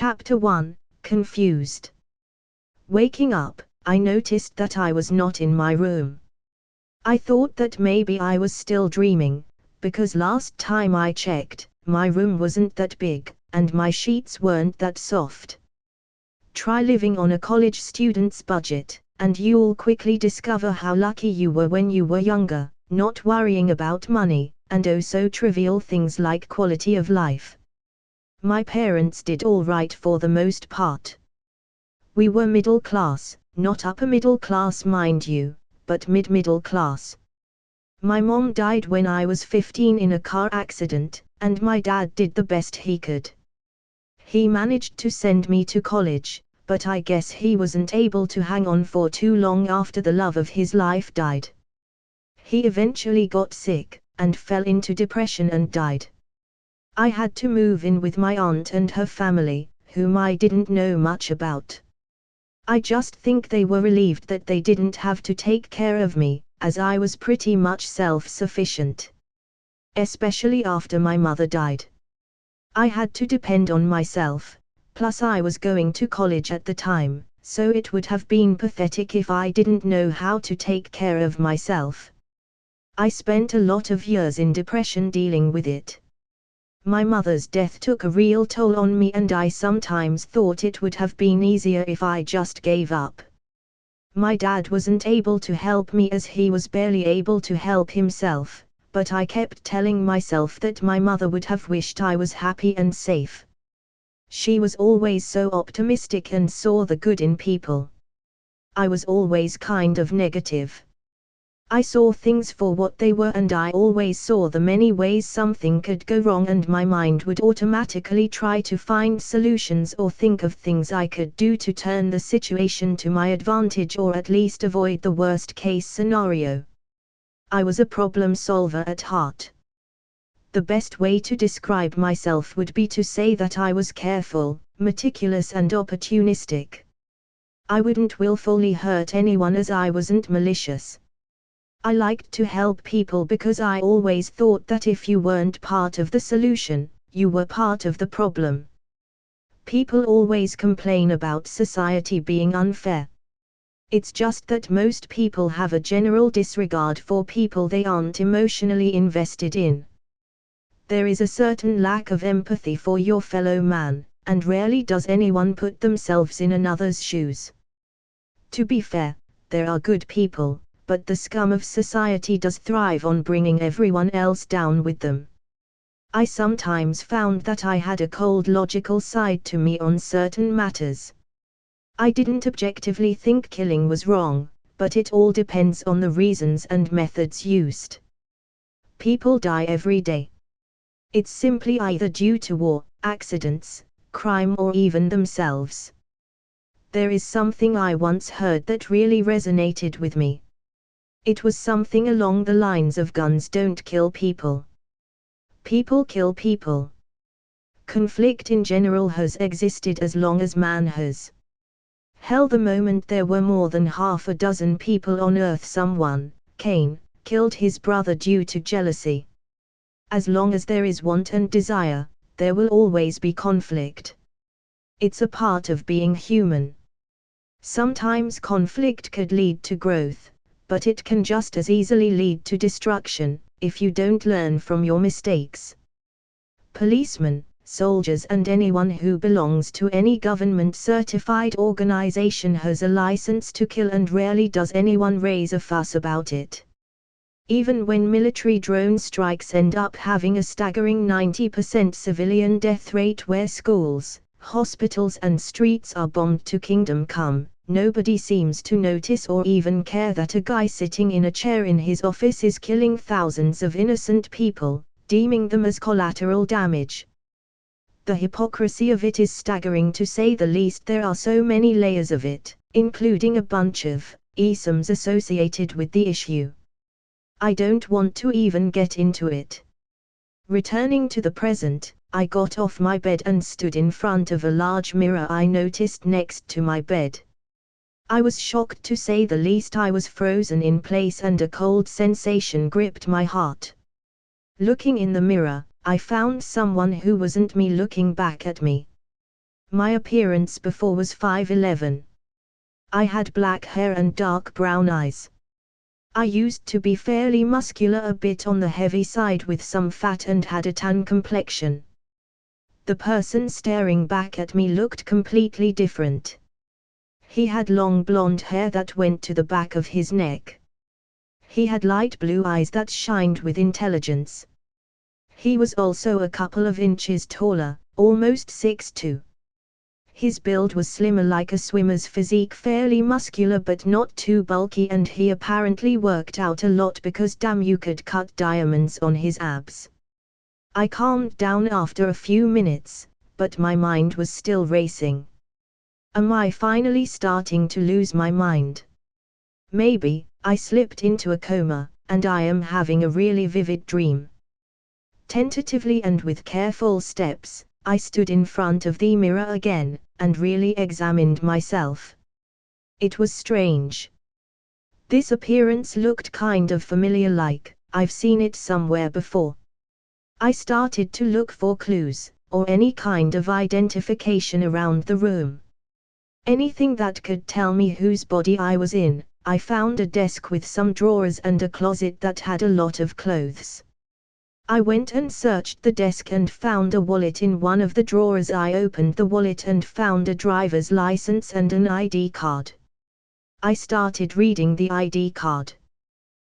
Chapter 1, Confused. Waking up, I noticed that I was not in my room. I thought that maybe I was still dreaming, because last time I checked, my room wasn't that big, and my sheets weren't that soft. Try living on a college student's budget, and you'll quickly discover how lucky you were when you were younger, not worrying about money, and oh so trivial things like quality of life. My parents did all right for the most part. We were middle class, not upper middle class mind you, but mid-middle class. My mom died when I was 15 in a car accident, and my dad did the best he could. He managed to send me to college, but I guess he wasn't able to hang on for too long after the love of his life died. He eventually got sick, and fell into depression and died. I had to move in with my aunt and her family, whom I didn't know much about. I just think they were relieved that they didn't have to take care of me, as I was pretty much self-sufficient. Especially after my mother died. I had to depend on myself, plus I was going to college at the time, so it would have been pathetic if I didn't know how to take care of myself. I spent a lot of years in depression dealing with it. My mother's death took a real toll on me, and I sometimes thought it would have been easier if I just gave up. My dad wasn't able to help me as he was barely able to help himself, but I kept telling myself that my mother would have wished I was happy and safe. She was always so optimistic and saw the good in people. I was always kind of negative. I saw things for what they were, and I always saw the many ways something could go wrong, and my mind would automatically try to find solutions or think of things I could do to turn the situation to my advantage, or at least avoid the worst case scenario. I was a problem solver at heart. The best way to describe myself would be to say that I was careful, meticulous and opportunistic. I wouldn't willfully hurt anyone as I wasn't malicious. I liked to help people because I always thought that if you weren't part of the solution, you were part of the problem. People always complain about society being unfair. It's just that most people have a general disregard for people they aren't emotionally invested in. There is a certain lack of empathy for your fellow man, and rarely does anyone put themselves in another's shoes. To be fair, there are good people, but the scum of society does thrive on bringing everyone else down with them. I sometimes found that I had a cold logical side to me on certain matters. I didn't objectively think killing was wrong, but it all depends on the reasons and methods used. People die every day. It's simply either due to war, accidents, crime, or even themselves. There is something I once heard that really resonated with me. It was something along the lines of guns don't kill people. People kill people. Conflict in general has existed as long as man has. Hell, the moment there were more than half a dozen people on earth, someone, Cain, killed his brother due to jealousy. As long as there is want and desire, there will always be conflict. It's a part of being human. Sometimes conflict could lead to growth, but it can just as easily lead to destruction, if you don't learn from your mistakes. Policemen, soldiers and anyone who belongs to any government-certified organization has a license to kill, and rarely does anyone raise a fuss about it. Even when military drone strikes end up having a staggering 90% civilian death rate, where schools, hospitals and streets are bombed to kingdom come, nobody seems to notice or even care that a guy sitting in a chair in his office is killing thousands of innocent people, deeming them as collateral damage. The hypocrisy of it is staggering, to say the least. There are so many layers of it, including a bunch of isms associated with the issue. I don't want to even get into it. Returning to the present, I got off my bed and stood in front of a large mirror I noticed next to my bed. I was shocked, to say the least. I was frozen in place and a cold sensation gripped my heart. Looking in the mirror, I found someone who wasn't me looking back at me. My appearance before was 5'11". I had black hair and dark brown eyes. I used to be fairly muscular, a bit on the heavy side with some fat, and had a tan complexion. The person staring back at me looked completely different. He had long blonde hair that went to the back of his neck. He had light blue eyes that shined with intelligence. He was also a couple of inches taller, almost 6'2". His build was slimmer, like a swimmer's physique, fairly muscular but not too bulky, and he apparently worked out a lot because damn, you could cut diamonds on his abs. I calmed down after a few minutes, but my mind was still racing. Am I finally starting to lose my mind? Maybe I slipped into a coma, and I am having a really vivid dream. Tentatively and with careful steps, I stood in front of the mirror again, and really examined myself. It was strange. This appearance looked kind of familiar, like I've seen it somewhere before. I started to look for clues, or any kind of identification around the room. Anything that could tell me whose body I was in. I found a desk with some drawers and a closet that had a lot of clothes. I went and searched the desk and found a wallet in one of the drawers. I opened the wallet and found a driver's license and an ID card. I started reading the ID card.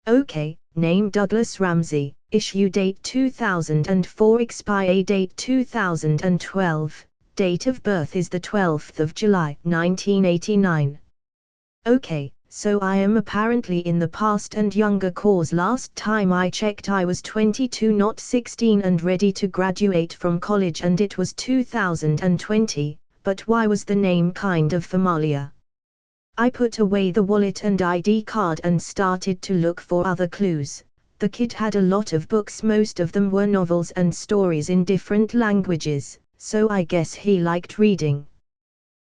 Okay, name Douglas Ramsey, issue date 2004, expire date 2012, date of birth is the 12th of July 1989. Okay. So I am apparently in the past and younger, cause last time I checked I was 22 not 16 and ready to graduate from college, and it was 2020, but why was the name kind of familiar? I put away the wallet and ID card and started to look for other clues. The kid had a lot of books, most of them were novels and stories in different languages, so I guess he liked reading.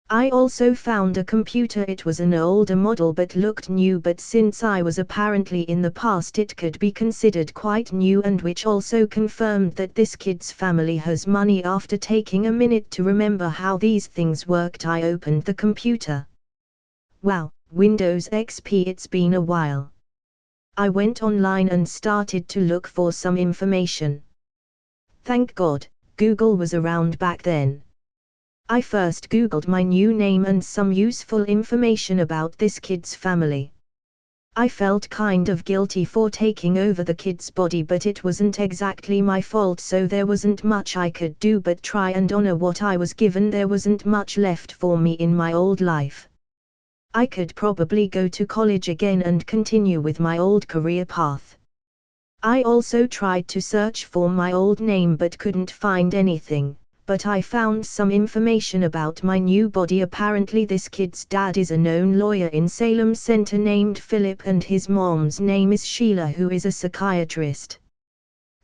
I also found a computer. It was an older model but looked new, but since I was apparently in the past it could be considered quite new, and which also confirmed that this kid's family has money. After taking a minute to remember how these things worked, I opened the computer. Wow, Windows XP, it's been a while. I went online and started to look for some information. Thank God, Google was around back then. I first Googled my new name and some useful information about this kid's family. I felt kind of guilty for taking over the kid's body, but it wasn't exactly my fault, so there wasn't much I could do but try and honor what I was given. There wasn't much left for me in my old life. I could probably go to college again and continue with my old career path. I also tried to search for my old name but couldn't find anything. But I found some information about my new body. Apparently this kid's dad is a known lawyer in Salem Center named Philip, and his mom's name is Sheila, who is a psychiatrist.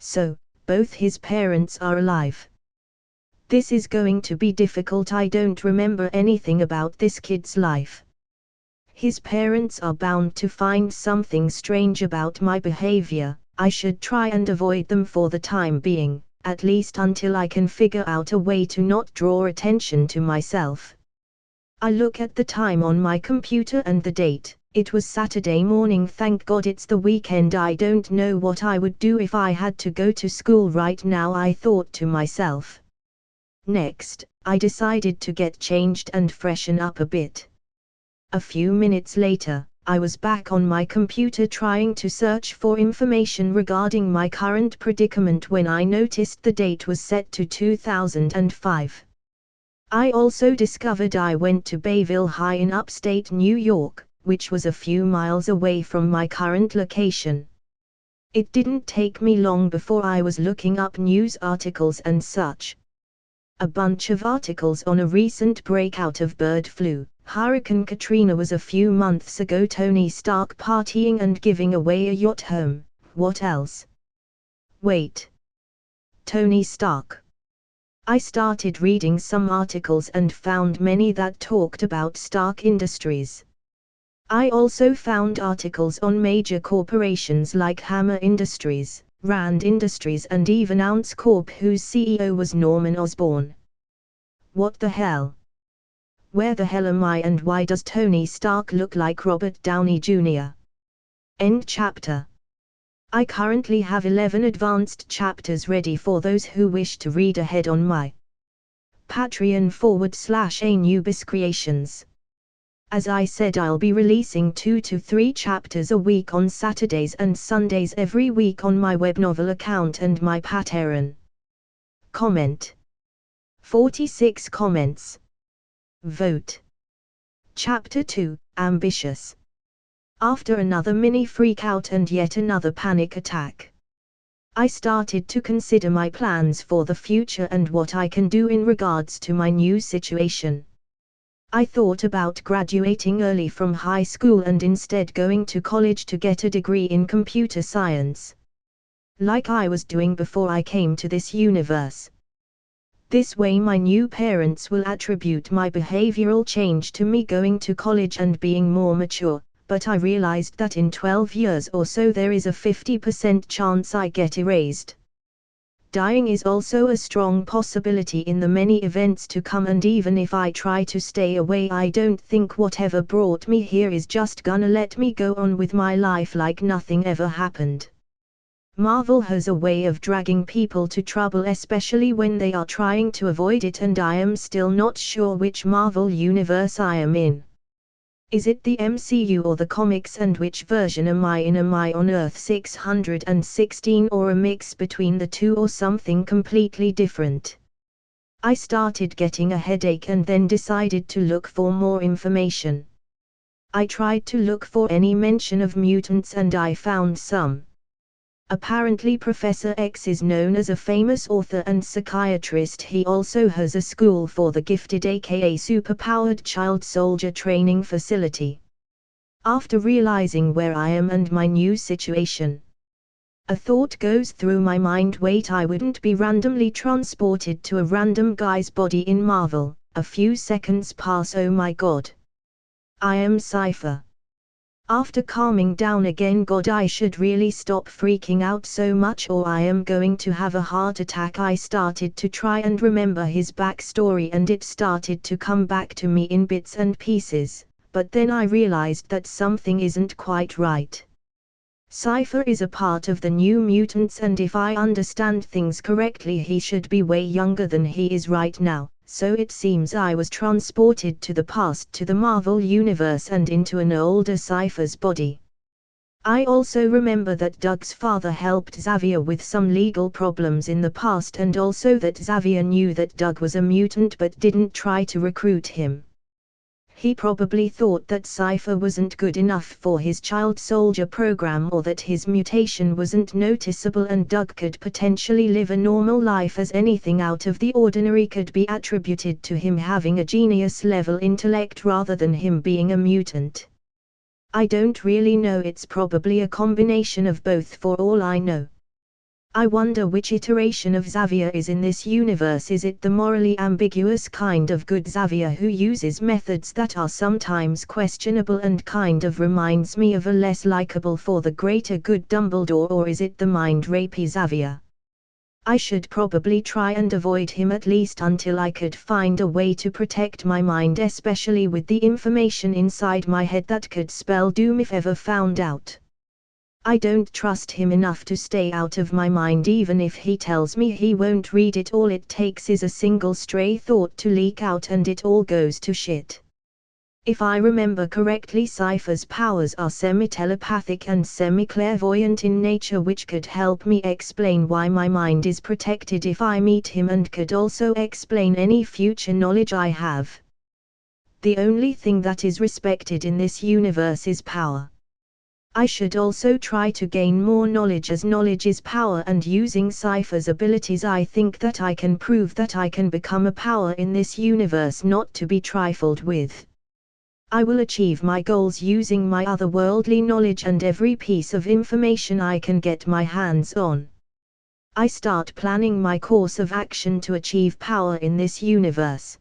So, both his parents are alive. This is going to be difficult. I don't remember anything about this kid's life. His parents are bound to find something strange about my behavior. I should try and avoid them for the time being, at least until I can figure out a way to not draw attention to myself. I look at the time on my computer and the date. It was Saturday morning. Thank God it's the weekend. I don't know what I would do if I had to go to school right now, I thought to myself. Next, I decided to get changed and freshen up a bit. A few minutes later, I was back on my computer trying to search for information regarding my current predicament when I noticed the date was set to 2005. I also discovered I went to Bayville High in upstate New York, which was a few miles away from my current location. It didn't take me long before I was looking up news articles and such. A bunch of articles on a recent breakout of bird flu. Hurricane Katrina was a few months ago. Tony Stark partying and giving away a yacht home. What else? Wait. Tony Stark. I started reading some articles and found many that talked about Stark Industries. I also found articles on major corporations like Hammer Industries, Rand Industries, and even Ounce Corp, whose CEO was Norman Osborn. What the hell? Where the hell am I and why does Tony Stark look like Robert Downey Jr.? End chapter. I currently have 11 advanced chapters ready for those who wish to read ahead on my Patreon/Anubis Creations. As I said, I'll be releasing 2 to 3 chapters a week on Saturdays and Sundays every week on my web novel account and my Patreon. Comment. 46 comments. Vote. Chapter 2, Ambitious. After another mini freakout and yet another panic attack, I started to consider my plans for the future and what I can do in regards to my new situation. I thought about graduating early from high school and instead going to college to get a degree in computer science, like I was doing before I came to this universe. This way my new parents will attribute my behavioral change to me going to college and being more mature. But I realized that in 12 years or so there is a 50% chance I get erased. Dying is also a strong possibility in the many events to come, and even if I try to stay away, I don't think whatever brought me here is just gonna let me go on with my life like nothing ever happened. Marvel has a way of dragging people to trouble, especially when they are trying to avoid it, and I am still not sure which Marvel universe I am in. Is it the MCU or the comics, and which version am I in? Am I on Earth 616 or a mix between the two, or something completely different? I started getting a headache and then decided to look for more information. I tried to look for any mention of mutants and I found some. Apparently Professor X is known as a famous author and psychiatrist. He also has a school for the gifted, aka superpowered child soldier training facility. After realizing where I am and my new situation, a thought goes through my mind: wait, I wouldn't be randomly transported to a random guy's body in Marvel. A few seconds pass. Oh my god. I am Cypher. After calming down again, God, I should really stop freaking out so much or I am going to have a heart attack. I started to try and remember his backstory and it started to come back to me in bits and pieces, but then I realized that something isn't quite right. Cypher is a part of the New Mutants, and if I understand things correctly, he should be way younger than he is right now. So it seems I was transported to the past, to the Marvel Universe, and into an older Cypher's body. I also remember that Doug's father helped Xavier with some legal problems in the past, and also that Xavier knew that Doug was a mutant but didn't try to recruit him. He probably thought that Cypher wasn't good enough for his child soldier program, or that his mutation wasn't noticeable and Doug could potentially live a normal life, as anything out of the ordinary could be attributed to him having a genius level intellect rather than him being a mutant. I don't really know, it's probably a combination of both for all I know. I wonder which iteration of Xavier is in this universe. Is it the morally ambiguous kind of good Xavier who uses methods that are sometimes questionable and kind of reminds me of a less likable for the greater good Dumbledore, or is it the mind-rapey Xavier? I should probably try and avoid him, at least until I could find a way to protect my mind, especially with the information inside my head that could spell doom if ever found out. I don't trust him enough to stay out of my mind, even if he tells me he won't read it. All it takes is a single stray thought to leak out and it all goes to shit. If I remember correctly, Cypher's powers are semi-telepathic and semi-clairvoyant in nature, which could help me explain why my mind is protected if I meet him, and could also explain any future knowledge I have. The only thing that is respected in this universe is power. I should also try to gain more knowledge, as knowledge is power, and using Cypher's abilities I think that I can prove that I can become a power in this universe not to be trifled with. I will achieve my goals using my otherworldly knowledge and every piece of information I can get my hands on. I start planning my course of action to achieve power in this universe.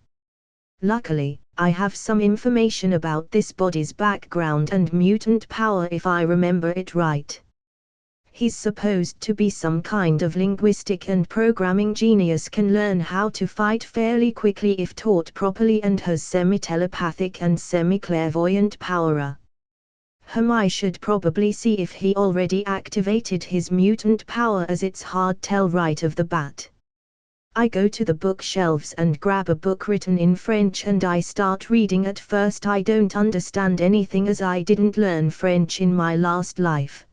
Luckily, I have some information about this body's background and mutant power if I remember it right. He's supposed to be some kind of linguistic and programming genius, can learn how to fight fairly quickly if taught properly, and has semi-telepathic and semi-clairvoyant power. I should probably see if he already activated his mutant power, as it's hard tell right off the bat. I go to the bookshelves and grab a book written in French and I start reading. At first I don't understand anything, as I didn't learn French in my last life.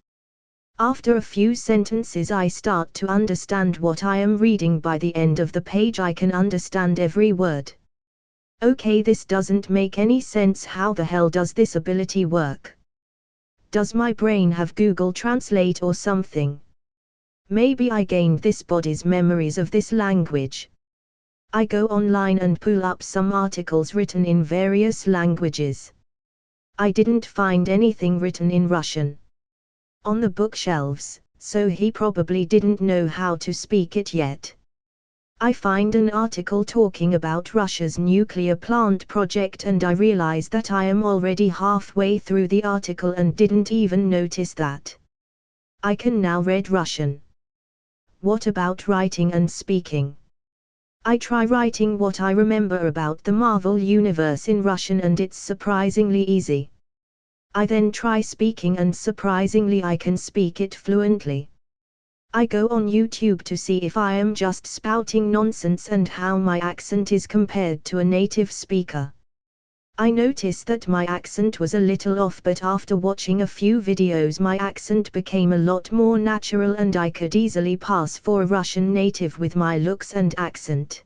After a few sentences I start to understand what I am reading. By the end of the page I can understand every word. Okay, this doesn't make any sense. How the hell does this ability work? Does my brain have Google Translate or something? Maybe I gained this body's memories of this language. I go online and pull up some articles written in various languages. I didn't find anything written in Russian on the bookshelves, so he probably didn't know how to speak it yet. I find an article talking about Russia's nuclear plant project and I realize that I am already halfway through the article and didn't even notice that. I can now read Russian. What about writing and speaking? I try writing what I remember about the Marvel universe in Russian and it's surprisingly easy. I then try speaking and surprisingly I can speak it fluently. I go on YouTube to see if I am just spouting nonsense and how my accent is compared to a native speaker. I notice that my accent was a little off, but after watching a few videos my accent became a lot more natural and I could easily pass for a Russian native with my looks and accent.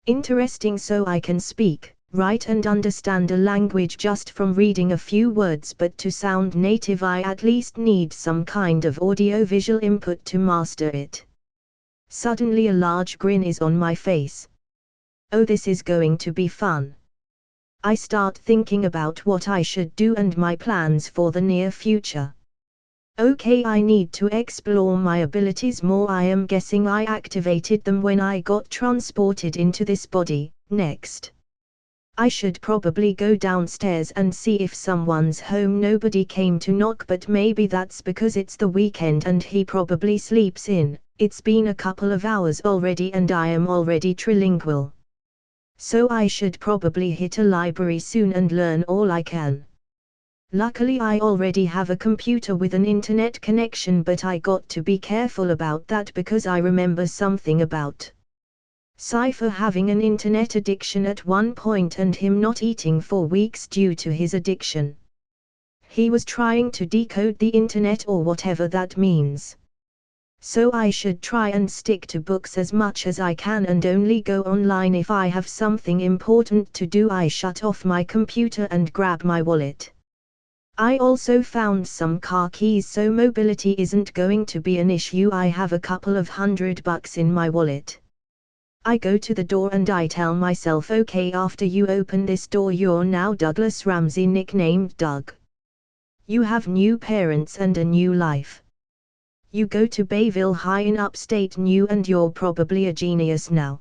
Interesting, so I can speak, write and understand a language just from reading a few words, but to sound native I at least need some kind of audio-visual input to master it. Suddenly a large grin is on my face. Oh, this is going to be fun. I start thinking about what I should do and my plans for the near future. Okay, I need to explore my abilities more. I am guessing I activated them when I got transported into this body. Next, I should probably go downstairs and see if someone's home. Nobody came to knock, but maybe that's because it's the weekend and he probably sleeps in. It's been a couple of hours already and I am already trilingual. So I should probably hit a library soon and learn all I can. Luckily I already have a computer with an internet connection, but I got to be careful about that because I remember something about Cypher having an internet addiction at one point and him not eating for weeks due to his addiction. He was trying to decode the internet or whatever that means. So I should try and stick to books as much as I can and only go online if I have something important to do. I shut off my computer and grab my wallet. I also found some car keys, so mobility isn't going to be an issue. I have a couple of $100 in my wallet. I go to the door and I tell myself, okay, after you open this door you're now Douglas Ramsey, nicknamed Doug. You have new parents and a new life. You go to Bayville High in upstate New and you're probably a genius now.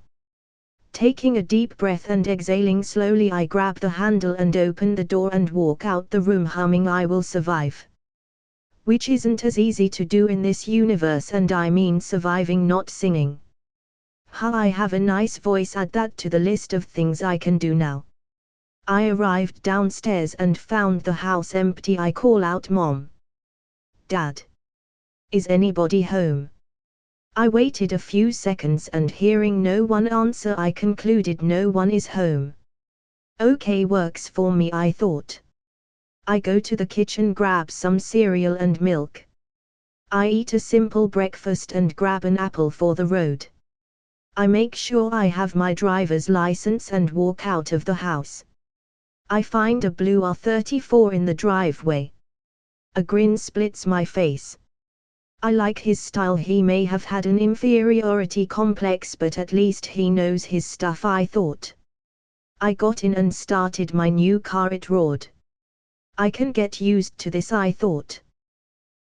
Taking a deep breath and exhaling slowly, I grab the handle and open the door and walk out the room humming I Will Survive. Which isn't as easy to do in this universe, and I mean surviving, not singing. I have a nice voice, add that to the list of things I can do now. I arrived downstairs and found the house empty. I call out, Mom. Dad. Is anybody home? I waited a few seconds and hearing no one answer I concluded no one is home. Okay, works for me, I thought. I go to the kitchen, grab some cereal and milk. I eat a simple breakfast and grab an apple for the road. I make sure I have my driver's license and walk out of the house. I find a blue R34 in the driveway. A grin splits my face. I like his style. He may have had an inferiority complex, but at least he knows his stuff, I thought. I got in and started my new car. It roared. I can get used to this, I thought.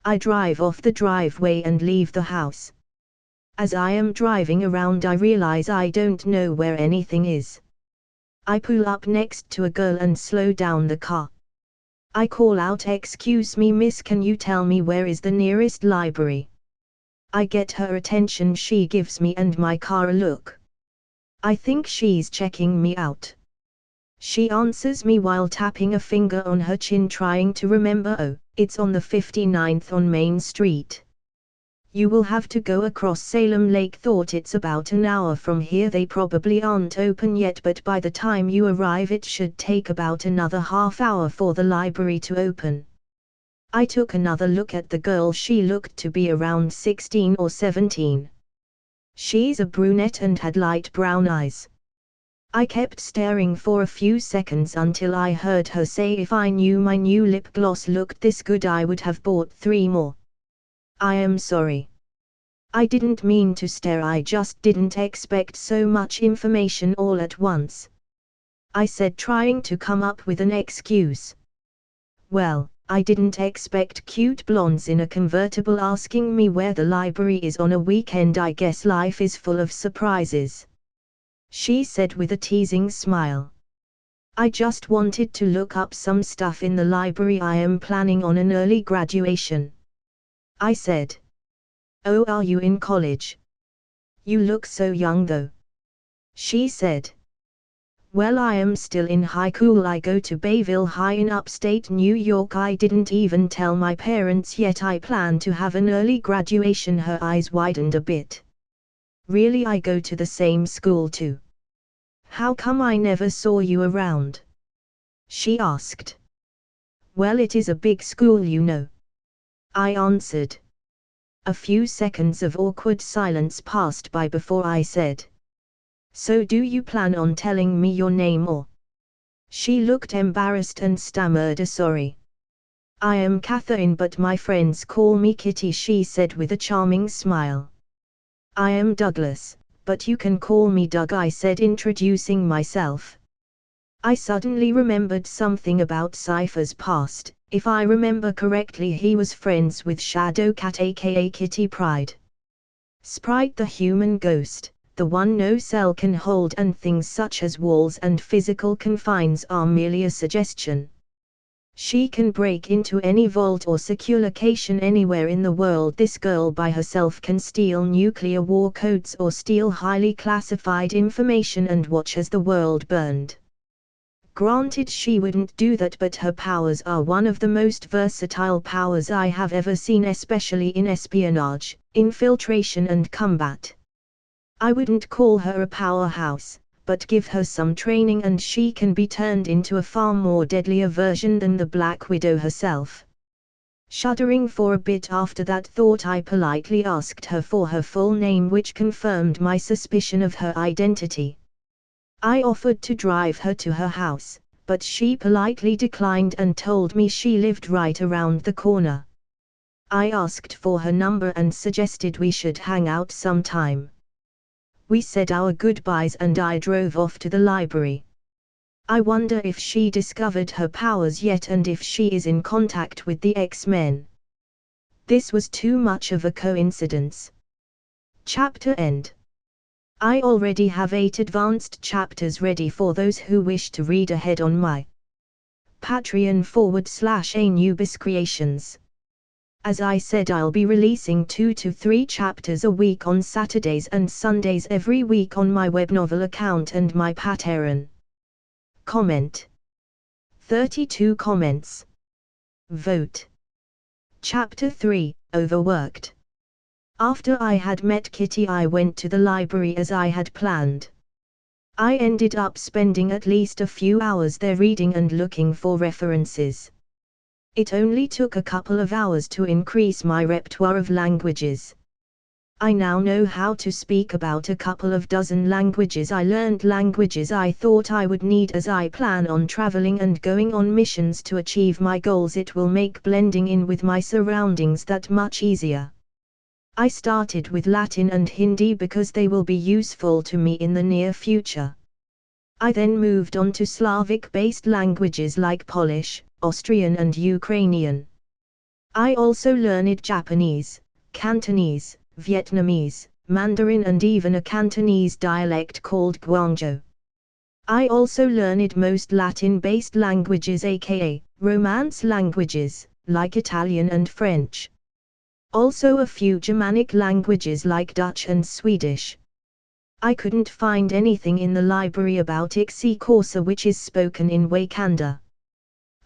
I drive off the driveway and leave the house. As I am driving around I realize I don't know where anything is. I pull up next to a girl and slow down the car. I call out, "Excuse me miss, can you tell me where is the nearest library?" I get her attention, she gives me and my car a look. I think she's checking me out. She answers me while tapping a finger on her chin, trying to remember. "Oh, it's on the 59th on Main Street. You will have to go across Salem Lake. Thought it's about an hour from here. They probably aren't open yet, but by the time you arrive it should take about another half hour for the library to open." I took another look at the girl. She looked to be around 16 or 17. She's a brunette and had light brown eyes. I kept staring for a few seconds until I heard her say, "If I knew my new lip gloss looked this good I would have bought 3 more. I am sorry. I didn't mean to stare, I just didn't expect so much information all at once," I said, trying to come up with an excuse. "Well, I didn't expect cute blondes in a convertible asking me where the library is on a weekend. I guess life is full of surprises," she said with a teasing smile. "I just wanted to look up some stuff in the library. I am planning on an early graduation," I said. "Oh, are you in college? You look so young though," she said. "Well, I am still in high school. I go to Bayville High in upstate New York. I didn't even tell my parents yet I plan to have an early graduation." Her eyes widened a bit. "Really? I go to the same school too. How come I never saw you around?" she asked. "Well, it is a big school, you know," I answered. A few seconds of awkward silence passed by before I said, "So do you plan on telling me your name or?" She looked embarrassed and stammered a sorry. "I am Catherine, but my friends call me Kitty," she said with a charming smile. "I am Douglas, but you can call me Doug," I said, introducing myself. I suddenly remembered something about Cypher's past. If I remember correctly, he was friends with Shadowcat aka Kitty Pryde. Sprite, the human ghost, the one no cell can hold, and things such as walls and physical confines are merely a suggestion. She can break into any vault or secure location anywhere in the world. This girl by herself can steal nuclear war codes or steal highly classified information and watch as the world burned. Granted, she wouldn't do that, but her powers are one of the most versatile powers I have ever seen, especially in espionage, infiltration and combat. I wouldn't call her a powerhouse, but give her some training and she can be turned into a far more deadlier version than the Black Widow herself. Shuddering for a bit after that thought, I politely asked her for her full name, which confirmed my suspicion of her identity. I offered to drive her to her house, but she politely declined and told me she lived right around the corner. I asked for her number and suggested we should hang out sometime. We said our goodbyes and I drove off to the library. I wonder if she discovered her powers yet and if she is in contact with the X-Men. This was too much of a coincidence. Chapter end. I already have 8 advanced chapters ready for those who wish to read ahead on my Patreon /Anubis Creations. As I said, I'll be releasing 2 to 3 chapters a week on Saturdays and Sundays every week on my webnovel account and my Patreon. Comment. 32 comments. Vote. Chapter 3, Overworked. After I had met Kitty, I went to the library as I had planned. I ended up spending at least a few hours there reading and looking for references. It only took a couple of hours to increase my repertoire of languages. I now know how to speak about a couple of dozen languages. I learned languages I thought I would need as I plan on traveling and going on missions to achieve my goals. It will make blending in with my surroundings that much easier. I started with Latin and Hindi because they will be useful to me in the near future. I then moved on to Slavic-based languages like Polish, Austrian and Ukrainian. I also learned Japanese, Cantonese, Vietnamese, Mandarin and even a Cantonese dialect called Guangzhou. I also learned most Latin-based languages aka Romance languages, like Italian and French. Also a few Germanic languages like Dutch and Swedish. I couldn't find anything in the library about Xhosa, which is spoken in Wakanda.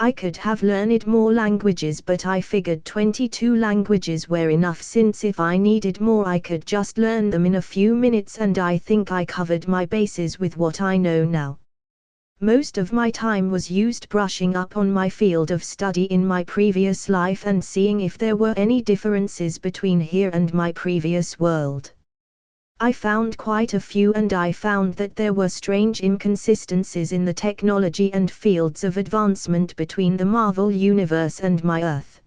I could have learned more languages, but I figured 22 languages were enough, since if I needed more I could just learn them in a few minutes, and I think I covered my bases with what I know now. Most of my time was used brushing up on my field of study in my previous life and seeing if there were any differences between here and my previous world. I found quite a few, and I found that there were strange inconsistencies in the technology and fields of advancement between the Marvel Universe and my Earth.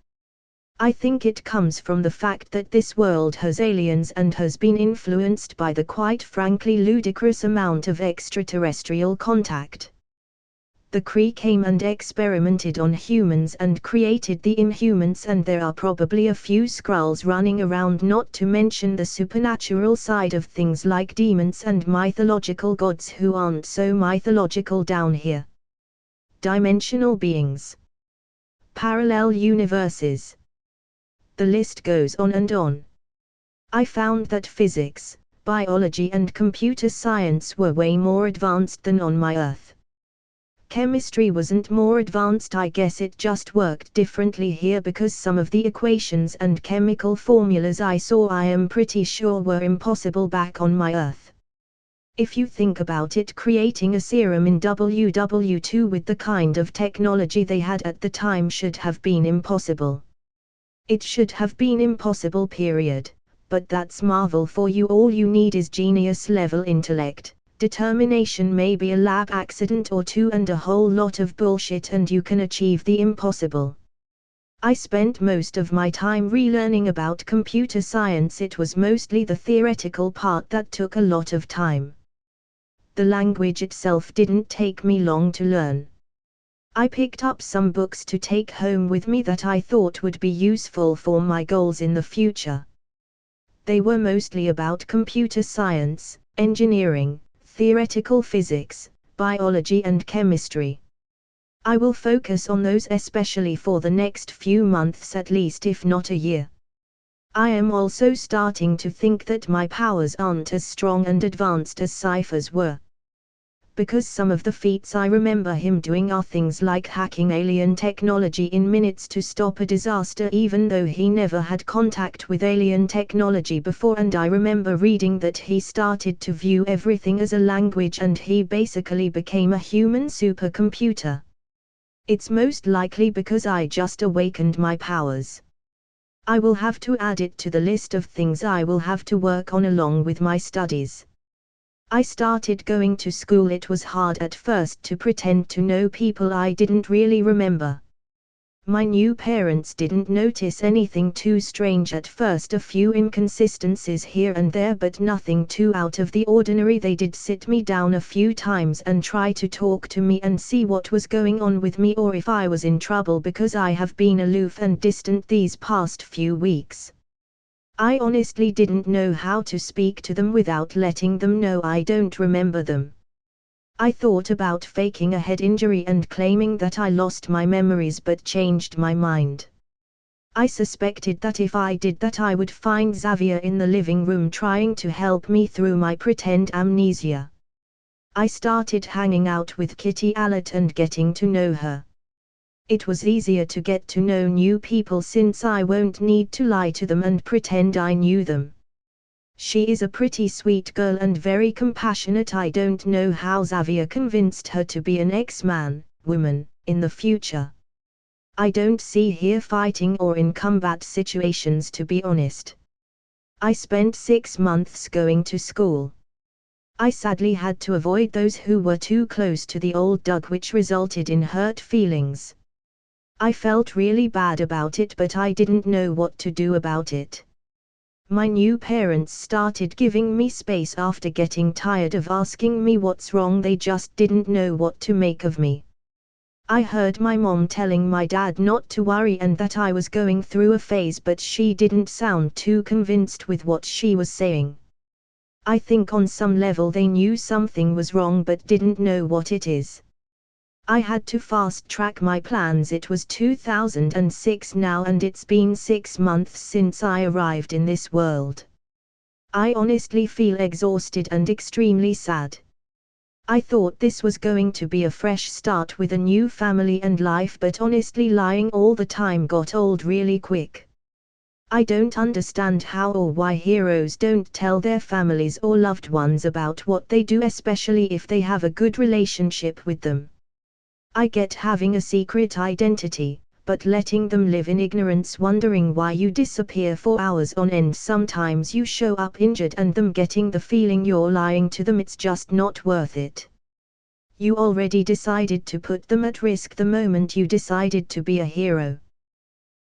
I think it comes from the fact that this world has aliens and has been influenced by the quite frankly ludicrous amount of extraterrestrial contact. The Kree came and experimented on humans and created the Inhumans, and there are probably a few Skrulls running around, not to mention the supernatural side of things like demons and mythological gods who aren't so mythological down here. Dimensional beings. Parallel universes. The list goes on and on. I found that physics, biology and computer science were way more advanced than on my Earth. Chemistry wasn't more advanced, I guess it just worked differently here, because some of the equations and chemical formulas I saw I am pretty sure were impossible back on my Earth. If you think about it, creating a serum in WW2 with the kind of technology they had at the time should have been impossible. It should have been impossible, period. But that's Marvel for you. All you need is genius level intellect, determination, maybe a lab accident or two, and a whole lot of bullshit, and you can achieve the impossible. I spent most of my time relearning about computer science. It was mostly the theoretical part that took a lot of time. The language itself didn't take me long to learn. I picked up some books to take home with me that I thought would be useful for my goals in the future. They were mostly about computer science, engineering, theoretical physics, biology and chemistry. I will focus on those especially for the next few months at least, if not a year. I am also starting to think that my powers aren't as strong and advanced as Cypher's were. Because some of the feats I remember him doing are things like hacking alien technology in minutes to stop a disaster, even though he never had contact with alien technology before, and I remember reading that he started to view everything as a language and he basically became a human supercomputer. It's most likely because I just awakened my powers. I will have to add it to the list of things I will have to work on along with my studies. I started going to school. It was hard at first to pretend to know people I didn't really remember. My new parents didn't notice anything too strange at first, a few inconsistencies here and there, but nothing too out of the ordinary. They did sit me down a few times and try to talk to me and see what was going on with me, or if I was in trouble, because I have been aloof and distant these past few weeks. I honestly didn't know how to speak to them without letting them know I don't remember them. I thought about faking a head injury and claiming that I lost my memories, but changed my mind. I suspected that if I did that I would find Xavier in the living room trying to help me through my pretend amnesia. I started hanging out with Kitty Allett and getting to know her. It was easier to get to know new people since I won't need to lie to them and pretend I knew them. She is a pretty sweet girl and very compassionate. I don't know how Xavier convinced her to be an X-Man, woman, in the future. I don't see her fighting or in combat situations, to be honest. I spent 6 months going to school. I sadly had to avoid those who were too close to the old Doug, which resulted in hurt feelings. I felt really bad about it, but I didn't know what to do about it. My new parents started giving me space after getting tired of asking me what's wrong. They just didn't know what to make of me. I heard my mom telling my dad not to worry and that I was going through a phase, but she didn't sound too convinced with what she was saying. I think on some level they knew something was wrong but didn't know what it is. I had to fast track my plans. It was 2006 now and it's been 6 months since I arrived in this world. I honestly feel exhausted and extremely sad. I thought this was going to be a fresh start with a new family and life, but honestly lying all the time got old really quick. I don't understand how or why heroes don't tell their families or loved ones about what they do, especially if they have a good relationship with them. I get having a secret identity, but letting them live in ignorance, wondering why you disappear for hours on end. Sometimes you show up injured and them getting the feeling you're lying to them, it's just not worth it. You already decided to put them at risk the moment you decided to be a hero.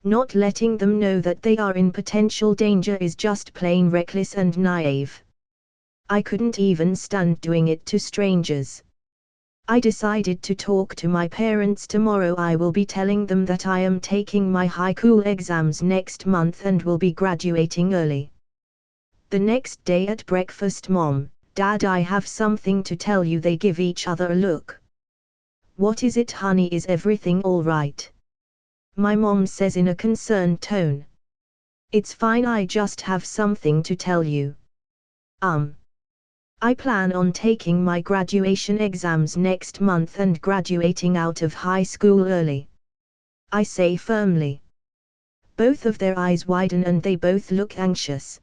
Not letting them know that they are in potential danger is just plain reckless and naive. I couldn't even stand doing it to strangers. I decided to talk to my parents tomorrow. I will be telling them that I am taking my high school exams next month and will be graduating early. The next day at breakfast, Mom, Dad, I have something to tell you. They give each other a look. What is it, honey? Is everything all right? My mom says in a concerned tone. It's fine, I just have something to tell you. I plan on taking my graduation exams next month and graduating out of high school early. I say firmly. Both of their eyes widen and they both look anxious.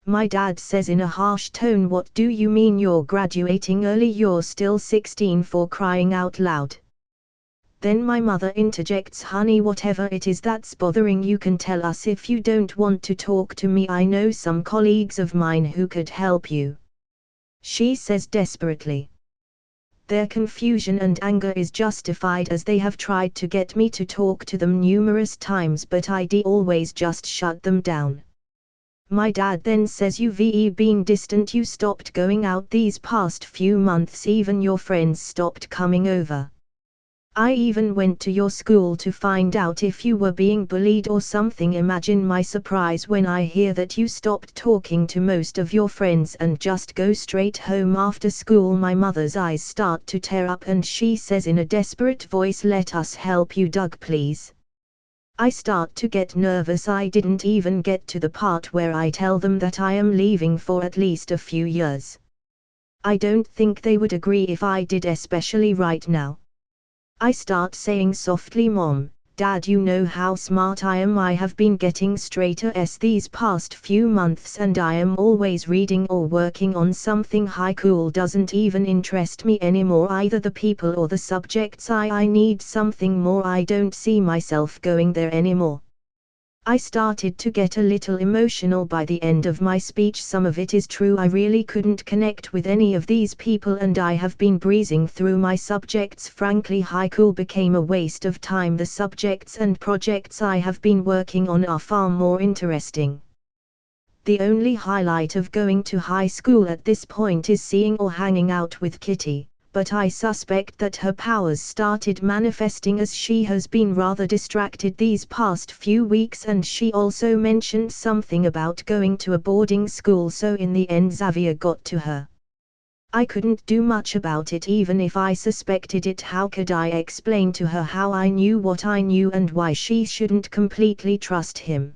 My dad says in a harsh tone, what do you mean you're graduating early? You're still 16, for crying out loud. Then my mother interjects, honey, whatever it is that's bothering you can tell us. If you don't want to talk to me, I know some colleagues of mine who could help you. She says desperately. Their confusion and anger is justified, as they have tried to get me to talk to them numerous times, but I always just shut them down. My dad then says, you've been distant, you stopped going out these past few months, even your friends stopped coming over. I even went to your school to find out if you were being bullied or something. Imagine my surprise when I hear that you stopped talking to most of your friends and just go straight home after school. My mother's eyes start to tear up and she says in a desperate voice, let us help you, Doug, please. I start to get nervous. I didn't even get to the part where I tell them that I am leaving for at least a few years. I don't think they would agree if I did, especially right now. I start saying softly, Mom, Dad, you know how smart I am. I have been getting straighter these past few months and I am always reading or working on something. High school doesn't even interest me anymore, either the people or the subjects. I need something more. I don't see myself going there anymore. I started to get a little emotional by the end of my speech. Some of it is true. I really couldn't connect with any of these people and I have been breezing through my subjects. Frankly, high school became a waste of time. The subjects and projects I have been working on are far more interesting. The only highlight of going to high school at this point is seeing or hanging out with Kitty, but I suspect that her powers started manifesting as she has been rather distracted these past few weeks, and she also mentioned something about going to a boarding school, so in the end Xavier got to her. I couldn't do much about it even if I suspected it. How could I explain to her how I knew what I knew and why she shouldn't completely trust him?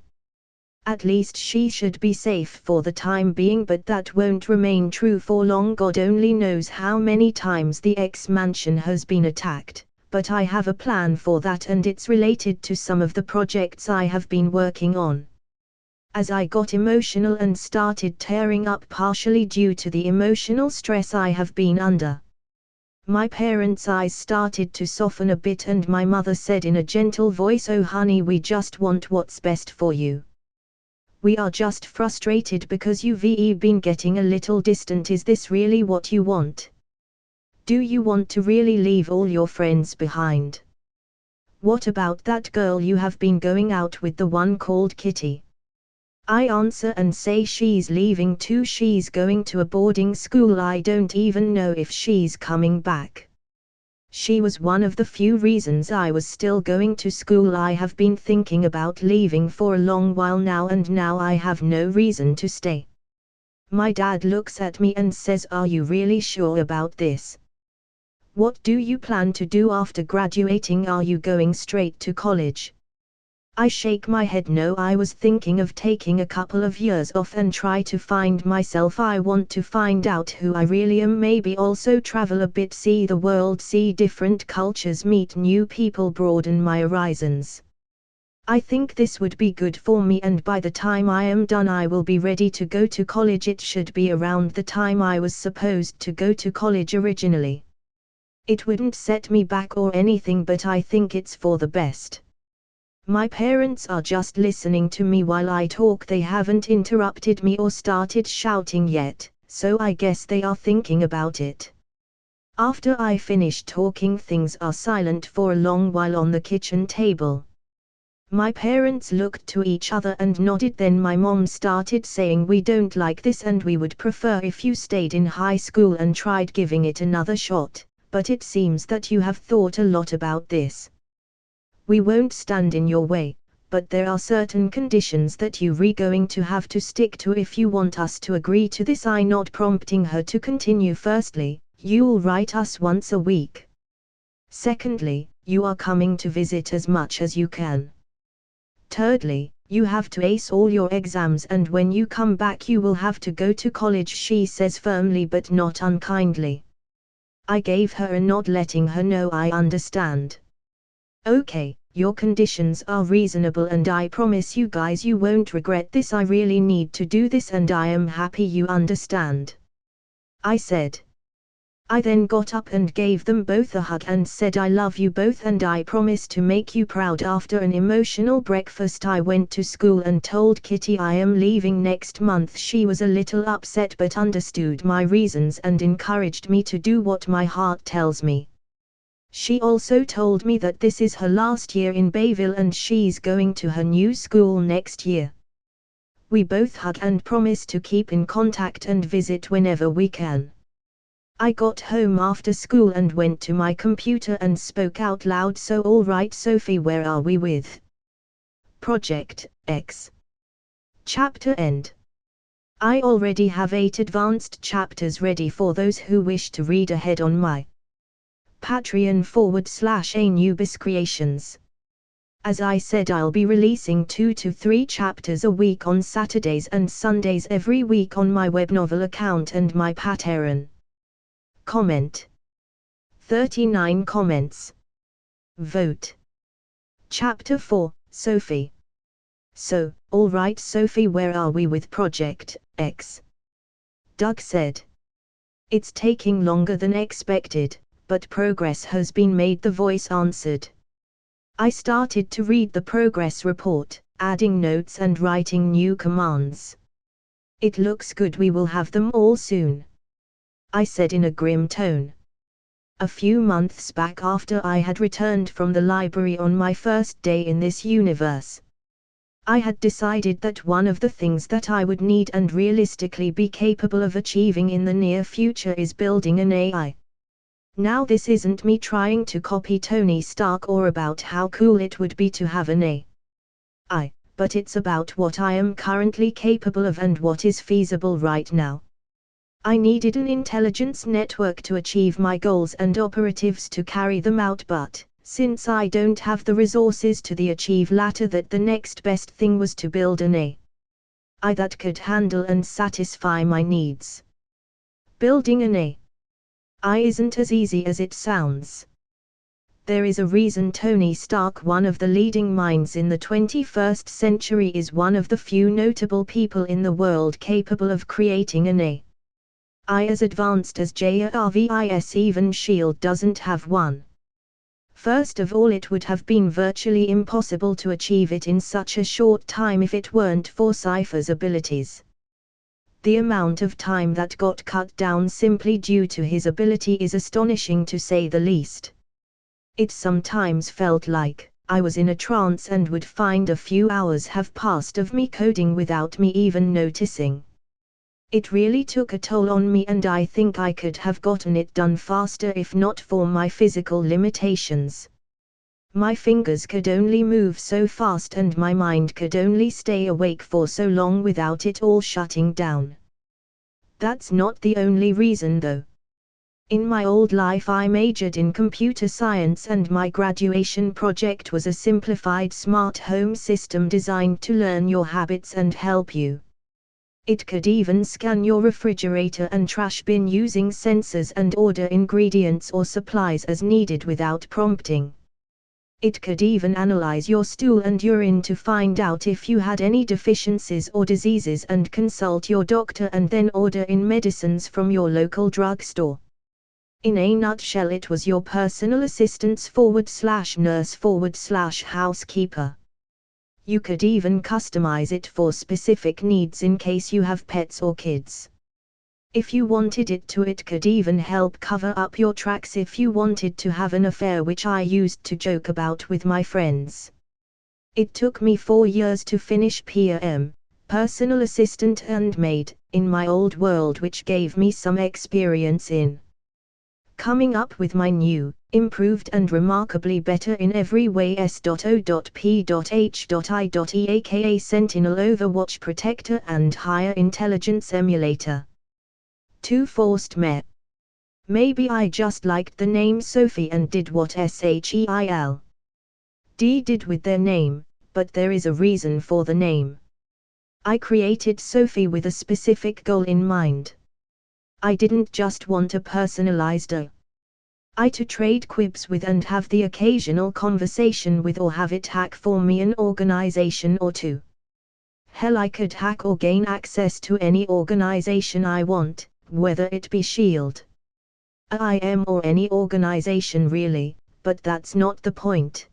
At least she should be safe for the time being, but that won't remain true for long. God only knows how many times the X-Mansion has been attacked, but I have a plan for that and it's related to some of the projects I have been working on. As I got emotional and started tearing up, partially due to the emotional stress I have been under, my parents' eyes started to soften a bit and my mother said in a gentle voice, oh honey, we just want what's best for you. We are just frustrated because you've been getting a little distant. Is this really what you want? Do you want to really leave all your friends behind? What about that girl you have been going out with, the one called Kitty? I answer and say she's leaving too. She's going to a boarding school. I don't even know if she's coming back. She was one of the few reasons I was still going to school. I have been thinking about leaving for a long while now and now I have no reason to stay. My dad looks at me and says, are you really sure about this? What do you plan to do after graduating? Are you going straight to college? I shake my head. No, I was thinking of taking a couple of years off and try to find myself. I want to find out who I really am, maybe also travel a bit, see the world, see different cultures, meet new people, broaden my horizons. I think this would be good for me, and by the time I am done I will be ready to go to college. It should be around the time I was supposed to go to college originally. It wouldn't set me back or anything, but I think it's for the best. My parents are just listening to me while I talk. They haven't interrupted me or started shouting yet, so I guess they are thinking about it. After I finish talking, things are silent for a long while on the kitchen table. My parents looked to each other and nodded. Then my mom started saying, "We don't like this and we would prefer if you stayed in high school and tried giving it another shot, but it seems that you have thought a lot about this. We won't stand in your way, but there are certain conditions that you're going to have to stick to if you want us to agree to this." I not prompting her to continue. "Firstly, you'll write us once a week. Secondly, you are coming to visit as much as you can. Thirdly, you have to ace all your exams, and when you come back you will have to go to college," she says firmly but not unkindly. I gave her a nod, letting her know I understand. "Okay, your conditions are reasonable and I promise you guys you won't regret this. I really need to do this and I am happy you understand," I said. I then got up and gave them both a hug and said, "I love you both and I promise to make you proud." After an emotional breakfast I went to school and told Kitty I am leaving next month. She was a little upset but understood my reasons and encouraged me to do what my heart tells me. She also told me that this is her last year in Bayville and she's going to her new school next year. We both hug and promise to keep in contact and visit whenever we can. I got home after school and went to my computer and spoke out loud, "So all right Sophie, where are we with Project X? Chapter end. I already have 8 advanced chapters ready for those who wish to read ahead on my Patreon /Anubis Creations. As I said, I'll be releasing 2 to 3 chapters a week on Saturdays and Sundays every week on my web novel account and my Patreon. Comment. 39 comments. Vote. Chapter 4, Sophie. "So, all right Sophie, where are we with Project X?" Doug said. "It's taking longer than expected, but progress has been made," the voice answered. I started to read the progress report, adding notes and writing new commands. "It looks good, we will have them all soon," I said in a grim tone. A few months back, after I had returned from the library on my first day in this universe, I had decided that one of the things that I would need and realistically be capable of achieving in the near future is building an AI. Now this isn't me trying to copy Tony Stark or about how cool it would be to have an AI, but it's about what I am currently capable of and what is feasible right now. I needed an intelligence network to achieve my goals and operatives to carry them out, but since I don't have the resources to achieve latter, that the next best thing was to build an AI that could handle and satisfy my needs. Building an AI isn't as easy as it sounds. There is a reason Tony Stark, one of the leading minds in the 21st century, is one of the few notable people in the world capable of creating an AI as advanced as Jarvis. Even S.H.I.E.L.D. doesn't have one. First of all, it would have been virtually impossible to achieve it in such a short time if it weren't for Cypher's abilities. The amount of time that got cut down simply due to his ability is astonishing, to say the least. It sometimes felt like I was in a trance and would find a few hours have passed of me coding without me even noticing. It really took a toll on me, and I think I could have gotten it done faster if not for my physical limitations. My fingers could only move so fast and my mind could only stay awake for so long without it all shutting down. That's not the only reason though. In my old life I majored in computer science and my graduation project was a simplified smart home system designed to learn your habits and help you. It could even scan your refrigerator and trash bin using sensors and order ingredients or supplies as needed without prompting. It could even analyze your stool and urine to find out if you had any deficiencies or diseases and consult your doctor and then order in medicines from your local drugstore. In a nutshell, it was your personal assistant /nurse /housekeeper. You could even customize it for specific needs in case you have pets or kids. If you wanted it to, it could even help cover up your tracks if you wanted to have an affair, which I used to joke about with my friends. It took me 4 years to finish PM, personal assistant and maid, in my old world, which gave me some experience in coming up with my new, improved and remarkably better in every way S.O.P.H.I.E aka Sentinel Overwatch Protector and Higher Intelligence Emulator. 2 Forced me. Maybe I just liked the name Sophie and did what SHEIL D did with their name, but there is a reason for the name. I created Sophie with a specific goal in mind. I didn't just want a personalized AI to trade quibs with and have the occasional conversation with, or have it hack for me an organization or two. Hell, I could hack or gain access to any organization I want, whether it be SHIELD, IM or any organization really, but that's not the point.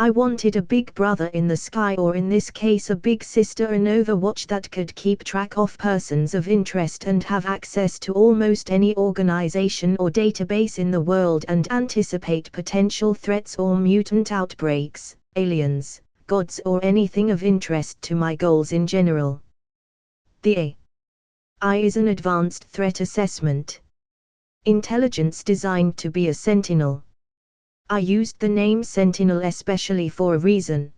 I wanted a big brother in the sky, or in this case a big sister in Overwatch, that could keep track of persons of interest and have access to almost any organization or database in the world and anticipate potential threats or mutant outbreaks, aliens, gods or anything of interest to my goals in general. The AI is an advanced threat assessment intelligence designed to be a sentinel. I used the name Sentinel especially for a reason.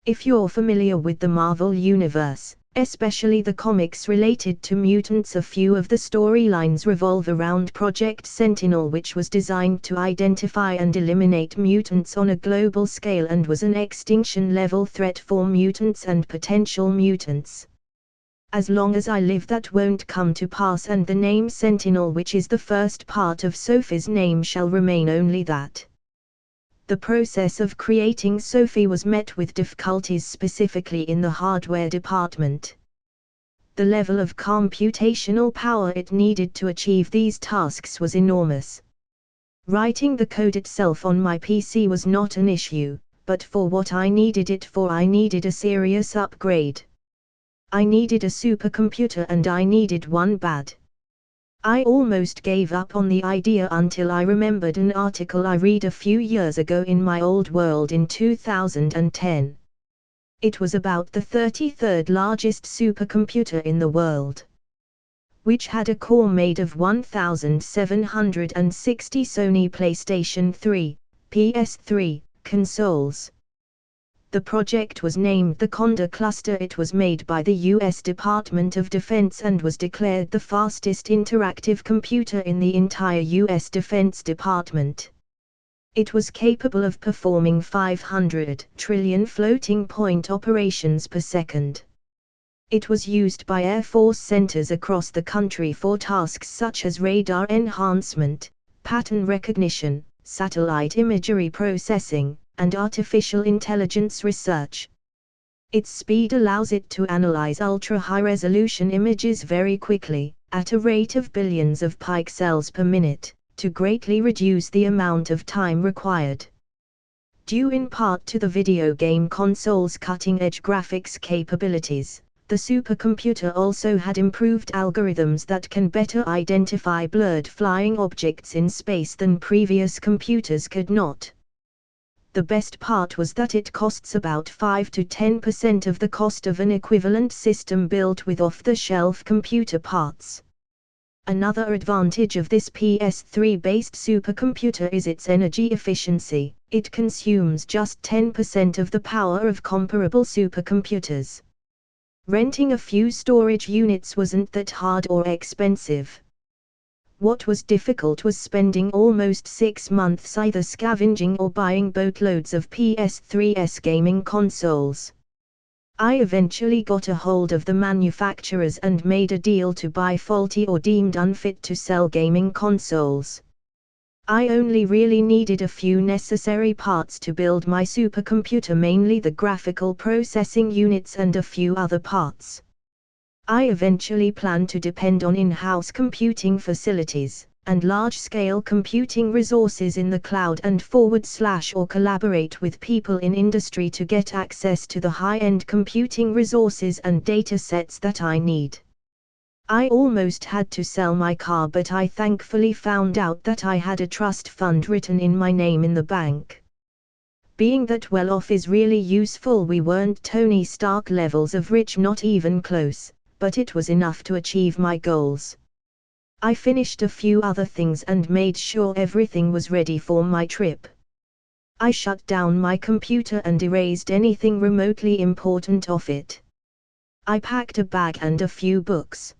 If you're familiar with the Marvel Universe, especially the comics related to mutants, a few of the storylines revolve around Project Sentinel, which was designed to identify and eliminate mutants on a global scale and was an extinction-level threat for mutants and potential mutants. As long as I live, that won't come to pass, and the name Sentinel, which is the first part of Sophie's name, shall remain only that. The process of creating Sophie was met with difficulties, specifically in the hardware department. The level of computational power it needed to achieve these tasks was enormous. Writing the code itself on my PC was not an issue, but for what I needed it for, I needed a serious upgrade. I needed a supercomputer, and I needed one bad. I almost gave up on the idea until I remembered an article I read a few years ago in my old world in 2010. It was about the 33rd largest supercomputer in the world, which had a core made of 1,760 Sony PlayStation 3, PS3 consoles. The project was named the Condor Cluster. It was made by the U.S. Department of Defense and was declared the fastest interactive computer in the entire U.S. Defense Department. It was capable of performing 500 trillion floating point operations per second. It was used by Air Force centers across the country for tasks such as radar enhancement, pattern recognition, satellite imagery processing, and artificial intelligence research. Its speed allows it to analyze ultra-high-resolution images very quickly, at a rate of billions of pixels per minute, to greatly reduce the amount of time required. Due in part to the video game console's cutting-edge graphics capabilities, the supercomputer also had improved algorithms that can better identify blurred flying objects in space than previous computers could not. The best part was that it costs about 5 to 10% of the cost of an equivalent system built with off-the-shelf computer parts. Another advantage of this PS3-based supercomputer is its energy efficiency. It consumes just 10% of the power of comparable supercomputers. Renting a few storage units wasn't that hard or expensive. What was difficult was spending almost 6 months either scavenging or buying boatloads of PS3's gaming consoles. I eventually got a hold of the manufacturers and made a deal to buy faulty or deemed unfit to sell gaming consoles. I only really needed a few necessary parts to build my supercomputer, mainly the graphical processing units and a few other parts. I eventually planned to depend on in-house computing facilities, and large-scale computing resources in the cloud and / or collaborate with people in industry to get access to the high-end computing resources and data sets that I need. I almost had to sell my car, but I thankfully found out that I had a trust fund written in my name in the bank. Being that well off is really useful. We weren't Tony Stark levels of rich, not even close, but it was enough to achieve my goals. I finished a few other things and made sure everything was ready for my trip. I shut down my computer and erased anything remotely important off it. I packed a bag and a few books.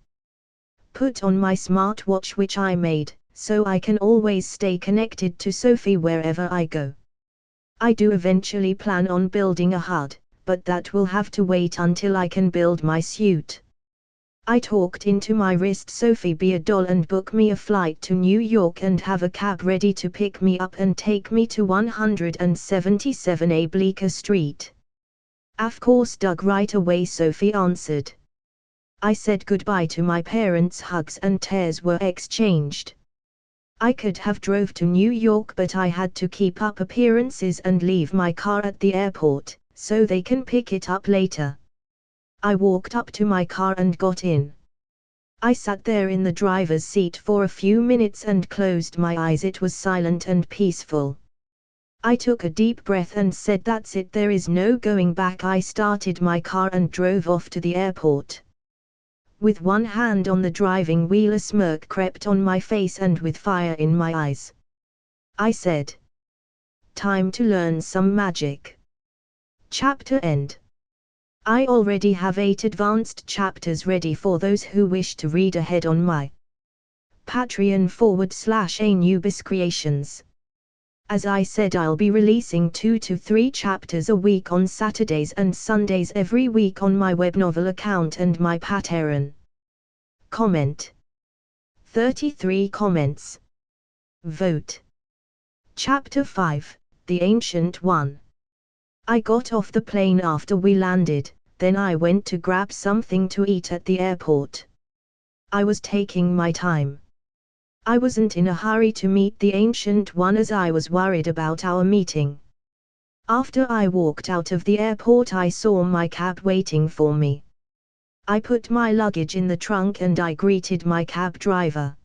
Put on my smartwatch, which I made, so I can always stay connected to Sophie wherever I go. I do eventually plan on building a HUD, but that will have to wait until I can build my suit. I talked into my wrist Sophie be a doll and book me a flight to New York and have a cab ready to pick me up and take me to 177A Bleecker Street. Of course, Doug, right away, Sophie answered. I said goodbye to my parents, hugs and tears were exchanged. I could have drove to New York, but I had to keep up appearances and leave my car at the airport, so they can pick it up later. I walked up to my car and got in. I sat there in the driver's seat for a few minutes and closed my eyes. It was silent and peaceful. I took a deep breath and said, "That's it, there is no going back." I started my car and drove off to the airport. With one hand on the driving wheel, a smirk crept on my face and with fire in my eyes, I said, "Time to learn some magic." Chapter end. I already have 8 advanced chapters ready for those who wish to read ahead on my Patreon /Anubis Creations. As I said, I'll be releasing 2 to 3 chapters a week on Saturdays and Sundays every week on my webnovel account and my Patreon. Comment. 33 comments. Vote. Chapter 5, The Ancient One. I got off the plane after we landed, then I went to grab something to eat at the airport. I was taking my time. I wasn't in a hurry to meet the Ancient One as I was worried about our meeting. After I walked out of the airport, I saw my cab waiting for me. I put my luggage in the trunk and I greeted my cab driver.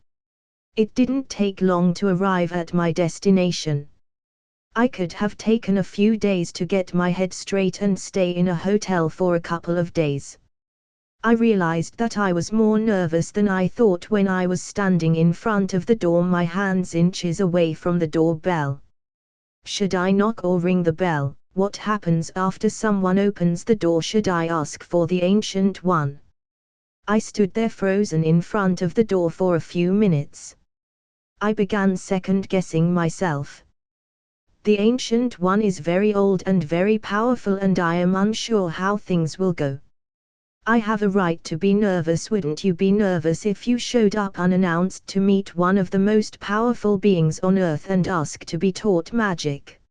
It didn't take long to arrive at my destination. I could have taken a few days to get my head straight and stay in a hotel for a couple of days. I realized that I was more nervous than I thought when I was standing in front of the door, my hands inches away from the doorbell. Should I knock or ring the bell? What happens after someone opens the door? Should I ask for the Ancient One? I stood there frozen in front of the door for a few minutes. I began second-guessing myself. The Ancient One is very old and very powerful, and I am unsure how things will go. I have a right to be nervous. Wouldn't you be nervous if you showed up unannounced to meet one of the most powerful beings on Earth and ask to be taught magic?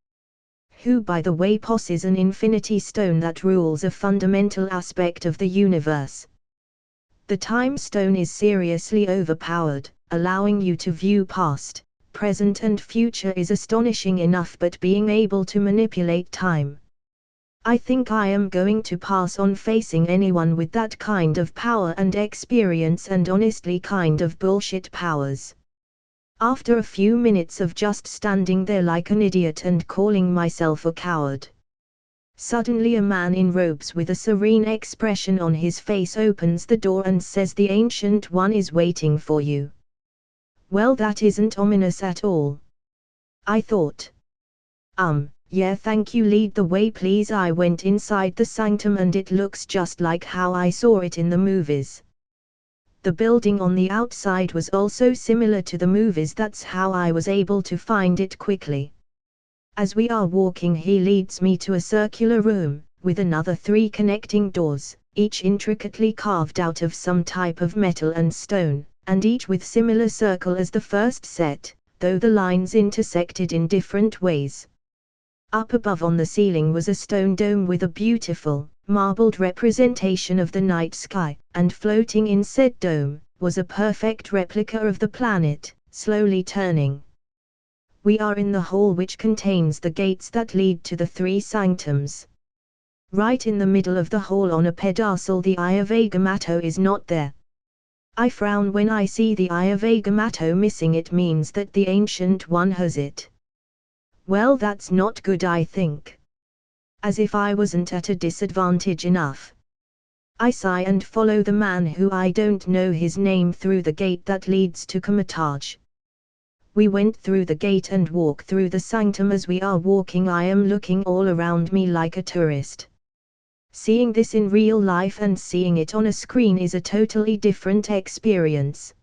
Who, by the way, possesses an infinity stone that rules a fundamental aspect of the universe. The time stone is seriously overpowered, allowing you to view past, present and future is astonishing enough, but being able to manipulate time. I think I am going to pass on facing anyone with that kind of power and experience, and honestly kind of bullshit powers. After a few minutes of just standing there like an idiot and calling myself a coward, suddenly a man in robes with a serene expression on his face opens the door and says, "The Ancient One is waiting for you." Well, that isn't ominous at all. I thought. Yeah, thank you, lead the way please. I went inside the sanctum and it looks just like how I saw it in the movies. The building on the outside was also similar to the movies. That's how I was able to find it quickly. As we are walking, he leads me to a circular room, with another 3 connecting doors, each intricately carved out of some type of metal and stone, and each with similar circle as the first set, though the lines intersected in different ways. Up above on the ceiling was a stone dome with a beautiful, marbled representation of the night sky, and floating in said dome, was a perfect replica of the planet, slowly turning. We are in the hall which contains the gates that lead to the 3 sanctums. Right in the middle of the hall on a pedestal the Eye of Agamotto is not there. I frown when I see the Eye of Agamotto missing. It means that the Ancient One has it. Well, that's not good, I think. As if I wasn't at a disadvantage enough. I sigh and follow the man who I don't know his name through the gate that leads to Comatage. We went through the gate and walk through the sanctum. As we are walking, I am looking all around me like a tourist. Seeing this in real life and seeing it on a screen is a totally different experience.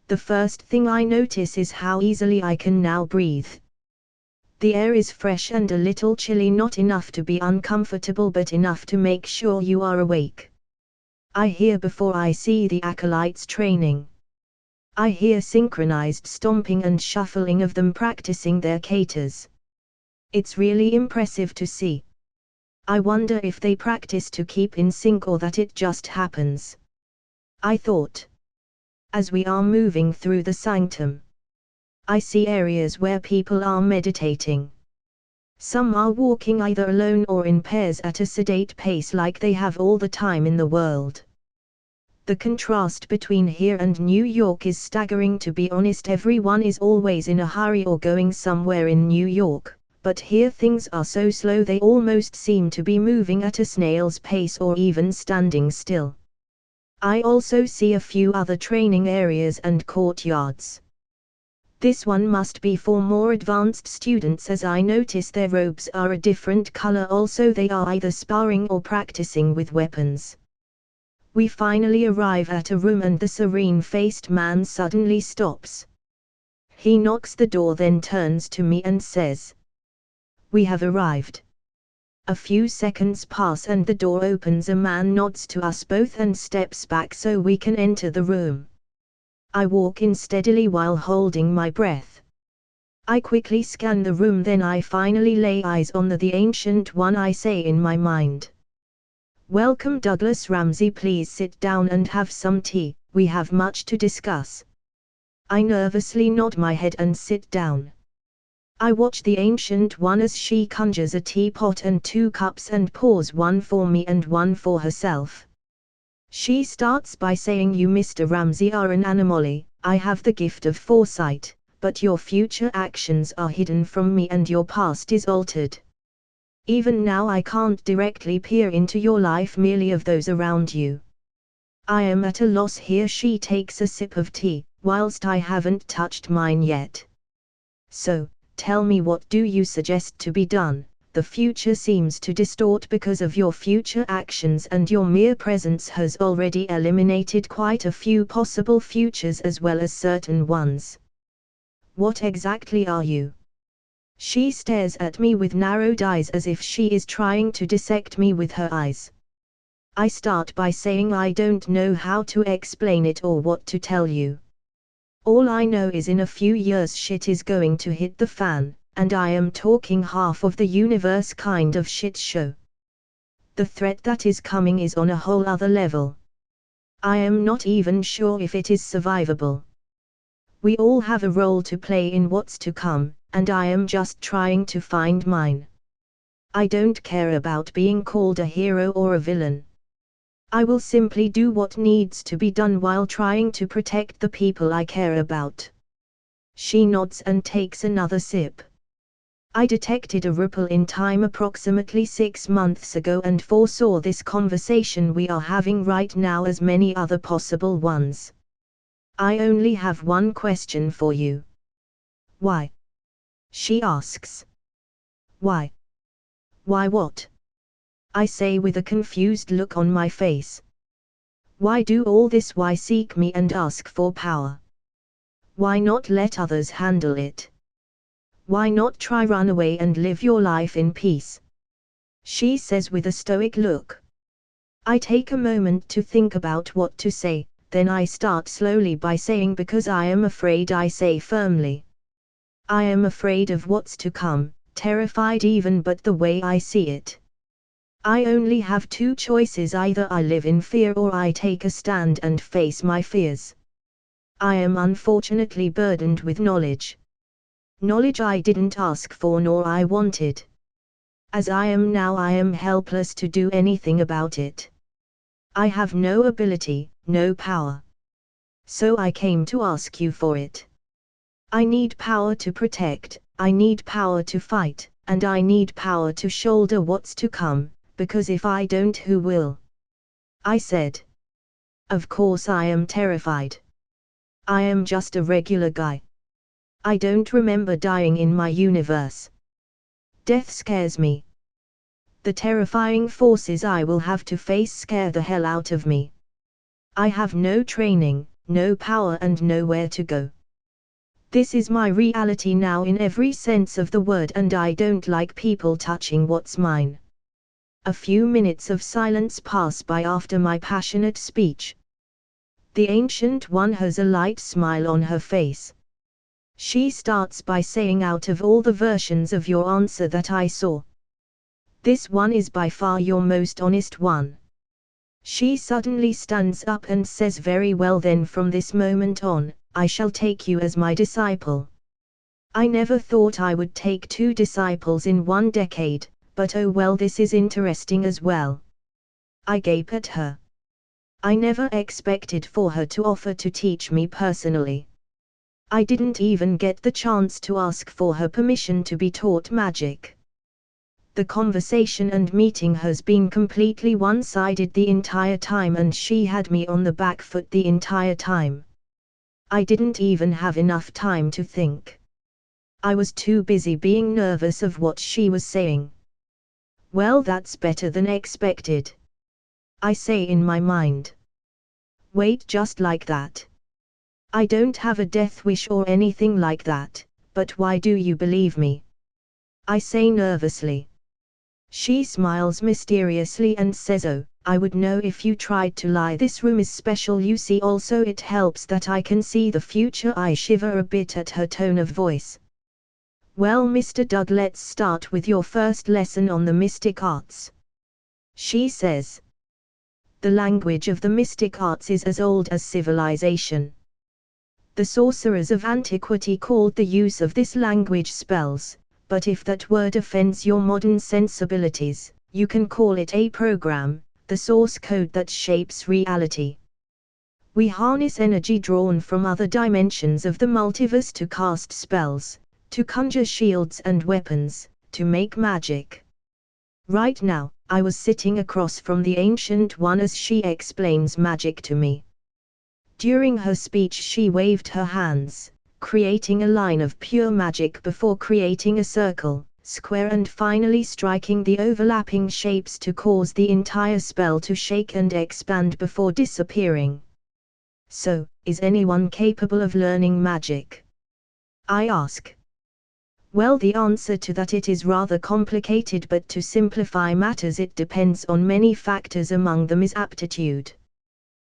The first thing I notice is how easily I can now breathe. The air is fresh and a little chilly, not enough to be uncomfortable but enough to make sure you are awake. I hear before I see the acolytes training. I hear synchronized stomping and shuffling of them practicing their katas. It's really impressive to see. I wonder if they practice to keep in sync or that it just happens. I thought. As we are moving through the sanctum, I see areas where people are meditating. Some are walking either alone or in pairs at a sedate pace like they have all the time in the world. The contrast between here and New York is staggering, to be honest. Everyone is always in a hurry or going somewhere in New York, but here things are so slow they almost seem to be moving at a snail's pace or even standing still. I also see a few other training areas and courtyards. This one must be for more advanced students, as I notice their robes are a different color. Also, they are either sparring or practicing with weapons. We finally arrive at a room and the serene-faced man suddenly stops. He knocks the door, then turns to me and says, "We have arrived." A few seconds pass and the door opens. A man nods to us both and steps back so we can enter the room. I walk in steadily while holding my breath. I quickly scan the room, then I finally lay eyes on the Ancient One. I say in my mind, "Welcome, Douglas Ramsey. Please sit down and have some tea, we have much to discuss." I nervously nod my head and sit down. I watch the Ancient One as she conjures a teapot and 2 cups and pours one for me and one for herself. She starts by saying, "You, Mr. Ramsey, are an anomaly. I have the gift of foresight, but your future actions are hidden from me and your past is altered. Even now I can't directly peer into your life, merely of those around you. I am at a loss here." She takes a sip of tea, whilst I haven't touched mine yet. "So, tell me, what do you suggest to be done? The future seems to distort because of your future actions, and your mere presence has already eliminated quite a few possible futures as well as certain ones. What exactly are you?" She stares at me with narrowed eyes as if she is trying to dissect me with her eyes. I start by saying I don't know how to explain it or what to tell you. All I know is in a few years shit is going to hit the fan. And I am talking half of the universe kind of shit show. The threat that is coming is on a whole other level. I am not even sure if it is survivable. We all have a role to play in what's to come, and I am just trying to find mine. I don't care about being called a hero or a villain. I will simply do what needs to be done while trying to protect the people I care about." She nods and takes another sip. I detected a ripple in time approximately 6 months ago and foresaw this conversation we are having right now as many other possible ones. "I only have one question for you." "Why?" she asks. "Why? Why what?" I say with a confused look on my face. Why do all this? Why seek me and ask for power? Why not let others handle it? Why not try run away and live your life in peace? She says with a stoic look. I take a moment to think about what to say, then I start slowly by saying because I am afraid. I say firmly. I am afraid of what's to come, terrified even, but the way I see it. I only have two choices: either I live in fear or I take a stand and face my fears. I am unfortunately burdened with knowledge. Knowledge I didn't ask for nor I wanted. As I am now, I am helpless to do anything about it. I have no ability, no power. So I came to ask you for it. I need power to protect, I need power to fight, and I need power to shoulder what's to come, because if I don't, who will? I said. Of course I am terrified. I am just a regular guy. I don't remember dying in my universe. Death scares me. The terrifying forces I will have to face scare the hell out of me. I have no training, no power, and nowhere to go. This is my reality now in every sense of the word, and I don't like people touching what's mine. A few minutes of silence pass by after my passionate speech. The Ancient One has a light smile on her face. She starts by saying, out of all the versions of your answer that I saw, this one is by far your most honest one. She suddenly stands up and says, very well then, from this moment on, I shall take you as my disciple. I never thought I would take 2 disciples in 1 decade, but oh well, this is interesting as well. I gape at her. I never expected for her to offer to teach me personally. I didn't even get the chance to ask for her permission to be taught magic. The conversation and meeting has been completely one-sided the entire time, and she had me on the back foot the entire time. I didn't even have enough time to think. I was too busy being nervous of what she was saying. Well, that's better than expected, I say in my mind. Wait, just like that? I don't have a death wish or anything like that, but why do you believe me? I say nervously. She smiles mysteriously and says, oh, I would know if you tried to lie. This room is special, you see. Also it helps that I can see the future. I shiver a bit at her tone of voice. Well, Mr. Doug, let's start with your first lesson on the mystic arts, she says. The language of the mystic arts is as old as civilization. The sorcerers of antiquity called the use of this language spells, but if that word offends your modern sensibilities, you can call it a program, the source code that shapes reality. We harness energy drawn from other dimensions of the multiverse to cast spells, to conjure shields and weapons, to make magic. Right now, I was sitting across from the Ancient One as she explains magic to me. During her speech she waved her hands, creating a line of pure magic before creating a circle, square, and finally striking the overlapping shapes to cause the entire spell to shake and expand before disappearing. So, is anyone capable of learning magic? I ask. Well, the answer to that, it is rather complicated, but to simplify matters, it depends on many factors. Among them is aptitude.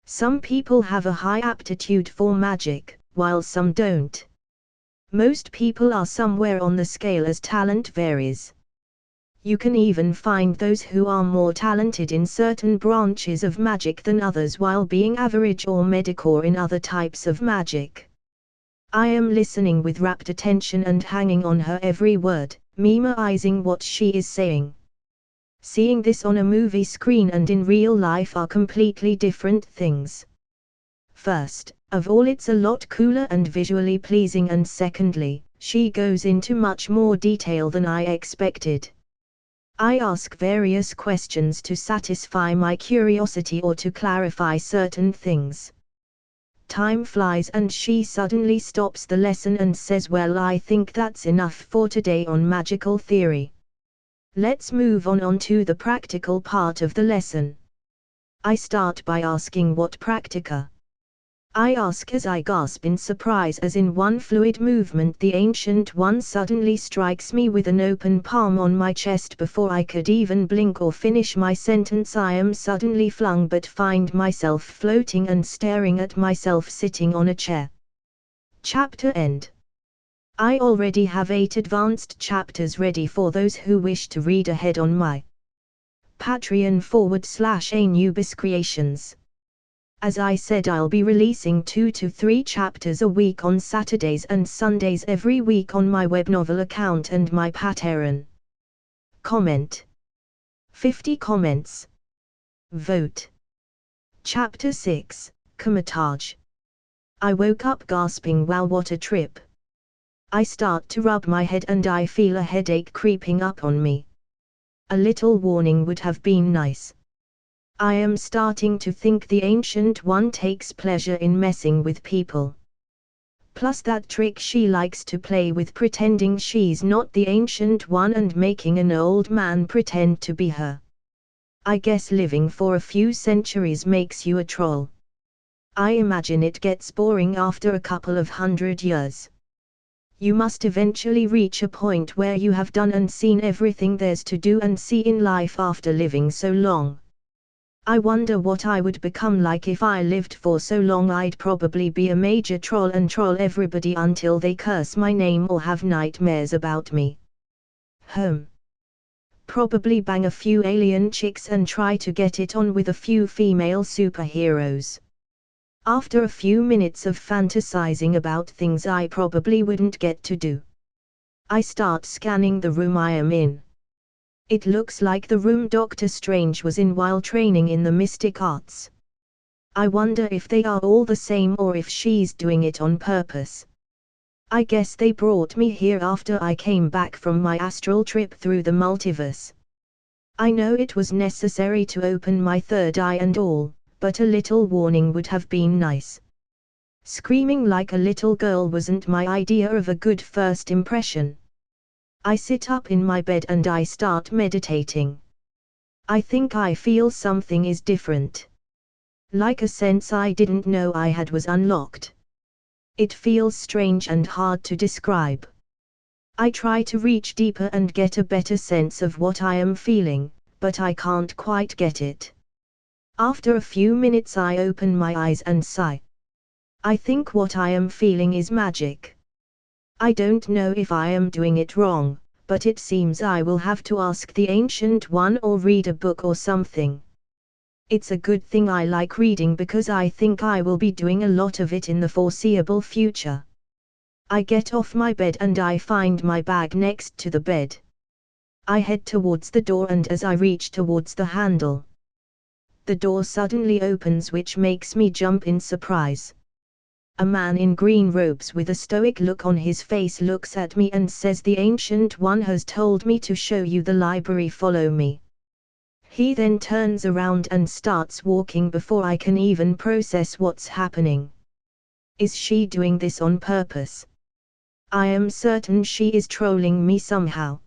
Some people have a high aptitude for magic, while some don't. Most people are somewhere on the scale as talent varies. You can even find those who are more talented in certain branches of magic than others while being average or mediocre in other types of magic. I am listening with rapt attention and hanging on her every word, memorizing what she is saying. Seeing this on a movie screen and in real life are completely different things. First of all, it's a lot cooler and visually pleasing, and secondly, she goes into much more detail than I expected. I ask various questions to satisfy my curiosity or to clarify certain things. Time flies and she suddenly stops the lesson and says, well, I think that's enough for today on magical theory. Let's move on to the practical part of the lesson. I start by asking what practica. I ask as I gasp in surprise as in one fluid movement the Ancient One suddenly strikes me with an open palm on my chest. Before I could even blink or finish my sentence, I am suddenly flung but find myself floating and staring at myself sitting on a chair. Chapter end. I already have 8 advanced chapters ready for those who wish to read ahead on my Patreon /Anubis Creations. As I said, I'll be releasing 2 to 3 chapters a week on Saturdays and Sundays every week on my web novel account and my Patreon. Comment. 50 comments. Vote. Chapter 6, Comatage. I woke up gasping. Wow, what a trip. I start to rub my head and I feel a headache creeping up on me. A little warning would have been nice. I am starting to think the Ancient One takes pleasure in messing with people. Plus that trick she likes to play with, pretending she's not the Ancient One and making an old man pretend to be her. I guess living for a few centuries makes you a troll. I imagine it gets boring after a couple of 100 years. You must eventually reach a point where you have done and seen everything there's to do and see in life after living so long. I wonder what I would become like if I lived for so long. I'd probably be a major troll and troll everybody until they curse my name or have nightmares about me. Probably bang a few alien chicks and try to get it on with a few female superheroes. After a few minutes of fantasizing about things I probably wouldn't get to do, I start scanning the room I am in. It looks like the room Doctor Strange was in while training in the mystic arts. I wonder if they are all the same or if she's doing it on purpose. I guess they brought me here after I came back from my astral trip through the multiverse. I know it was necessary to open my third eye and all, but a little warning would have been nice. Screaming like a little girl wasn't my idea of a good first impression. I sit up in my bed and I start meditating. I think I feel something is different. Like a sense I didn't know I had was unlocked. It feels strange and hard to describe. I try to reach deeper and get a better sense of what I am feeling, but I can't quite get it. After a few minutes I open my eyes and sigh. I think what I am feeling is magic. I don't know if I am doing it wrong, but it seems I will have to ask the Ancient One or read a book or something. It's a good thing I like reading because I think I will be doing a lot of it in the foreseeable future. I get off my bed and I find my bag next to the bed. I head towards the door and as I reach towards the handle, the door suddenly opens, which makes me jump in surprise. A man in green robes with a stoic look on his face looks at me and says, "The Ancient One has told me to show you the library, follow me." He then turns around and starts walking before I can even process what's happening. Is she doing this on purpose? I am certain she is trolling me somehow.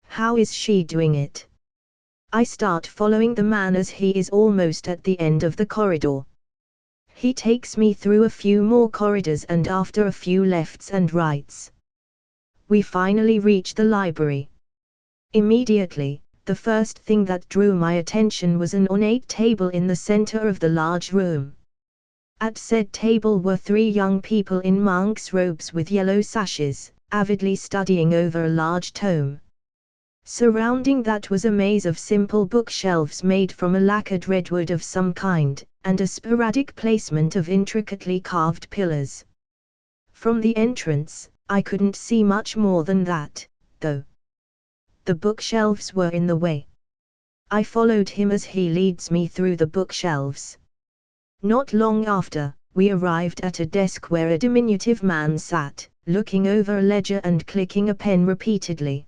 How is she doing it? I start following the man as he is almost at the end of the corridor. He takes me through a few more corridors and after a few lefts and rights, we finally reach the library. Immediately, the first thing that drew my attention was an ornate table in the center of the large room. At said table were 3 young people in monks' robes with yellow sashes, avidly studying over a large tome. Surrounding that was a maze of simple bookshelves made from a lacquered redwood of some kind, and a sporadic placement of intricately carved pillars. From the entrance, I couldn't see much more than that, though. The bookshelves were in the way. I followed him as he leads me through the bookshelves. Not long after, we arrived at a desk where a diminutive man sat, looking over a ledger and clicking a pen repeatedly.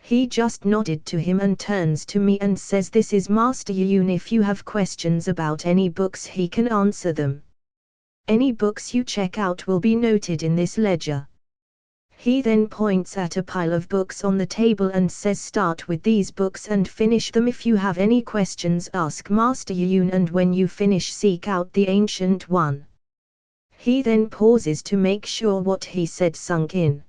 He just nodded to him and turns to me and says, "This is Master Yoon. If you have questions about any books he can answer them. Any books you check out will be noted in this ledger." He then points at a pile of books on the table and says, start with these books and finish them. If you have any questions, ask Master Yun, and when you finish, seek out the Ancient One. He then pauses to make sure what he said sunk in.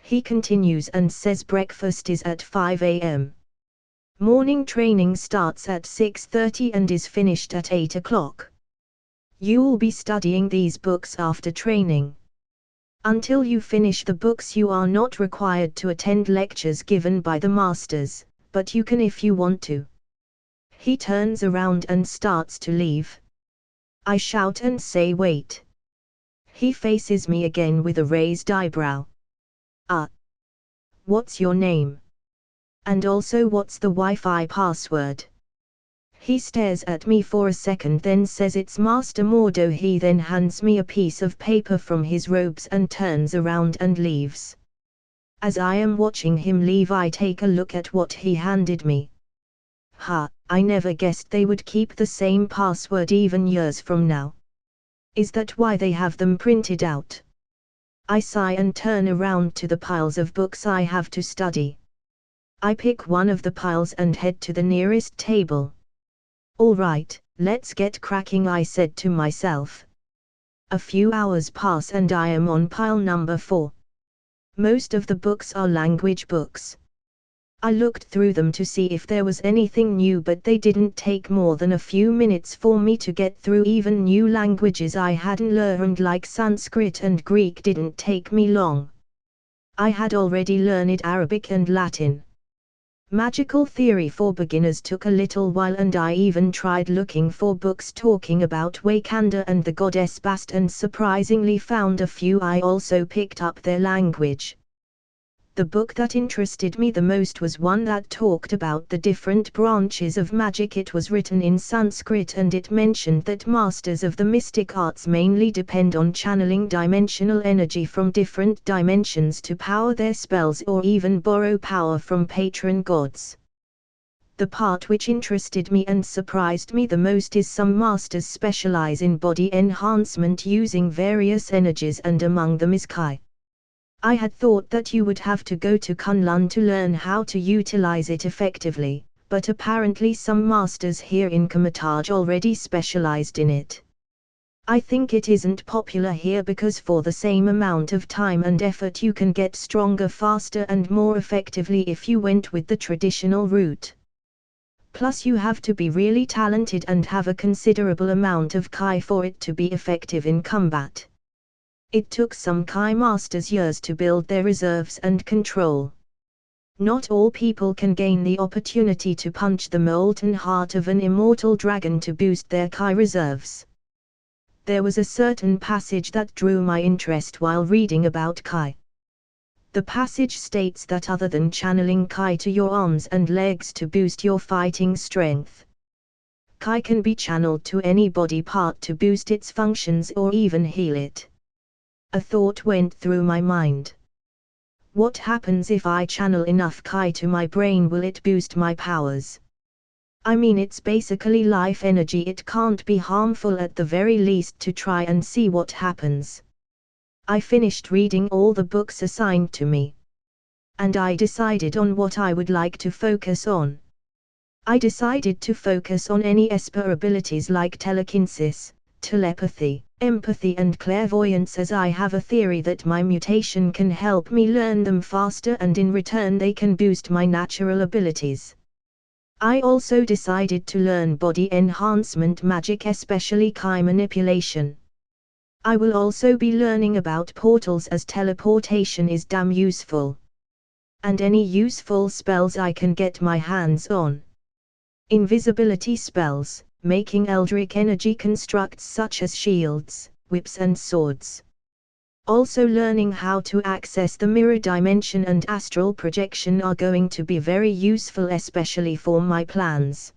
He continues and says, breakfast is at 5 a.m. Morning training starts at 6:30 and is finished at 8 o'clock. You will be studying these books after training. Until you finish the books, you are not required to attend lectures given by the masters, but you can if you want to. He turns around and starts to leave. I shout and say, wait. He faces me again with a raised eyebrow. What's your name? And also, what's the Wi-Fi password? He stares at me for a second, then says, it's Master Mordo. He then hands me a piece of paper from his robes and turns around and leaves. As I am watching him leave, I take a look at what he handed me. I never guessed they would keep the same password even years from now. Is that why they have them printed out? I sigh and turn around to the piles of books I have to study. I pick one of the piles and head to the nearest table. All right, let's get cracking, I said to myself. A few hours pass and I am on pile number 4. Most of the books are language books. I looked through them to see if there was anything new, but they didn't take more than a few minutes for me to get through. Even new languages I hadn't learned like Sanskrit and Greek didn't take me long. I had already learned Arabic and Latin. Magical theory for beginners took a little while, and I even tried looking for books talking about Wakanda and the goddess Bast, and surprisingly found a few. I also picked up their language. The book that interested me the most was one that talked about the different branches of magic. It was written in Sanskrit and it mentioned that masters of the mystic arts mainly depend on channeling dimensional energy from different dimensions to power their spells, or even borrow power from patron gods. The part which interested me and surprised me the most is some masters specialize in body enhancement using various energies, and among them is Kai. I had thought that you would have to go to Kunlun to learn how to utilize it effectively, but apparently some masters here in Kamataj already specialized in it. I think it isn't popular here because for the same amount of time and effort you can get stronger faster and more effectively if you went with the traditional route. Plus you have to be really talented and have a considerable amount of Kai for it to be effective in combat. It took some Kai masters years to build their reserves and control. Not all people can gain the opportunity to punch the molten heart of an immortal dragon to boost their Kai reserves. There was a certain passage that drew my interest while reading about Kai. The passage states that other than channeling Kai to your arms and legs to boost your fighting strength, Kai can be channeled to any body part to boost its functions or even heal it. A thought went through my mind. What happens if I channel enough Kai to my brain? Will it boost my powers? I mean, it's basically life energy. It can't be harmful at the very least to try and see what happens. I finished reading all the books assigned to me. And I decided on what I would like to focus on. I decided to focus on any Esper abilities like telekinesis, telepathy, empathy and clairvoyance, as I have a theory that my mutation can help me learn them faster and in return they can boost my natural abilities. I also decided to learn body enhancement magic, especially Kai manipulation. I will also be learning about portals, as teleportation is damn useful. And any useful spells I can get my hands on. Invisibility spells, making eldritch energy constructs such as shields, whips and swords. Also learning how to access the mirror dimension and astral projection are going to be very useful, especially for my plans.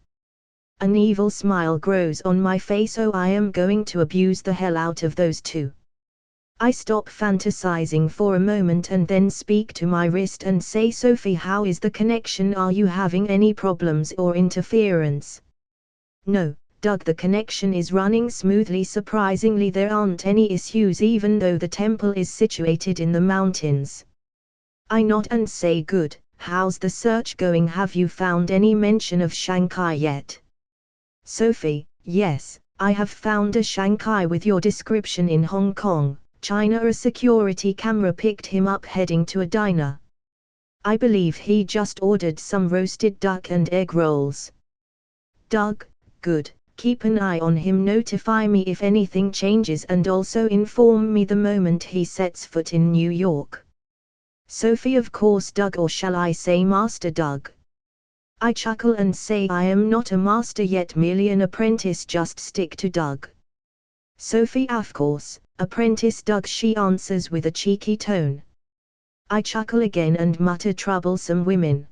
An evil smile grows on my face. Oh, I am going to abuse the hell out of those two. I stop fantasizing for a moment and then speak to my wrist and say, Sophie, how is the connection? Are you having any problems or interference? No, Doug, the connection is running smoothly. Surprisingly, there aren't any issues even though the temple is situated in the mountains. I nod and say good. How's the search going? Have you found any mention of Shanghai yet? Sophie, yes, I have found a Shanghai with your description in Hong Kong, China. A security camera picked him up heading to a diner. I believe he just ordered some roasted duck and egg rolls. Doug, good. Keep an eye on him. Notify me if anything changes and also inform me the moment he sets foot in New York. Sophie, of course. Doug, or shall I say Master Doug? I chuckle and say I am not a master yet, merely an apprentice. Just stick to Doug. Sophie, of course, apprentice Doug, she answers with a cheeky tone. I chuckle again and mutter troublesome women.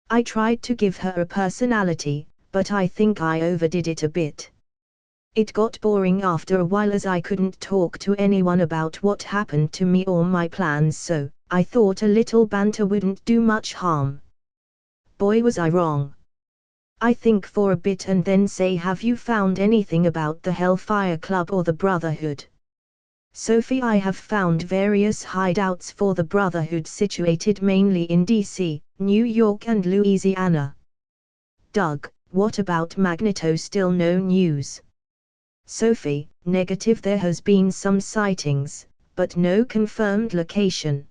I tried to give her a personality, but I think I overdid it a bit. It got boring after a while as I couldn't talk to anyone about what happened to me or my plans, so I thought a little banter wouldn't do much harm. Boy, was I wrong. I think for a bit and then say, have you found anything about the Hellfire Club or the Brotherhood? Sophie, I have found various hideouts for the Brotherhood situated mainly in DC, New York and Louisiana. Doug, what about Magneto? Still no news? Sophie, negative. There has been some sightings, but no confirmed location.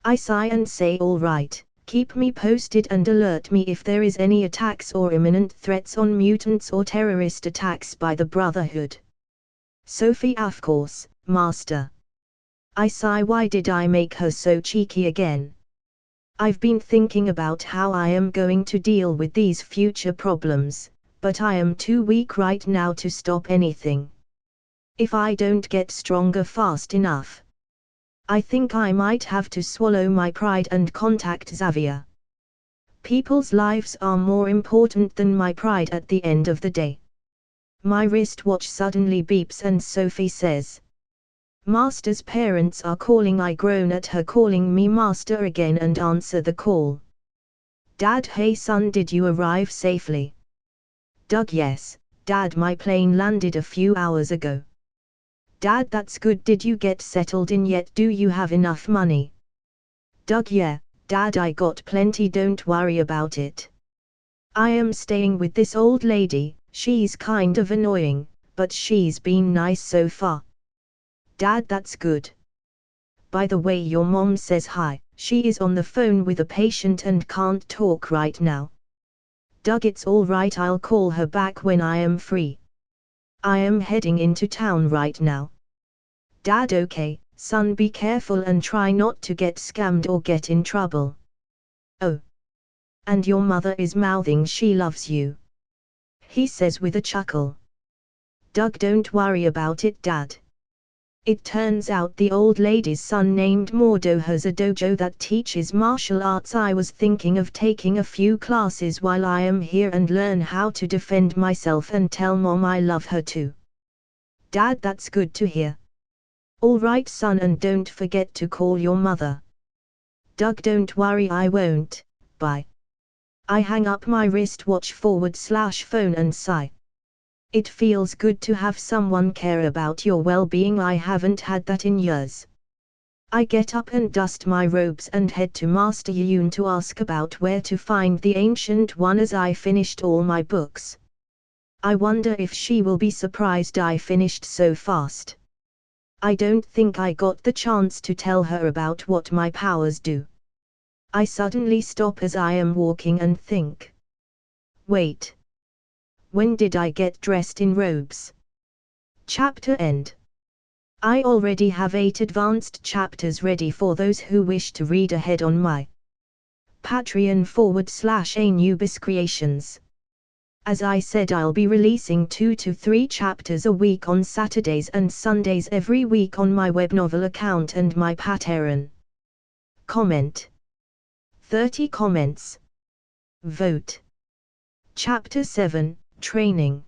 I sigh and say all right, keep me posted and alert me if there is any attacks or imminent threats on mutants or terrorist attacks by the Brotherhood. Sophie, of course, Master. I sigh. Why did I make her so cheeky again? I've been thinking about how I am going to deal with these future problems, but I am too weak right now to stop anything. If I don't get stronger fast enough, I think I might have to swallow my pride and contact Xavier. People's lives are more important than my pride at the end of the day. My wristwatch suddenly beeps and Sophie says, Master's parents are calling. I groan at her calling me Master again and answer the call. Dad, hey son, did you arrive safely? Doug, yes, Dad, my plane landed a few hours ago. Dad, that's good. Did you get settled in yet? Do you have enough money? Doug, yeah, Dad, I got plenty, don't worry about it. I am staying with this old lady. She's kind of annoying, but she's been nice so far. Dad, that's good. By the way, your mom says hi. She is on the phone with a patient and can't talk right now. Doug, it's all right, I'll call her back when I am free. I am heading into town right now. Dad, okay, son, be careful and try not to get scammed or get in trouble. Oh. And your mother is mouthing she loves you. He says with a chuckle. Doug, don't worry about it, Dad. It turns out the old lady's son named Mordo has a dojo that teaches martial arts. I was thinking of taking a few classes while I am here and learn how to defend myself and tell Mom I love her too. Dad, that's good to hear. All right, son, and don't forget to call your mother. Doug, don't worry, I won't. Bye. I hang up my wristwatch /phone and sigh. It feels good to have someone care about your well-being. I haven't had that in years. I get up and dust my robes and head to Master Yoon to ask about where to find the Ancient One as I finished all my books. I wonder if she will be surprised I finished so fast. I don't think I got the chance to tell her about what my powers do. I suddenly stop as I am walking and think. Wait. When did I get dressed in robes? Chapter end. I already have 8 advanced chapters ready for those who wish to read ahead on my Patreon /Anubis Creations. As I said, I'll be releasing 2 to 3 chapters a week on Saturdays and Sundays every week on my web novel account and my Patreon. Comment. 30 comments. Vote. Chapter 7, Training.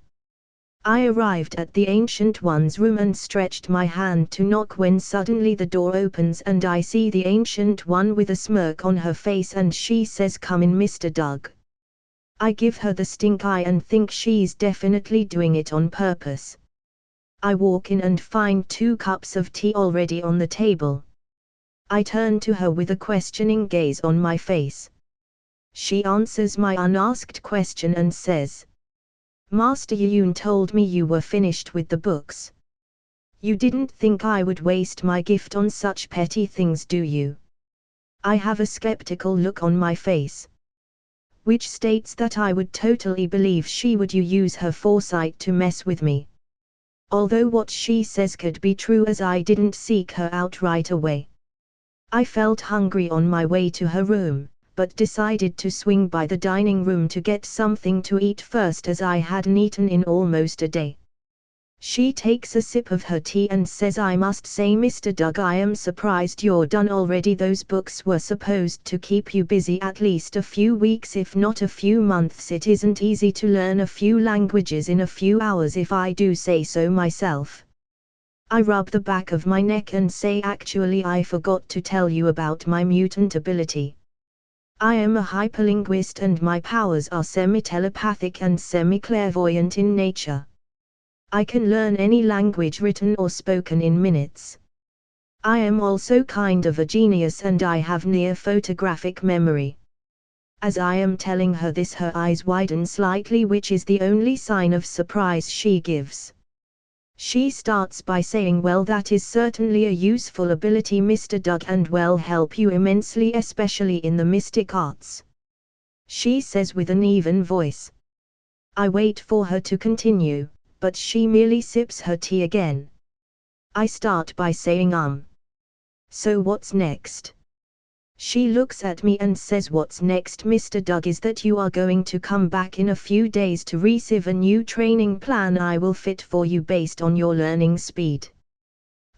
I arrived at the Ancient One's room and stretched my hand to knock when suddenly the door opens and I see the Ancient One with a smirk on her face and she says, "Come in, Mr. Doug." I give her the stink eye and think she's definitely doing it on purpose. I walk in and find 2 cups of tea already on the table. I turn to her with a questioning gaze on my face. She answers my unasked question and says, "Master Yoon told me you were finished with the books. You didn't think I would waste my gift on such petty things, do you?" I have a skeptical look on my face, which states that I would totally believe she would use her foresight to mess with me. Although what she says could be true, as I didn't seek her out right away. I felt hungry on my way to her room, but decided to swing by the dining room to get something to eat first, as I hadn't eaten in almost a day. She takes a sip of her tea and says, "I must say, Mr. Doug, I am surprised you're done already. Those books were supposed to keep you busy at least a few weeks, if not a few months. It isn't easy to learn a few languages in a few hours, if I do say so myself." I rub the back of my neck and say, "Actually, I forgot to tell you about my mutant ability. I am a hyperlinguist and my powers are semi-telepathic and semi-clairvoyant in nature. I can learn any language, written or spoken, in minutes. I am also kind of a genius and I have near photographic memory." As I am telling her this, her eyes widen slightly, which is the only sign of surprise she gives. She starts by saying, "Well, that is certainly a useful ability, Mr. Doug, and will help you immensely, especially in the mystic arts," she says with an even voice. I wait for her to continue, but she merely sips her tea again. I start by saying, "So what's next?" She looks at me and says, "What's next, Mr. Doug, is that you are going to come back in a few days to receive a new training plan I will fit for you based on your learning speed.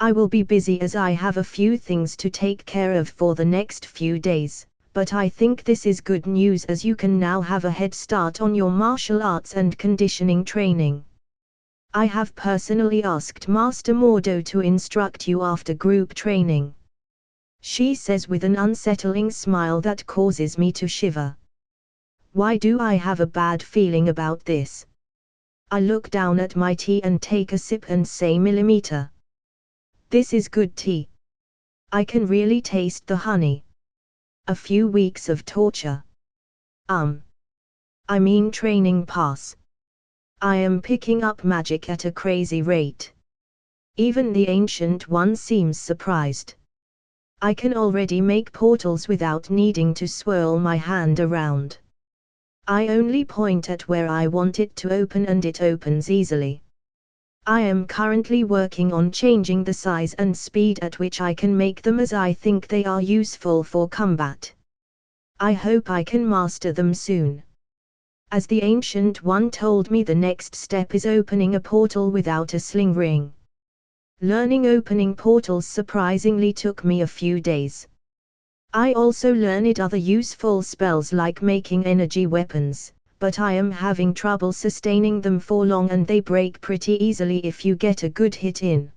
I will be busy as I have a few things to take care of for the next few days, but I think this is good news, as you can now have a head start on your martial arts and conditioning training. I have personally asked Master Mordo to instruct you after group training," she says with an unsettling smile that causes me to shiver. Why do I have a bad feeling about this? I look down at my tea and take a sip and say, "Millimeter. This is good tea. I can really taste the honey. A few weeks of torture. I mean training pass. I am picking up magic at a crazy rate." Even the Ancient One seems surprised. I can already make portals without needing to swirl my hand around. I only point at where I want it to open and it opens easily. I am currently working on changing the size and speed at which I can make them, as I think they are useful for combat. I hope I can master them soon. As the Ancient One told me, the next step is opening a portal without a sling ring. Learning opening portals surprisingly took me a few days. I also learned other useful spells like making energy weapons, but I am having trouble sustaining them for long and they break pretty easily if you get a good hit in.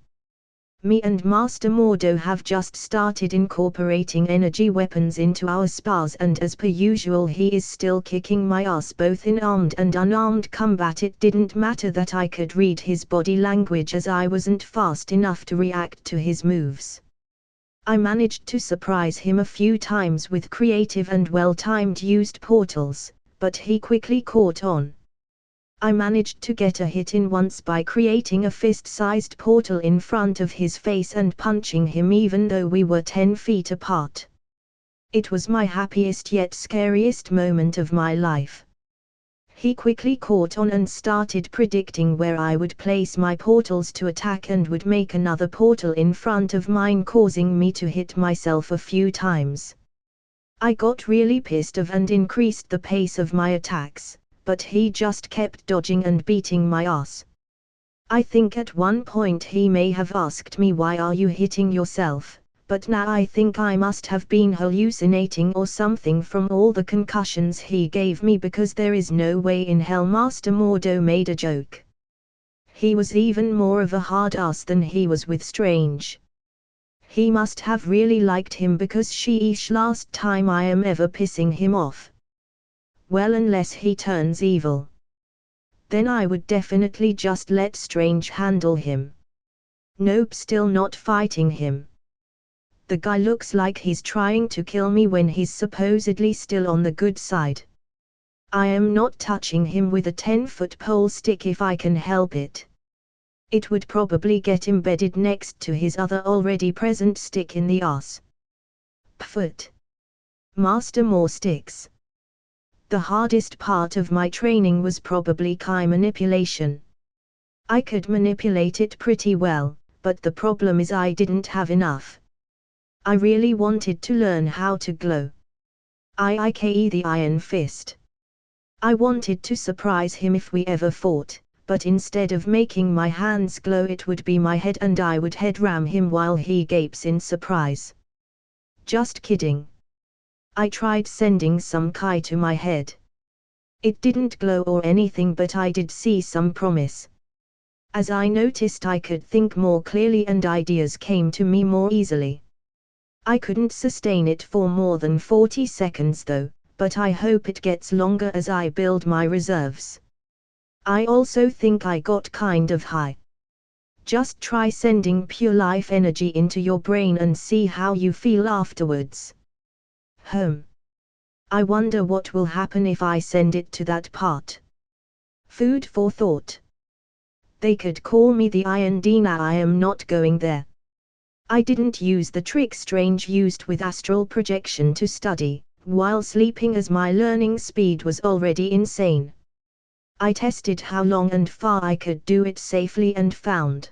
Me and Master Mordo have just started incorporating energy weapons into our spars, and as per usual he is still kicking my ass both in armed and unarmed combat. It didn't matter that I could read his body language, as I wasn't fast enough to react to his moves. I managed to surprise him a few times with creative and well-timed used portals, but he quickly caught on. I managed to get a hit in once by creating a fist-sized portal in front of his face and punching him even though we were 10 feet apart. It was my happiest yet scariest moment of my life. He quickly caught on and started predicting where I would place my portals to attack and would make another portal in front of mine, causing me to hit myself a few times. I got really pissed off and increased the pace of my attacks, but he just kept dodging and beating my ass. I think at one point he may have asked me, "Why are you hitting yourself?" but now I think I must have been hallucinating or something from all the concussions he gave me, because there is no way in hell Master Mordo made a joke. He was even more of a hard ass than he was with Strange. He must have really liked him, because sheesh, last time I am ever pissing him off. Well, unless he turns evil. Then I would definitely just let Strange handle him. Nope, still not fighting him. The guy looks like he's trying to kill me when he's supposedly still on the good side. I am not touching him with a 10-foot pole stick if I can help it. It would probably get embedded next to his other already present stick in the ass. Pfoot. Master more sticks. The hardest part of my training was probably Kai manipulation. I could manipulate it pretty well, but the problem is I didn't have enough. I really wanted to learn how to glow. I.e. the Iron Fist. I wanted to surprise him if we ever fought, but instead of making my hands glow it would be my head and I would head ram him while he gapes in surprise. Just kidding. I tried sending some Kai to my head. It didn't glow or anything, but I did see some promise. As I noticed, I could think more clearly and ideas came to me more easily. I couldn't sustain it for more than 40 seconds though, but I hope it gets longer as I build my reserves. I also think I got kind of high. Just try sending pure life energy into your brain and see how you feel afterwards. I wonder what will happen if I send it to that part. Food for thought. They could call me the Iron Dina. I am not going there. I didn't use the trick Strange used with astral projection to study while sleeping, as my learning speed was already insane. I tested how long and far I could do it safely and found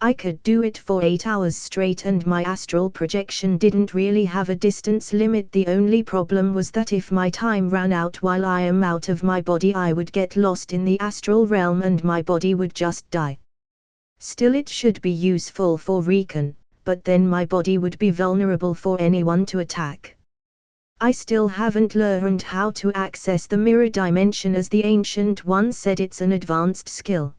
I could do it for 8 hours straight, and my astral projection didn't really have a distance limit. The only problem was that if my time ran out while I am out of my body, I would get lost in the astral realm and my body would just die. Still, it should be useful for recon, but then my body would be vulnerable for anyone to attack. I still haven't learned how to access the mirror dimension, as the Ancient One said it's an advanced skill.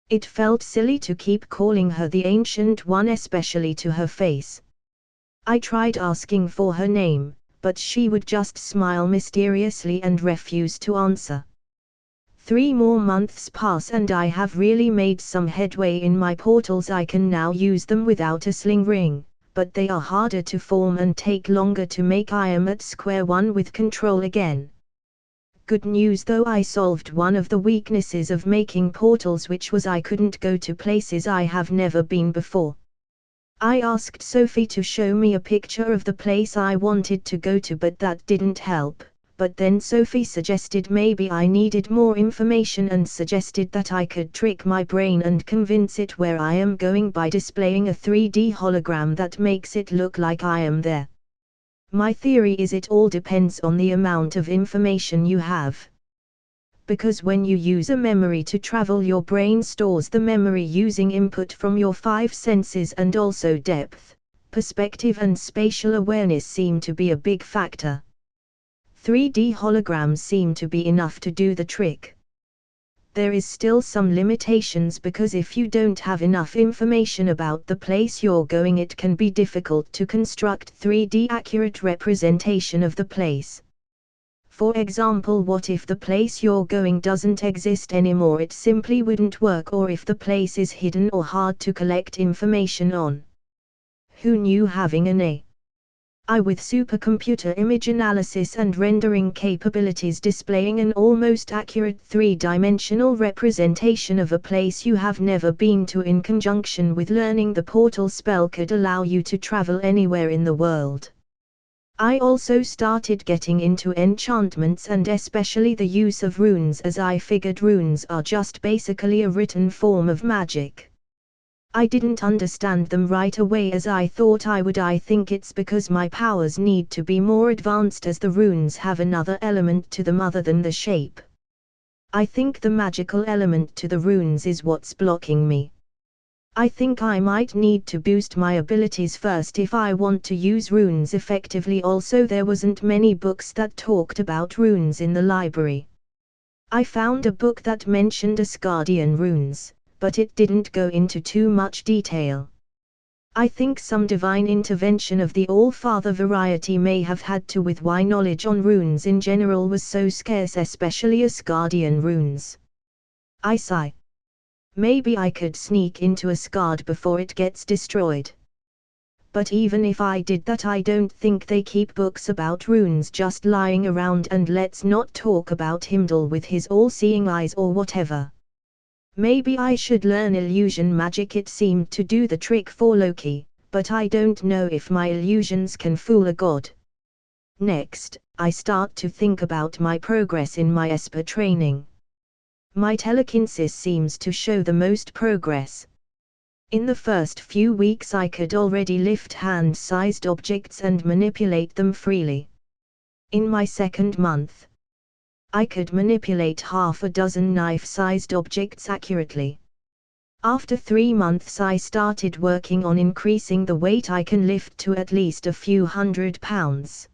It felt silly to keep calling her the Ancient One, especially to her face. I tried asking for her name, but she would just smile mysteriously and refuse to answer. 3 more months pass and I have really made some headway in my portals. I can now use them without a sling ring, but they are harder to form and take longer to make. I am at square one with control again. Good news though, I solved one of the weaknesses of making portals, which was I couldn't go to places I have never been before. I asked Sophie to show me a picture of the place I wanted to go to, but that didn't help. But then Sophie suggested maybe I needed more information and suggested that I could trick my brain and convince it where I am going by displaying a 3D hologram that makes it look like I am there. My theory is it all depends on the amount of information you have. Because when you use a memory to travel, your brain stores the memory using input from your 5 senses, and also depth, perspective and spatial awareness seem to be a big factor. 3D holograms seem to be enough to do the trick. There is still some limitations, because if you don't have enough information about the place you're going, it can be difficult to construct 3D accurate representation of the place. For example, what if the place you're going doesn't exist anymore? It simply wouldn't work. Or if the place is hidden or hard to collect information on. Who knew having an AI with supercomputer image analysis and rendering capabilities displaying an almost accurate 3-dimensional representation of a place you have never been to, in conjunction with learning the portal spell, could allow you to travel anywhere in the world. I also started getting into enchantments and especially the use of runes, as I figured runes are just basically a written form of magic. I didn't understand them right away as I thought I would. I think it's because my powers need to be more advanced, as the runes have another element to them other than the shape. I think the magical element to the runes is what's blocking me. I think I might need to boost my abilities first if I want to use runes effectively. Also, there wasn't many books that talked about runes in the library. I found a book that mentioned Asgardian runes, but it didn't go into too much detail. I think some divine intervention of the All-Father variety may have had to with why knowledge on runes in general was so scarce, especially Asgardian runes. I sigh. Maybe I could sneak into Asgard before it gets destroyed. But even if I did that, I don't think they keep books about runes just lying around, and let's not talk about Heimdall with his all-seeing eyes or whatever. Maybe I should learn illusion magic. It seemed to do the trick for Loki, but I don't know if my illusions can fool a god. Next, I start to think about my progress in my Esper training. My telekinesis seems to show the most progress. In the first few weeks I could already lift hand-sized objects and manipulate them freely. In my second month, I could manipulate half a dozen knife-sized objects accurately. After 3 months I started working on increasing the weight I can lift to at least a few hundred pounds.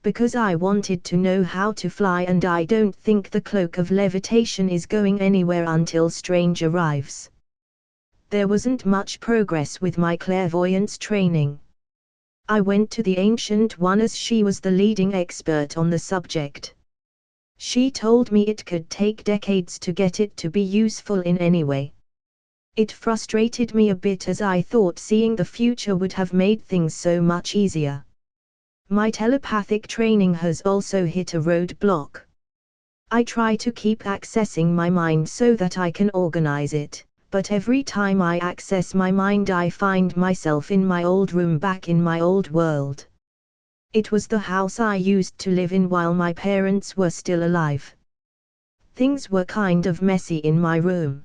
Because I wanted to know how to fly, and I don't think the cloak of levitation is going anywhere until Strange arrives. There wasn't much progress with my clairvoyance training. I went to the Ancient One as she was the leading expert on the subject. She told me it could take decades to get it to be useful in any way. It frustrated me a bit, as I thought seeing the future would have made things so much easier. My telepathic training has also hit a roadblock. I try to keep accessing my mind so that I can organize it, but every time I access my mind I find myself in my old room, back in my old world. It was the house I used to live in while my parents were still alive. Things were kind of messy in my room.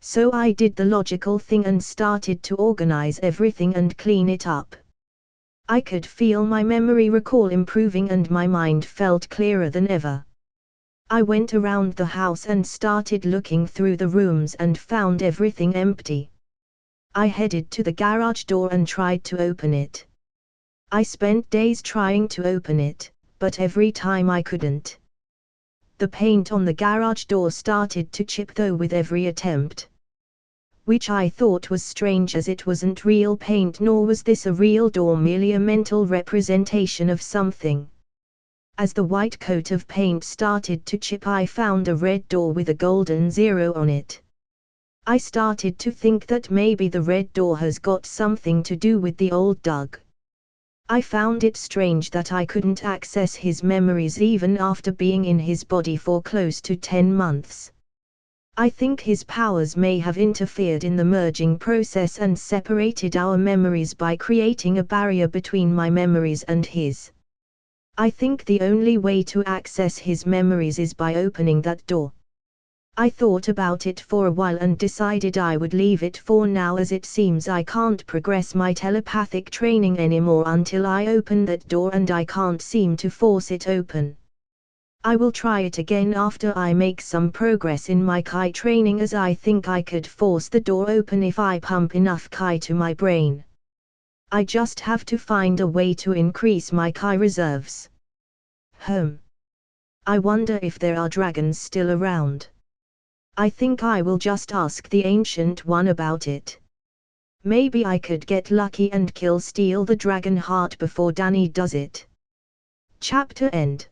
So I did the logical thing and started to organize everything and clean it up. I could feel my memory recall improving and my mind felt clearer than ever. I went around the house and started looking through the rooms and found everything empty. I headed to the garage door and tried to open it. I spent days trying to open it, but every time I couldn't. The paint on the garage door started to chip though with every attempt. Which I thought was strange, as it wasn't real paint, nor was this a real door, merely a mental representation of something. As the white coat of paint started to chip, I found a red door with a golden 0 on it. I started to think that maybe the red door has got something to do with the old Doug. I found it strange that I couldn't access his memories even after being in his body for close to 10 months. I think his powers may have interfered in the merging process and separated our memories by creating a barrier between my memories and his. I think the only way to access his memories is by opening that door. I thought about it for a while and decided I would leave it for now, as it seems I can't progress my telepathic training anymore until I open that door, and I can't seem to force it open. I will try it again after I make some progress in my Chi training, as I think I could force the door open if I pump enough Chi to my brain. I just have to find a way to increase my Chi reserves. I wonder if there are dragons still around. I think I will just ask the Ancient One about it. Maybe I could get lucky and steal the dragon heart before Danny does it. Chapter end.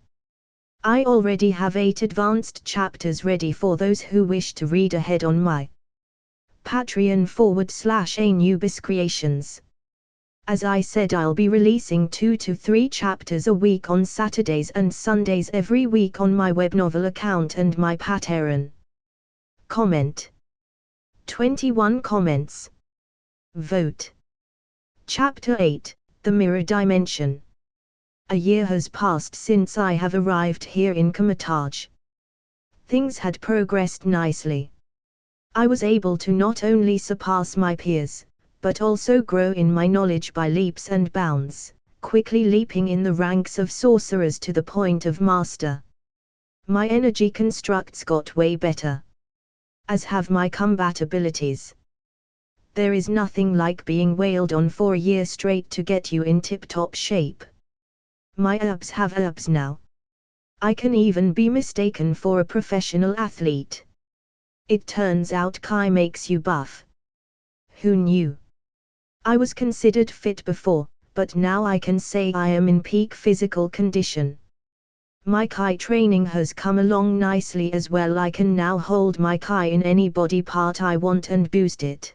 I already have 8 advanced chapters ready for those who wish to read ahead on my Patreon /Anubis Creations. As I said, I'll be releasing 2 to 3 chapters a week on Saturdays and Sundays every week on my web novel account and my Patreon. Comment. 21 comments. Vote. Chapter 8, The Mirror Dimension. A year has passed since I have arrived here in Kamataj. Things had progressed nicely. I was able to not only surpass my peers, but also grow in my knowledge by leaps and bounds, quickly leaping in the ranks of sorcerers to the point of master. My energy constructs got way better, as have my combat abilities. There is nothing like being wailed on for a year straight to get you in tip-top shape. My abs have abs now. I can even be mistaken for a professional athlete. It turns out Chi makes you buff. Who knew? I was considered fit before, but now I can say I am in peak physical condition. My Kai training has come along nicely as well. I can now hold my Kai in any body part I want and boost it.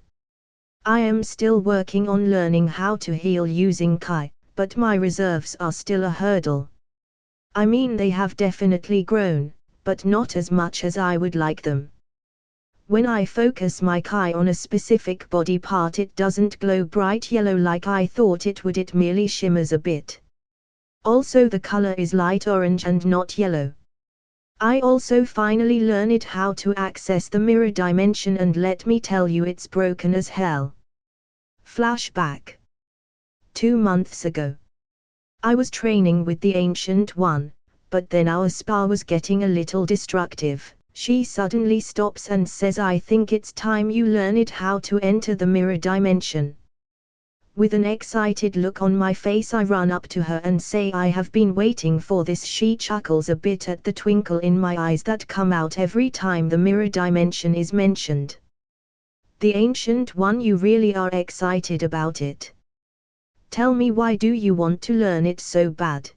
I am still working on learning how to heal using Kai, but my reserves are still a hurdle. I mean, they have definitely grown, but not as much as I would like them. When I focus my Kai on a specific body part, it doesn't glow bright yellow like I thought it would, it merely shimmers a bit. Also the color is light orange and not yellow. I also finally learned how to access the mirror dimension, and let me tell you, it's broken as hell. Flashback. 2 months ago. I was training with the Ancient One, but then our spar was getting a little destructive. She suddenly stops and says, I think it's time you learned how to enter the mirror dimension. With an excited look on my face, I run up to her and say, I have been waiting for this. She chuckles a bit at the twinkle in my eyes that come out every time the mirror dimension is mentioned. The Ancient One, you really are excited about it. Tell me, why do you want to learn it so bad?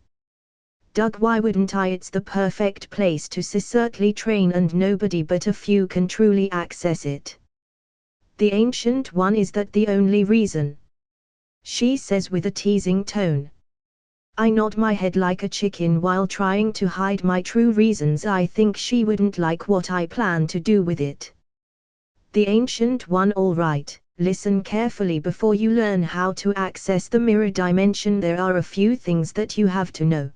Doug, why wouldn't I? It's the perfect place to certainly train, and nobody but a few can truly access it. The Ancient One, is that the only reason? She says with a teasing tone. I nod my head like a chicken while trying to hide my true reasons. I think she wouldn't like what I plan to do with it. The Ancient One, all right, listen carefully before you learn how to access the mirror dimension. There are a few things that you have to know.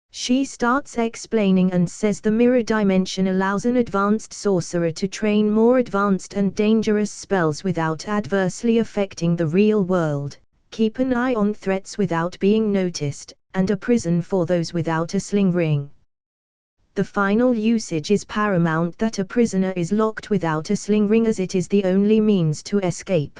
She starts explaining and says the mirror dimension allows an advanced sorcerer to train more advanced and dangerous spells without adversely affecting the real world, keep an eye on threats without being noticed, and a prison for those without a sling ring. The final usage is paramount, that a prisoner is locked without a sling ring, as it is the only means to escape.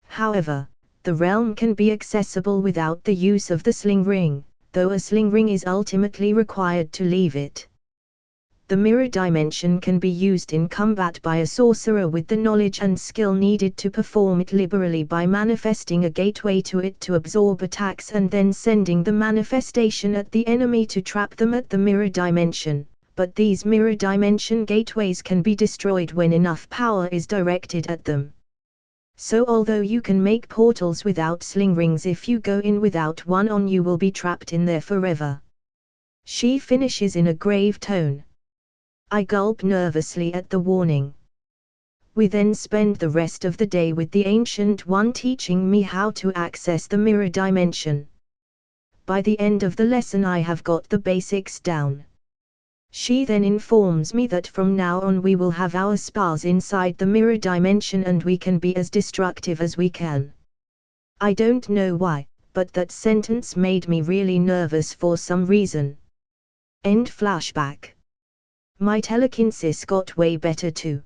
However, the realm can be accessible without the use of the sling ring, though a sling ring is ultimately required to leave it. The mirror dimension can be used in combat by a sorcerer with the knowledge and skill needed to perform it liberally by manifesting a gateway to it to absorb attacks and then sending the manifestation at the enemy to trap them at the mirror dimension. But these mirror dimension gateways can be destroyed when enough power is directed at them. So although you can make portals without sling rings, if you go in without one on, you will be trapped in there forever. She finishes in a grave tone. I gulp nervously at the warning. We then spend the rest of the day with the Ancient One teaching me how to access the mirror dimension. By the end of the lesson I have got the basics down. She then informs me that from now on we will have our spars inside the mirror dimension and we can be as destructive as we can. I don't know why, but that sentence made me really nervous for some reason. End flashback. My telekinesis got way better too.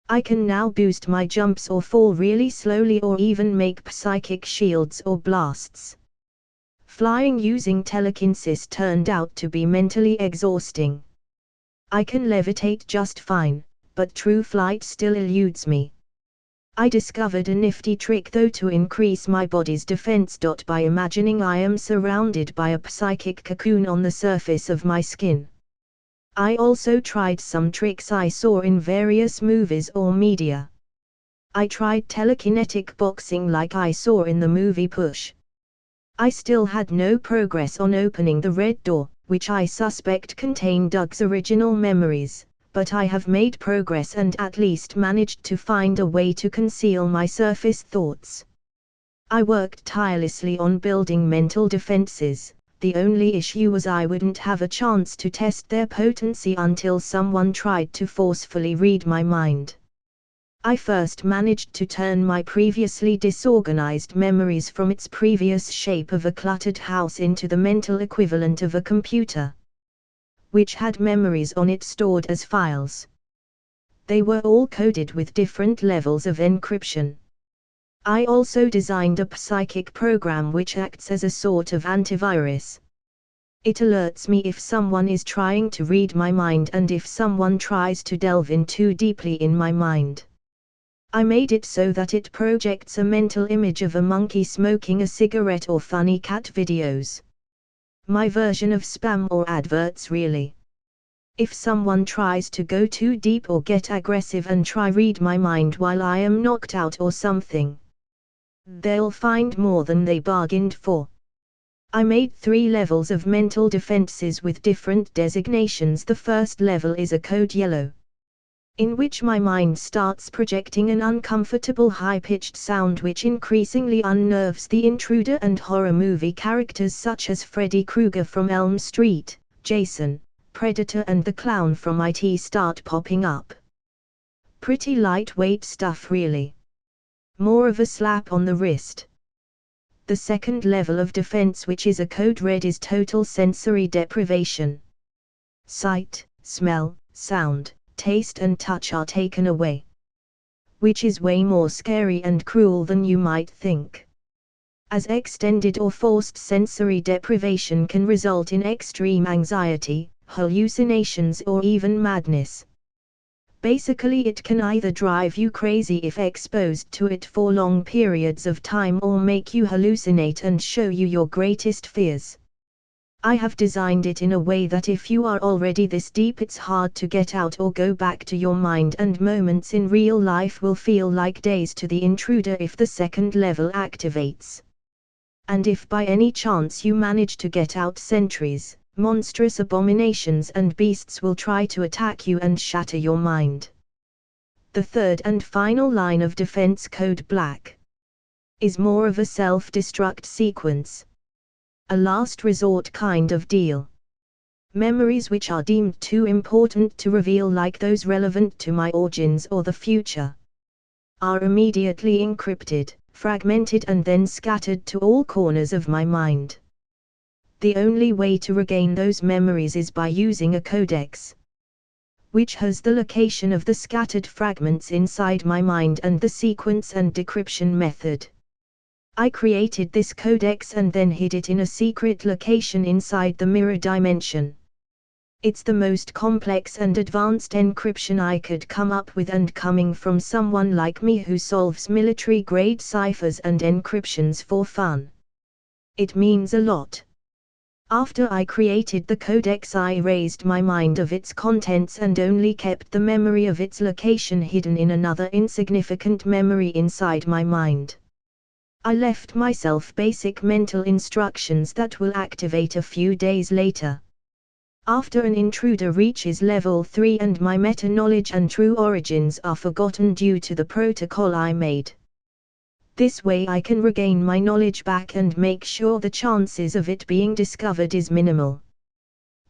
I can now boost my jumps or fall really slowly or even make psychic shields or blasts. Flying using telekinesis turned out to be mentally exhausting. I can levitate just fine, but true flight still eludes me. I discovered a nifty trick though to increase my body's defense. By imagining I am surrounded by a psychic cocoon on the surface of my skin. I also tried some tricks I saw in various movies or media. I tried telekinetic boxing like I saw in the movie Push. I still had no progress on opening the red door, which I suspect contained Doug's original memories, but I have made progress and at least managed to find a way to conceal my surface thoughts. I worked tirelessly on building mental defenses. The only issue was I wouldn't have a chance to test their potency until someone tried to forcefully read my mind. I first managed to turn my previously disorganized memories from its previous shape of a cluttered house into the mental equivalent of a computer, which had memories on it stored as files. They were all coded with different levels of encryption. I also designed a psychic program which acts as a sort of antivirus. It alerts me if someone is trying to read my mind and if someone tries to delve in too deeply in my mind. I made it so that it projects a mental image of a monkey smoking a cigarette or funny cat videos. My version of spam or adverts really. If someone tries to go too deep or get aggressive and try read my mind while I am knocked out or something, they'll find more than they bargained for. I made 3 levels of mental defenses with different designations. The first level is a code yellow, in which my mind starts projecting an uncomfortable high-pitched sound which increasingly unnerves the intruder, and horror movie characters such as Freddy Krueger from Elm Street, Jason, Predator and the Clown from IT start popping up. Pretty lightweight stuff really. More of a slap on the wrist. The second level of defense, which is a code red, is total sensory deprivation. Sight, smell, sound, taste and touch are taken away. Which is way more scary and cruel than you might think, as extended or forced sensory deprivation can result in extreme anxiety, hallucinations or even madness. Basically, it can either drive you crazy if exposed to it for long periods of time or make you hallucinate and show you your greatest fears. I have designed it in a way that if you are already this deep, it's hard to get out or go back to your mind, and moments in real life will feel like days to the intruder if the second level activates. And if by any chance you manage to get out, sentries, monstrous abominations and beasts will try to attack you and shatter your mind. The third and final line of defense, code black, is more of a self-destruct sequence. A last resort kind of deal. Memories which are deemed too important to reveal, like those relevant to my origins or the future, are immediately encrypted, fragmented and then scattered to all corners of my mind. The only way to regain those memories is by using a codex, which has the location of the scattered fragments inside my mind and the sequence and decryption method. I created this codex and then hid it in a secret location inside the mirror dimension. It's the most complex and advanced encryption I could come up with, and coming from someone like me who solves military-grade ciphers and encryptions for fun, it means a lot. After I created the codex, I erased my mind of its contents and only kept the memory of its location hidden in another insignificant memory inside my mind. I left myself basic mental instructions that will activate a few days later, after an intruder reaches level 3 and my meta-knowledge and true origins are forgotten due to the protocol I made. This way I can regain my knowledge back and make sure the chances of it being discovered is minimal.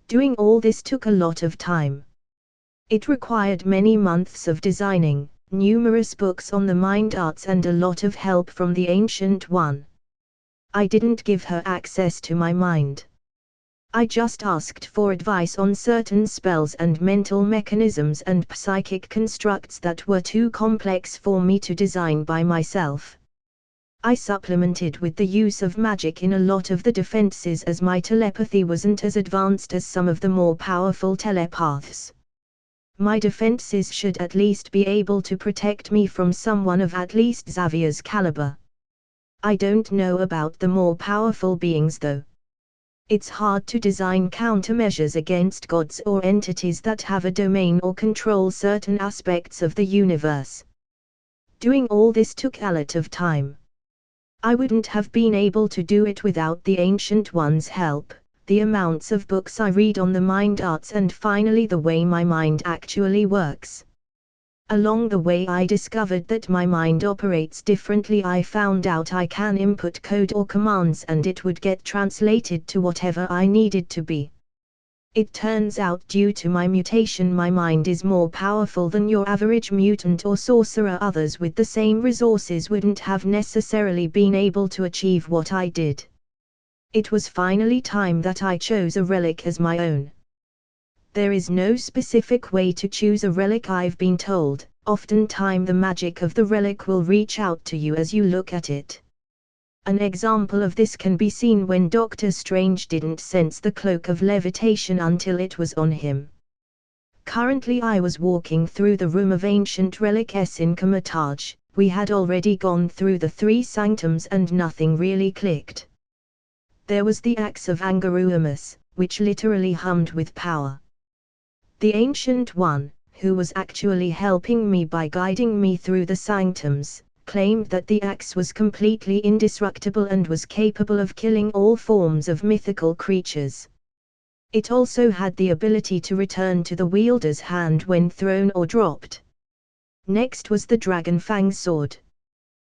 Doing all this took a lot of time. It required many months of designing, numerous books on the mind arts and a lot of help from the Ancient One. I didn't give her access to my mind. I just asked for advice on certain spells and mental mechanisms and psychic constructs that were too complex for me to design by myself. I supplemented with the use of magic in a lot of the defenses, as my telepathy wasn't as advanced as some of the more powerful telepaths. My defenses should at least be able to protect me from someone of at least Xavier's caliber. I don't know about the more powerful beings though. It's hard to design countermeasures against gods or entities that have a domain or control certain aspects of the universe. Doing all this took a lot of time. I wouldn't have been able to do it without the Ancient One's help, the amounts of books I read on the mind arts, and finally the way my mind actually works. Along the way I discovered that my mind operates differently. I found out I can input code or commands and it would get translated to whatever I needed to be. It turns out, due to my mutation, my mind is more powerful than your average mutant or sorcerer. Others with the same resources wouldn't have necessarily been able to achieve what I did. It was finally time that I chose a relic as my own. There is no specific way to choose a relic, I've been told. Oftentimes the magic of the relic will reach out to you as you look at it. An example of this can be seen when Doctor Strange didn't sense the cloak of levitation until it was on him. Currently I was walking through the room of ancient relics in Kamataj. We had already gone through the 3 sanctums and nothing really clicked. There was the axe of Angaruamus, which literally hummed with power. The Ancient One, who was actually helping me by guiding me through the sanctums, claimed that the axe was completely indestructible and was capable of killing all forms of mythical creatures. It also had the ability to return to the wielder's hand when thrown or dropped. Next was the Dragon Fang sword.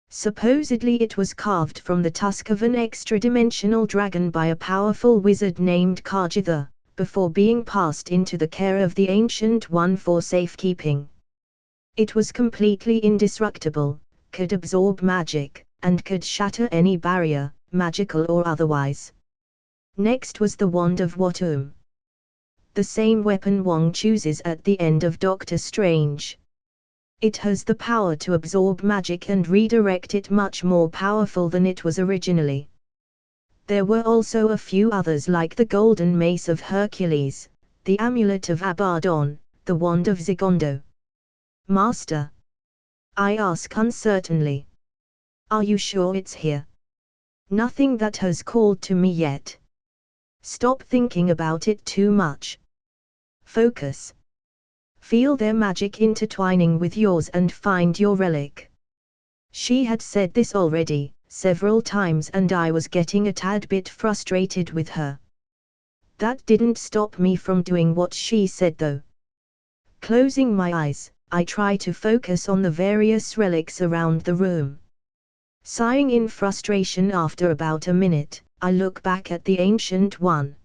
Supposedly it was carved from the tusk of an extra-dimensional dragon by a powerful wizard named Kajitha, before being passed into the care of the Ancient One for safekeeping. It was completely indestructible, could absorb magic, and could shatter any barrier, magical or otherwise. Next was the Wand of Watum. The same weapon Wong chooses at the end of Doctor Strange. It has the power to absorb magic and redirect it, much more powerful than it was originally. There were also a few others like the Golden Mace of Hercules, the Amulet of Abaddon, the Wand of Zigondo. Master? I ask uncertainly. Are you sure it's here? Nothing that has called to me yet. Stop thinking about it too much. Focus. Feel their magic intertwining with yours and find your relic. She had said this already, several times, and I was getting a tad bit frustrated with her. That didn't stop me from doing what she said though. Closing my eyes, I try to focus on the various relics around the room. Sighing in frustration after about a minute, I look back at the Ancient One.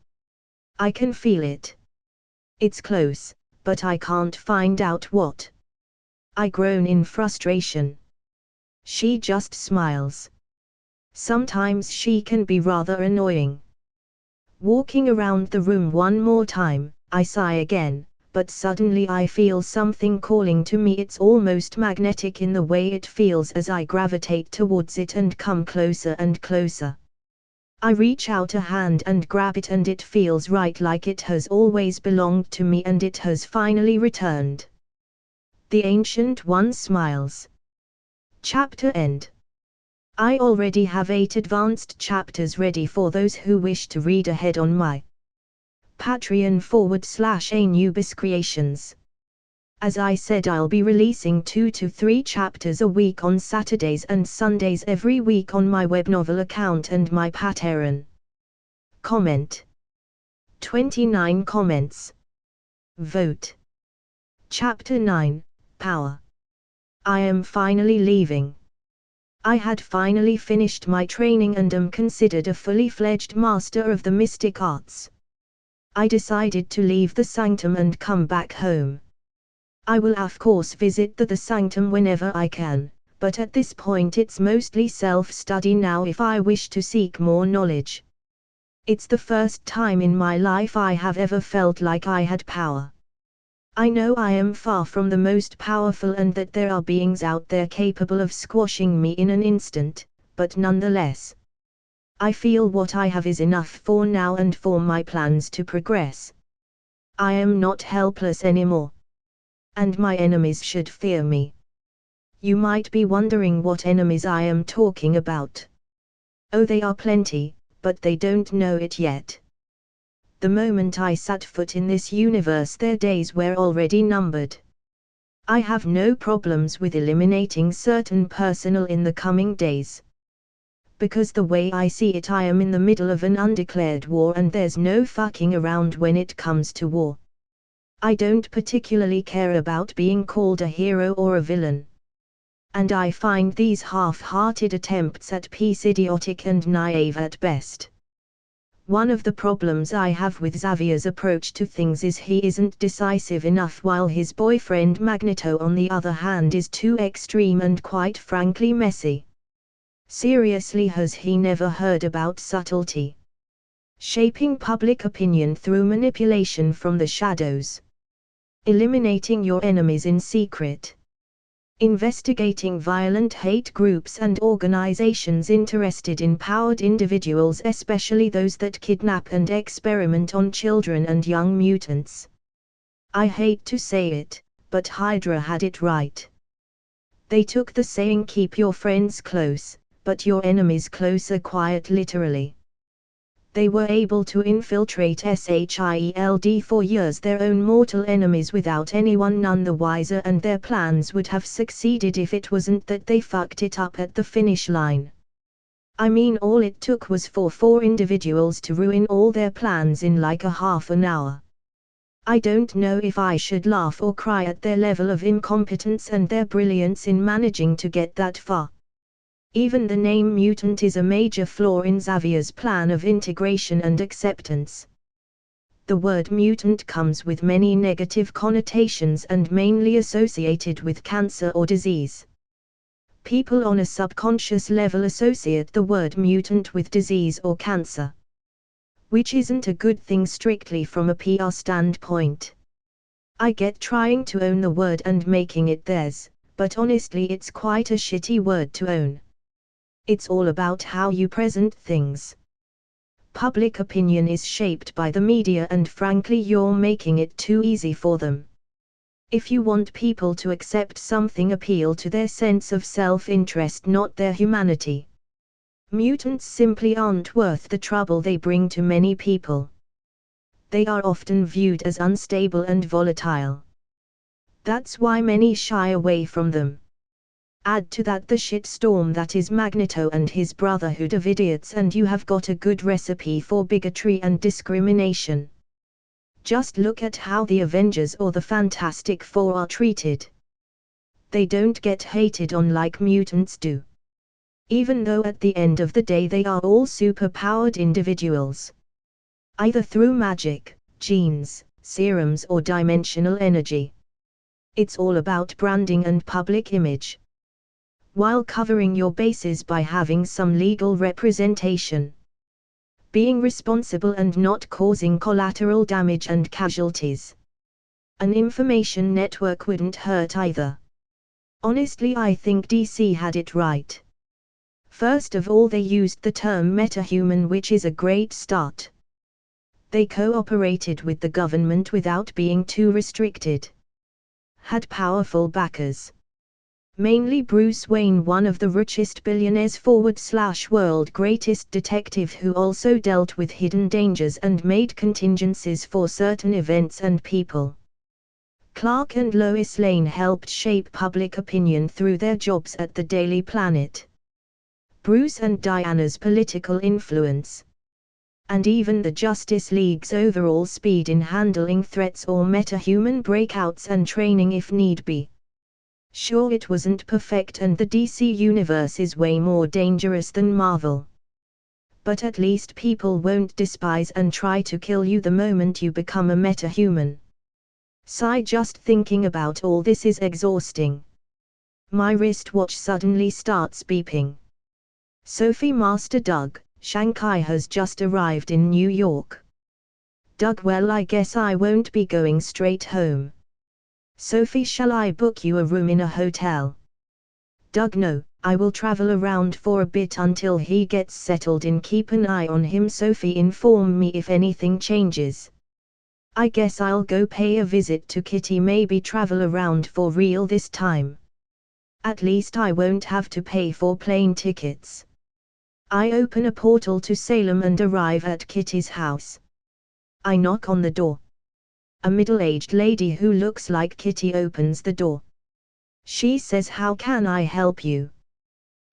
I can feel it. It's close, but I can't find out what. I groan in frustration. She just smiles. Sometimes she can be rather annoying. Walking around the room one more time, I sigh again, but suddenly I feel something calling to me. It's almost magnetic in the way it feels as I gravitate towards it and come closer and closer. I reach out a hand and grab it, and it feels right, like it has always belonged to me and it has finally returned. The Ancient One smiles. Chapter end. I already have 8 advanced chapters ready for those who wish to read ahead on my Patreon /Anubis Creations. As I said, I'll be releasing 2 to 3 chapters a week on Saturdays and Sundays every week on my web novel account and my Patreon. Comment. 29 comments. Vote. Chapter 9, Power. I am finally leaving. I had finally finished my training and am considered a fully fledged master of the mystic arts. I decided to leave the sanctum and come back home. I will of course visit the sanctum whenever I can, but at this point it's mostly self-study now if I wish to seek more knowledge. It's the first time in my life I have ever felt like I had power. I know I am far from the most powerful and that there are beings out there capable of squashing me in an instant, but nonetheless, I feel what I have is enough for now and for my plans to progress. I am not helpless anymore. And my enemies should fear me. You might be wondering what enemies I am talking about. Oh, they are plenty, but they don't know it yet. The moment I set foot in this universe, their days were already numbered. I have no problems with eliminating certain personnel in the coming days. Because the way I see it, I am in the middle of an undeclared war and there's no fucking around when it comes to war. I don't particularly care about being called a hero or a villain. And I find these half-hearted attempts at peace idiotic and naive at best. One of the problems I have with Xavier's approach to things is he isn't decisive enough, while his boyfriend Magneto on the other hand is too extreme and quite frankly messy. Seriously, has he never heard about subtlety? Shaping public opinion through manipulation from the shadows. Eliminating your enemies in secret. Investigating violent hate groups and organizations interested in powered individuals, especially those that kidnap and experiment on children and young mutants. I hate to say it, but Hydra had it right. They took the saying keep your friends close, but your enemies closer quite literally. They were able to infiltrate SHIELD for years their own mortal enemies without anyone none the wiser, and their plans would have succeeded if it wasn't that they fucked it up at the finish line. I mean, all it took was for 4 individuals to ruin all their plans in like a half an hour. I don't know if I should laugh or cry at their level of incompetence and their brilliance in managing to get that far. Even the name mutant is a major flaw in Xavier's plan of integration and acceptance. The word mutant comes with many negative connotations and mainly associated with cancer or disease. People on a subconscious level associate the word mutant with disease or cancer, which isn't a good thing strictly from a PR standpoint. I get trying to own the word and making it theirs, but honestly it's quite a shitty word to own. It's all about how you present things. Public opinion is shaped by the media, and frankly you're making it too easy for them. If you want people to accept something, appeal to their sense of self-interest, not their humanity. Mutants simply aren't worth the trouble they bring to many people. They are often viewed as unstable and volatile. That's why many shy away from them. Add to that the shitstorm that is Magneto and his brotherhood of idiots, and you have got a good recipe for bigotry and discrimination. Just look at how the Avengers or the Fantastic Four are treated. They don't get hated on like mutants do. Even though at the end of the day they are all super-powered individuals. Either through magic, genes, serums or dimensional energy. It's all about branding and public image, while covering your bases by having some legal representation. Being responsible and not causing collateral damage and casualties. An information network wouldn't hurt either. Honestly, I think DC had it right. First of all, they used the term metahuman, which is a great start. They cooperated with the government without being too restricted. Had powerful backers. Mainly Bruce Wayne, one of the richest billionaires / world greatest detective, who also dealt with hidden dangers and made contingencies for certain events and people. Clark and Lois Lane helped shape public opinion through their jobs at the Daily Planet. Bruce and Diana's political influence. And even the Justice League's overall speed in handling threats or metahuman breakouts and training if need be. Sure, it wasn't perfect, and the DC universe is way more dangerous than Marvel. But at least people won't despise and try to kill you the moment you become a metahuman. Sigh, just thinking about all this is exhausting. My wristwatch suddenly starts beeping. Sophie, Master Doug, Shanghai has just arrived in New York. Doug, well, I guess I won't be going straight home. Sophie, shall I book you a room in a hotel? Doug, no, I will travel around for a bit until he gets settled in. Keep an eye on him. Sophie, inform me if anything changes. I guess I'll go pay a visit to Kitty, maybe travel around for real this time. At least I won't have to pay for plane tickets. I open a portal to Salem and arrive at Kitty's house. I knock on the door. A middle-aged lady who looks like Kitty opens the door. She says, "How can I help you?"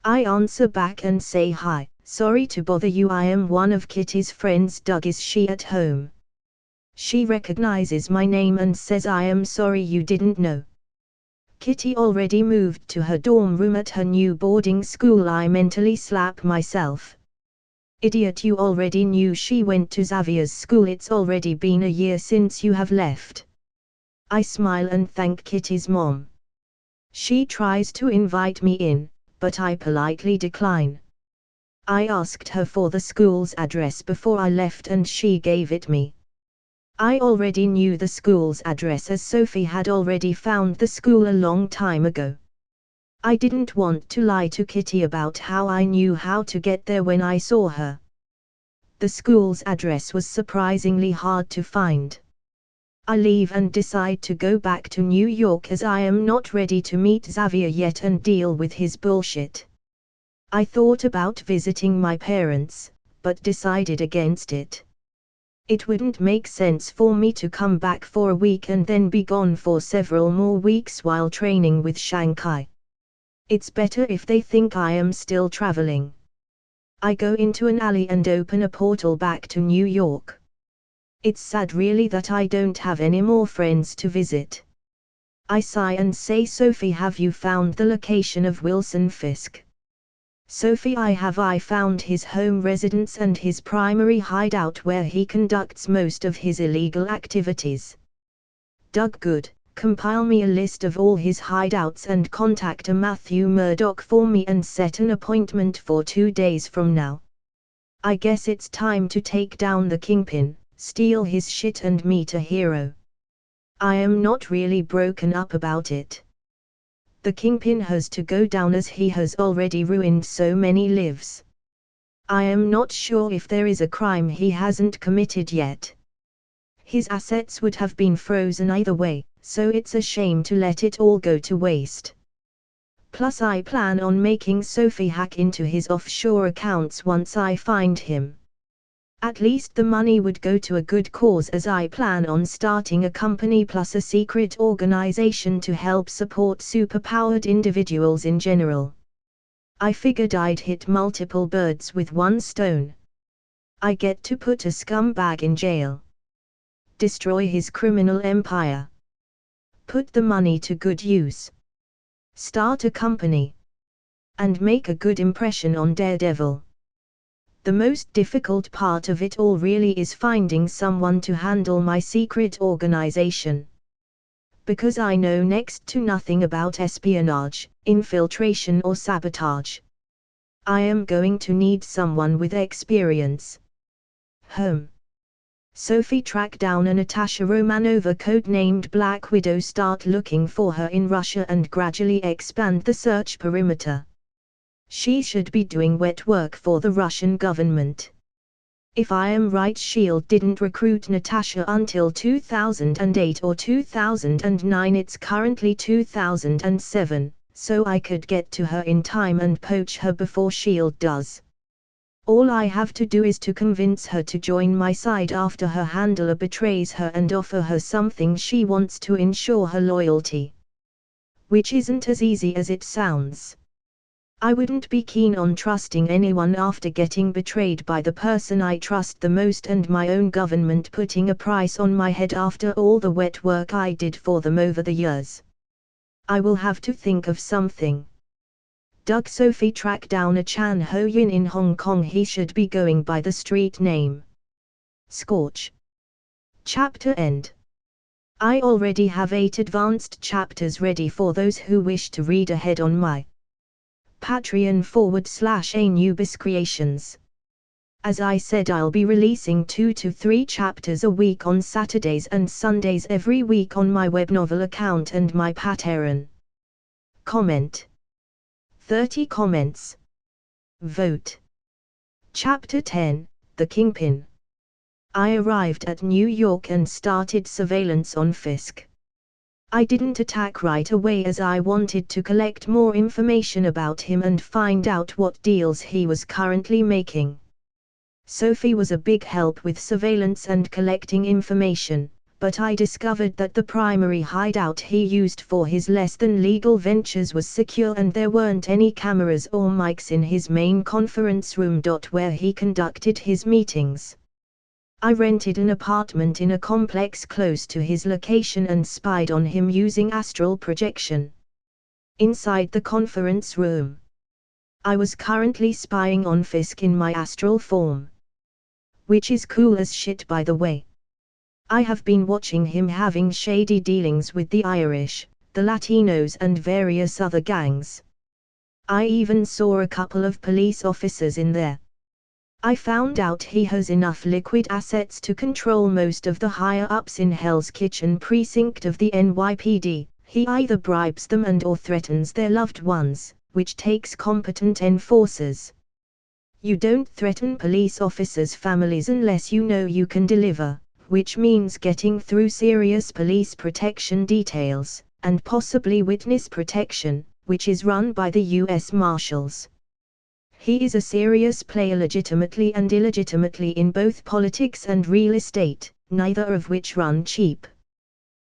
I answer back and say, "Hi, sorry to bother you, I am one of Kitty's friends. Doug, is she at home?" She recognizes my name and says, "I am sorry you didn't know. Kitty already moved to her dorm room at her new boarding school." I mentally slap myself. Idiot, you already knew she went to Xavier's school. It's already been a year since you have left. I smile and thank Kitty's mom. She tries to invite me in, but I politely decline. I asked her for the school's address before I left and she gave it me. I already knew the school's address as Sophie had already found the school a long time ago. I didn't want to lie to Kitty about how I knew how to get there when I saw her. The school's address was surprisingly hard to find. I leave and decide to go back to New York as I am not ready to meet Xavier yet and deal with his bullshit. I thought about visiting my parents, but decided against it. It wouldn't make sense for me to come back for a week and then be gone for several more weeks while training with Shanghai. It's better if they think I am still traveling. I go into an alley and open a portal back to New York. It's sad really that I don't have any more friends to visit. I sigh and say, Sophie, have you found the location of Wilson Fisk? Sophie, I found his home residence and his primary hideout where he conducts most of his illegal activities. Doug, good, compile me a list of all his hideouts and contact a Matthew Murdoch for me and set an appointment for 2 days from now. I guess it's time to take down the Kingpin, steal his shit and meet a hero. I am not really broken up about it. The Kingpin has to go down as he has already ruined so many lives. I am not sure if there is a crime he hasn't committed yet. His assets would have been frozen either way, so it's a shame to let it all go to waste. Plus I plan on making Sophie hack into his offshore accounts once I find him. At least the money would go to a good cause, as I plan on starting a company plus a secret organization to help support superpowered individuals in general. I figured I'd hit multiple birds with one stone. I get to put a scumbag in jail. Destroy his criminal empire. Put the money to good use. Start a company. And make a good impression on Daredevil. The most difficult part of it all really is finding someone to handle my secret organization. Because I know next to nothing about espionage, infiltration or sabotage. I am going to need someone with experience. Sophie track down a Natasha Romanova codenamed Black Widow, start looking for her in Russia and gradually expand the search perimeter. She should be doing wet work for the Russian government. If I am right, SHIELD didn't recruit Natasha until 2008 or 2009, it's currently 2007, so I could get to her in time and poach her before SHIELD does. All I have to do is to convince her to join my side after her handler betrays her and offer her something she wants to ensure her loyalty. Which isn't as easy as it sounds. I wouldn't be keen on trusting anyone after getting betrayed by the person I trust the most and my own government putting a price on my head after all the wet work I did for them over the years. I will have to think of something. Doug, Sophie track down a Chan Ho Yin in Hong Kong. He should be going by the street name Scorch. Chapter end. I already have 8 advanced chapters ready for those who wish to read ahead on my Patreon /Anubis Creations. As I said, I'll be releasing 2 to 3 chapters a week on Saturdays and Sundays every week on my web novel account and my Patreon. Comment. 30 comments. Vote. Chapter 10, The Kingpin. I arrived at New York and started surveillance on Fisk. I didn't attack right away as I wanted to collect more information about him and find out what deals he was currently making. Sophie was a big help with surveillance and collecting information, but I discovered that the primary hideout he used for his less than legal ventures was secure and there weren't any cameras or mics in his main conference room where he conducted his meetings. I rented an apartment in a complex close to his location and spied on him using astral projection. Inside the conference room, I was currently spying on Fisk in my astral form. Which is cool as shit, by the way. I have been watching him having shady dealings with the Irish, the Latinos and various other gangs. I even saw a couple of police officers in there. I found out he has enough liquid assets to control most of the higher-ups in Hell's Kitchen precinct of the NYPD. He either bribes them and/or threatens their loved ones, which takes competent enforcers. You don't threaten police officers' families unless you know you can deliver, which means getting through serious police protection details, and possibly witness protection, which is run by the U.S. Marshals. He is a serious player legitimately and illegitimately in both politics and real estate, neither of which run cheap.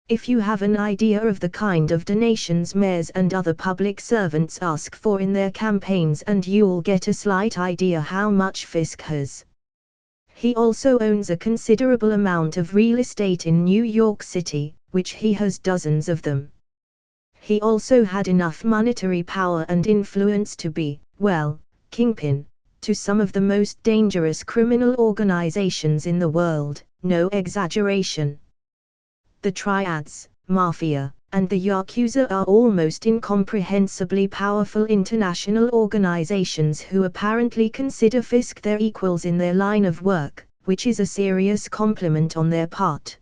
If you have an idea of the kind of donations mayors and other public servants ask for in their campaigns, and you'll get a slight idea how much Fisk has. He also owns a considerable amount of real estate in New York City, which he has dozens of them. He also had enough monetary power and influence to be, well, kingpin to some of the most dangerous criminal organizations in the world, no exaggeration. The triads, mafia, and the yakuza are almost incomprehensibly powerful international organizations who apparently consider Fisk their equals in their line of work, which is a serious compliment on their part.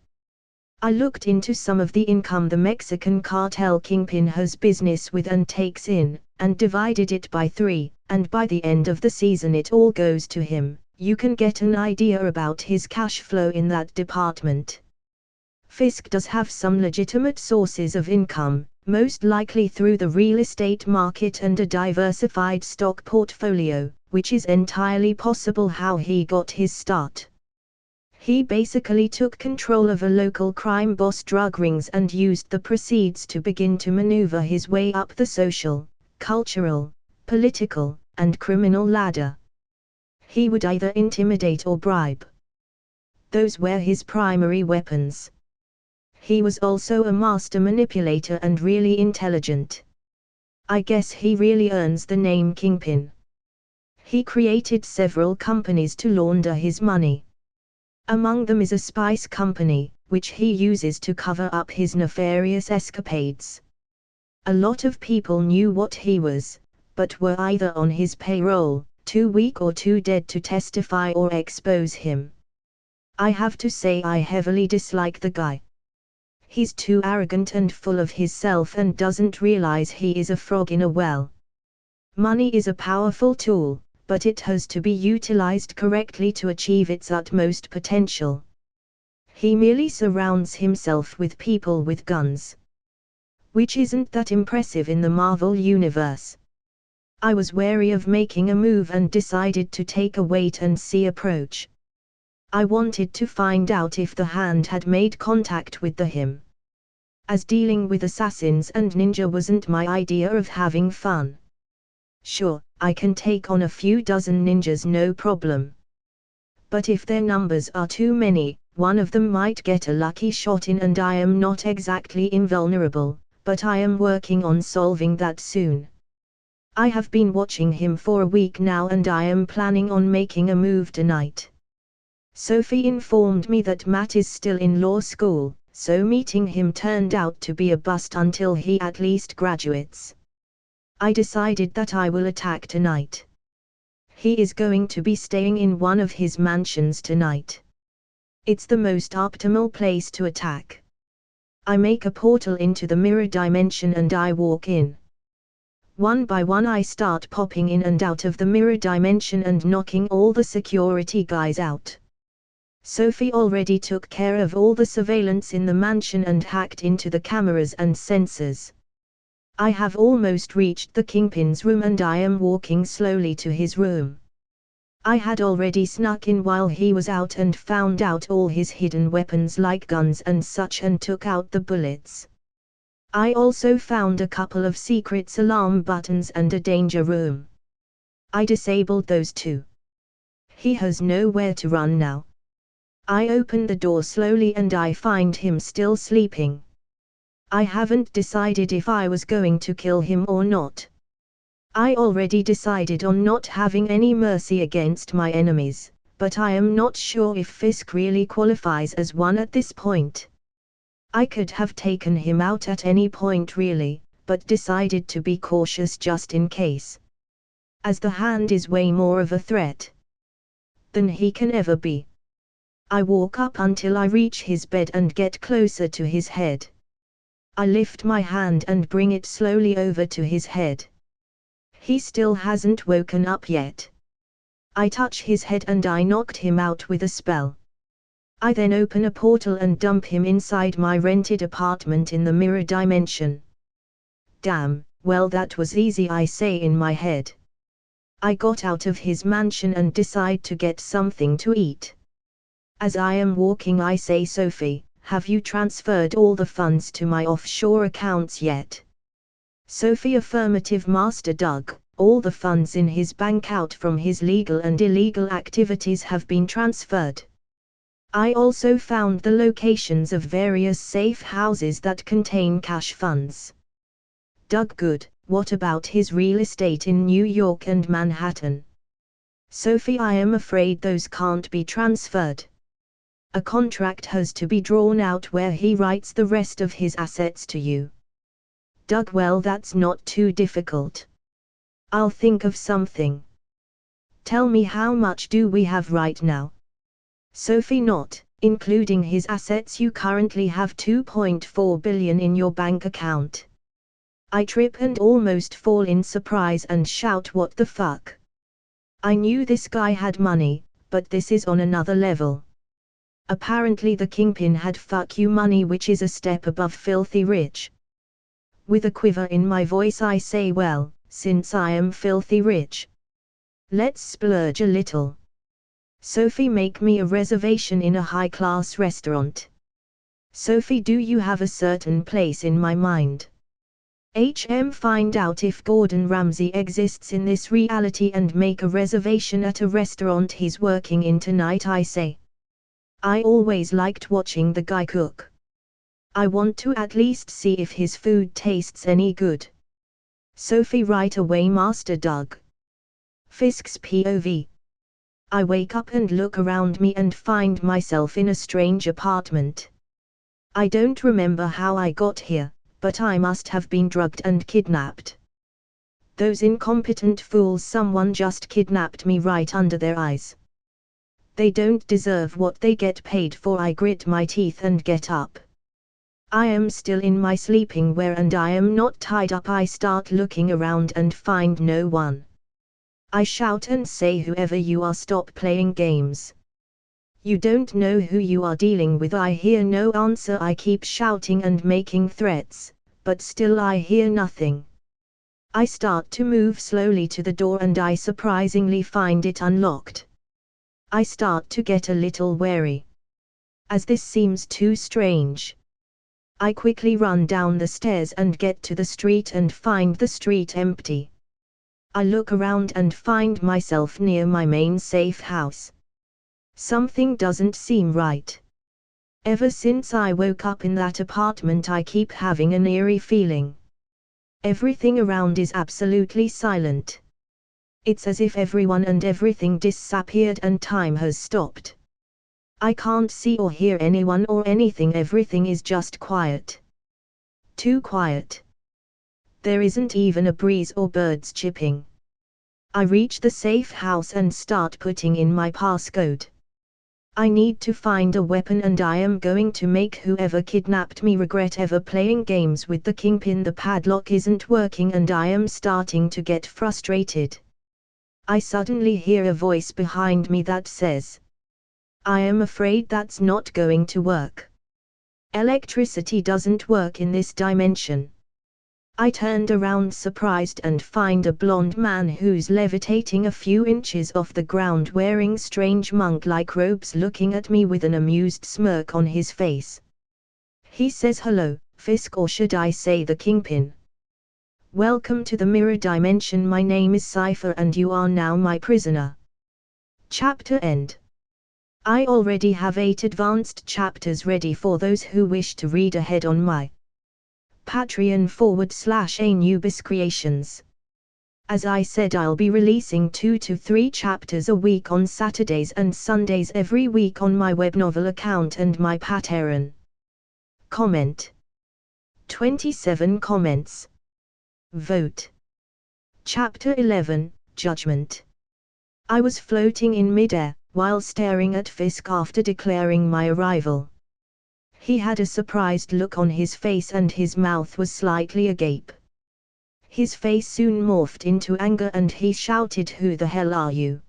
I looked into some of the income the Mexican cartel kingpin has business with and takes in, and divided it by 3, and by the end of the season it all goes to him. You can get an idea about his cash flow in that department. Fisk does have some legitimate sources of income, most likely through the real estate market and a diversified stock portfolio, which is entirely possible how he got his start. He basically took control of a local crime boss drug rings and used the proceeds to begin to maneuver his way up the social, cultural, political, and criminal ladder. He would either intimidate or bribe. Those were his primary weapons. He was also a master manipulator and really intelligent. I guess he really earns the name Kingpin. He created several companies to launder his money. Among them is a spice company, which he uses to cover up his nefarious escapades. A lot of people knew what he was, but were either on his payroll, too weak or too dead to testify or expose him. I have to say I heavily dislike the guy. He's too arrogant and full of himself and doesn't realize he is a frog in a well. Money is a powerful tool, but it has to be utilized correctly to achieve its utmost potential. He merely surrounds himself with people with guns. Which isn't that impressive in the Marvel universe. I was wary of making a move and decided to take a wait-and-see approach. I wanted to find out if the hand had made contact with him. As dealing with assassins and ninja wasn't my idea of having fun. Sure, I can take on a few dozen ninjas no problem. But if their numbers are too many, one of them might get a lucky shot in and I am not exactly invulnerable, but I am working on solving that soon. I have been watching him for a week now and I am planning on making a move tonight. Sophie informed me that Matt is still in law school, so meeting him turned out to be a bust until he at least graduates. I decided that I will attack tonight. He is going to be staying in one of his mansions tonight. It's the most optimal place to attack. I make a portal into the mirror dimension and I walk in. One by one I start popping in and out of the mirror dimension and knocking all the security guys out. Sophie already took care of all the surveillance in the mansion and hacked into the cameras and sensors. I have almost reached the Kingpin's room and I am walking slowly to his room. I had already snuck in while he was out and found out all his hidden weapons like guns and such and took out the bullets. I also found a couple of secret alarm buttons and a danger room. I disabled those too. He has nowhere to run now. I open the door slowly and I find him still sleeping. I haven't decided if I was going to kill him or not. I already decided on not having any mercy against my enemies, but I am not sure if Fisk really qualifies as one at this point. I could have taken him out at any point really, but decided to be cautious just in case. As the hand is way more of a threat than he can ever be. I walk up until I reach his bed and get closer to his head. I lift my hand and bring it slowly over to his head. He still hasn't woken up yet. I touch his head and I knocked him out with a spell. I then open a portal and dump him inside my rented apartment in the mirror dimension. Damn, well that was easy, I say in my head. I got out of his mansion and decide to get something to eat. As I am walking I say, Sophie, have you transferred all the funds to my offshore accounts yet? Sophie, affirmative, Master Doug. All the funds in his bank out from his legal and illegal activities have been transferred. I also found the locations of various safe houses that contain cash funds. Doug, good. What about his real estate in New York and Manhattan? Sophie, I am afraid those can't be transferred. A contract has to be drawn out where he writes the rest of his assets to you. Doug, well that's not too difficult. I'll think of something. Tell me, how much do we have right now? Sophie, not including his assets, you currently have 2.4 billion in your bank account. I trip and almost fall in surprise and shout, what the fuck? I knew this guy had money, but this is on another level. Apparently the kingpin had fuck you money, which is a step above filthy rich. With a quiver in my voice I say, well, since I am filthy rich, let's splurge a little. Sophie, make me a reservation in a high-class restaurant. Sophie, do you have a certain place in my mind? Find out if Gordon Ramsay exists in this reality and make a reservation at a restaurant he's working in tonight, I say. I always liked watching the guy cook. I want to at least see if his food tastes any good. Sophie, right away, Master Doug. Fisk's POV. I wake up and look around me and find myself in a strange apartment. I don't remember how I got here, but I must have been drugged and kidnapped. Those incompetent fools, someone just kidnapped me right under their eyes. They don't deserve what they get paid for. I grit my teeth and get up. I am still in my sleeping wear and I am not tied up. I start looking around and find no one. I shout and say, whoever you are, stop playing games. You don't know who you are dealing with. I hear no answer. I keep shouting and making threats, but still I hear nothing. I start to move slowly to the door and I surprisingly find it unlocked. I start to get a little wary, as this seems too strange. I quickly run down the stairs and get to the street and find the street empty. I look around and find myself near my main safe house. Something doesn't seem right. Ever since I woke up in that apartment I keep having an eerie feeling. Everything around is absolutely silent. It's as if everyone and everything disappeared and time has stopped. I can't see or hear anyone or anything. Everything is just quiet. Too quiet. There isn't even a breeze or birds chirping. I reach the safe house and start putting in my passcode. I need to find a weapon and I am going to make whoever kidnapped me regret ever playing games with the kingpin. The padlock isn't working and I am starting to get frustrated. I suddenly hear a voice behind me that says, I am afraid that's not going to work. Electricity doesn't work in this dimension. I turned around surprised and find a blonde man who's levitating a few inches off the ground wearing strange monk-like robes, looking at me with an amused smirk on his face. He says, hello, Fisk, or should I say the Kingpin. Welcome to the mirror dimension. My name is Cypher and you are now my prisoner. Chapter end. I already have 8 advanced chapters ready for those who wish to read ahead on my Patreon /Anubis Creations. As I said, I'll be releasing 2 to 3 chapters a week on Saturdays and Sundays every week on my web novel account and my Patreon. Comment. 27 comments. Vote. Chapter 11, Judgment. I was floating in midair, while staring at Fisk after declaring my arrival. He had a surprised look on his face and his mouth was slightly agape. His face soon morphed into anger and he shouted, "Who the hell are you?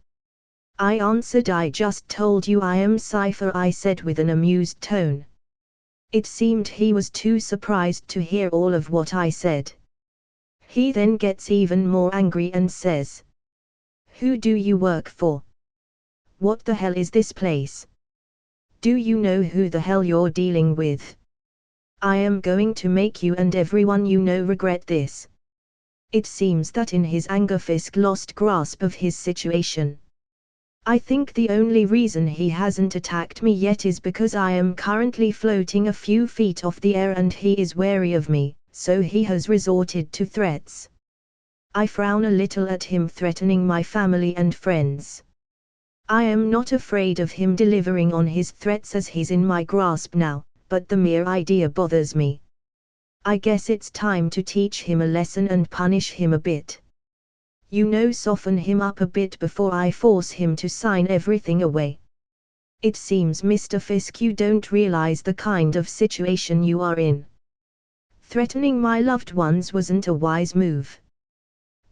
I answered. I just told you I am Cypher, I said with an amused tone. It seemed he was too surprised to hear all of what I said. He then gets even more angry and says, "Who do you work for? What the hell is this place? Do you know who the hell you're dealing with? I am going to make you and everyone you know regret this." It seems that in his anger Fisk lost grasp of his situation. I think the only reason he hasn't attacked me yet is because I am currently floating a few feet off the air and he is wary of me, so he has resorted to threats. I frown a little at him threatening my family and friends. I am not afraid of him delivering on his threats as he's in my grasp now, but the mere idea bothers me. I guess it's time to teach him a lesson and punish him a bit. Soften him up a bit before I force him to sign everything away. It seems, Mr. Fisk, you don't realize the kind of situation you are in. Threatening my loved ones wasn't a wise move.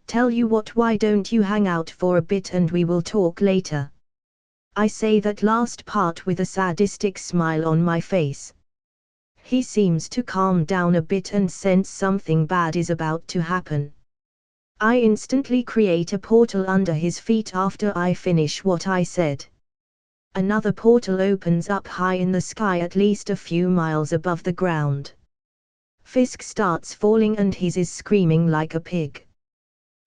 Tell you what, why don't you hang out for a bit and we will talk later? I say that last part with a sadistic smile on my face. He seems to calm down a bit and sense something bad is about to happen. I instantly create a portal under his feet after I finish what I said. Another portal opens up high in the sky at least a few miles above the ground. Fisk starts falling and he is screaming like a pig.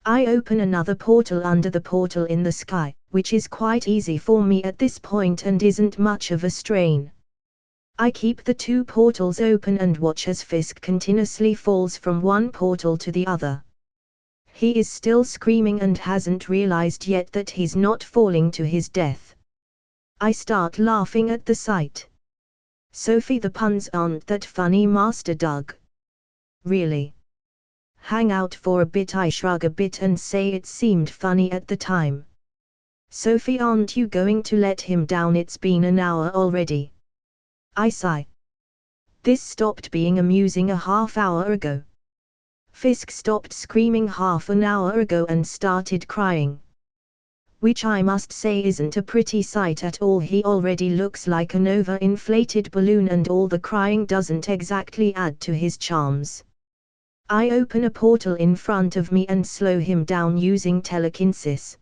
I open another portal under the portal in the sky, which is quite easy for me at this point and isn't much of a strain. I keep the two portals open and watch as Fisk continuously falls from one portal to the other. He is still screaming and hasn't realized yet that he's not falling to his death. I start laughing at the sight. Sophie, the puns aren't that funny, Master Doug. Really? Hang out for a bit. I shrug a bit and say it seemed funny at the time. Sophie, aren't you going to let him down? It's been an hour already. I sigh. This stopped being amusing a half hour ago. Fisk stopped screaming half an hour ago and started crying. Which I must say isn't a pretty sight at all. He already looks like an over-inflated balloon and all the crying doesn't exactly add to his charms. I open a portal in front of me and slow him down using telekinesis.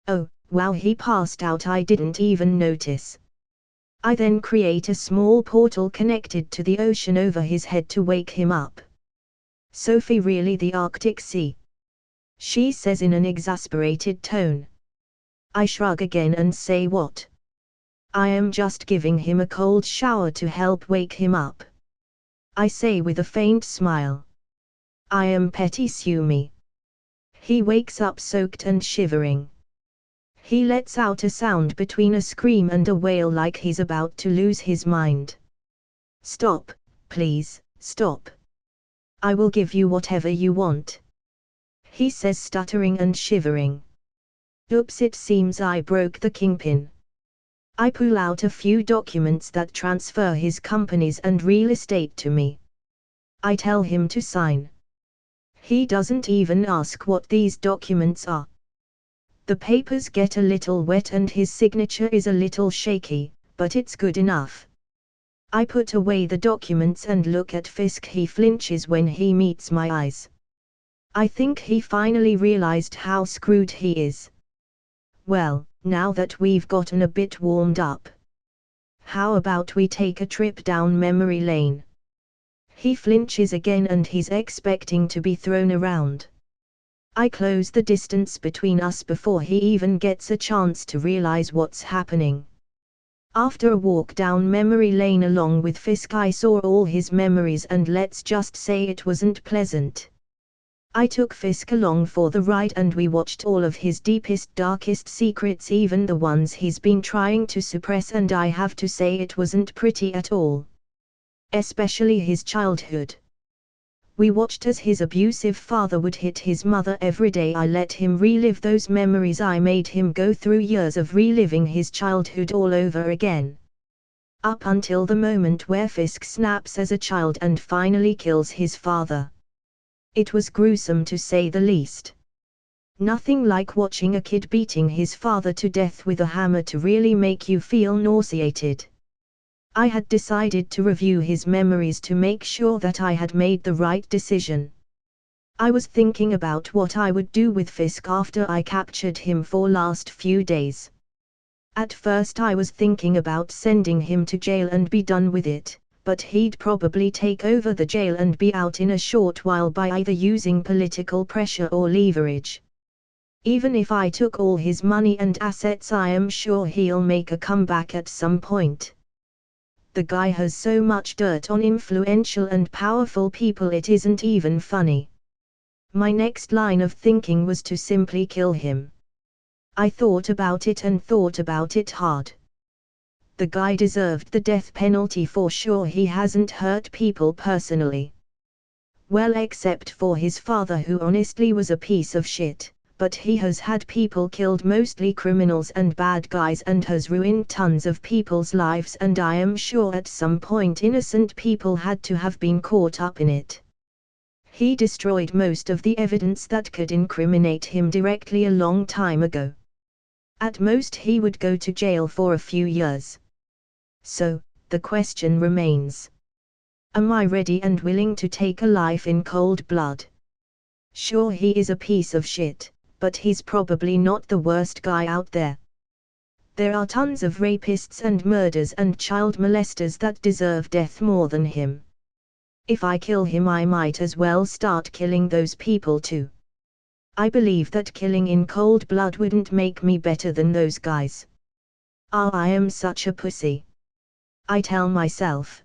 Oh, wow, he passed out. I didn't even notice. I then create a small portal connected to the ocean over his head to wake him up. Sophie, really, the Arctic Sea? She says in an exasperated tone. I shrug again and say, what? I am just giving him a cold shower to help wake him up. I say with a faint smile. I am petty, sue me. He wakes up soaked and shivering. He lets out a sound between a scream and a wail like he's about to lose his mind. Stop, please, stop. I will give you whatever you want. He says, stuttering and shivering. Oops, it seems I broke the kingpin. I pull out a few documents that transfer his companies and real estate to me. I tell him to sign. He doesn't even ask what these documents are. The papers get a little wet and his signature is a little shaky, but it's good enough. I put away the documents and look at Fisk. He flinches when he meets my eyes. I think he finally realized how screwed he is. Well, now that we've gotten a bit warmed up, how about we take a trip down memory lane? He flinches again and he's expecting to be thrown around. I close the distance between us before he even gets a chance to realize what's happening. After a walk down memory lane along with Fisk, I saw all his memories and let's just say it wasn't pleasant. I took Fisk along for the ride and we watched all of his deepest, darkest secrets, even the ones he's been trying to suppress, and I have to say it wasn't pretty at all. Especially his childhood. We watched as his abusive father would hit his mother every day. I let him relive those memories. I made him go through years of reliving his childhood all over again. Up until the moment where Fisk snaps as a child and finally kills his father. It was gruesome to say the least. Nothing like watching a kid beating his father to death with a hammer to really make you feel nauseated. I had decided to review his memories to make sure that I had made the right decision. I was thinking about what I would do with Fisk after I captured him for last few days. At first I was thinking about sending him to jail and be done with it, but he'd probably take over the jail and be out in a short while by either using political pressure or leverage. Even if I took all his money and assets, I am sure he'll make a comeback at some point. The guy has so much dirt on influential and powerful people it isn't even funny. My next line of thinking was to simply kill him. I thought about it and thought about it hard. The guy deserved the death penalty for sure. He hasn't hurt people personally. Well, except for his father, who honestly was a piece of shit, but he has had people killed, mostly criminals and bad guys, and has ruined tons of people's lives, and I am sure at some point innocent people had to have been caught up in it. He destroyed most of the evidence that could incriminate him directly a long time ago. At most he would go to jail for a few years. So, the question remains. Am I ready and willing to take a life in cold blood? Sure, he is a piece of shit, but he's probably not the worst guy out there. There are tons of rapists and murderers and child molesters that deserve death more than him. If I kill him, I might as well start killing those people too. I believe that killing in cold blood wouldn't make me better than those guys. I am such a pussy. I tell myself.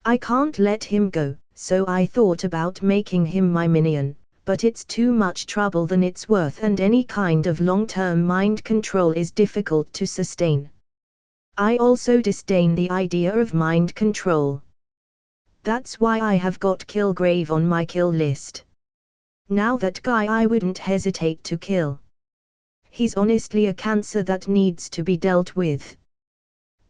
I can't let him go, so I thought about making him my minion, but it's too much trouble than it's worth, and any kind of long-term mind control is difficult to sustain. I also disdain the idea of mind control. That's why I have got Kilgrave on my kill list. Now that guy I wouldn't hesitate to kill. He's honestly a cancer that needs to be dealt with.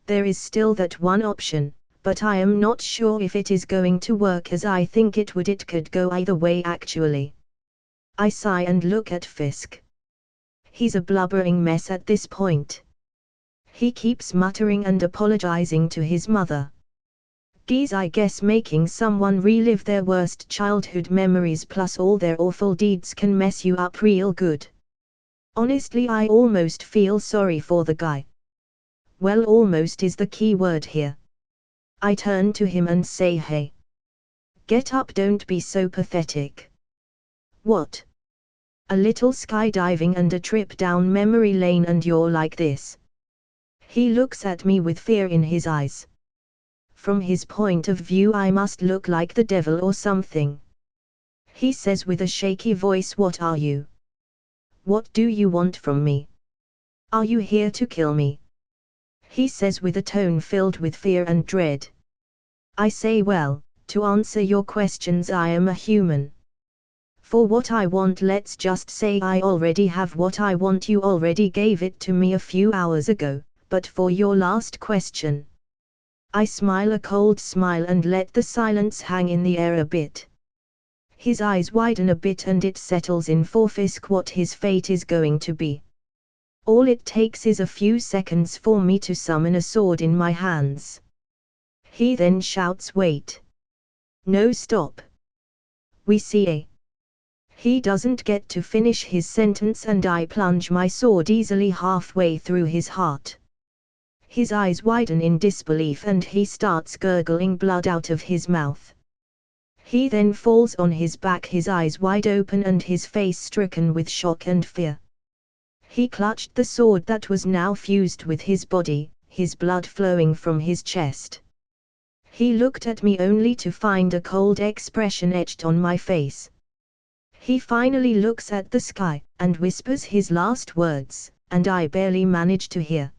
There is still that one option, but I am not sure if it is going to work as I think it would. It could go either way actually. I sigh and look at Fisk. He's a blubbering mess at this point. He keeps muttering and apologizing to his mother. Geez, I guess making someone relive their worst childhood memories plus all their awful deeds can mess you up real good. Honestly, I almost feel sorry for the guy. Well, almost is the key word here. I turn to him and say, hey. Get up, don't be so pathetic. What? A little skydiving and a trip down memory lane and you're like this? He looks at me with fear in his eyes. From his point of view, I must look like the devil or something. He says with a shaky voice, what are you? What do you want from me? Are you here to kill me? He says with a tone filled with fear and dread. I say, well, to answer your questions, I am a human. For what I want, let's just say I already have what I want. You already gave it to me a few hours ago, but for your last question. I smile a cold smile and let the silence hang in the air a bit. His eyes widen a bit and it settles in for Fisk what his fate is going to be. All it takes is a few seconds for me to summon a sword in my hands. He then shouts, wait. No, stop. We see. He doesn't get to finish his sentence and I plunge my sword easily halfway through his heart. His eyes widen in disbelief and he starts gurgling blood out of his mouth. He then falls on his back, his eyes wide open and his face stricken with shock and fear. He clutched the sword that was now fused with his body, his blood flowing from his chest. He looked at me only to find a cold expression etched on my face. He finally looks at the sky, and whispers his last words, and I barely manage to hear.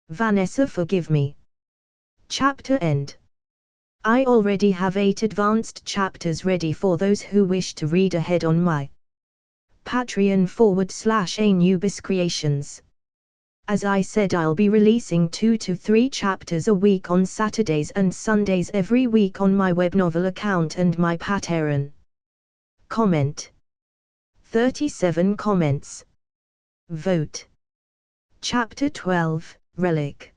Vanessa, forgive me. Chapter end. I already have 8 advanced chapters ready for those who wish to read ahead on my Patreon /Anubis Creations. As I said, I'll be releasing 2 to 3 chapters a week on Saturdays and Sundays every week on my web novel account and my Patreon. Comment. 37 comments. Vote. Chapter 12, Relic.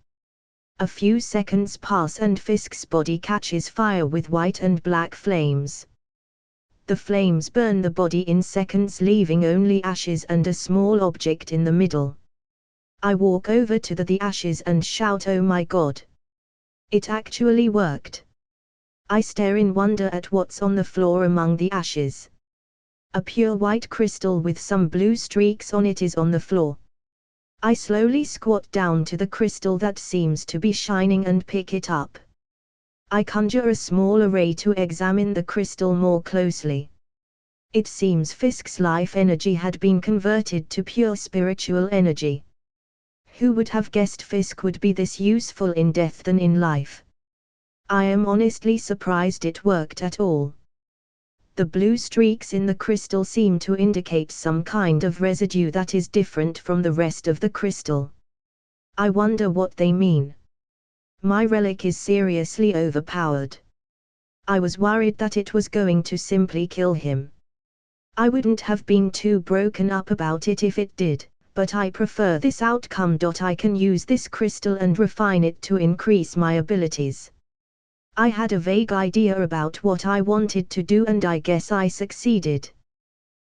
A few seconds pass and Fisk's body catches fire with white and black flames. The flames burn the body in seconds, leaving only ashes and a small object in the middle. I walk over to the ashes and shout, "Oh my God! It actually worked!" I stare in wonder at what's on the floor among the ashes. A pure white crystal with some blue streaks on it is on the floor. I slowly squat down to the crystal that seems to be shining and pick it up. I conjure a small array to examine the crystal more closely. It seems Fisk's life energy had been converted to pure spiritual energy. Who would have guessed Fisk would be this useful in death than in life? I am honestly surprised it worked at all. The blue streaks in the crystal seem to indicate some kind of residue that is different from the rest of the crystal. I wonder what they mean. My relic is seriously overpowered. I was worried that it was going to simply kill him. I wouldn't have been too broken up about it if it did, but I prefer this outcome. I can use this crystal and refine it to increase my abilities. I had a vague idea about what I wanted to do and I guess I succeeded.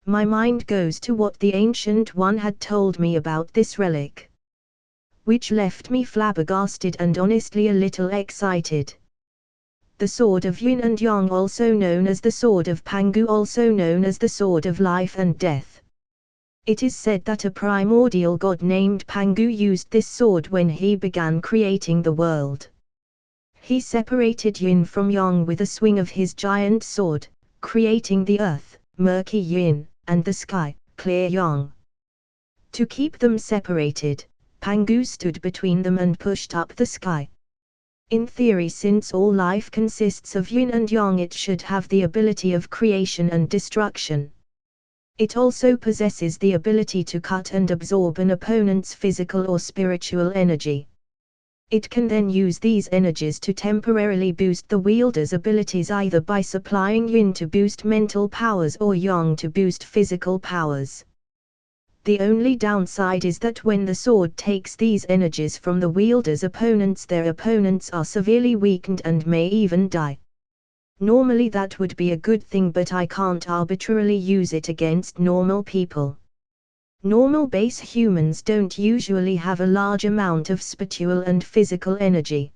My mind goes to what the Ancient One had told me about this relic, which left me flabbergasted and honestly a little excited. The Sword of Yin and Yang, also known as the Sword of Pangu, also known as the Sword of Life and Death. It is said that a primordial god named Pangu used this sword when he began creating the world. He separated yin from yang with a swing of his giant sword, creating the earth, murky yin, and the sky, clear yang. To keep them separated, Pangu stood between them and pushed up the sky. In theory, since all life consists of yin and yang, it should have the ability of creation and destruction. It also possesses the ability to cut and absorb an opponent's physical or spiritual energy. It can then use these energies to temporarily boost the wielder's abilities, either by supplying yin to boost mental powers or yang to boost physical powers. The only downside is that when the sword takes these energies from the wielder's opponents, their opponents are severely weakened and may even die. Normally that would be a good thing, but I can't arbitrarily use it against normal people. Normal base humans don't usually have a large amount of spiritual and physical energy.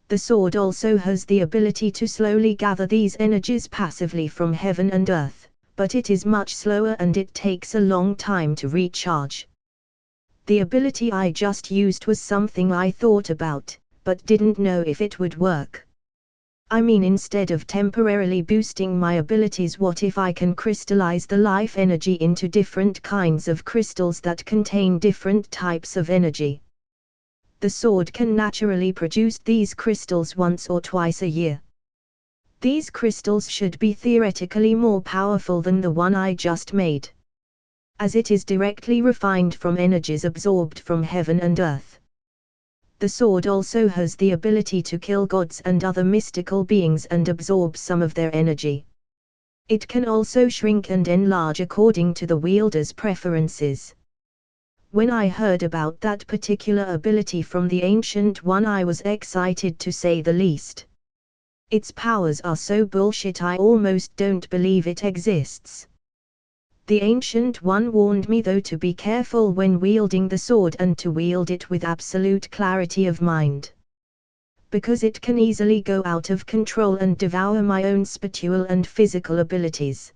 The sword also has the ability to slowly gather these energies passively from heaven and earth, but it is much slower and it takes a long time to recharge. The ability I just used was something I thought about, but didn't know if it would work. I mean, instead of temporarily boosting my abilities, what if I can crystallize the life energy into different kinds of crystals that contain different types of energy? The sword can naturally produce these crystals once or twice a year. These crystals should be theoretically more powerful than the one I just made, as it is directly refined from energies absorbed from heaven and earth. The sword also has the ability to kill gods and other mystical beings and absorb some of their energy. It can also shrink and enlarge according to the wielder's preferences. When I heard about that particular ability from the Ancient One, I was excited to say the least. Its powers are so bullshit I almost don't believe it exists. The Ancient One warned me though to be careful when wielding the sword and to wield it with absolute clarity of mind, because it can easily go out of control and devour my own spiritual and physical abilities.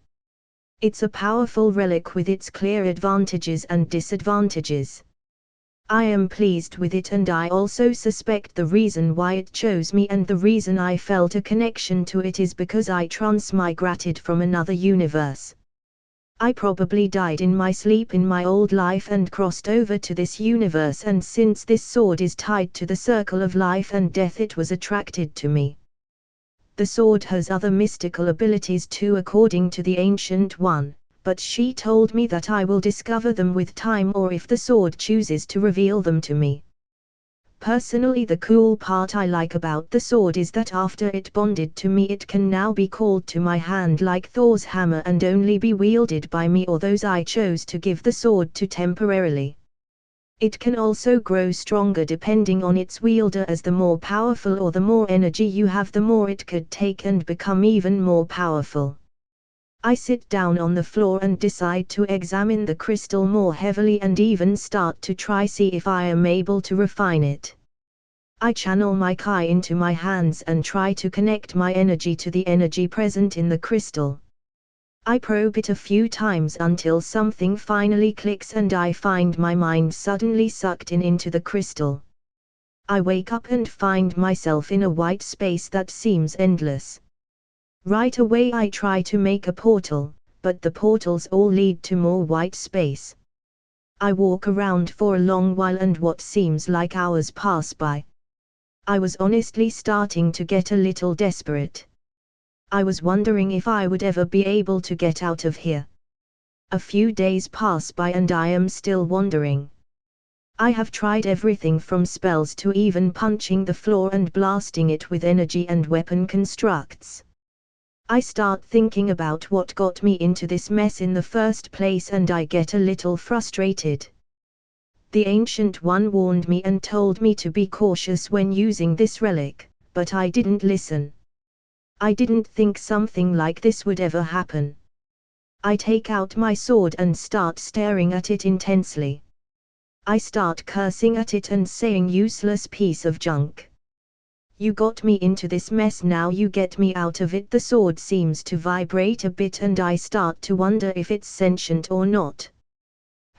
It's a powerful relic with its clear advantages and disadvantages. I am pleased with it, and I also suspect the reason why it chose me and the reason I felt a connection to it is because I transmigrated from another universe. I probably died in my sleep in my old life and crossed over to this universe, and since this sword is tied to the circle of life and death, it was attracted to me. The sword has other mystical abilities too, according to the Ancient One, but she told me that I will discover them with time, or if the sword chooses to reveal them to me. Personally, the cool part I like about the sword is that after it bonded to me, it can now be called to my hand like Thor's hammer and only be wielded by me or those I chose to give the sword to temporarily. It can also grow stronger depending on its wielder, as the more powerful or the more energy you have, the more it could take and become even more powerful. I sit down on the floor and decide to examine the crystal more heavily and even start to see if I am able to refine it. I channel my Kai into my hands and try to connect my energy to the energy present in the crystal. I probe it a few times until something finally clicks and I find my mind suddenly sucked into the crystal. I wake up and find myself in a white space that seems endless. Right away I try to make a portal, but the portals all lead to more white space. I walk around for a long while and what seems like hours pass by. I was honestly starting to get a little desperate. I was wondering if I would ever be able to get out of here. A few days pass by and I am still wondering. I have tried everything from spells to even punching the floor and blasting it with energy and weapon constructs. I start thinking about what got me into this mess in the first place and I get a little frustrated. The Ancient One warned me and told me to be cautious when using this relic, but I didn't listen. I didn't think something like this would ever happen. I take out my sword and start staring at it intensely. I start cursing at it and saying, "Useless piece of junk. You got me into this mess, now you get me out of it." The sword seems to vibrate a bit and I start to wonder if it's sentient or not.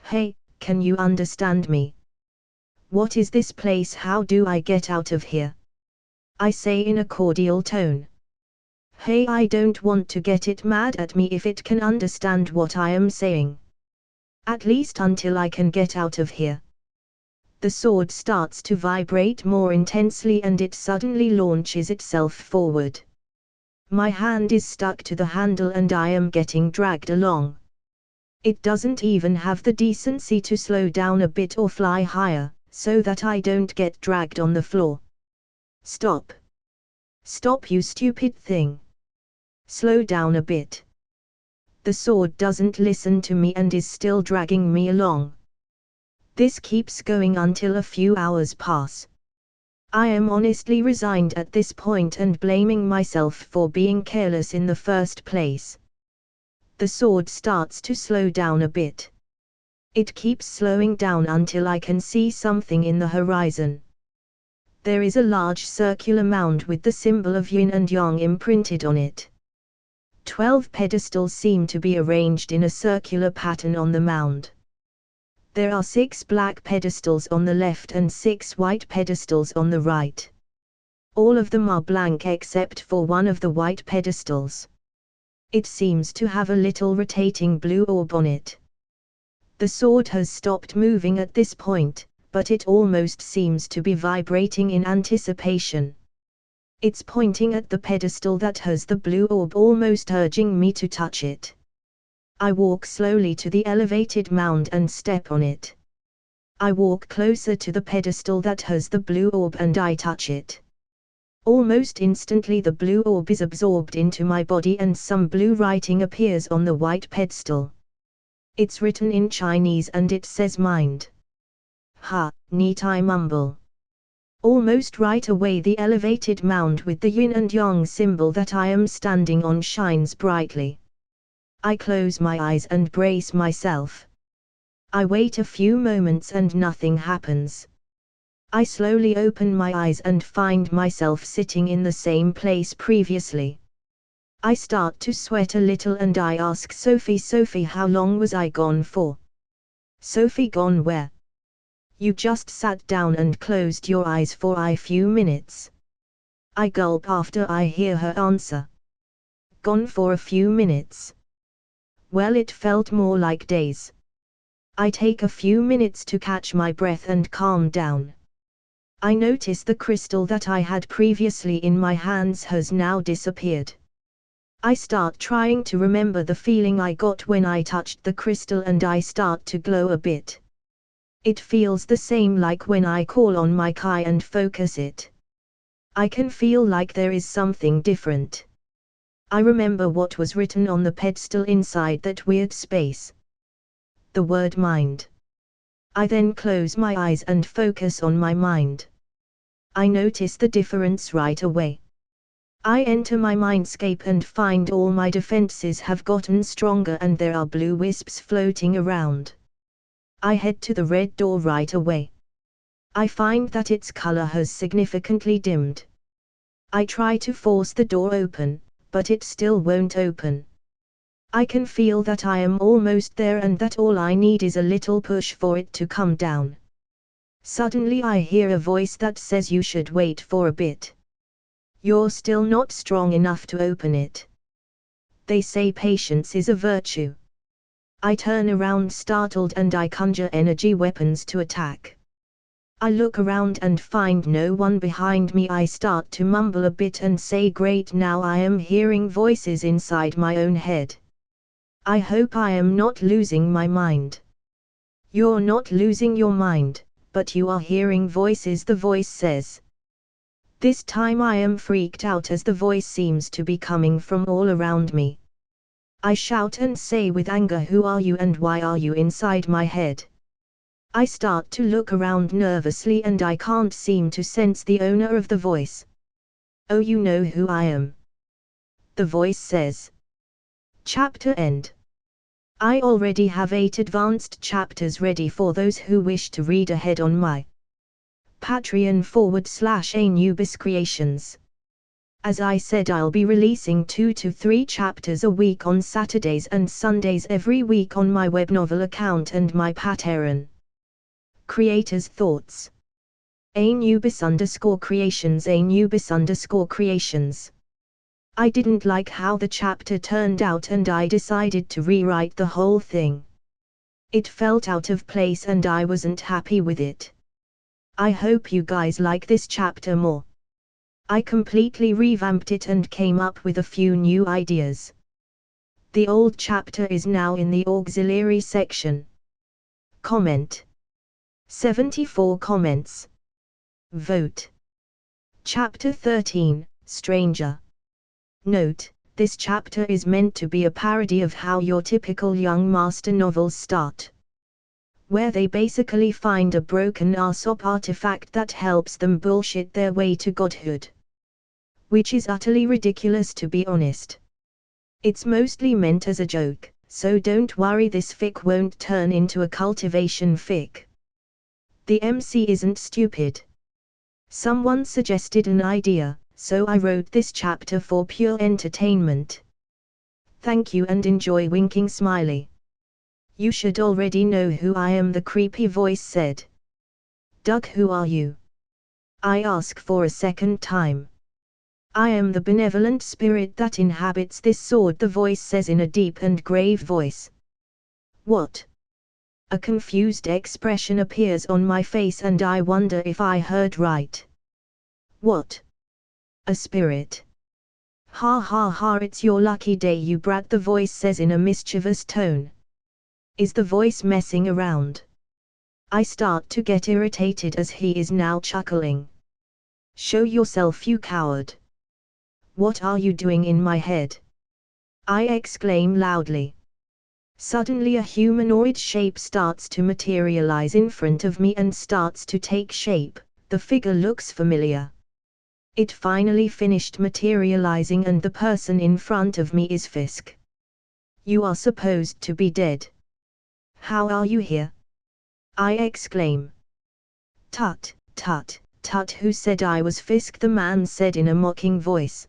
"Hey, can you understand me? What is this place? How do I get out of here?" I say in a cordial tone. "Hey, I don't want to get it mad at me if it can understand what I am saying. At least until I can get out of here." The sword starts to vibrate more intensely and it suddenly launches itself forward. My hand is stuck to the handle and I am getting dragged along. It doesn't even have the decency to slow down a bit or fly higher, so that I don't get dragged on the floor. "Stop. Stop, you stupid thing. Slow down a bit." The sword doesn't listen to me and is still dragging me along. This keeps going until a few hours pass. I am honestly resigned at this point and blaming myself for being careless in the first place. The sword starts to slow down a bit. It keeps slowing down until I can see something in the horizon. There is a large circular mound with the symbol of yin and yang imprinted on it. 12 pedestals seem to be arranged in a circular pattern on the mound. There are 6 black pedestals on the left and 6 white pedestals on the right. All of them are blank except for one of the white pedestals. It seems to have a little rotating blue orb on it. The sword has stopped moving at this point, but it almost seems to be vibrating in anticipation. It's pointing at the pedestal that has the blue orb, almost urging me to touch it. I walk slowly to the elevated mound and step on it. I walk closer to the pedestal that has the blue orb and I touch it. Almost instantly the blue orb is absorbed into my body and some blue writing appears on the white pedestal. It's written in Chinese and it says "Mind." "Ha, neat," I mumble. Almost right away the elevated mound with the yin and yang symbol that I am standing on shines brightly. I close my eyes and brace myself. I wait a few moments and nothing happens. I slowly open my eyes and find myself sitting in the same place previously. I start to sweat a little and I ask Sophie, "Sophie, how long was I gone for?" "Sophie, gone where?" "You just sat down and closed your eyes for a few minutes." I gulp after I hear her answer. "Gone for a few minutes. Well, it felt more like days." I take a few minutes to catch my breath and calm down. I notice the crystal that I had previously in my hands has now disappeared. I start trying to remember the feeling I got when I touched the crystal and I start to glow a bit. It feels the same like when I call on my Kai and focus it. I can feel like there is something different. I remember what was written on the pedestal inside that weird space. The word mind. I then close my eyes and focus on my mind. I notice the difference right away. I enter my mindscape and find all my defenses have gotten stronger and there are blue wisps floating around. I head to the red door right away. I find that its color has significantly dimmed. I try to force the door open, but it still won't open. I can feel that I am almost there and that all I need is a little push for it to come down. Suddenly I hear a voice that says you should wait for a bit. You're still not strong enough to open it. They say patience is a virtue. I turn around startled and I conjure energy weapons to attack. I look around and find no one behind me. I start to mumble a bit and say, great, now I am hearing voices inside my own head. I hope I am not losing my mind. You're not losing your mind, but you are hearing voices, the voice says. This time I am freaked out as the voice seems to be coming from all around me. I shout and say with anger, who are you and why are you inside my head? I start to look around nervously and I can't seem to sense the owner of the voice. Oh, you know who I am. The voice says. Chapter end. I already have 8 advanced chapters ready for those who wish to read ahead on my Patreon /Anubis Creations. As I said, I'll be releasing 2 to 3 chapters a week on Saturdays and Sundays every week on my web novel account and my Patreon. Creators' thoughts. Anubis_creations Anubis_creations. I didn't like how the chapter turned out and I decided to rewrite the whole thing. It felt out of place and I wasn't happy with it. I hope you guys like this chapter more. I completely revamped it and came up with a few new ideas. The old chapter is now in the auxiliary section. Comment. 74 comments. Vote. Chapter 13, Stranger. Note, this chapter is meant to be a parody of how your typical young master novels start, where they basically find a broken Aesop artifact that helps them bullshit their way to godhood. Which is utterly ridiculous, to be honest. It's mostly meant as a joke, so don't worry, this fic won't turn into a cultivation fic. The MC isn't stupid. Someone suggested an idea, so I wrote this chapter for pure entertainment. Thank you and enjoy, winking smiley. You should already know who I am, the creepy voice said. Doug, who are you? I ask for a second time. I am the benevolent spirit that inhabits this sword, the voice says in a deep and grave voice. What? A confused expression appears on my face and I wonder if I heard right. What? A spirit? Ha ha ha, it's your lucky day, you brat, the voice says in a mischievous tone. Is the voice messing around? I start to get irritated as he is now chuckling. Show yourself, you coward. What are you doing in my head? I exclaim loudly. Suddenly a humanoid shape starts to materialize in front of me and starts to take shape. The figure looks familiar. It finally finished materializing and the person in front of me is Fisk. You are supposed to be dead. How are you here? I exclaim. Tut, tut, tut, who said I was Fisk? The man said in a mocking voice.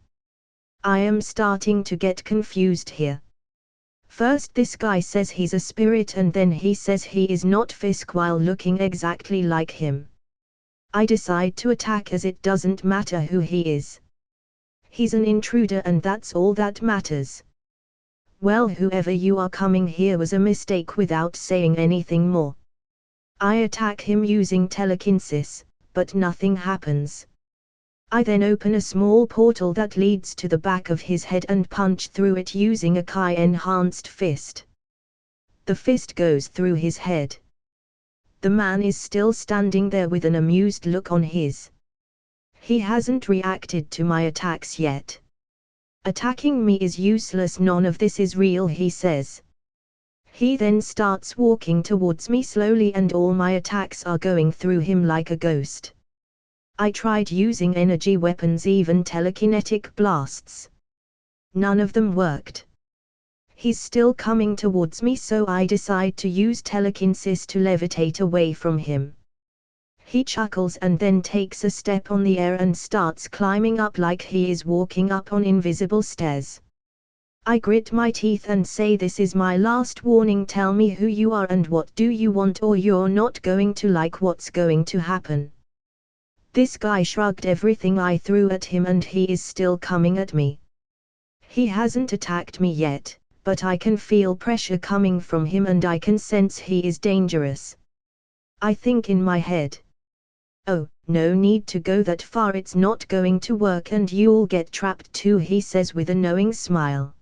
I am starting to get confused here. First this guy says he's a spirit and then he says he is not Fisk while looking exactly like him. I decide to attack as it doesn't matter who he is. He's an intruder and that's all that matters. Well, whoever you are, coming here was a mistake, without saying anything more. I attack him using telekinesis, but nothing happens. I then open a small portal that leads to the back of his head and punch through it using a Kai-enhanced fist. The fist goes through his head. The man is still standing there with an amused look on his. He hasn't reacted to my attacks yet. Attacking me is useless, none of this is real, he says. He then starts walking towards me slowly and all my attacks are going through him like a ghost. I tried using energy weapons, even telekinetic blasts. None of them worked. He's still coming towards me, so I decide to use telekinesis to levitate away from him. He chuckles and then takes a step on the air and starts climbing up like he is walking up on invisible stairs. I grit my teeth and say, this is my last warning, tell me who you are and what do you want, or you're not going to like what's going to happen. This guy shrugged everything I threw at him and he is still coming at me. He hasn't attacked me yet, but I can feel pressure coming from him and I can sense he is dangerous. I think in my head, oh, no need to go that far, it's not going to work and you'll get trapped too, he says with a knowing smile.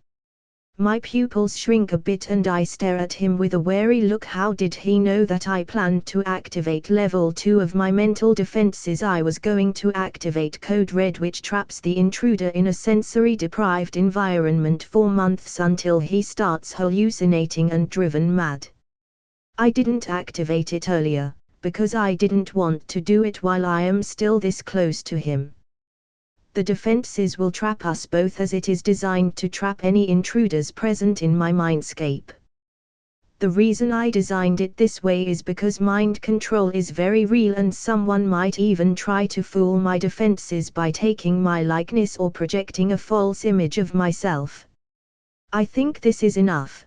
My pupils shrink a bit and I stare at him with a wary look. How did he know that I planned to activate level 2 of my mental defenses? I was going to activate Code Red, which traps the intruder in a sensory-deprived environment for months until he starts hallucinating and driven mad. I didn't activate it earlier, because I didn't want to do it while I am still this close to him. The defenses will trap us both, as it is designed to trap any intruders present in my mindscape. The reason I designed it this way is because mind control is very real and someone might even try to fool my defenses by taking my likeness or projecting a false image of myself. I think this is enough.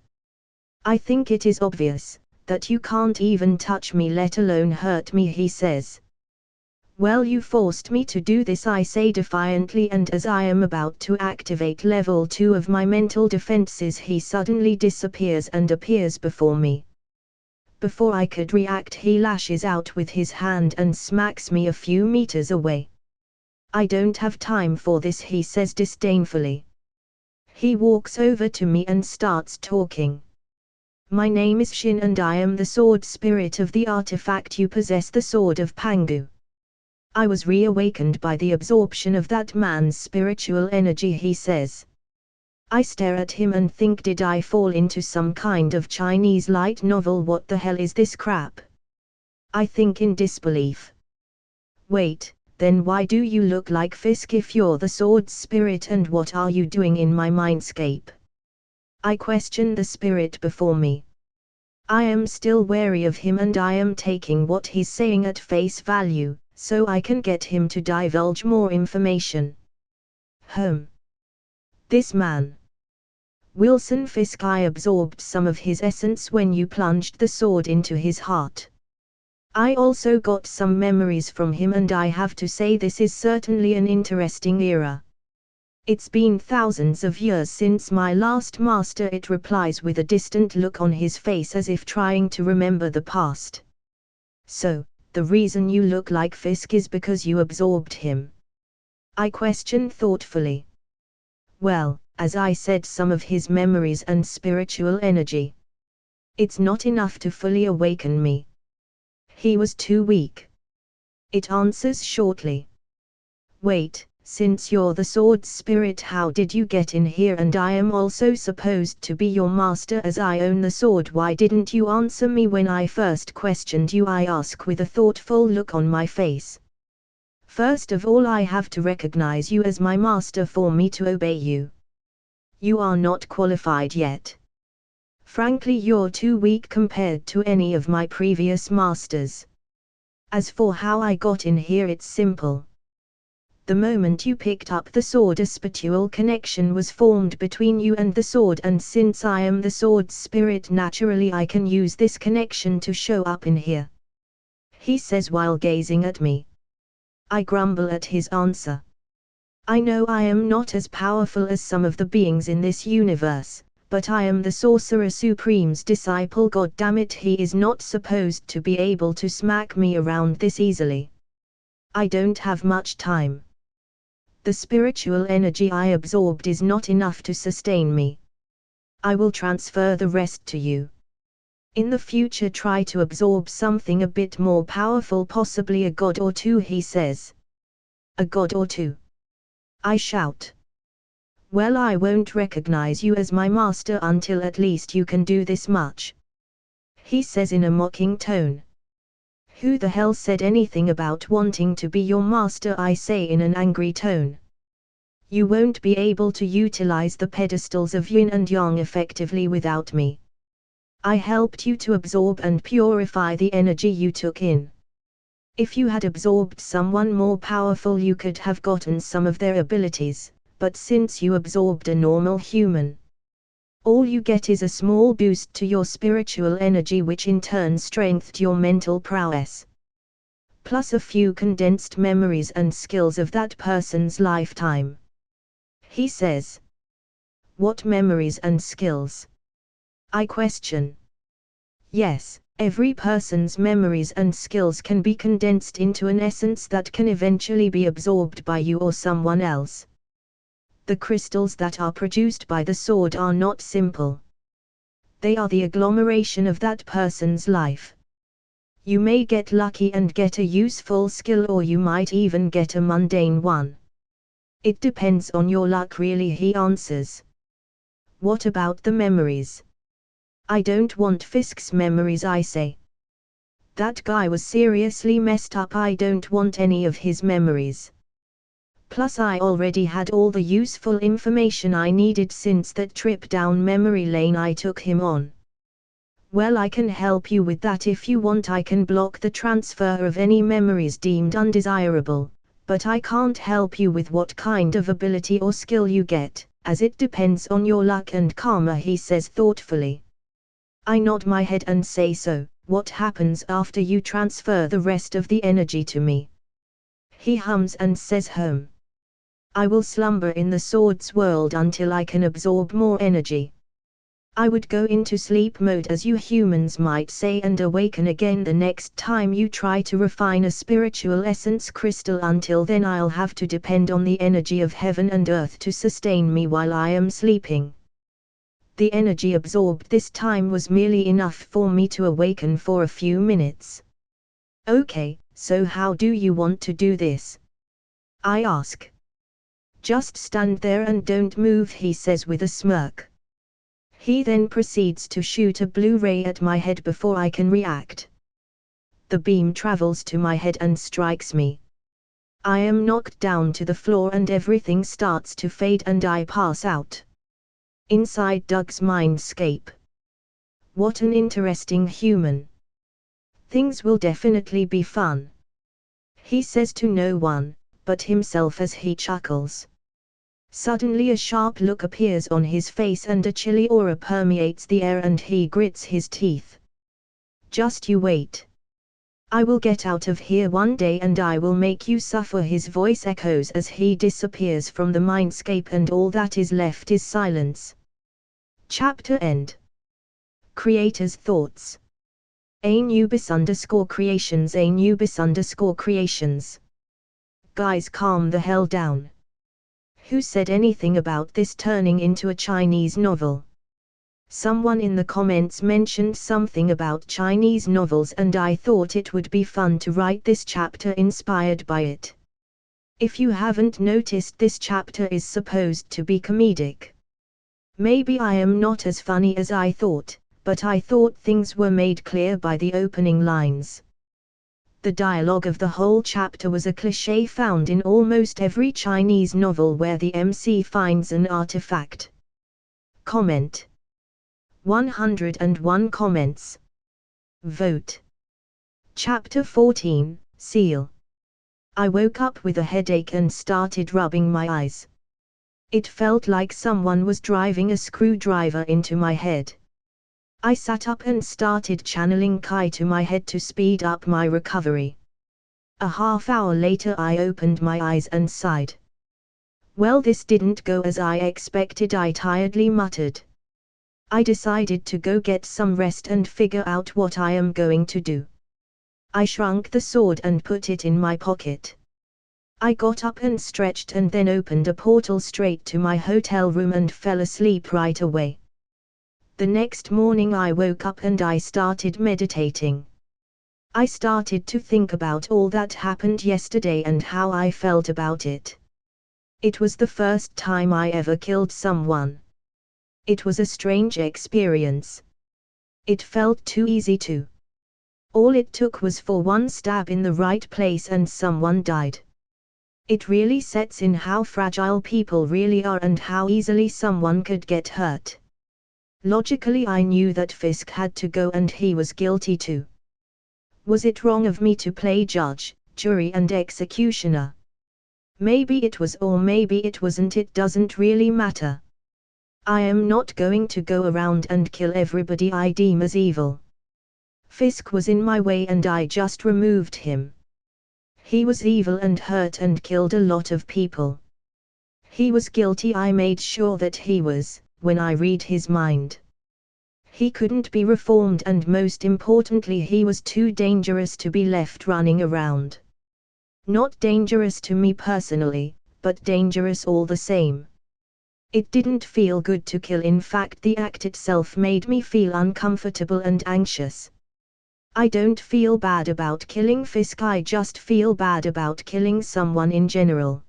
I think it is obvious that you can't even touch me, let alone hurt me, he says. Well, you forced me to do this, I say defiantly, and as I am about to activate level 2 of my mental defenses, he suddenly disappears and appears before me. Before I could react, he lashes out with his hand and smacks me a few meters away. I don't have time for this, he says disdainfully. He walks over to me and starts talking. My name is Shin and I am the sword spirit of the artifact you possess, the sword of Pangu. I was reawakened by the absorption of that man's spiritual energy, he says. I stare at him and think, did I fall into some kind of Chinese light novel? What the hell is this crap? I think in disbelief. Wait, then why do you look like Fisk if you're the sword spirit, and what are you doing in my mindscape? I question the spirit before me. I am still wary of him and I am taking what he's saying at face value, so I can get him to divulge more information. This man, Wilson Fisk, I absorbed some of his essence when you plunged the sword into his heart. I also got some memories from him and I have to say this is certainly an interesting era. It's been thousands of years since my last master, it replies with a distant look on his face as if trying to remember the past. So, the reason you look like Fisk is because you absorbed him? I question thoughtfully. Well, as I said, some of his memories and spiritual energy. It's not enough to fully awaken me. He was too weak. It answers shortly. Wait, since you're the sword spirit, how did you get in here? And I am also supposed to be your master as I own the sword. Why didn't you answer me when I first questioned you? I ask with a thoughtful look on my face. First of all, I have to recognize you as my master for me to obey you. You are not qualified yet. Frankly, you're too weak compared to any of my previous masters. As for how I got in here, it's simple. The moment you picked up the sword, a spiritual connection was formed between you and the sword, and since I am the sword spirit, naturally I can use this connection to show up in here, he says while gazing at me. I grumble at his answer. I know I am not as powerful as some of the beings in this universe, but I am the Sorcerer Supreme's disciple. God damn it, he is not supposed to be able to smack me around this easily. I don't have much time. The spiritual energy I absorbed is not enough to sustain me. I will transfer the rest to you. In the future try to absorb something a bit more powerful, possibly a god or two, he says. A god or two? I shout. Well, I won't recognize you as my master until at least you can do this much, he says in a mocking tone. Who the hell said anything about wanting to be your master, I say in an angry tone. You won't be able to utilize the pedestals of yin and yang effectively without me. I helped you to absorb and purify the energy you took in. If you had absorbed someone more powerful, you could have gotten some of their abilities, but since you absorbed a normal human, all you get is a small boost to your spiritual energy, which in turn strengthened your mental prowess. Plus a few condensed memories and skills of that person's lifetime, he says. What memories and skills? I question. Yes, every person's memories and skills can be condensed into an essence that can eventually be absorbed by you or someone else. The crystals that are produced by the sword are not simple. They are the agglomeration of that person's life. You may get lucky and get a useful skill, or you might even get a mundane one. It depends on your luck, really, he answers. What about the memories? I don't want Fisk's memories, I say. That guy was seriously messed up. I don't want any of his memories. Plus I already had all the useful information I needed since that trip down memory lane I took him on. Well, I can help you with that if you want. I can block the transfer of any memories deemed undesirable, but I can't help you with what kind of ability or skill you get, as it depends on your luck and karma, he says thoughtfully. I nod my head and say, so, what happens after you transfer the rest of the energy to me? He hums and says, I will slumber in the sword's world until I can absorb more energy. I would go into sleep mode, as you humans might say, and awaken again the next time you try to refine a spiritual essence crystal. Until then I'll have to depend on the energy of heaven and earth to sustain me while I am sleeping. The energy absorbed this time was merely enough for me to awaken for a few minutes. Okay, so how do you want to do this? I ask. Just stand there and don't move, he says with a smirk. He then proceeds to shoot a blue ray at my head before I can react. The beam travels to my head and strikes me. I am knocked down to the floor and everything starts to fade and I pass out. Inside Doug's mindscape. What an interesting human. Things will definitely be fun. He says to no one but himself as he chuckles. Suddenly a sharp look appears on his face and a chilly aura permeates the air and he grits his teeth. Just you wait. I will get out of here one day and I will make you suffer. His voice echoes as he disappears from the mindscape and all that is left is silence. Chapter end. Creator's thoughts. Anubis_creations. Anubis_creations. Guys, calm the hell down. Who said anything about this turning into a Chinese novel? Someone in the comments mentioned something about Chinese novels and I thought it would be fun to write this chapter inspired by it. If you haven't noticed, this chapter is supposed to be comedic. Maybe I am not as funny as I thought, but I thought things were made clear by the opening lines. The dialogue of the whole chapter was a cliché found in almost every Chinese novel where the MC finds an artifact. Comment. 101 comments. Vote. Chapter 14, Seal. I woke up with a headache and started rubbing my eyes. It felt like someone was driving a screwdriver into my head. I sat up and started channeling Kai to my head to speed up my recovery. A half hour later I opened my eyes and sighed. Well, this didn't go as I expected, I tiredly muttered. I decided to go get some rest and figure out what I am going to do. I shrunk the sword and put it in my pocket. I got up and stretched and then opened a portal straight to my hotel room and fell asleep right away. The next morning I woke up and I started meditating. I started to think about all that happened yesterday and how I felt about it. It was the first time I ever killed someone. It was a strange experience. It felt too easy to. All it took was for one stab in the right place and someone died. It really sets in how fragile people really are and how easily someone could get hurt. Logically I knew that Fisk had to go and he was guilty too. Was it wrong of me to play judge, jury and executioner? Maybe it was or maybe it wasn't, it doesn't really matter. I am not going to go around and kill everybody I deem as evil. Fisk was in my way and I just removed him. He was evil and hurt and killed a lot of people. He was guilty, I made sure that he was, when I read his mind. He couldn't be reformed and most importantly he was too dangerous to be left running around. Not dangerous to me personally, but dangerous all the same. It didn't feel good to kill, in fact the act itself made me feel uncomfortable and anxious. I don't feel bad about killing Fisk, I just feel bad about killing someone in general.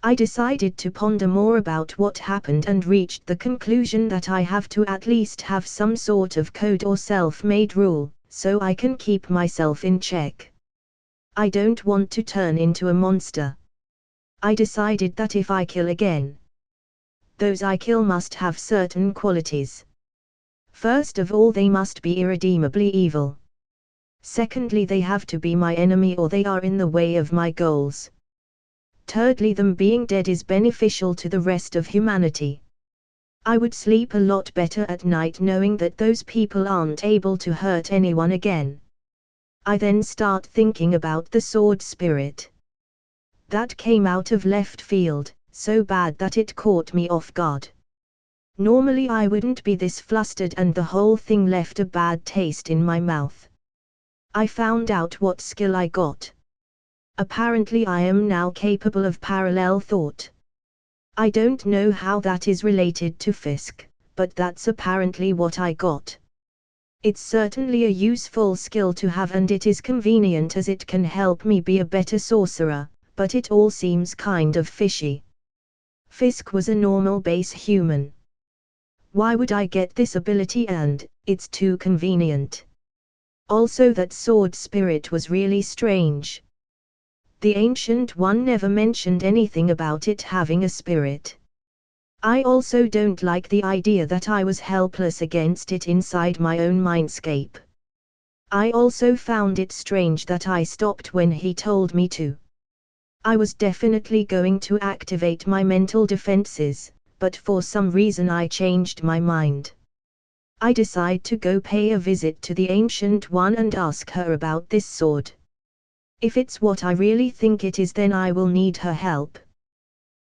I decided to ponder more about what happened and reached the conclusion that I have to at least have some sort of code or self-made rule, so I can keep myself in check. I don't want to turn into a monster. I decided that if I kill again, those I kill must have certain qualities. First of all, they must be irredeemably evil. Secondly, they have to be my enemy or they are in the way of my goals. Thirdly, them being dead is beneficial to the rest of humanity. I would sleep a lot better at night knowing that those people aren't able to hurt anyone again. I then start thinking about the sword spirit. That came out of left field, so bad that it caught me off guard. Normally I wouldn't be this flustered and the whole thing left a bad taste in my mouth. I found out what skill I got. Apparently I am now capable of parallel thought. I don't know how that is related to Fisk, but that's apparently what I got. It's certainly a useful skill to have and it is convenient as it can help me be a better sorcerer, but it all seems kind of fishy. Fisk was a normal base human. Why would I get this ability? And it's too convenient. Also that sword spirit was really strange. The Ancient One never mentioned anything about it having a spirit. I also don't like the idea that I was helpless against it inside my own mindscape. I also found it strange that I stopped when he told me to. I was definitely going to activate my mental defenses, but for some reason I changed my mind. I decide to go pay a visit to the Ancient One and ask her about this sword. If it's what I really think it is, then I will need her help.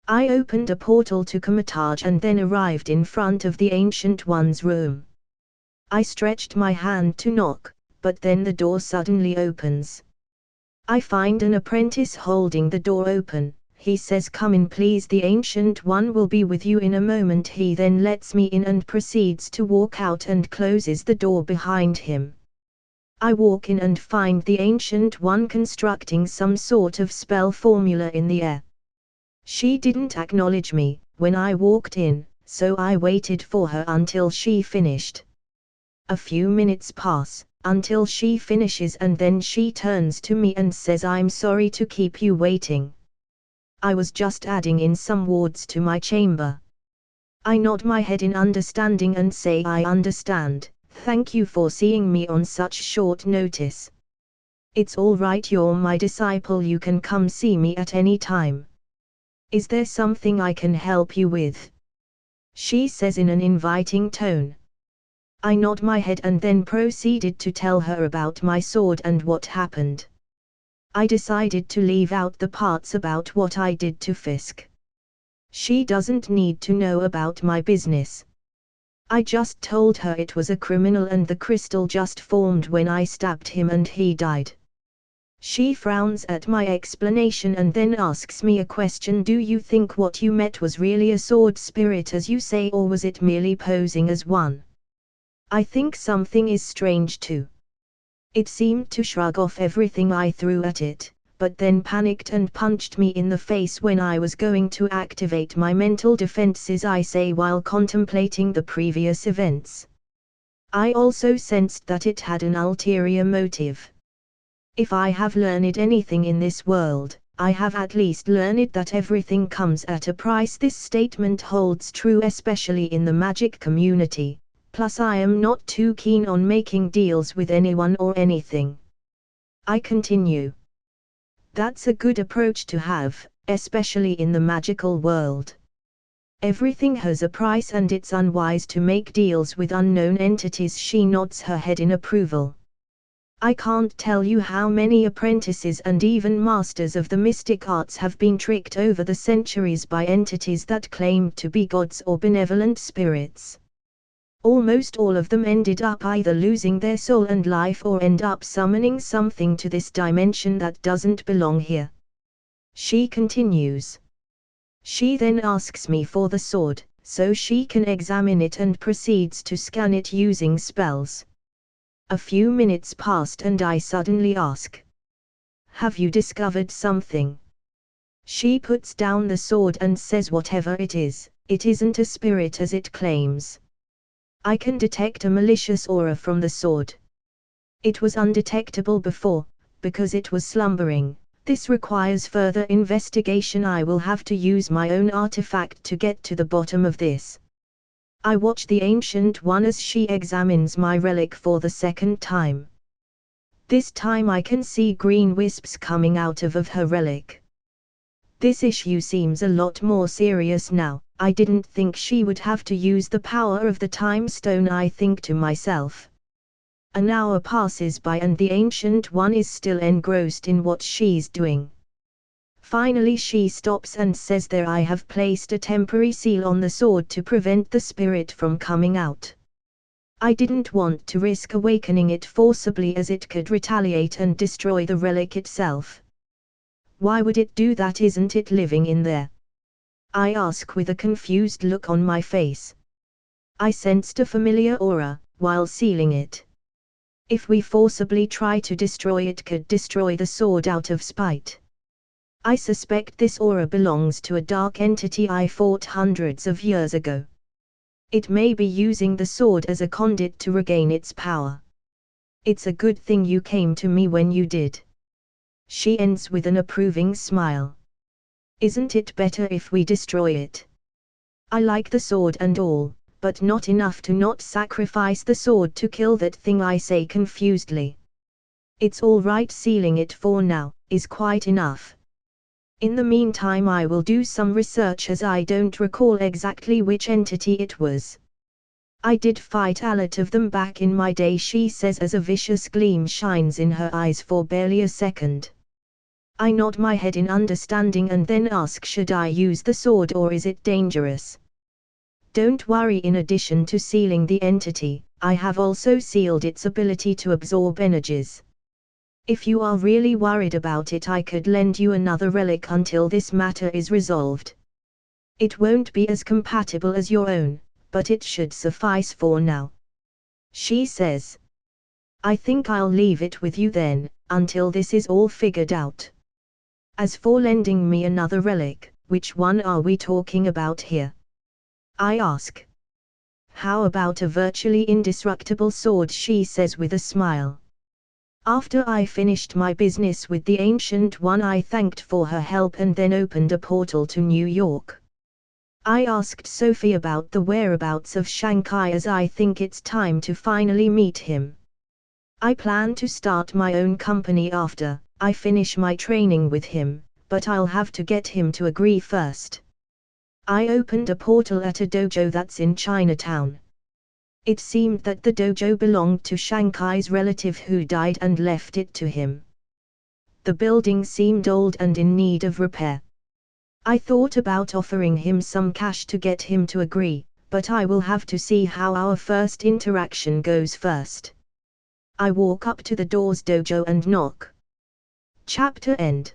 I opened a portal to Kamataj and then arrived in front of the Ancient One's room. I stretched my hand to knock, but then the door suddenly opens. I find an apprentice holding the door open. He says, "Come in please, the Ancient One will be with you in a moment." He then lets me in and proceeds to walk out and closes the door behind him. I walk in and find the Ancient One constructing some sort of spell formula in the air. She didn't acknowledge me when I walked in, so I waited for her until she finished. A few minutes pass, until she finishes and then she turns to me and says, "I'm sorry to keep you waiting. I was just adding in some wards to my chamber." I nod my head in understanding and say, "I understand, thank you for seeing me on such short notice. It's all right, you're my disciple, you can come see me at any time. Is there something I can help you with?" she says in an inviting tone. I nod my head and then proceeded to tell her about my sword and what happened. I decided to leave out the parts about what I did to Fisk. She doesn't need to know about my business. I just told her it was a criminal and the crystal just formed when I stabbed him and he died. She frowns at my explanation and then asks me a question. "Do you think what you met was really a sword spirit as you say, or was it merely posing as one?" I think something is strange too. It seemed to shrug off everything I threw at it, but then panicked and punched me in the face when I was going to activate my mental defenses, I say while contemplating the previous events. I also sensed that it had an ulterior motive. If I have learned anything in this world, I have at least learned that everything comes at a price. This statement holds true especially in the magic community. Plus I am not too keen on making deals with anyone or anything. I continue. That's a good approach to have, especially in the magical world. Everything has a price and it's unwise to make deals with unknown entities. She nods her head in approval. I can't tell you how many apprentices and even masters of the mystic arts have been tricked over the centuries by entities that claimed to be gods or benevolent spirits. Almost all of them ended up either losing their soul and life or end up summoning something to this dimension that doesn't belong here. She continues. She then asks me for the sword, so she can examine it and proceeds to scan it using spells. A few minutes passed and I suddenly ask. Have you discovered something? She puts down the sword and says whatever it isn't a spirit as it claims. I can detect a malicious aura from the sword. It was undetectable before, because it was slumbering. This requires further investigation. I will have to use my own artifact to get to the bottom of this. I watch the Ancient One as she examines my relic for the second time. This time I can see green wisps coming out of her relic. This issue seems a lot more serious now. I didn't think she would have to use the power of the time stone, I think to myself. An hour passes by and the Ancient One is still engrossed in what she's doing. Finally she stops and says, there I have placed a temporary seal on the sword to prevent the spirit from coming out. I didn't want to risk awakening it forcibly as it could retaliate and destroy the relic itself. Why would it do that? Isn't it living in there? I ask with a confused look on my face. I sensed a familiar aura, while sealing it. If we forcibly try to destroy it, could destroy the sword out of spite. I suspect this aura belongs to a dark entity I fought hundreds of years ago. It may be using the sword as a conduit to regain its power. It's a good thing you came to me when you did. She ends with an approving smile. Isn't it better if we destroy it? I like the sword and all, but not enough to not sacrifice the sword to kill that thing, I say confusedly. It's all right, sealing it for now is quite enough. In the meantime I will do some research as I don't recall exactly which entity it was. I did fight a lot of them back in my day, she says as a vicious gleam shines in her eyes for barely a second. I nod my head in understanding and then ask, should I use the sword or is it dangerous? Don't worry, in addition to sealing the entity, I have also sealed its ability to absorb energies. If you are really worried about it, I could lend you another relic until this matter is resolved. It won't be as compatible as your own, but it should suffice for now. She says. I think I'll leave it with you then, until this is all figured out. As for lending me another relic, which one are we talking about here? I ask. How about a virtually indestructible sword, she says with a smile. After I finished my business with the Ancient One, I thanked for her help and then opened a portal to New York. I asked Sophie about the whereabouts of Shanghai as I think it's time to finally meet him. I plan to start my own company after I finish my training with him, but I'll have to get him to agree first. I opened a portal at a dojo that's in Chinatown. It seemed that the dojo belonged to Shanghai's relative who died and left it to him. The building seemed old and in need of repair. I thought about offering him some cash to get him to agree, but I will have to see how our first interaction goes first. I walk up to the door's dojo and knock. Chapter end.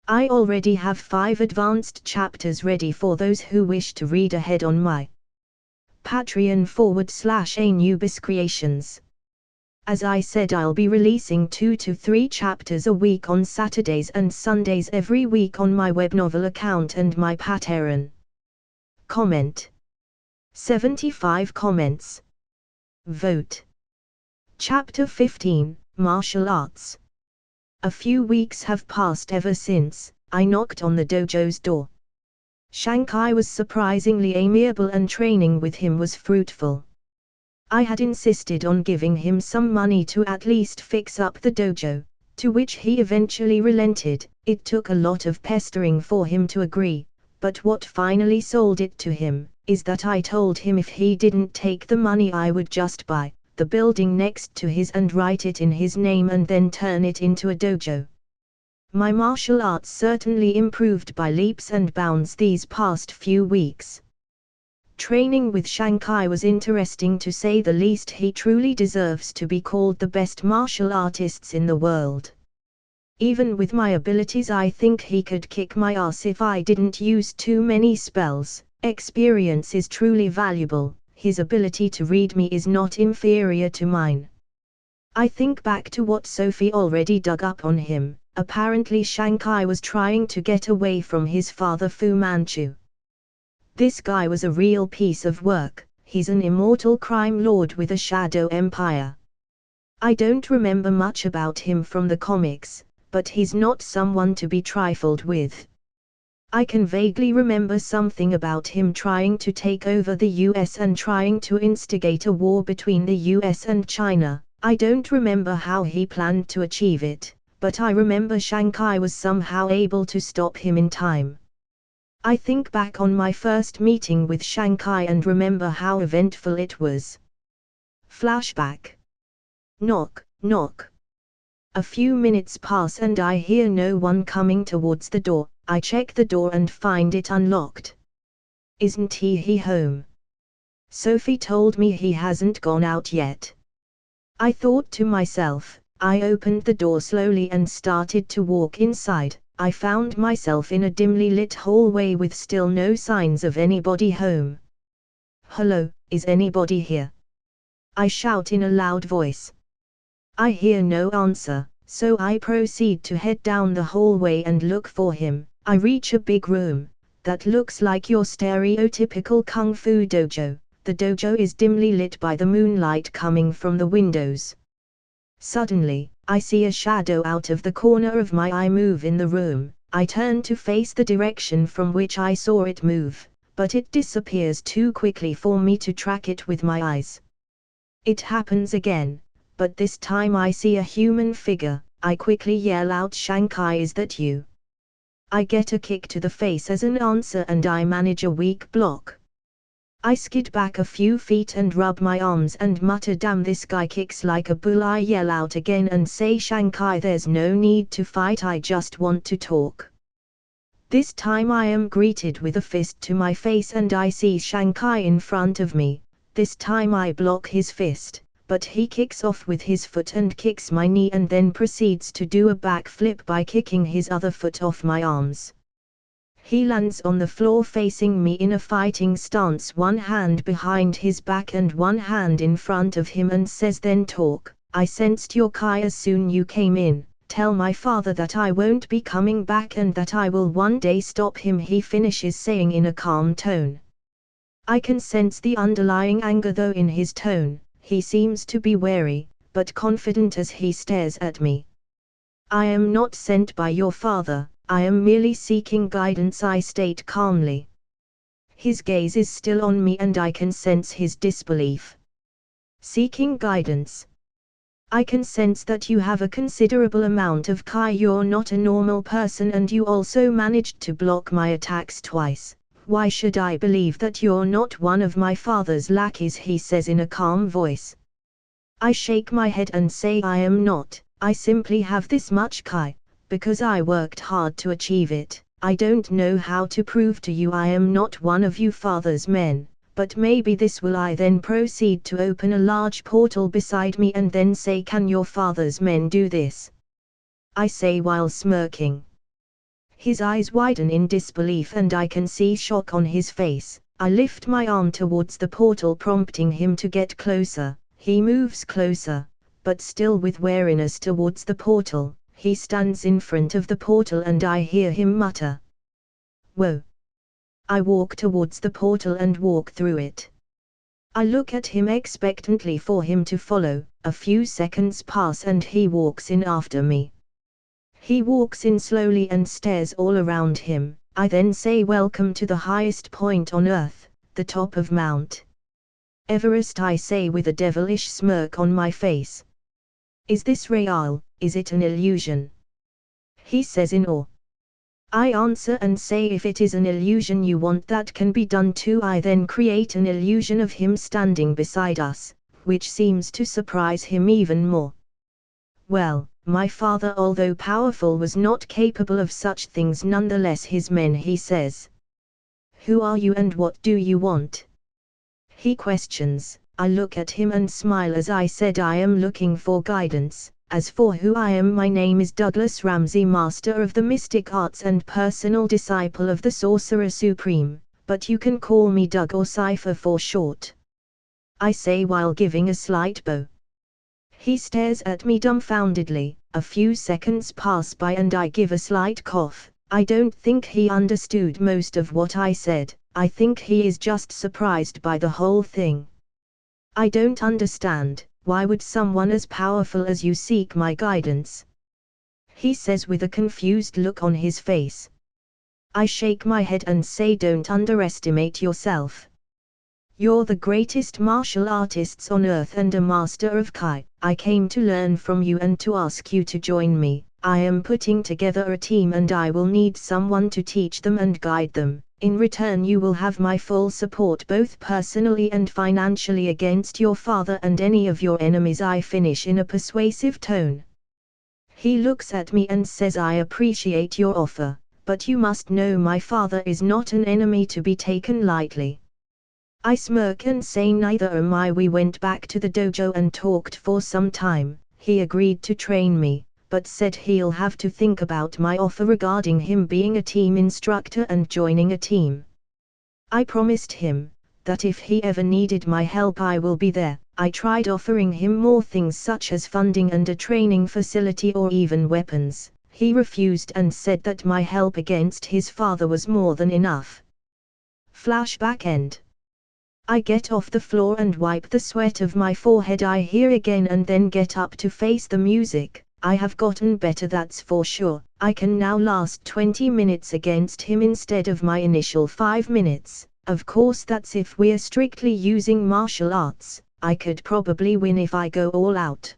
I already have 5 advanced chapters ready for those who wish to read ahead on my Patreon/Anubis Creations. As I said, I'll be releasing 2 to 3 chapters a week on Saturdays and Sundays every week on my web novel account and my Patreon. Comment. 75 comments. Vote. Chapter 15, Martial Arts. A few weeks have passed ever since I knocked on the dojo's door. Shankai was surprisingly amiable and training with him was fruitful. I had insisted on giving him some money to at least fix up the dojo, to which he eventually relented. It took a lot of pestering for him to agree, but what finally sold it to him is that I told him if he didn't take the money I would just buy the building next to his and write it in his name and then turn it into a dojo. My martial arts certainly improved by leaps and bounds these past few weeks. Training with Shankai was interesting to say the least. He truly deserves to be called the best martial artists in the world. Even with my abilities, I think he could kick my ass if I didn't use too many spells. Experience is truly valuable. His ability to read me is not inferior to mine. I think back to what Sophie already dug up on him. Apparently Shankai was trying to get away from his father Fu Manchu. This guy was a real piece of work. He's an immortal crime lord with a shadow empire. I don't remember much about him from the comics, but he's not someone to be trifled with. I can vaguely remember something about him trying to take over the US and trying to instigate a war between the US and China. I don't remember how he planned to achieve it, but I remember Shankai was somehow able to stop him in time. I think back on my first meeting with Shankai and remember how eventful it was. Flashback. Knock, knock. A few minutes pass and I hear no one coming towards the door. I check the door and find it unlocked. Isn't he home? Sophie told me he hasn't gone out yet. I thought to myself. I opened the door slowly and started to walk inside. I found myself in a dimly lit hallway with still no signs of anybody home. Hello, is anybody here? I shout in a loud voice. I hear no answer, so I proceed to head down the hallway and look for him. I reach a big room that looks like your stereotypical kung fu dojo. The dojo is dimly lit by the moonlight coming from the windows. Suddenly, I see a shadow out of the corner of my eye move in the room. I turn to face the direction from which I saw it move, but it disappears too quickly for me to track it with my eyes. It happens again, but this time I see a human figure. I quickly yell out, Shankai, is that you? I get a kick to the face as an answer and I manage a weak block. I skid back a few feet and rub my arms and mutter, damn, this guy kicks like a bull. I yell out again and say, Shankai, there's no need to fight, I just want to talk. This time I am greeted with a fist to my face and I see Shankai in front of me. This time I block his fist, but he kicks off with his foot and kicks my knee and then proceeds to do a backflip by kicking his other foot off my arms. He lands on the floor facing me in a fighting stance, one hand behind his back and one hand in front of him, and says, then talk. I sensed your Kai as soon you came in. Tell my father that I won't be coming back and that I will one day stop him, he finishes saying in a calm tone. I can sense the underlying anger though in his tone. He seems to be wary, but confident as he stares at me. I am not sent by your father. I am merely seeking guidance, I state calmly. His gaze is still on me and I can sense his disbelief. Seeking guidance. I can sense that you have a considerable amount of Kai. You're not a normal person and you also managed to block my attacks twice. Why should I believe that you're not one of my father's lackeys, he says in a calm voice. I shake my head and say I am not. I simply have this much Kai. Because I worked hard to achieve it. I don't know how to prove to you I am not one of you father's men, but maybe this will. I then proceed to open a large portal beside me and then say, can your father's men do this? I say while smirking. His eyes widen in disbelief and I can see shock on his face. I lift my arm towards the portal, prompting him to get closer. He moves closer, but still with wariness towards the portal. He stands in front of the portal and I hear him mutter, "Whoa." I walk towards the portal and walk through it. I look at him expectantly for him to follow. A few seconds pass and he walks in after me. He walks in slowly and stares all around him. I then say, "Welcome to the highest point on earth, the top of Mount Everest," I say with a devilish smirk on my face. "Is this real? Is it an illusion?" He says in awe. I answer and say, "If it is an illusion you want, that can be done too." I then create an illusion of him standing beside us, which seems to surprise him even more. Well, my father, although powerful, was not capable of such things. Nonetheless, his men, he says. "Who are you and what do you want?" He questions. I look at him and smile as I said, "I am looking for guidance. As for who I am, my name is Douglas Ramsey, master of the mystic arts and personal disciple of the Sorcerer Supreme, but you can call me Doug or Cypher for short," I say while giving a slight bow. He stares at me dumbfoundedly. A few seconds pass by and I give a slight cough. I don't think he understood most of what I said. I think he is just surprised by the whole thing. "I don't understand. Why would someone as powerful as you seek my guidance?" he says with a confused look on his face. I shake my head and say, "Don't underestimate yourself. You're the greatest martial artists on earth and a master of Kai. I came to learn from you and to ask you to join me. I am putting together a team and I will need someone to teach them and guide them. In return you will have my full support both personally and financially against your father and any of your enemies," I finish in a persuasive tone. He looks at me and says, "I appreciate your offer, but you must know my father is not an enemy to be taken lightly." I smirk and say, "Neither am I." We went back to the dojo and talked for some time. He agreed to train me, but said he'll have to think about my offer regarding him being a team instructor and joining a team. I promised him that if he ever needed my help I will be there. I tried offering him more things such as funding and a training facility or even weapons. He refused and said that my help against his father was more than enough. Flashback end. I get off the floor and wipe the sweat of my forehead. I hear again and then get up to face the music. I have gotten better, that's for sure. I can now last 20 minutes against him instead of my initial 5 minutes. Of course that's if we're strictly using martial arts. I could probably win if I go all out.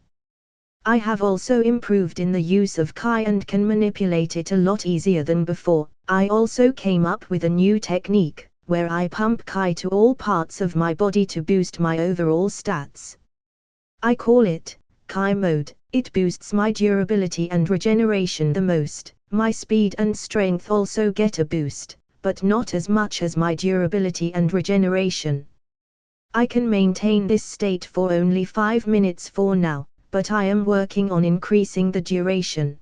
I have also improved in the use of Kai and can manipulate it a lot easier than before. I also came up with a new technique, where I pump Kai to all parts of my body to boost my overall stats. I call it Kai mode. It boosts my durability and regeneration the most. My speed and strength also get a boost, but not as much as my durability and regeneration. I can maintain this state for only 5 minutes for now, but I am working on increasing the duration.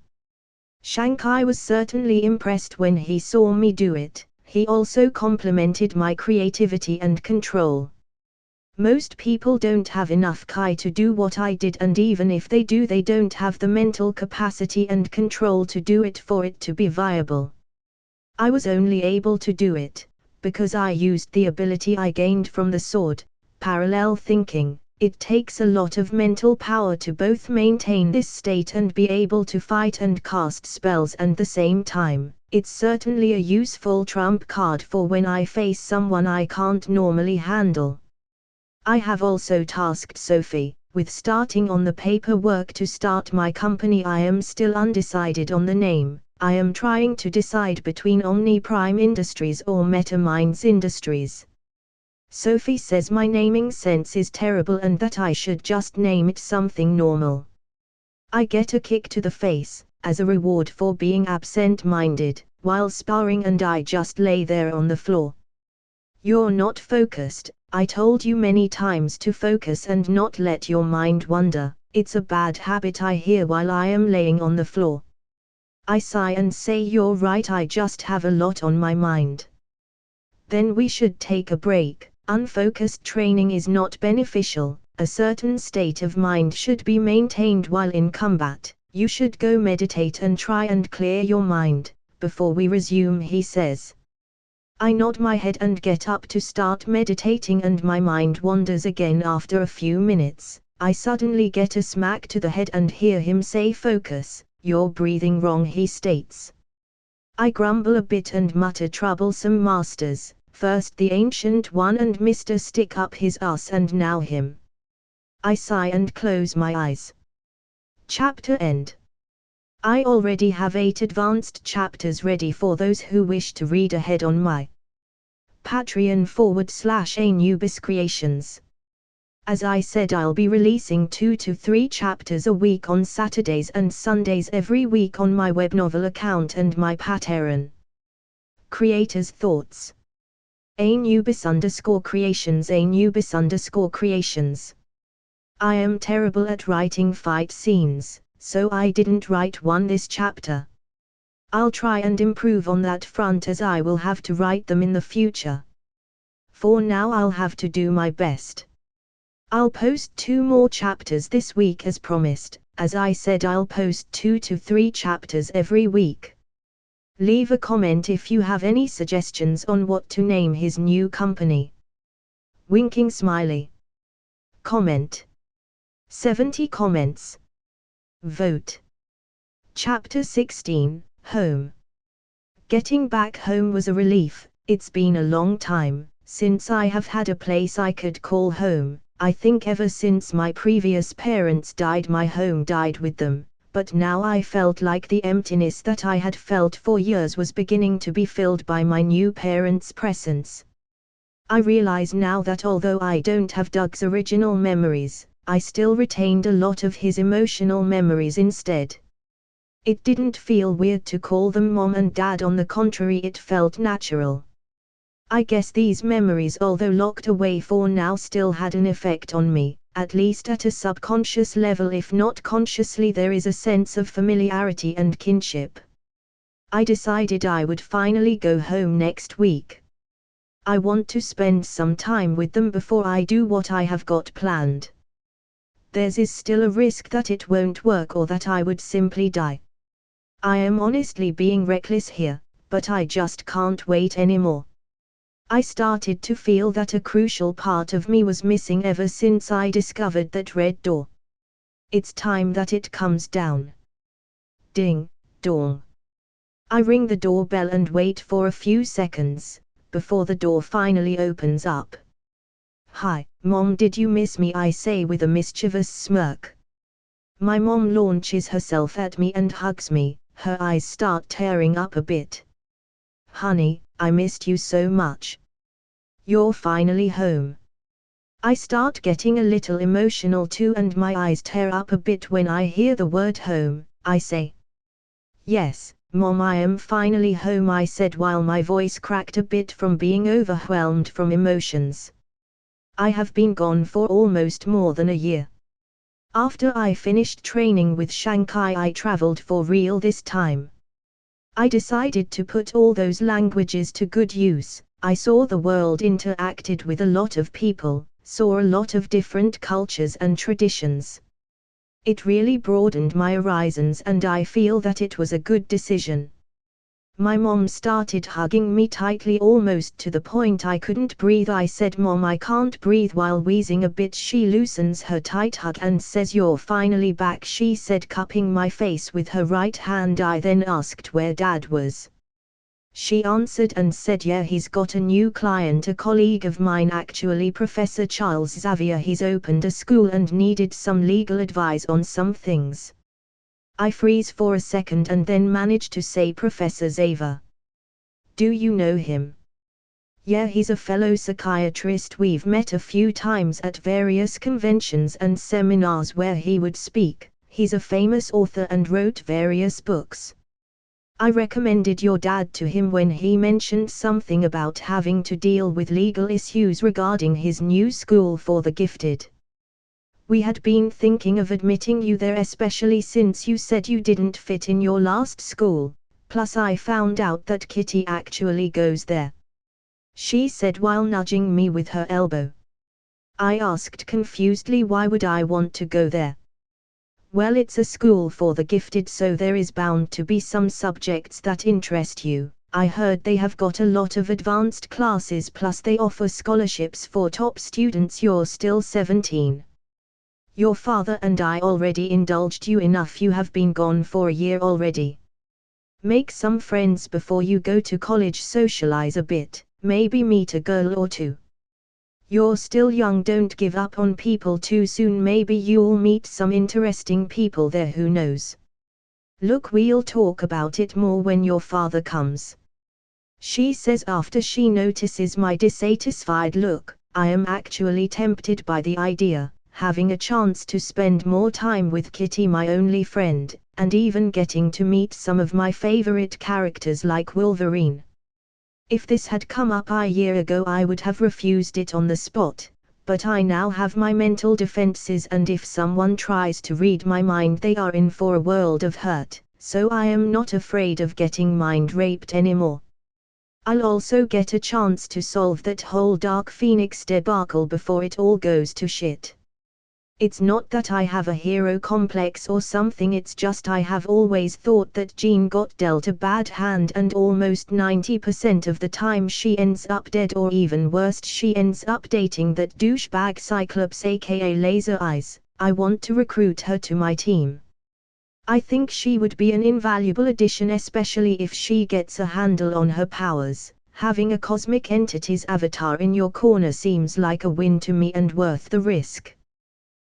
Shankai was certainly impressed when he saw me do it. He also complimented my creativity and control. Most people don't have enough Kai to do what I did, and even if they do, they don't have the mental capacity and control to do it for it to be viable. I was only able to do it because I used the ability I gained from the sword, parallel thinking. It takes a lot of mental power to both maintain this state and be able to fight and cast spells at the same time. It's certainly a useful trump card for when I face someone I can't normally handle. I have also tasked Sophie with starting on the paperwork to start my company. I am still undecided on the name. I am trying to decide between Omni Prime Industries or MetaMinds Industries. Sophie says my naming sense is terrible and that I should just name it something normal. I get a kick to the face, as a reward for being absent-minded, while sparring, and I just lay there on the floor. "You're not focused. I told you many times to focus and not let your mind wander. It's a bad habit," I hear while I am laying on the floor. I sigh and say, "You're right, I just have a lot on my mind." then we should take a break. Unfocused training is not beneficial. A certain state of mind should be maintained while in combat. You should go meditate and try and clear your mind before we resume, he says. I nod my head and get up to start meditating, and my mind wanders again after a few minutes. I suddenly get a smack to the head and hear him say, "Focus, you're breathing wrong," he states. I grumble a bit and mutter, "Troublesome masters, first the Ancient One and Mr. Stick Up his ass, and now him." I sigh and close my eyes. Chapter end. I already have 8 advanced chapters ready for those who wish to read ahead on my Patreon /Anubis Creations. As I said, I'll be releasing 2 to 3 chapters a week on Saturdays and Sundays every week on my web novel account and my Patreon. Creators' thoughts. Anubis_creations. Anubis_creations. I am terrible at writing fight scenes, so I didn't write one this chapter. I'll try and improve on that front, as I will have to write them in the future. For now I'll have to do my best. I'll post 2 more chapters this week as promised. As I said, I'll post 2 to 3 chapters every week. Leave a comment if you have any suggestions on what to name his new company. Winking smiley. Comment. 70 comments. Vote. Chapter 16, Home. Getting back home was a relief. It's been a long time since I have had a place I could call home. I think ever since my previous parents died, my home died with them, but now I felt like the emptiness that I had felt for years was beginning to be filled by my new parents' presence. I realize now that although I don't have Doug's original memories, I still retained a lot of his emotional memories instead. It didn't feel weird to call them Mom and Dad, on the contrary, it felt natural. I guess these memories, although locked away for now, still had an effect on me, at least at a subconscious level. If not consciously, there is a sense of familiarity and kinship. I decided I would finally go home next week. I want to spend some time with them before I do what I have got planned. There's still a risk that it won't work, or that I would simply die. I am honestly being reckless here, but I just can't wait anymore. I started to feel that a crucial part of me was missing ever since I discovered that red door. It's time that it comes down. Ding, dong. I ring the doorbell and wait for a few seconds before the door finally opens up. "Hi, Mom, did you miss me?" I say with a mischievous smirk. My mom launches herself at me and hugs me. Her eyes start tearing up a bit. "Honey, I missed you so much. You're finally home." I start getting a little emotional too, and my eyes tear up a bit when I hear the word home. I say, "Yes, Mom, I am finally home," I said while my voice cracked a bit from being overwhelmed from emotions. I have been gone for almost more than a year. After I finished training with Shanghai, I traveled for real this time. I decided to put all those languages to good use. I saw the world, interacted with a lot of people, saw a lot of different cultures and traditions. It really broadened my horizons, and I feel that it was a good decision. My mom started hugging me tightly, almost to the point I couldn't breathe. I said, "Mom, I can't breathe," while wheezing a bit. She loosens her tight hug and says, "You're finally back," she said, cupping my face with her right hand. I then asked where Dad was. She answered and said, "Yeah, he's got a new client, a colleague of mine actually, Professor Charles Xavier. He's opened a school and needed some legal advice on some things." I freeze for a second and then manage to say, "Professor Xavier. Do you know him?" "Yeah, he's a fellow psychiatrist. We've met a few times at various conventions and seminars where he would speak. He's a famous author and wrote various books. I recommended your dad to him when he mentioned something about having to deal with legal issues regarding his new school for the gifted. We had been thinking of admitting you there, especially since you said you didn't fit in your last school, plus I found out that Kitty actually goes there." she said while nudging me with her elbow. I asked confusedly, why would I want to go there? Well, it's a school for the gifted, so there is bound to be some subjects that interest you. I heard they have got a lot of advanced classes, plus they offer scholarships for top students. You're still 17. Your father and I already indulged you enough. You have been gone for a year already. Make some friends before you go to college, socialize a bit, maybe meet a girl or two. You're still young, don't give up on people too soon. Maybe you'll meet some interesting people there, who knows. Look, we'll talk about it more when your father comes. She says after she notices my dissatisfied look. I am actually tempted by the idea, having a chance to spend more time with Kitty, my only friend, and even getting to meet some of my favorite characters like Wolverine. If this had come up a year ago, I would have refused it on the spot, but I now have my mental defenses, and if someone tries to read my mind, they are in for a world of hurt, so I am not afraid of getting mind raped anymore. I'll also get a chance to solve that whole Dark Phoenix debacle before it all goes to shit. It's not that I have a hero complex or something, it's just I have always thought that Jean got dealt a bad hand, and almost 90% of the time she ends up dead, or even worse, she ends up dating that douchebag Cyclops aka Laser Eyes. I want to recruit her to my team. I think she would be an invaluable addition, especially if she gets a handle on her powers. Having a cosmic entity's avatar in your corner seems like a win to me and worth the risk.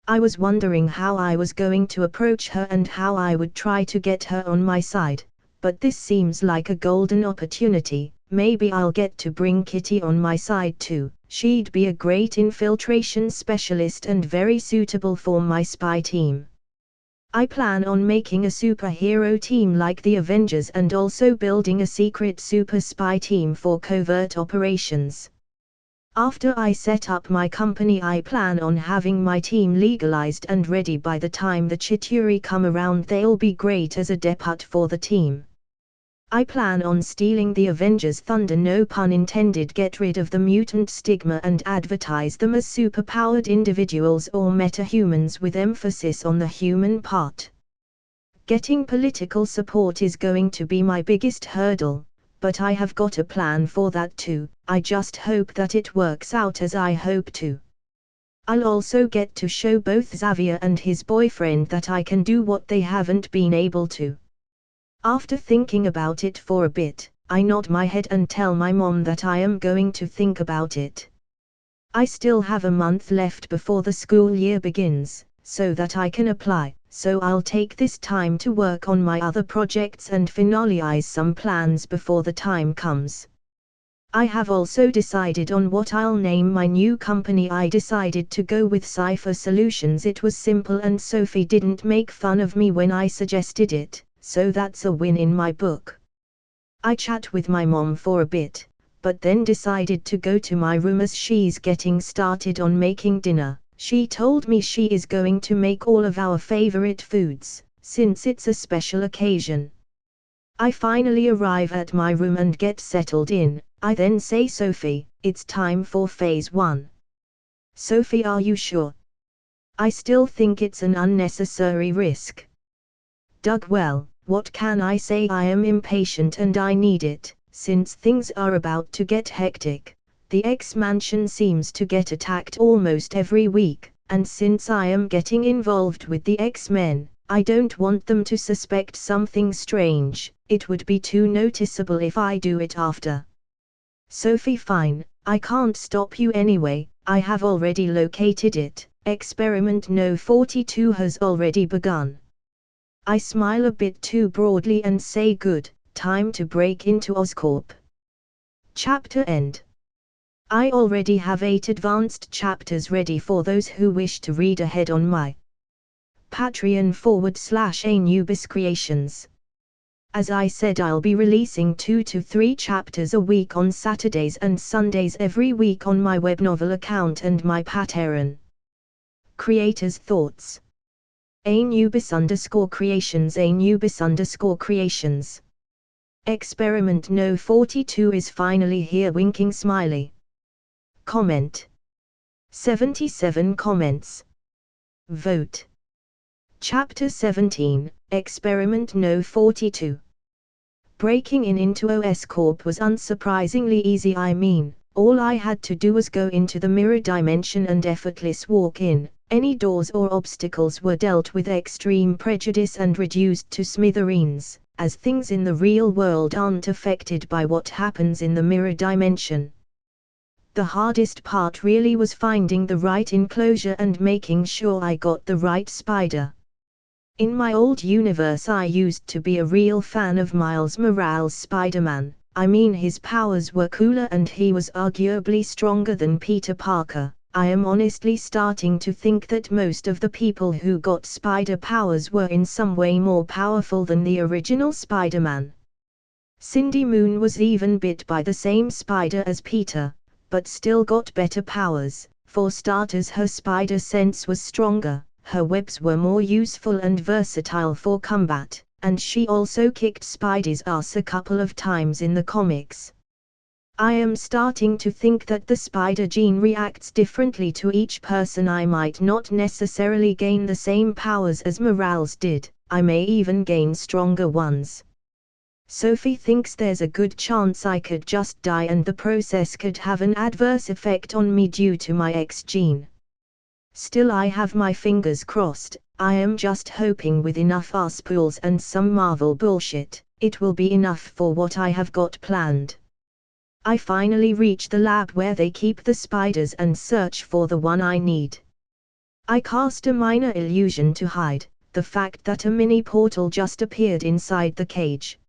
I was wondering how I was going to approach her and how I would try to get her on my side, but this seems like a golden opportunity. Maybe I'll get to bring Kitty on my side too. She'd be a great infiltration specialist and very suitable for my spy team. I plan on making a superhero team like the Avengers and also building a secret super spy team for covert operations. After I set up my company, I plan on having my team legalized and ready by the time the Chitauri come around. They'll be great as a depot for the team. I plan on stealing the Avengers' thunder, no pun intended, get rid of the mutant stigma and advertise them as superpowered individuals or metahumans with emphasis on the human part. Getting political support is going to be my biggest hurdle, but I have got a plan for that too. I just hope that it works out as I hope to. I'll also get to show both Xavier and his boyfriend that I can do what they haven't been able to. After thinking about it for a bit, I nod my head and tell my mom that I am going to think about it. I still have a month left before the school year begins, so that I can apply, so I'll take this time to work on my other projects and finalize some plans before the time comes. I have also decided on what I'll name my new company. I decided to go with Cypher Solutions. It was simple and Sophie didn't make fun of me when I suggested it, so that's a win in my book. I chat with my mom for a bit, but then decided to go to my room as she's getting started on making dinner. She told me she is going to make all of our favorite foods, since it's a special occasion. I finally arrive at my room and get settled in. I then say, Sophie, it's time for phase 1. Sophie, are you sure? I still think it's an unnecessary risk. Doug, well, what can I say? I am impatient and I need it, since things are about to get hectic. The X-Mansion seems to get attacked almost every week, and since I am getting involved with the X-Men, I don't want them to suspect something strange. It would be too noticeable if I do it after. Sophie, fine, I can't stop you anyway, I have already located it. Experiment No. 42 has already begun. I smile a bit too broadly and say, good, time to break into Oscorp. Chapter end. I already have 8 advanced chapters ready for those who wish to read ahead on my Patreon /Anubis Creations. As I said, I'll be releasing 2 to 3 chapters a week on Saturdays and Sundays every week on my webnovel account and my Patreon. Creators' thoughts. Anubis_creations. Anubis_creations. Experiment No 42 is finally here, winking smiley. Comment. 77 comments. Vote. Chapter 17, Experiment No 42. Breaking into OS Corp was unsurprisingly easy. I mean, all I had to do was go into the mirror dimension and effortless walk in. Any doors or obstacles were dealt with extreme prejudice and reduced to smithereens, as things in the real world aren't affected by what happens in the mirror dimension. The hardest part really was finding the right enclosure and making sure I got the right spider. In my old universe I used to be a real fan of Miles Morales' Spider-Man. I mean, his powers were cooler and he was arguably stronger than Peter Parker. I am honestly starting to think that most of the people who got spider powers were in some way more powerful than the original Spider-Man. Cindy Moon was even bit by the same spider as Peter, but still got better powers. For starters, her spider sense was stronger, her webs were more useful and versatile for combat, and she also kicked Spidey's ass a couple of times in the comics. I am starting to think that the spider gene reacts differently to each person. I might not necessarily gain the same powers as Morales did, I may even gain stronger ones. Sophie thinks there's a good chance I could just die and the process could have an adverse effect on me due to my X gene. Still, I have my fingers crossed. I am just hoping with enough ass pools and some Marvel bullshit, it will be enough for what I have got planned. I finally reach the lab where they keep the spiders and search for the one I need. I cast a minor illusion to hide the fact that a mini portal just appeared inside the cage.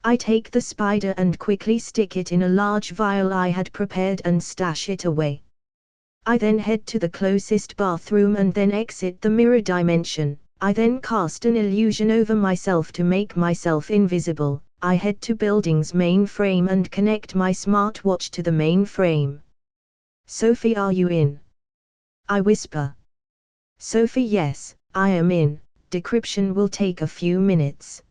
I take the spider and quickly stick it in a large vial I had prepared and stash it away. I then head to the closest bathroom and then exit the mirror dimension. I then cast an illusion over myself to make myself invisible. I head to building's mainframe and connect my smartwatch to the mainframe. Sophie, are you in? I whisper. Sophie, yes, I am in. Decryption will take a few minutes.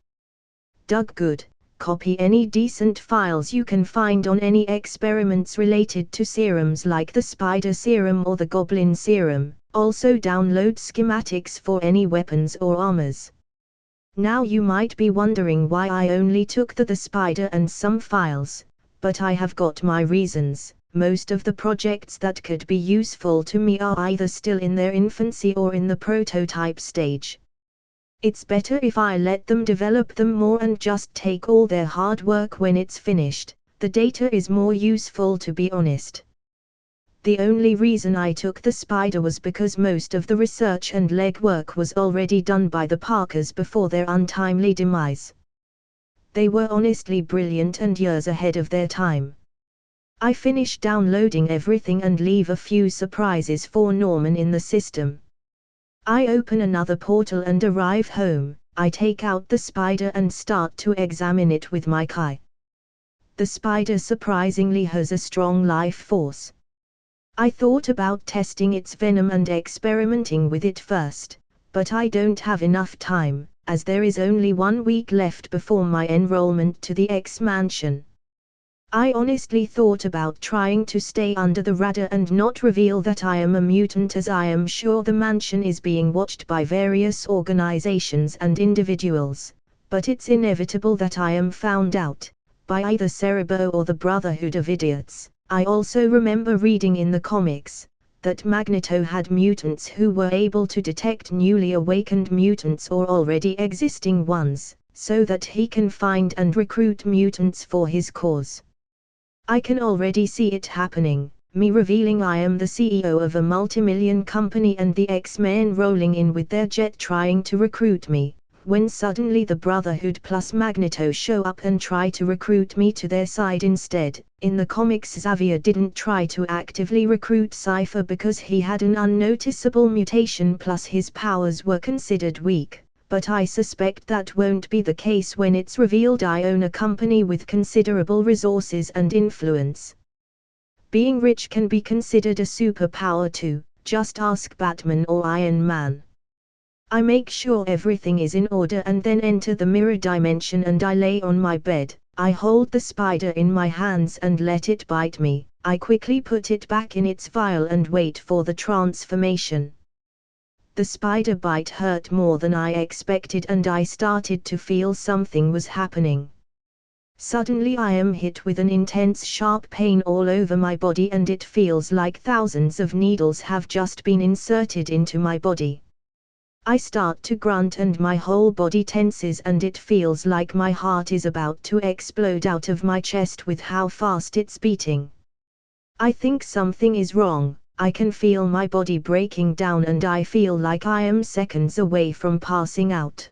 Doug, good. Copy any decent files you can find on any experiments related to serums like the spider serum or the goblin serum. Also download schematics for any weapons or armors. Now you might be wondering why I only took the spider and some files, but I have got my reasons. Most of the projects that could be useful to me are either still in their infancy or in the prototype stage. It's better if I let them develop them more and just take all their hard work when it's finished. The data is more useful, to be honest. The only reason I took the spider was because most of the research and legwork was already done by the Parkers before their untimely demise. They were honestly brilliant and years ahead of their time. I finish downloading everything and leave a few surprises for Norman in the system. I open another portal and arrive home. I take out the spider and start to examine it with my Kai. The spider surprisingly has a strong life force. I thought about testing its venom and experimenting with it first, but I don't have enough time, as there is only 1 week left before my enrollment to the X-Mansion. I honestly thought about trying to stay under the radar and not reveal that I am a mutant, as I am sure the mansion is being watched by various organizations and individuals, but it's inevitable that I am found out, by either Cerebro or the Brotherhood of Idiots. I also remember reading in the comics that Magneto had mutants who were able to detect newly awakened mutants or already existing ones, so that he can find and recruit mutants for his cause. I can already see it happening, me revealing I am the CEO of a multimillion company and the X-Men rolling in with their jet trying to recruit me, when suddenly the Brotherhood plus Magneto show up and try to recruit me to their side instead. In the comics, Xavier didn't try to actively recruit Cypher because he had an unnoticeable mutation plus his powers were considered weak, but I suspect that won't be the case when it's revealed I own a company with considerable resources and influence. Being rich can be considered a superpower too, just ask Batman or Iron Man. I make sure everything is in order and then enter the mirror dimension and I lay on my bed, I hold the spider in my hands and let it bite me. I quickly put it back in its vial and wait for the transformation. The spider bite hurt more than I expected and I started to feel something was happening. Suddenly I am hit with an intense sharp pain all over my body and it feels like thousands of needles have just been inserted into my body. I start to grunt and my whole body tenses and it feels like my heart is about to explode out of my chest with how fast it's beating. I think something is wrong. I can feel my body breaking down and I feel like I am seconds away from passing out.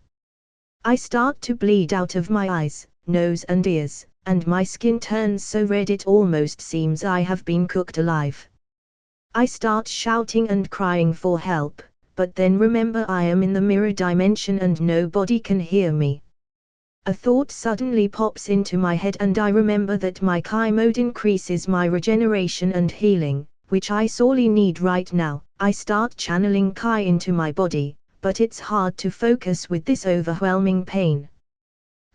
I start to bleed out of my eyes, nose and ears, and my skin turns so red it almost seems I have been cooked alive. I start shouting and crying for help, but then remember I am in the mirror dimension and nobody can hear me. A thought suddenly pops into my head and I remember that my Chi mode increases my regeneration and healing, which I sorely need right now. I start channeling Chi into my body, but it's hard to focus with this overwhelming pain.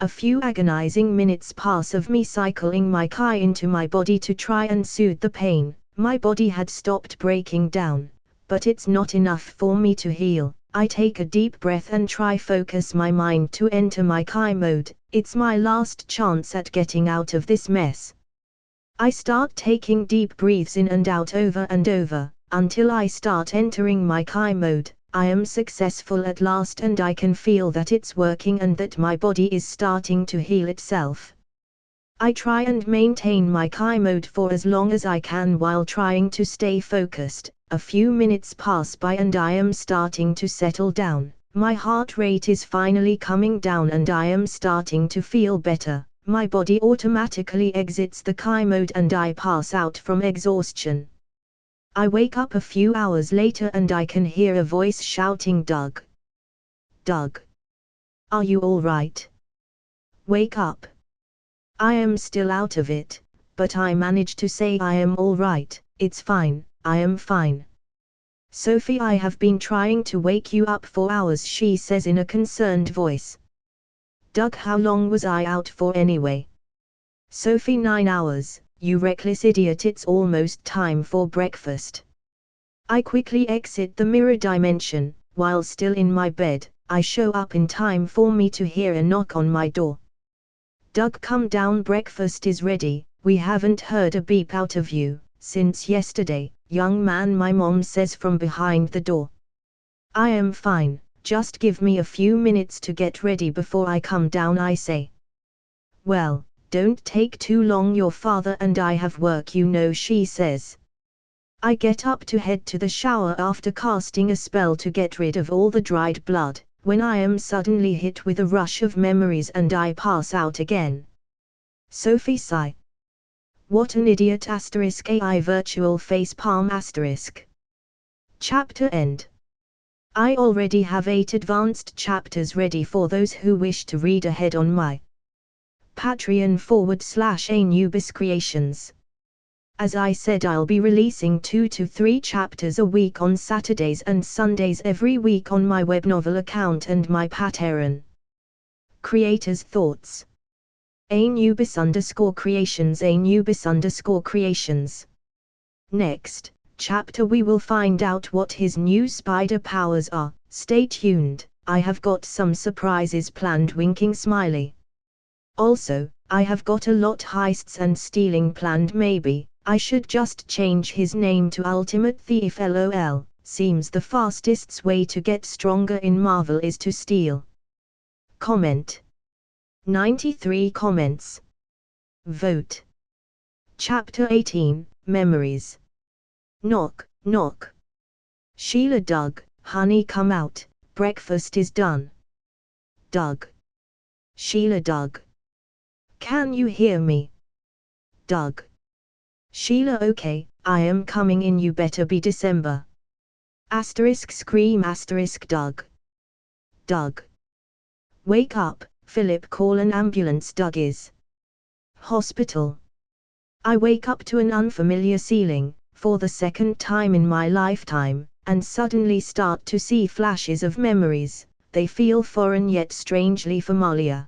A few agonizing minutes pass of me cycling my Chi into my body to try and soothe the pain. My body had stopped breaking down, but it's not enough for me to heal. I take a deep breath and try focus my mind to enter my Chi mode. It's my last chance at getting out of this mess. I start taking deep breaths in and out over and over, until I start entering my Chi mode. I am successful at last and I can feel that it's working and that my body is starting to heal itself. I try and maintain my Chi mode for as long as I can while trying to stay focused. A few minutes pass by and I am starting to settle down. My heart rate is finally coming down and I am starting to feel better. My body automatically exits the Chi mode and I pass out from exhaustion. I wake up a few hours later and I can hear a voice shouting, "Doug! Doug! Are you all right? Wake up!" I am still out of it, but I manage to say I am all right. It's fine, I am fine. "Sophie, I have been trying to wake you up for hours," she says in a concerned voice. "Doug, how long was I out for anyway?" "Sophie, 9 hours, you reckless idiot, it's almost time for breakfast." I quickly exit the mirror dimension. While still in my bed, I show up in time for me to hear a knock on my door. "Doug, come down, breakfast is ready. We haven't heard a beep out of you since yesterday, young man," my mom says from behind the door. "I am fine, just give me a few minutes to get ready before I come down," I say. "Well, don't take too long, your father and I have work, you know," she says. I get up to head to the shower after casting a spell to get rid of all the dried blood, when I am suddenly hit with a rush of memories and I pass out again. Sophie sigh. What an idiot *AI virtual facepalm *. Chapter end. I already have 8 advanced chapters ready for those who wish to read ahead on my Patreon /Anubis Creations. As I said, I'll be releasing 2 to 3 chapters a week on Saturdays and Sundays every week on my webnovel account and my Patreon. Creators' thoughts. Anubis_creations Anubis_creations. Next chapter we will find out what his new spider powers are. Stay tuned, I have got some surprises planned, winking smiley. Also, I have got a lot heists and stealing planned. Maybe I should just change his name to Ultimate Thief, LOL. Seems the fastest way to get stronger in Marvel is to steal. Comment. 93 comments. Vote. Chapter 18, Memories. Knock, knock. Sheila. Doug, honey, come out, breakfast is done. Doug. Sheila. Doug. Can you hear me? Doug. Sheila. Okay, I am coming in, you better be December. Scream Doug. Doug. Wake up, Philip, call an ambulance. Doug is hospital. I wake up to an unfamiliar ceiling, for the second time in my lifetime, and suddenly start to see flashes of memories. They feel foreign yet strangely familiar.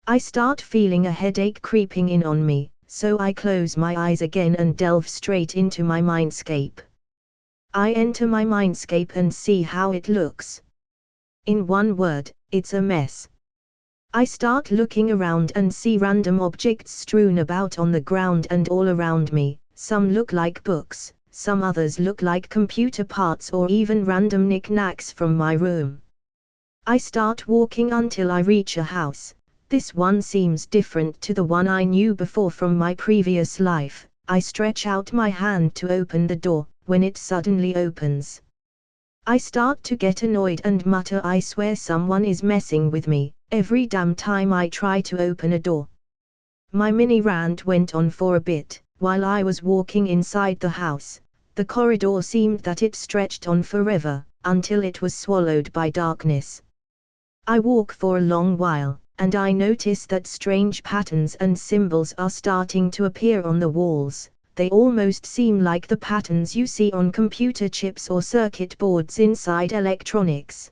I start feeling a headache creeping in on me, so I close my eyes again and delve straight into my mindscape. I enter my mindscape and see how it looks. In one word, it's a mess. I start looking around and see random objects strewn about on the ground and all around me. Some look like books, some others look like computer parts or even random knickknacks from my room. I start walking until I reach a house. This one seems different to the one I knew before from my previous life. I stretch out my hand to open the door, when it suddenly opens. I start to get annoyed and mutter, I swear someone is messing with me, every damn time I try to open a door. My mini rant went on for a bit. While I was walking inside the house, the corridor seemed that it stretched on forever, until it was swallowed by darkness. I walk for a long while, and I notice that strange patterns and symbols are starting to appear on the walls. They almost seem like the patterns you see on computer chips or circuit boards inside electronics.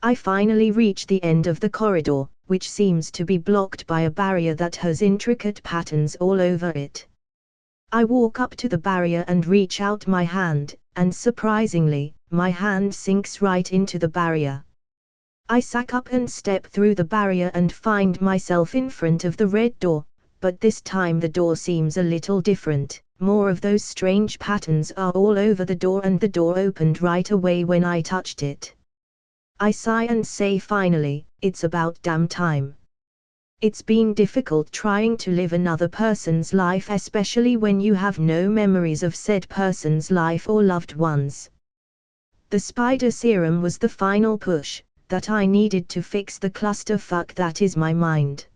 I finally reach the end of the corridor, which seems to be blocked by a barrier that has intricate patterns all over it. I walk up to the barrier and reach out my hand, and surprisingly, my hand sinks right into the barrier. I sack up and step through the barrier and find myself in front of the red door, but this time the door seems a little different. More of those strange patterns are all over the door and the door opened right away when I touched it. I sigh and say finally, it's about damn time. It's been difficult trying to live another person's life, especially when you have no memories of said person's life or loved ones. The spider serum was the final push that I needed to fix the clusterfuck that is my mind.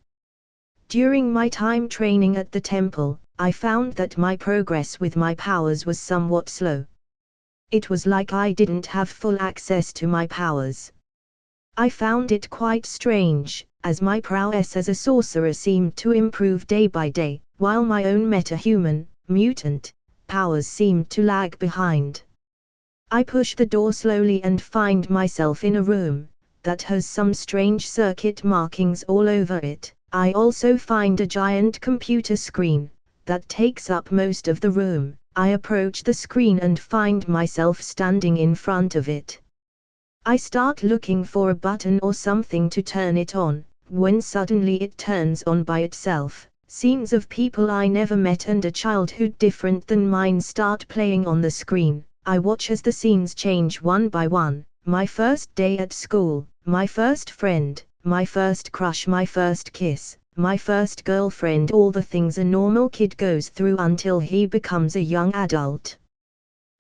During my time training at the temple, I found that my progress with my powers was somewhat slow. It was like I didn't have full access to my powers. I found it quite strange, as my prowess as a sorcerer seemed to improve day by day, while my own metahuman, mutant, powers seemed to lag behind. I push the door slowly and find myself in a room that has some strange circuit markings all over it. I also find a giant computer screen that takes up most of the room. I approach the screen and find myself standing in front of it. I start looking for a button or something to turn it on, when suddenly it turns on by itself. Scenes of people I never met and a childhood different than mine start playing on the screen. I watch as the scenes change one by one. My first day at school, my first friend, my first crush, my first kiss, my first girlfriend, all the things a normal kid goes through until he becomes a young adult.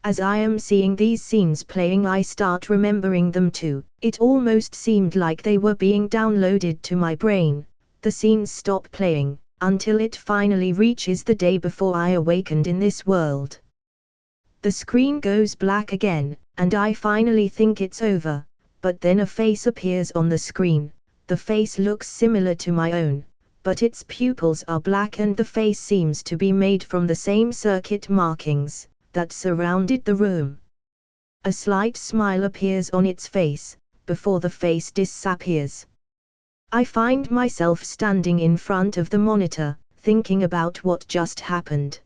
As I am seeing these scenes playing, I start remembering them too. It almost seemed like they were being downloaded to my brain. The scenes stop playing, until it finally reaches the day before I awakened in this world. The screen goes black again, and I finally think it's over, but then a face appears on the screen. The face looks similar to my own, but its pupils are black and the face seems to be made from the same circuit markings that surrounded the room. A slight smile appears on its face, before the face disappears. I find myself standing in front of the monitor, thinking about what just happened.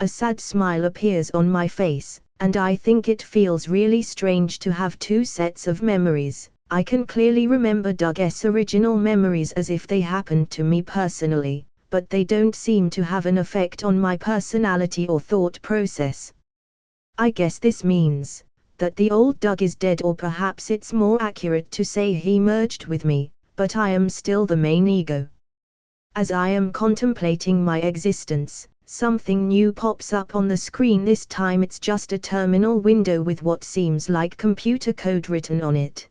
A sad smile appears on my face, and I think it feels really strange to have two sets of memories. I can clearly remember Doug's original memories as if they happened to me personally, but they don't seem to have an effect on my personality or thought process. I guess this means that the old Doug is dead, or perhaps it's more accurate to say he merged with me, but I am still the main ego. As I am contemplating my existence, something new pops up on the screen. This time it's just a terminal window with what seems like computer code written on it.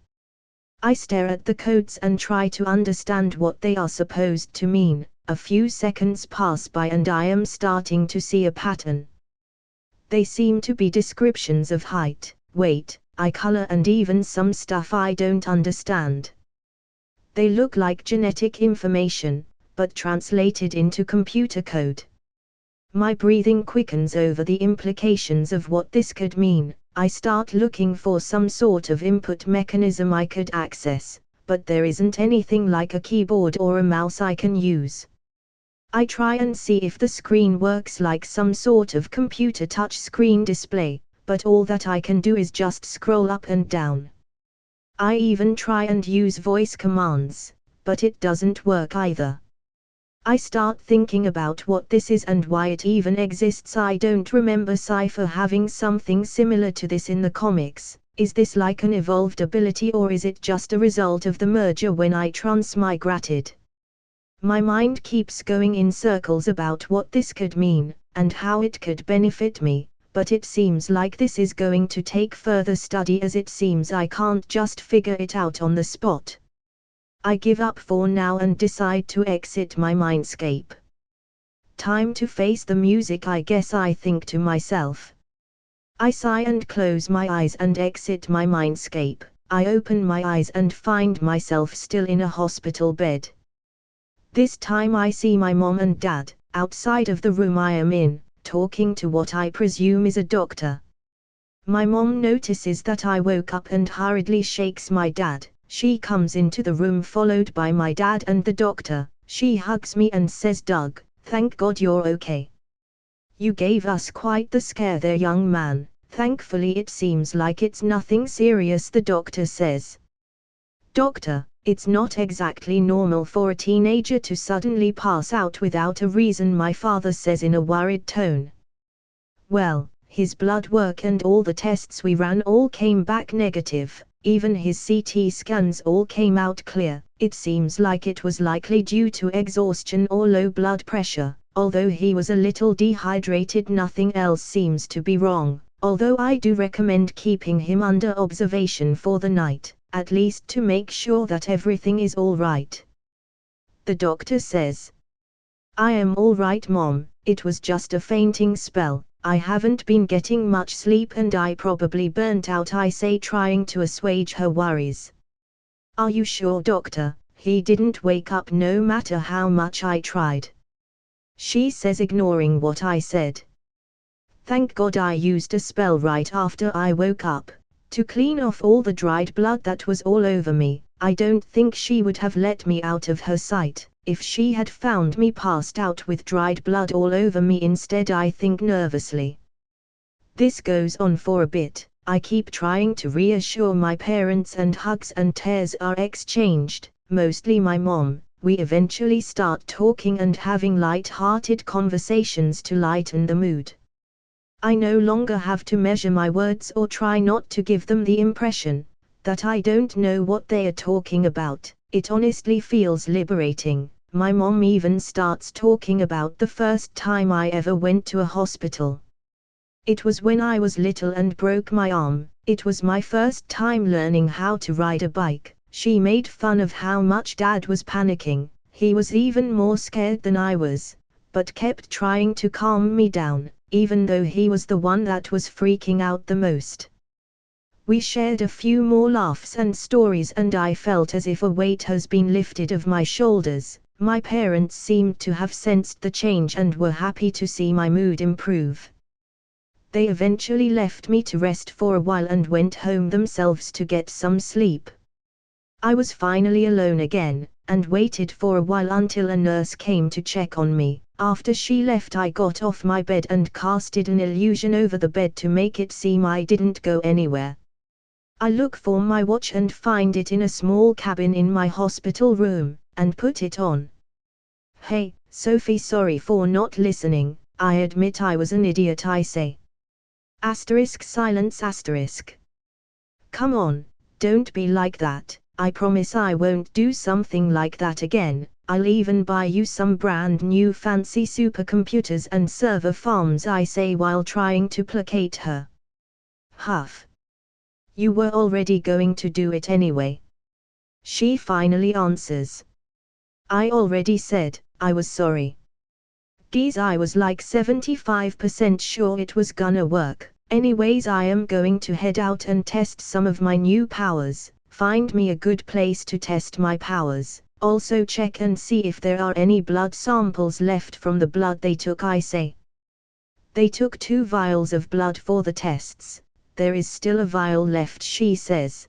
I stare at the codes and try to understand what they are supposed to mean. A few seconds pass by and I am starting to see a pattern. They seem to be descriptions of height, weight, eye color, and even some stuff I don't understand. They look like genetic information, but translated into computer code. My breathing quickens over the implications of what this could mean. I start looking for some sort of input mechanism I could access, but there isn't anything like a keyboard or a mouse I can use. I try and see if the screen works like some sort of computer touch screen display, but all that I can do is just scroll up and down. I even try and use voice commands, but it doesn't work either. I start thinking about what this is and why it even exists. I don't remember Cypher having something similar to this in the comics. Is this like an evolved ability, or is it just a result of the merger when I transmigrated? My mind keeps going in circles about what this could mean, and how it could benefit me, but it seems like this is going to take further study, as it seems I can't just figure it out on the spot. I give up for now and decide to exit my mindscape. Time to face the music, I guess, I think to myself. I sigh and close my eyes and exit my mindscape. I open my eyes and find myself still in a hospital bed. This time I see my mom and dad, outside of the room I am in, talking to what I presume is a doctor. My mom notices that I woke up and hurriedly shakes my dad. She comes into the room followed by my dad and the doctor. She hugs me and says, "Doug, thank God you're okay. You gave us quite the scare there, young man." "Thankfully it seems like it's nothing serious," the doctor says. "Doctor, it's not exactly normal for a teenager to suddenly pass out without a reason," my father says in a worried tone. "Well, his blood work and all the tests we ran all came back negative. Even his CT scans all came out clear. It seems like it was likely due to exhaustion or low blood pressure. Although he was a little dehydrated, nothing else seems to be wrong. Although I do recommend keeping him under observation for the night, at least to make sure that everything is all right," the doctor says. "I am all right, Mom. It was just a fainting spell. I haven't been getting much sleep and I probably burnt out," I say, trying to assuage her worries. "Are you sure, doctor? He didn't wake up no matter how much I tried," she says, ignoring what I said. "Thank God I used a spell right after I woke up, to clean off all the dried blood that was all over me. I don't think she would have let me out of her sight if she had found me passed out with dried blood all over me instead," I think nervously. This goes on for a bit. I keep trying to reassure my parents and hugs and tears are exchanged, mostly my mom. We eventually start talking and having light-hearted conversations to lighten the mood. I no longer have to measure my words or try not to give them the impression that I don't know what they are talking about. It honestly feels liberating. My mom even starts talking about the first time I ever went to a hospital. It was when I was little and broke my arm. It was my first time learning how to ride a bike. She made fun of how much Dad was panicking. He was even more scared than I was, but kept trying to calm me down, even though he was the one that was freaking out the most. We shared a few more laughs and stories and I felt as if a weight has been lifted off my shoulders. My parents seemed to have sensed the change and were happy to see my mood improve. They eventually left me to rest for a while and went home themselves to get some sleep. I was finally alone again, and waited for a while until a nurse came to check on me. After she left, I got off my bed and casted an illusion over the bed to make it seem I didn't go anywhere. I look for my watch and find it in a small cabin in my hospital room, and put it on. "Hey, Sophie, sorry for not listening. I admit I was an idiot," I say. Silence. "Come on, don't be like that. I promise I won't do something like that again. I'll even buy you some brand new fancy supercomputers and server farms," I say while trying to placate her. "Huff. You were already going to do it anyway," she finally answers. "I already said I was sorry. Geez, I was like 75% sure it was gonna work. Anyways, I am going to head out and test some of my new powers. Find me a good place to test my powers. Also check and see if there are any blood samples left from the blood they took," I say. "They took 2 vials of blood for the tests. There is still a vial left," she says.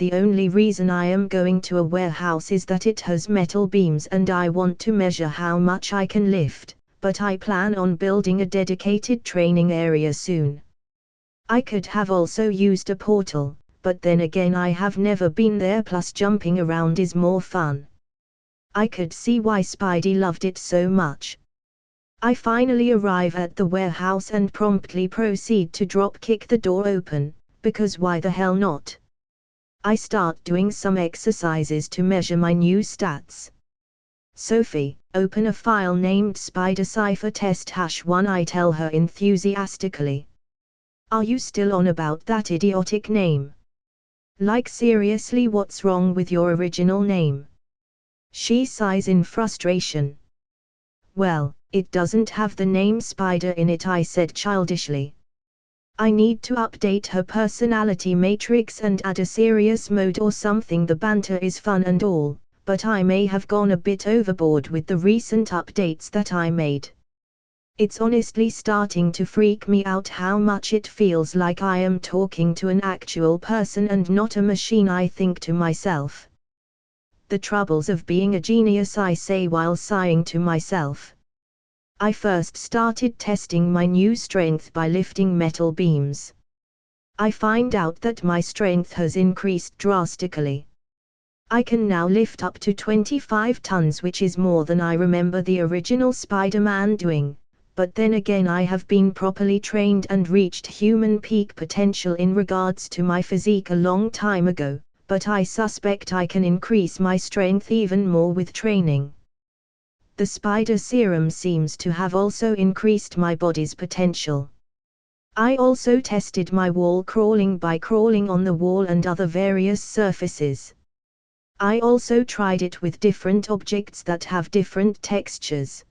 The only reason I am going to a warehouse is that it has metal beams and I want to measure how much I can lift, but I plan on building a dedicated training area soon. I could have also used a portal, but then again I have never been there, plus jumping around is more fun. I could see why Spidey loved it so much. I finally arrive at the warehouse and promptly proceed to drop kick the door open, because why the hell not? I start doing some exercises to measure my new stats. Sophie, open a file named Spider Cypher Test #1, I tell her enthusiastically. Are you still on about that idiotic name? Like seriously, what's wrong with your original name? She sighs in frustration. Well, it doesn't have the name Spider in it, I said childishly. I need to update her personality matrix and add a serious mode or something. The banter is fun and all, but I may have gone a bit overboard with the recent updates that I made. It's honestly starting to freak me out how much it feels like I am talking to an actual person and not a machine, I think to myself. The troubles of being a genius, I say while sighing to myself. I first started testing my new strength by lifting metal beams. I find out that my strength has increased drastically. I can now lift up to 25 tons, which is more than I remember the original Spider-Man doing, but then again I have been properly trained and reached human peak potential in regards to my physique a long time ago, but I suspect I can increase my strength even more with training. The spider serum seems to have also increased my body's potential. I also tested my wall crawling by crawling on the wall and other various surfaces. I also tried it with different objects that have different textures.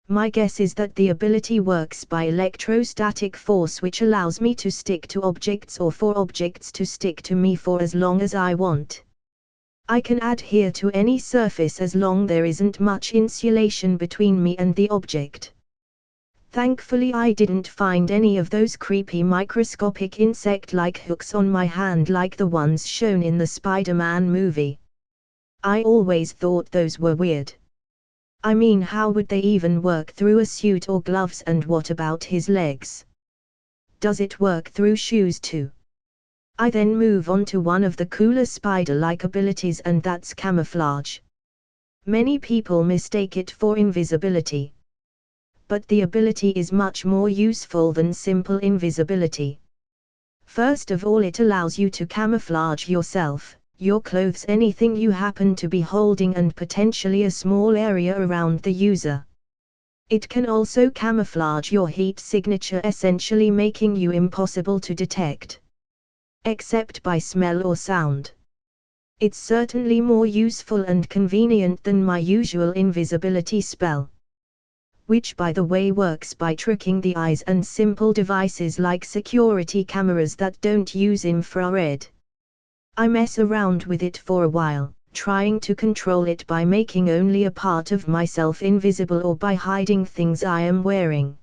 My guess is that the ability works by electrostatic force, which allows me to stick to objects or for objects to stick to me for as long as I want. I can adhere to any surface as long there isn't much insulation between me and the object. Thankfully I didn't find any of those creepy microscopic insect-like hooks on my hand like the ones shown in the Spider-Man movie. I always thought those were weird. I mean, how would they even work through a suit or gloves, and what about his legs? Does it work through shoes too? I then move on to one of the cooler spider-like abilities, and that's camouflage. Many people mistake it for invisibility. But the ability is much more useful than simple invisibility. First of all, it allows you to camouflage yourself, your clothes, anything you happen to be holding, and potentially a small area around the user. It can also camouflage your heat signature, essentially making you impossible to detect, except by smell or sound. It's certainly more useful and convenient than my usual invisibility spell, which by the way works by tricking the eyes and simple devices like security cameras that don't use infrared. I mess around with it for a while, trying to control it by making only a part of myself invisible or by hiding things I am wearing.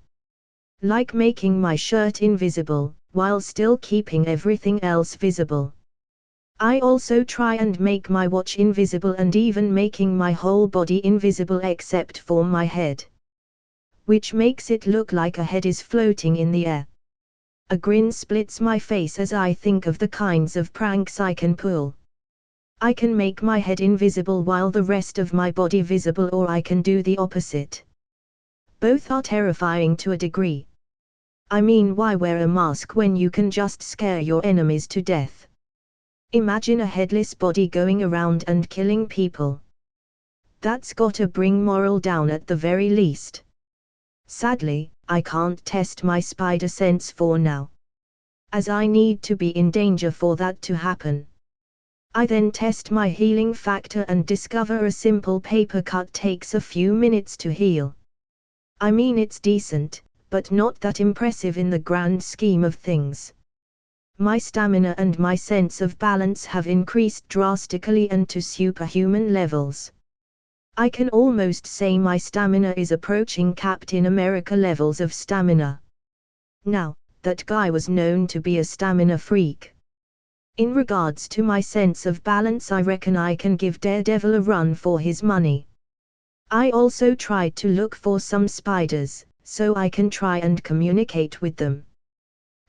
Like making my shirt invisible, while still keeping everything else visible. I also try and make my watch invisible and even making my whole body invisible except for my head, which makes it look like a head is floating in the air. A grin splits my face as I think of the kinds of pranks I can pull. I can make my head invisible while the rest of my body visible, or I can do the opposite. Both are terrifying to a degree. I mean, why wear a mask when you can just scare your enemies to death? Imagine a headless body going around and killing people. That's gotta bring morale down at the very least. Sadly, I can't test my spider sense for now, as I need to be in danger for that to happen. I then test my healing factor and discover a simple paper cut takes a few minutes to heal. I mean, it's decent, but not that impressive in the grand scheme of things. My stamina and my sense of balance have increased drastically and to superhuman levels. I can almost say my stamina is approaching Captain America levels of stamina. Now, that guy was known to be a stamina freak. In regards to my sense of balance, I reckon I can give Daredevil a run for his money. I also tried to look for some spiders, so I can try and communicate with them.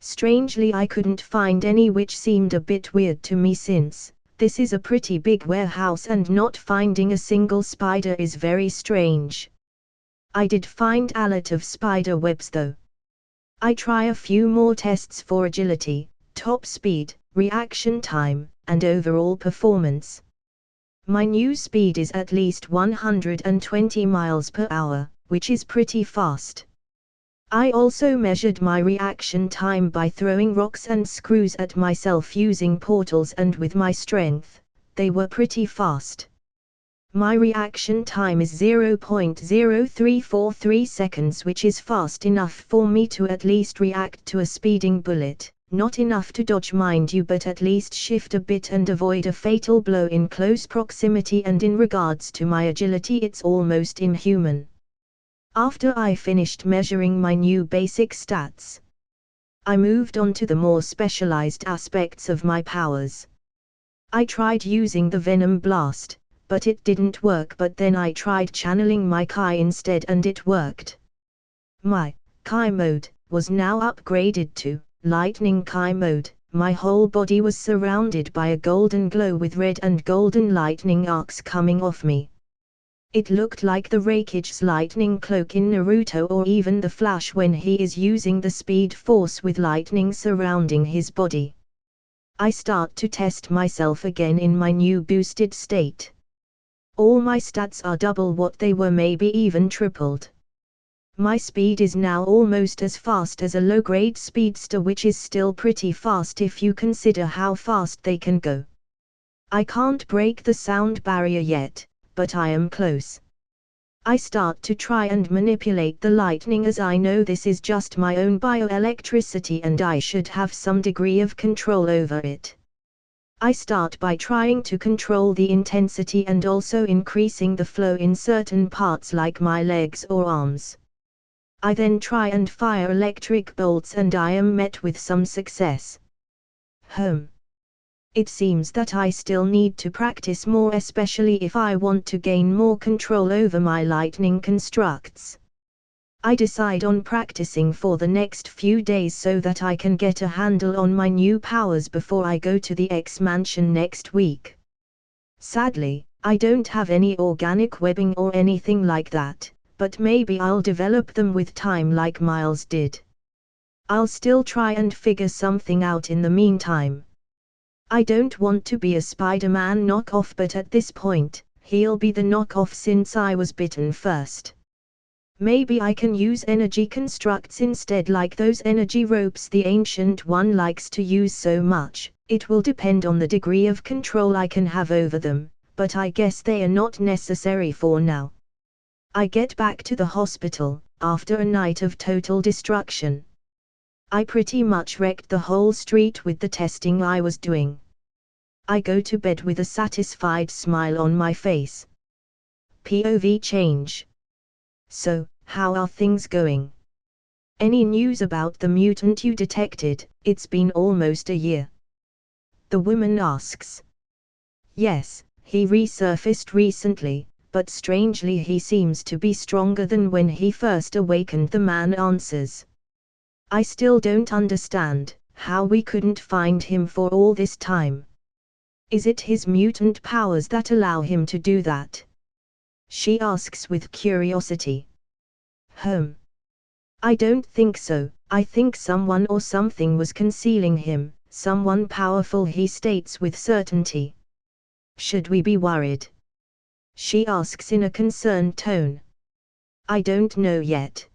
Strangely, I couldn't find any, which seemed a bit weird to me since this is a pretty big warehouse and not finding a single spider is very strange. I did find a lot of spider webs though. I try a few more tests for agility, top speed, reaction time, and overall performance. My new speed is at least 120 miles per hour, which is pretty fast. I also measured my reaction time by throwing rocks and screws at myself using portals, and with my strength, they were pretty fast. My reaction time is 0.0343 seconds, which is fast enough for me to at least react to a speeding bullet, not enough to dodge mind you, but at least shift a bit and avoid a fatal blow in close proximity, and in regards to my agility it's almost inhuman. After I finished measuring my new basic stats, I moved on to the more specialized aspects of my powers. I tried using the Venom Blast, but it didn't work, but then I tried channeling my Kai instead and it worked. My Kai mode was now upgraded to Lightning Kai mode. My whole body was surrounded by a golden glow with red and golden lightning arcs coming off me. It looked like the Raikage's lightning cloak in Naruto, or even the Flash when he is using the Speed Force with lightning surrounding his body. I start to test myself again in my new boosted state. All my stats are double what they were, maybe even tripled. My speed is now almost as fast as a low-grade speedster, which is still pretty fast if you consider how fast they can go. I can't break the sound barrier yet, but I am close. I start to try and manipulate the lightning, as I know this is just my own bioelectricity and I should have some degree of control over it. I start by trying to control the intensity and also increasing the flow in certain parts like my legs or arms. I then try and fire electric bolts and I am met with some success. It seems that I still need to practice more, especially if I want to gain more control over my lightning constructs. I decide on practicing for the next few days so that I can get a handle on my new powers before I go to the X Mansion next week. Sadly, I don't have any organic webbing or anything like that, but maybe I'll develop them with time like Miles did. I'll still try and figure something out in the meantime. I don't want to be a Spider-Man knockoff, but at this point, he'll be the knockoff since I was bitten first. Maybe I can use energy constructs instead, like those energy ropes the Ancient One likes to use so much. It will depend on the degree of control I can have over them, but I guess they are not necessary for now. I get back to the hospital, after a night of total destruction. I pretty much wrecked the whole street with the testing I was doing. I go to bed with a satisfied smile on my face. POV change. So, how are things going? Any news about the mutant you detected? It's been almost a year. The woman asks. Yes, he resurfaced recently, but strangely he seems to be stronger than when he first awakened, the man answers. I still don't understand how we couldn't find him for all this time. Is it his mutant powers that allow him to do that? She asks with curiosity. I don't think so. I think someone or something was concealing him, someone powerful, he states with certainty. Should we be worried? She asks in a concerned tone. I don't know yet.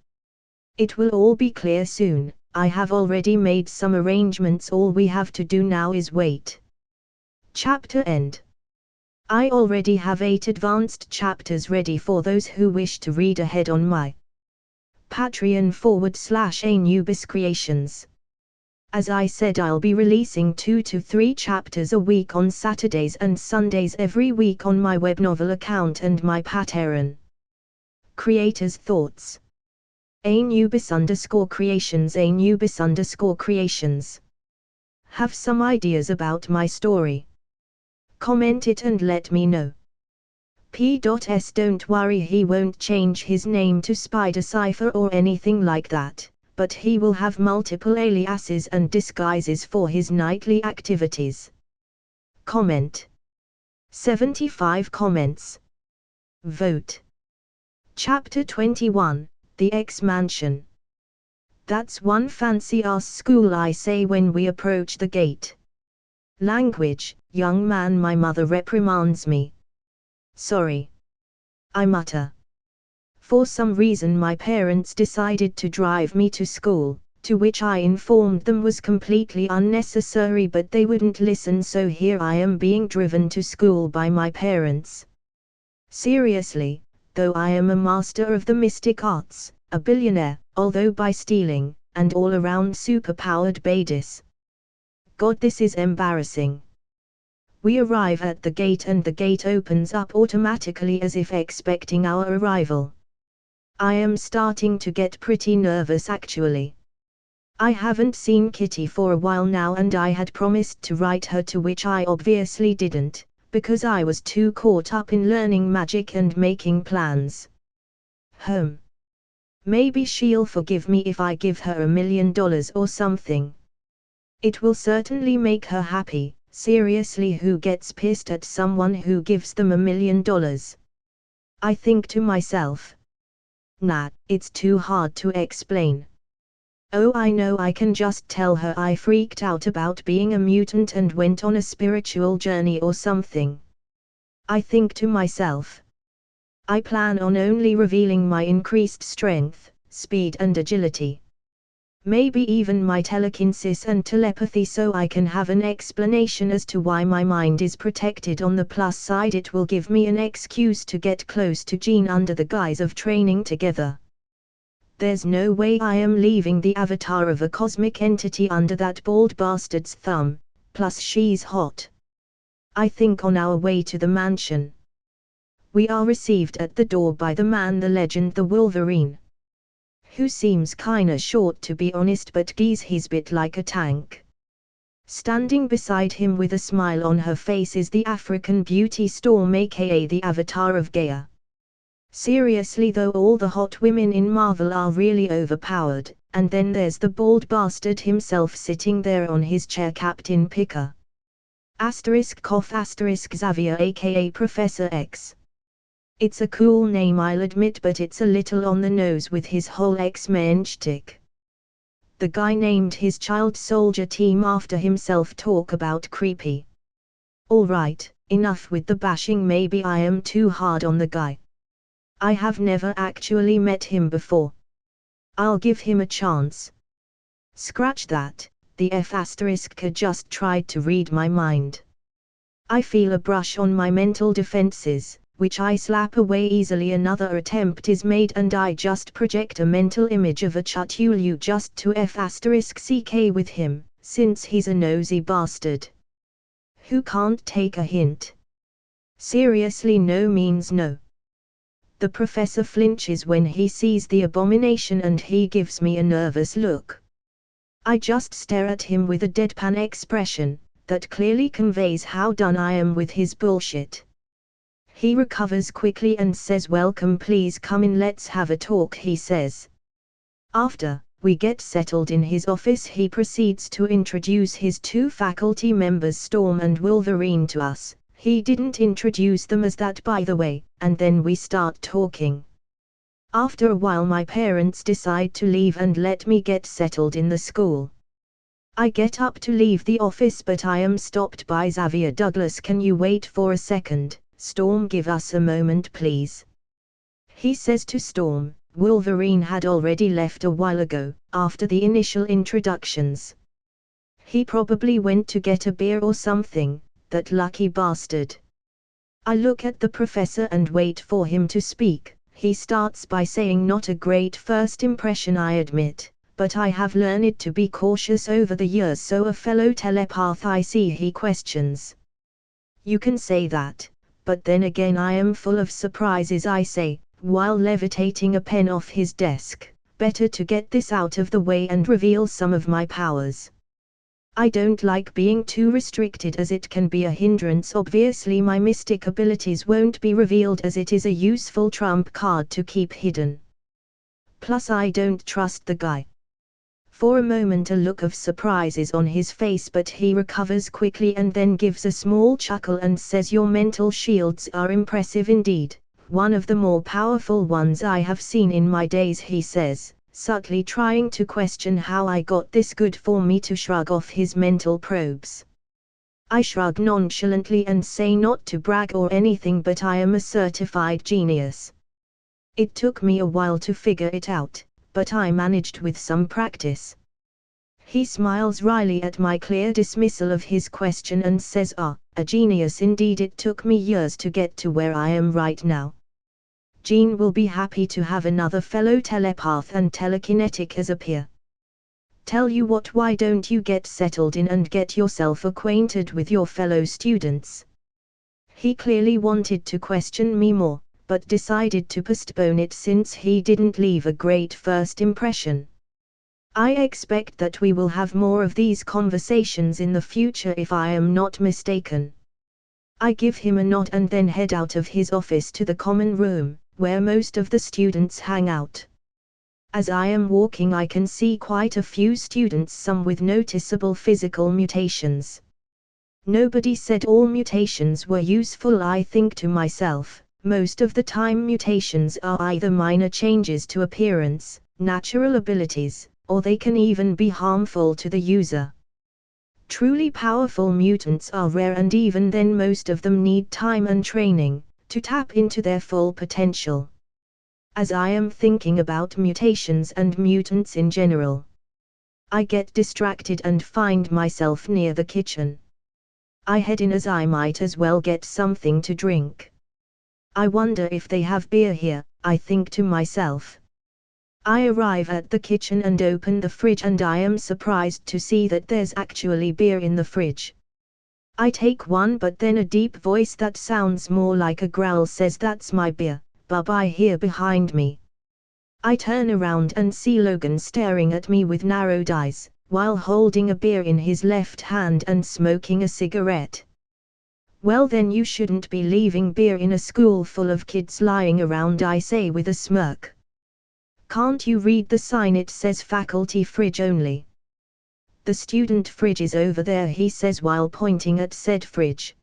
It will all be clear soon. I have already made some arrangements, all we have to do now is wait. Chapter end. I already have 8 advanced chapters ready for those who wish to read ahead on my Patreon /Anubis Creations. As I said, I'll be releasing 2 to 3 chapters a week on Saturdays and Sundays every week on my web novel account and my Patreon. Creators' thoughts. Anubis_creations. Have some ideas about my story? Comment it and let me know. P.S. Don't worry, he won't change his name to Spider Cypher or anything like that, but he will have multiple aliases and disguises for his nightly activities. Comment. 75 comments. Vote. Chapter 21, The X-Mansion. That's one fancy-ass school, I say when we approach the gate. Language, young man, my mother reprimands me. Sorry, I mutter. For some reason my parents decided to drive me to school, to which I informed them was completely unnecessary, but they wouldn't listen, so here I am being driven to school by my parents. Seriously, though I am a master of the mystic arts, a billionaire, although by stealing, and all-around superpowered badis. God, this is embarrassing. We arrive at the gate and the gate opens up automatically as if expecting our arrival. I am starting to get pretty nervous actually. I haven't seen Kitty for a while now and I had promised to write her, to which I obviously didn't, because I was too caught up in learning magic and making plans. Maybe she'll forgive me if I give her $1 million or something. It will certainly make her happy. Seriously, who gets pissed at someone who gives them $1 million? I think to myself. Nah, it's too hard to explain. Oh, I know, I can just tell her I freaked out about being a mutant and went on a spiritual journey or something. I think to myself. I plan on only revealing my increased strength, speed and agility. Maybe even my telekinesis and telepathy, so I can have an explanation as to why my mind is protected. On the plus side, it will give me an excuse to get close to Jean under the guise of training together. There's no way I am leaving the avatar of a cosmic entity under that bald bastard's thumb, plus she's hot. I think on our way to the mansion, we are received at the door by the man, the legend, the Wolverine. Who seems kinda short to be honest, but geez, he's bit like a tank. Standing beside him with a smile on her face is the African beauty Storm, aka the avatar of Gaia. Seriously though, all the hot women in Marvel are really overpowered, and then there's the bald bastard himself sitting there on his chair, Captain Picker. Xavier aka Professor X. It's a cool name, I'll admit, but it's a little on the nose with his whole X-Men shtick. The guy named his child soldier team after himself. Talk about creepy. Alright, enough with the bashing, maybe I am too hard on the guy. I have never actually met him before. I'll give him a chance. Scratch that, the F** just tried to read my mind. I feel a brush on my mental defenses, which I slap away easily. Another attempt is made and I just project a mental image of a Chutulu just to F***ck with him, since he's a nosy bastard. Who can't take a hint? Seriously, no means no. The professor flinches when he sees the abomination and he gives me a nervous look. I just stare at him with a deadpan expression that clearly conveys how done I am with his bullshit. He recovers quickly and says, "Welcome, please come in, let's have a talk," he says. After we get settled in his office, he proceeds to introduce his two faculty members, Storm and Wolverine, to us. He didn't introduce them as that, by the way, and then we start talking. After a while my parents decide to leave and let me get settled in the school. I get up to leave the office, but I am stopped by Xavier. "Douglas, can you wait for a second? Storm, give us a moment please," he says to Storm. Wolverine had already left a while ago, after the initial introductions. He probably went to get a beer or something, that lucky bastard. I look at the professor and wait for him to speak. He starts by saying, "Not a great first impression, I admit, but I have learned to be cautious over the years, so a fellow telepath I see," he questions. "You can say that, but then again I am full of surprises," I say, while levitating a pen off his desk. "Better to get this out of the way and reveal some of my powers." I don't like being too restricted as it can be a hindrance. Obviously my mystic abilities won't be revealed as it is a useful trump card to keep hidden. Plus I don't trust the guy. For a moment a look of surprise is on his face, but he recovers quickly and then gives a small chuckle and says, "Your mental shields are impressive indeed, one of the more powerful ones I have seen in my days," he says, subtly trying to question how I got this good for me to shrug off his mental probes. I shrug nonchalantly and say not to brag or anything, but I am a certified genius. It took me a while to figure it out, but I managed with some practice. He smiles wryly at my clear dismissal of his question and says, "Ah, a genius indeed. It took me years to get to where I am right now. Jean will be happy to have another fellow telepath and telekinetic as a peer. Tell you what, why don't you get settled in and get yourself acquainted with your fellow students?" He clearly wanted to question me more, but decided to postpone it since he didn't leave a great first impression. I expect that we will have more of these conversations in the future if I am not mistaken. I give him a nod and then head out of his office to the common room, where most of the students hang out. As I am walking I can see quite a few students, some with noticeable physical mutations. Nobody said all mutations were useful, I think to myself. Most of the time mutations are either minor changes to appearance, natural abilities, or they can even be harmful to the user. Truly powerful mutants are rare, and even then most of them need time and training to tap into their full potential. As I am thinking about mutations and mutants in general, I get distracted and find myself near the kitchen. I head in as I might as well get something to drink. I wonder if they have beer here, I think to myself. I arrive at the kitchen and open the fridge, and I am surprised to see that there's actually beer in the fridge. I take one, but then a deep voice that sounds more like a growl says, "That's my beer, bub," I hear behind me. I turn around and see Logan staring at me with narrowed eyes, while holding a beer in his left hand and smoking a cigarette. "Well then you shouldn't be leaving beer in a school full of kids lying around," I say with a smirk. "Can't you read the sign? It says faculty fridge only." "The student fridge is over there," he says while pointing at said fridge.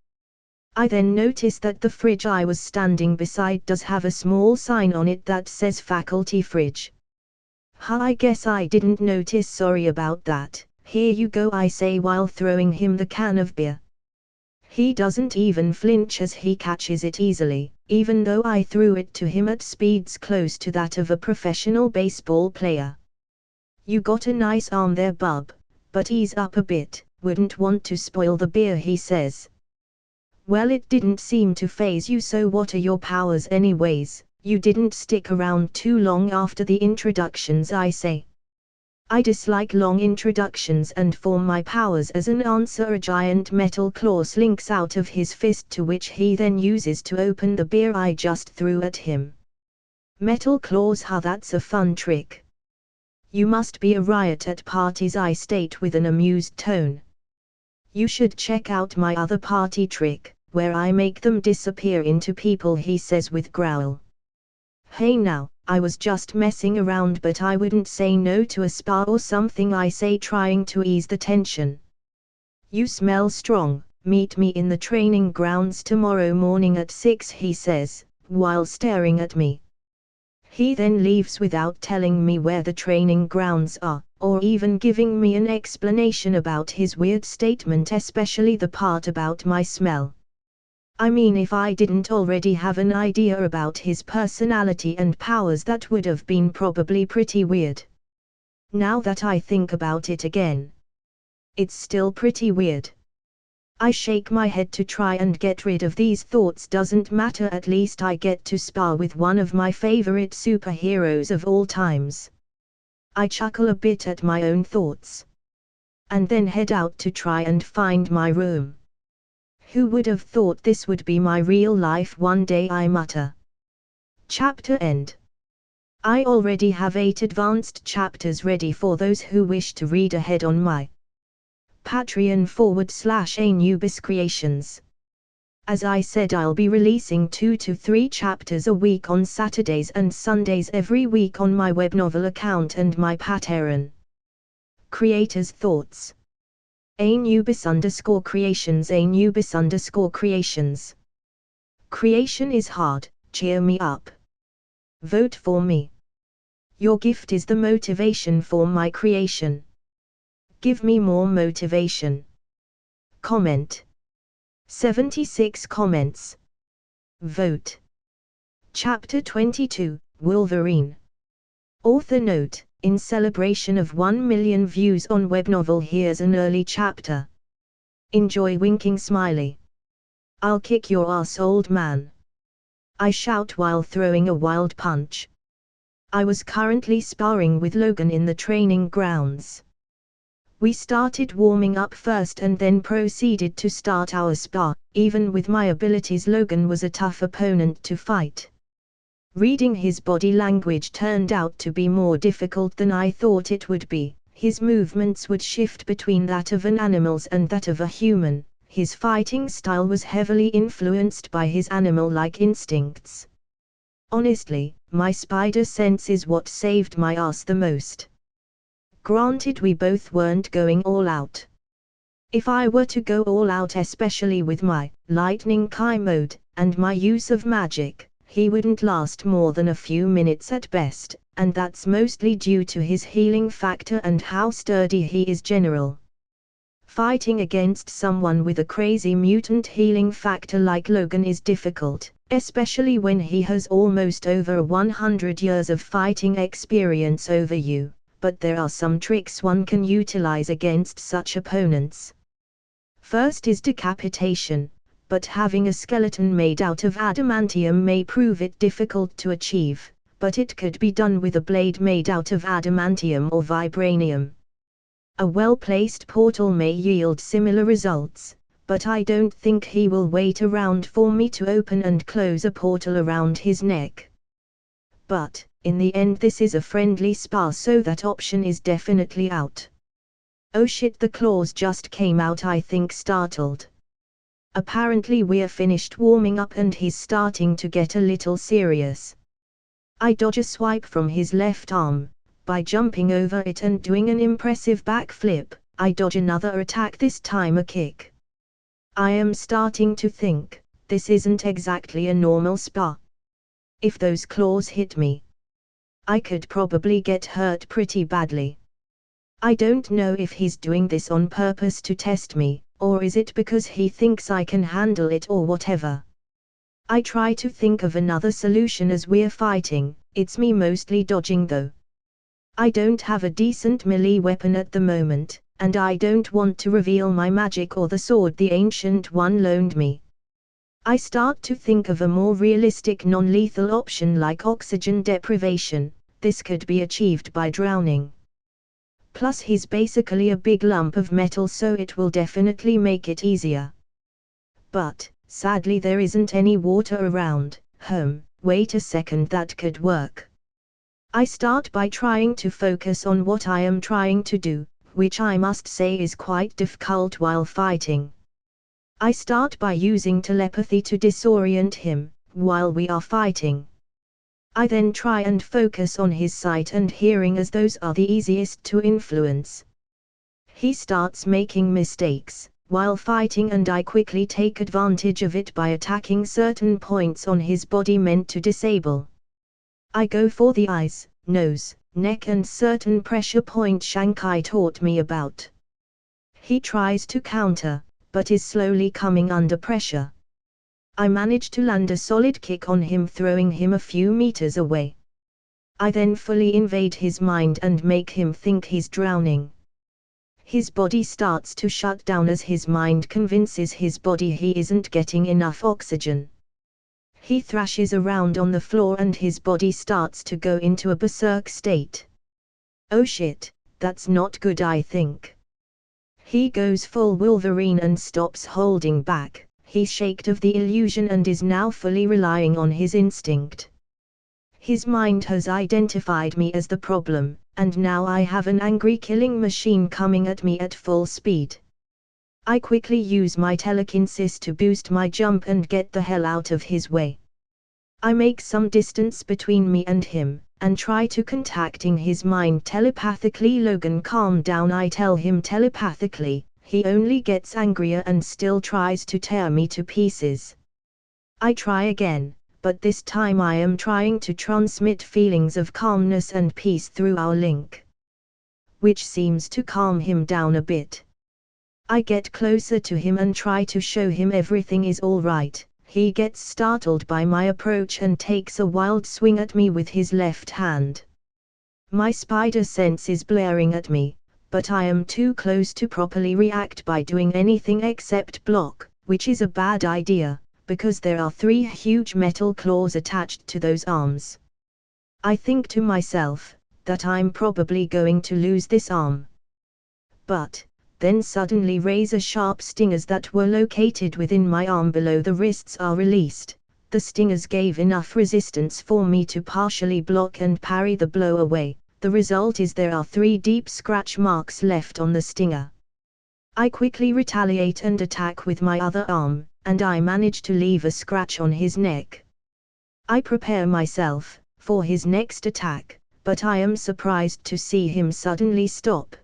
I then notice that the fridge I was standing beside does have a small sign on it that says faculty fridge. I guess I didn't notice, sorry about that. "Here you go," I say while throwing him the can of beer. He doesn't even flinch as he catches it easily, even though I threw it to him at speeds close to that of a professional baseball player. "You got a nice arm there, bub, but ease up a bit, wouldn't want to spoil the beer," he says. "Well, it didn't seem to faze you, so what are your powers anyways? You didn't stick around too long after the introductions," I say. I dislike long introductions, and for my powers as an answer a giant metal claw slinks out of his fist, to which he then uses to open the beer I just threw at him. Metal claws, that's a fun trick. You must be a riot at parties, I state with an amused tone. You should check out my other party trick, where I make them disappear into people, he says with growl. Hey now, I was just messing around, but I wouldn't say no to a spa or something, I say, trying to ease the tension. You smell strong, meet me in the training grounds tomorrow morning at 6, he says, while staring at me. He then leaves without telling me where the training grounds are, or even giving me an explanation about his weird statement, especially the part about my smell. I mean, if I didn't already have an idea about his personality and powers, that would have been probably pretty weird. Now that I think about it again, it's still pretty weird. I shake my head to try and get rid of these thoughts. Doesn't matter, at least I get to spar with one of my favorite superheroes of all times. I chuckle a bit at my own thoughts, and then head out to try and find my room. Who would have thought this would be my real life one day, I mutter. Chapter end. I already have 8 advanced chapters ready for those who wish to read ahead on my Patreon/Anubis Creations. As I said, I'll be releasing 2 to 3 chapters a week on Saturdays and Sundays every week on my web novel account and my Patreon. Creators' thoughts. Anubis_creations. Anubis_creations. Creation is hard, cheer me up. Vote for me. Your gift is the motivation for my creation. Give me more motivation. Comment. 76 comments. Vote. Chapter 22, Wolverine. Author note: in celebration of 1 million views on web novel, here's an early chapter. Enjoy. Winking smiley. I'll kick your ass, old man. I shout while throwing a wild punch. I was currently sparring with Logan in the training grounds. We started warming up first and then proceeded to start our spar. Even with my abilities, Logan was a tough opponent to fight. Reading his body language turned out to be more difficult than I thought it would be. His movements would shift between that of an animal's and that of a human. His fighting style was heavily influenced by his animal-like instincts. Honestly, my spider sense is what saved my ass the most. Granted, we both weren't going all out. If I were to go all out, especially with my lightning Kai mode and my use of magic, he wouldn't last more than a few minutes at best, and that's mostly due to his healing factor and how sturdy he is general. Fighting against someone with a crazy mutant healing factor like Logan is difficult, especially when he has almost over 100 years of fighting experience over you, but there are some tricks one can utilize against such opponents. First is decapitation, but having a skeleton made out of adamantium may prove it difficult to achieve, but it could be done with a blade made out of adamantium or vibranium. A well-placed portal may yield similar results, but I don't think he will wait around for me to open and close a portal around his neck. But, in the end, this is a friendly spar, so that option is definitely out. Oh shit, the claws just came out, I think, startled. Apparently we're finished warming up and he's starting to get a little serious. I dodge a swipe from his left arm. By jumping over it and doing an impressive backflip, I dodge another attack, this time a kick. I am starting to think, this isn't exactly a normal spar. If those claws hit me, I could probably get hurt pretty badly. I don't know if he's doing this on purpose to test me, or is it because he thinks I can handle it, or whatever. I try to think of another solution as we're fighting. It's me mostly dodging though. I don't have a decent melee weapon at the moment, and I don't want to reveal my magic or the sword the Ancient One loaned me. I start to think of a more realistic non-lethal option like oxygen deprivation. This could be achieved by drowning. Plus he's basically a big lump of metal, so it will definitely make it easier. But, sadly there isn't any water around. Wait a second, that could work. I start by trying to focus on what I am trying to do, which I must say is quite difficult while fighting. I start by using telepathy to disorient him, while we are fighting. I then try and focus on his sight and hearing, as those are the easiest to influence. He starts making mistakes while fighting, and I quickly take advantage of it by attacking certain points on his body meant to disable. I go for the eyes, nose, neck and certain pressure point Shankai taught me about. He tries to counter, but is slowly coming under pressure. I manage to land a solid kick on him, throwing him a few meters away. I then fully invade his mind and make him think he's drowning. His body starts to shut down as his mind convinces his body he isn't getting enough oxygen. He thrashes around on the floor and his body starts to go into a berserk state. Oh shit, that's not good, I think. He goes full Wolverine and stops holding back. He's shaked of the illusion and is now fully relying on his instinct. His mind has identified me as the problem, and now I have an angry killing machine coming at me at full speed. I quickly use my telekinesis to boost my jump and get the hell out of his way. I make some distance between me and him, and try to contacting his mind telepathically. Logan, calm down, I tell him telepathically. He only gets angrier and still tries to tear me to pieces. I try again, but this time I am trying to transmit feelings of calmness and peace through our link, which seems to calm him down a bit. I get closer to him and try to show him everything is all right. He gets startled by my approach and takes a wild swing at me with his left hand. My spider sense is blaring at me, but I am too close to properly react by doing anything except block, which is a bad idea, because there are 3 huge metal claws attached to those arms. I think to myself that I'm probably going to lose this arm. But then suddenly razor-sharp stingers that were located within my arm below the wrists are released. The stingers gave enough resistance for me to partially block and parry the blow away. The result is there are 3 deep scratch marks left on the stinger. I quickly retaliate and attack with my other arm, and I manage to leave a scratch on his neck. I prepare myself for his next attack, but I am surprised to see him suddenly stop.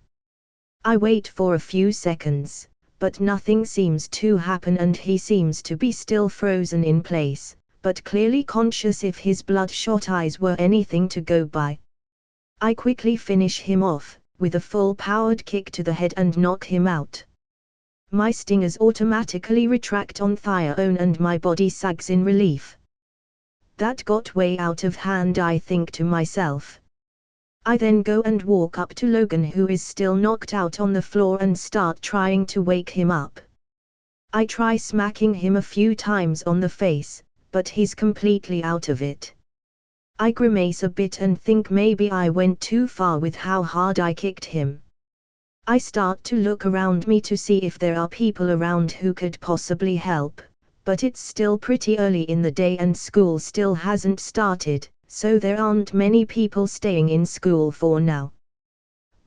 I wait for a few seconds, but nothing seems to happen and he seems to be still frozen in place, but clearly conscious if his bloodshot eyes were anything to go by. I quickly finish him off, with a full-powered kick to the head and knock him out. My stingers automatically retract on their own and my body sags in relief. That got way out of hand, I think to myself. I then go and walk up to Logan, who is still knocked out on the floor, and start trying to wake him up. I try smacking him a few times on the face, but he's completely out of it. I grimace a bit and think maybe I went too far with how hard I kicked him. I start to look around me to see if there are people around who could possibly help, but it's still pretty early in the day and school still hasn't started. So there aren't many people staying in school for now.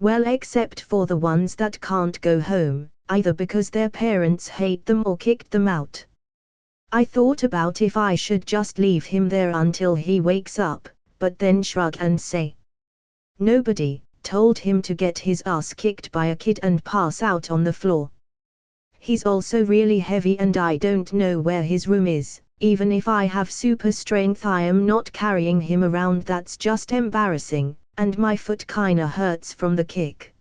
Well, except for the ones that can't go home, either because their parents hate them or kicked them out. I thought about if I should just leave him there until he wakes up, but then shrug and say, nobody told him to get his ass kicked by a kid and pass out on the floor. He's also really heavy and I don't know where his room is. Even if I have super strength, I am not carrying him around. That's just embarrassing, and my foot kinda hurts from the kick.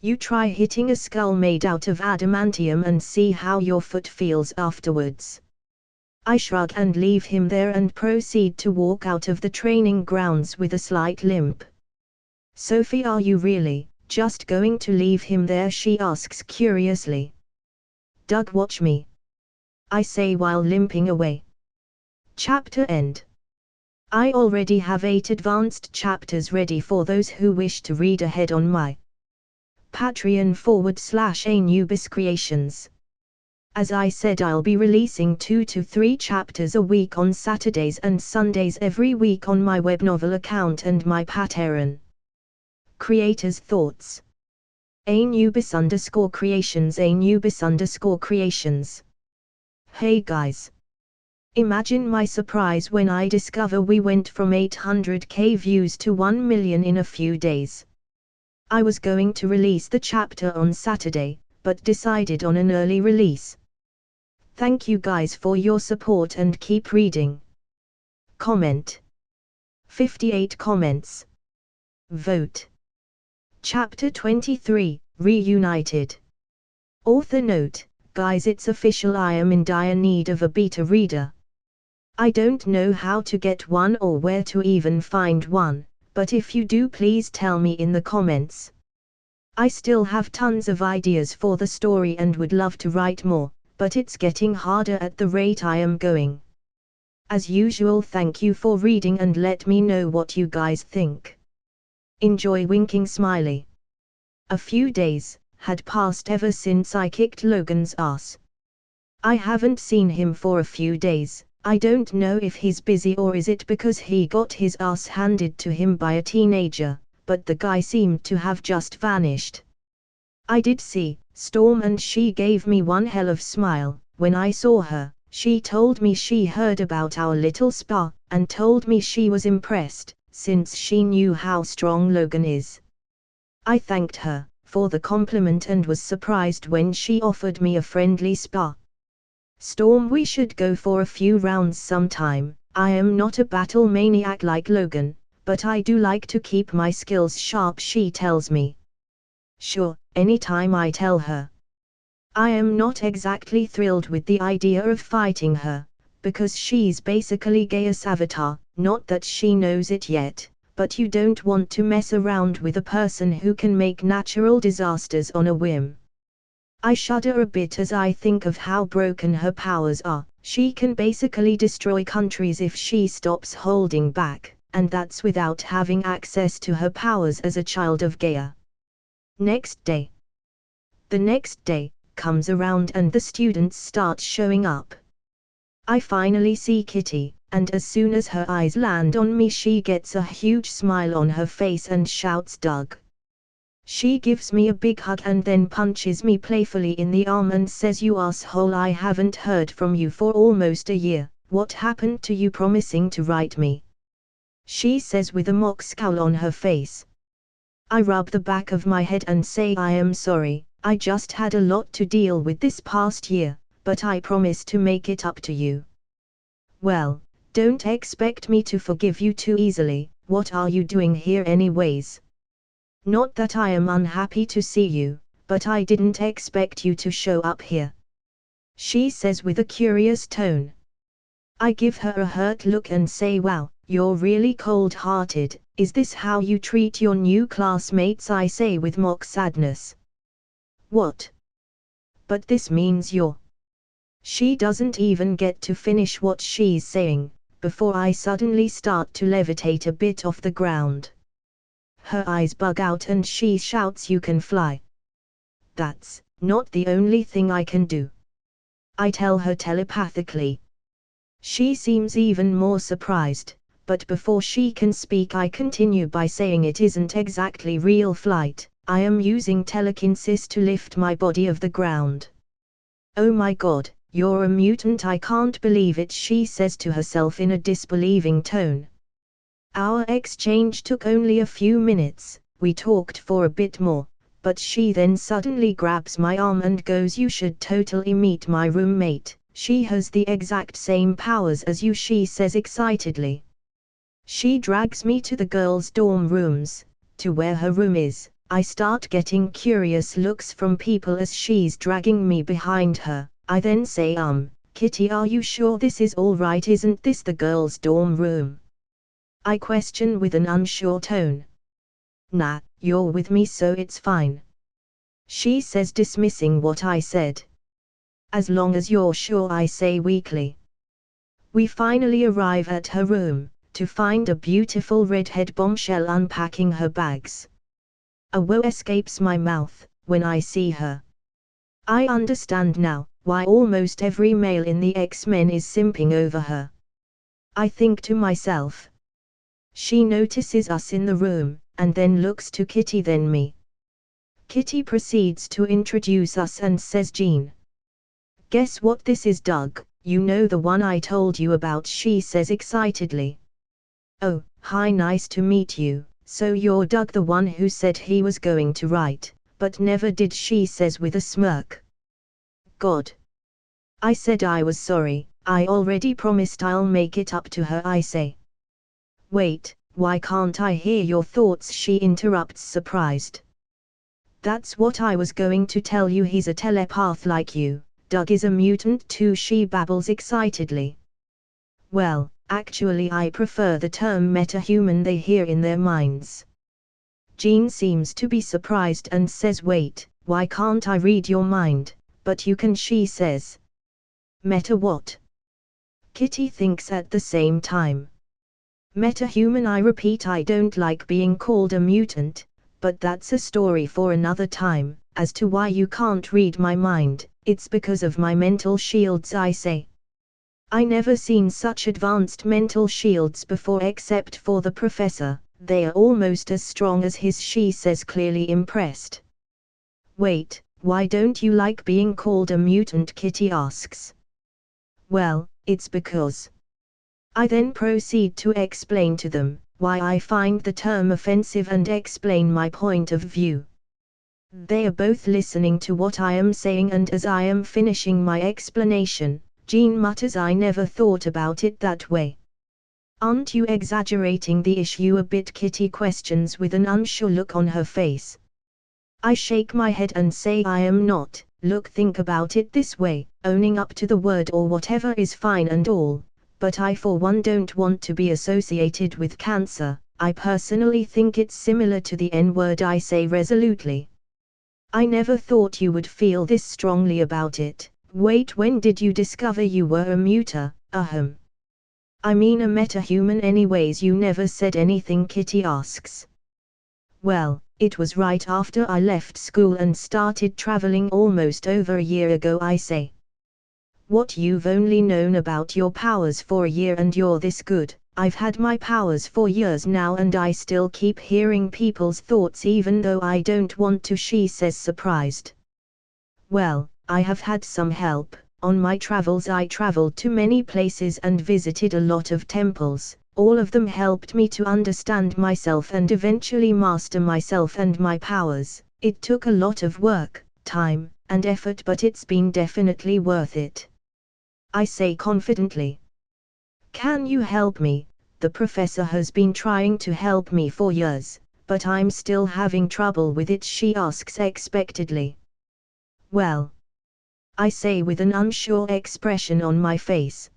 You try hitting a skull made out of adamantium and see how your foot feels afterwards. I shrug and leave him there and proceed to walk out of the training grounds with a slight limp. Sophie, are you really just going to leave him there? She asks curiously. Doug, watch me, I say while limping away. Chapter end. I already have 8 advanced chapters ready for those who wish to read ahead on my Patreon /Anubis As I said, I'll be releasing 2 to 3 chapters a week on Saturdays and Sundays every week on my web novel account and my Patreon. Creators' thoughts. Anubis_creations. Hey guys. Imagine my surprise when I discover we went from 800k views to 1 million in a few days. I was going to release the chapter on Saturday, but decided on an early release. Thank you guys for your support and keep reading. Comment. 58 comments. Vote. Chapter 23, Reunited. Author note. Guys, it's official, I am in dire need of a beta reader. I don't know how to get one or where to even find one, but if you do, please tell me in the comments. I still have tons of ideas for the story and would love to write more, but it's getting harder at the rate I am going. As usual, thank you for reading and let me know what you guys think. Enjoy, winking smiley. A few days had passed ever since I kicked Logan's ass. I haven't seen him for a few days. I don't know if he's busy or is it because he got his ass handed to him by a teenager, but the guy seemed to have just vanished. I did see Storm and she gave me one hell of smile. When I saw her, she told me she heard about our little spa, and told me she was impressed, since she knew how strong Logan is. I thanked her for the compliment and was surprised when she offered me a friendly spa. Storm, we should go for a few rounds sometime. I am not a battle maniac like Logan, but I do like to keep my skills sharp, she tells me. Sure, anytime, I tell her. I am not exactly thrilled with the idea of fighting her, because she's basically Gaia's avatar, not that she knows it yet, but you don't want to mess around with a person who can make natural disasters on a whim. I shudder a bit as I think of how broken her powers are. She can basically destroy countries if she stops holding back, and that's without having access to her powers as a child of Gaia. Next day. The next day comes around and the students start showing up. I finally see Kitty, and as soon as her eyes land on me she gets a huge smile on her face and shouts, "Doug." She gives me a big hug and then punches me playfully in the arm and says, "You asshole, I haven't heard from you for almost a year, what happened to you promising to write me?" She says with a mock scowl on her face. I rub the back of my head and say, "I am sorry, I just had a lot to deal with this past year, but I promise to make it up to you." "Well, don't expect me to forgive you too easily. What are you doing here anyways?" "Not that I am unhappy to see you, but I didn't expect you to show up here," she says with a curious tone. I give her a hurt look and say, "Wow, you're really cold-hearted. Is this how you treat your new classmates?" I say with mock sadness. "What? But this means you're..." She doesn't even get to finish what she's saying, before I suddenly start to levitate a bit off the ground. Her eyes bug out and she shouts, "You can fly." "That's not the only thing I can do," I tell her telepathically. She seems even more surprised, but before she can speak I continue by saying it isn't exactly real flight. I am using telekinesis to lift my body off the ground. "Oh my god, you're a mutant, I can't believe it," she says to herself in a disbelieving tone. Our exchange took only a few minutes. We talked for a bit more, but she then suddenly grabs my arm and goes, "You should totally meet my roommate. She has the exact same powers as you," she says excitedly. She drags me to the girls' dorm rooms, to where her room is. I start getting curious looks from people as she's dragging me behind her. I then say, "Kitty, are you sure this is all right? Isn't this the girls' dorm room?" I question with an unsure tone. "Nah, you're with me so it's fine," she says, dismissing what I said. "As long as you're sure," I say weakly. We finally arrive at her room, to find a beautiful redhead bombshell unpacking her bags. A woe escapes my mouth when I see her. I understand now why almost every male in the X-Men is simping over her. I think to myself. She notices us in the room, and then looks to Kitty, then me. Kitty proceeds to introduce us and says, "Jean. Guess what this is, Doug, you know the one I told you about," she says excitedly. "Oh, hi, nice to meet you. So you're Doug, the one who said he was going to write, but never did," she says with a smirk. "God. I said I was sorry, I already promised I'll make it up to her," I say. "Wait, why can't I hear your thoughts?" she interrupts, surprised. "That's what I was going to tell you, he's a telepath like you. Doug is a mutant too," she babbles excitedly. "Well, actually I prefer the term metahuman they hear in their minds." Jean seems to be surprised and says, "Wait, why can't I read your mind?" "But you can," she says. "Meta what?" Kitty thinks at the same time. "Metahuman," I repeat. I don't like being called a mutant, but that's a story for another time. As to why you can't read my mind, it's because of my mental shields, I say. I never seen such advanced mental shields before except for the professor. They are almost as strong as his, she says, clearly impressed. "Wait, Why don't you like being called a mutant? Kitty asks. Well, it's because. I then proceed to explain to them why I find the term offensive and explain my point of view. They are both listening to what I am saying, and as I am finishing my explanation, Jean mutters, I never thought about it that way. Aren't you exaggerating the issue a bit? Kitty questions with an unsure look on her face. I shake my head and say I am not. Look, think about it this way, owning up to the word or whatever is fine and all, but I for one don't want to be associated with cancer. I personally think it's similar to the N-word, I say resolutely. I never thought you would feel this strongly about it. Wait, when did you discover you were a muter? I mean a metahuman anyways. You never said anything, Kitty asks. Well, it was right after I left school and started traveling almost over a year ago, I say. What, you've only known about your powers for a year and you're this good? I've had my powers for years now and I still keep hearing people's thoughts even though I don't want to, she says, surprised. Well, I have had some help. On my travels I traveled to many places and visited a lot of temples. All of them helped me to understand myself and eventually master myself and my powers. It took a lot of work, time, and effort, but it's been definitely worth it, I say confidently. Can you help me? The professor has been trying to help me for years, but I'm still having trouble with it, she asks expectedly. Well, I say with an unsure expression on my face.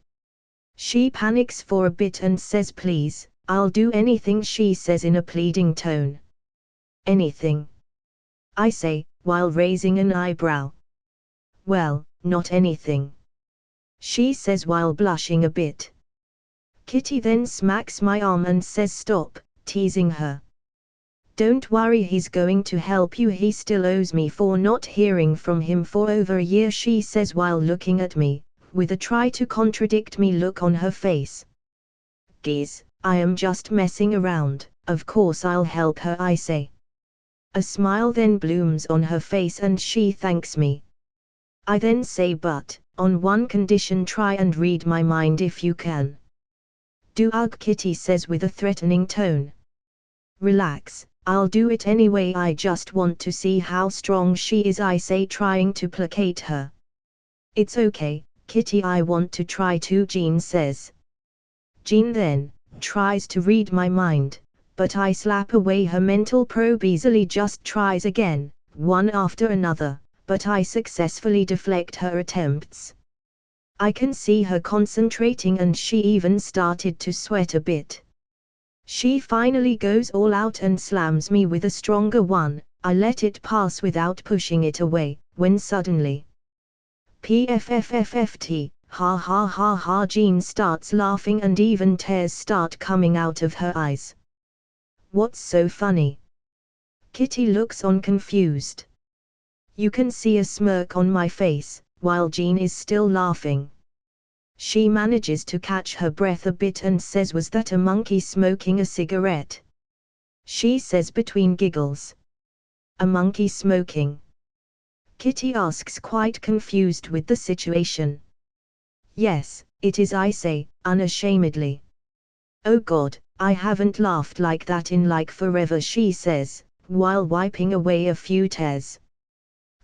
She panics for a bit and says, please, I'll do anything, she says in a pleading tone. Anything? I say, while raising an eyebrow. Well, not anything, she says while blushing a bit. Kitty then smacks my arm and says stop teasing her. Don't worry, he's going to help you. He still owes me for not hearing from him for over a year, she says while looking at me, with a try to contradict me look on her face. Geez, I am just messing around, of course I'll help her, I say. A smile then blooms on her face and she thanks me. I then say, but, on one condition, try and read my mind if you can. Do, ugh, Kitty says with a threatening tone. Relax, I'll do it anyway, I just want to see how strong she is, I say, trying to placate her. It's okay, Kitty, I want to try too, Jean says. Jean then tries to read my mind, but I slap away her mental probe easily. Just tries again, one after another, but I successfully deflect her attempts. I can see her concentrating and she even started to sweat a bit. She finally goes all out and slams me with a stronger one. I let it pass without pushing it away, when suddenly, PFFFFT, ha ha ha ha, Jean starts laughing and even tears start coming out of her eyes. What's so funny? Kitty looks on confused. You can see a smirk on my face, while Jean is still laughing. She manages to catch her breath a bit and says, was that a monkey smoking a cigarette? She says between giggles. A monkey smoking? Kitty asks, quite confused with the situation. Yes, it is, I say, unashamedly. Oh God, I haven't laughed like that in like forever, she says, while wiping away a few tears.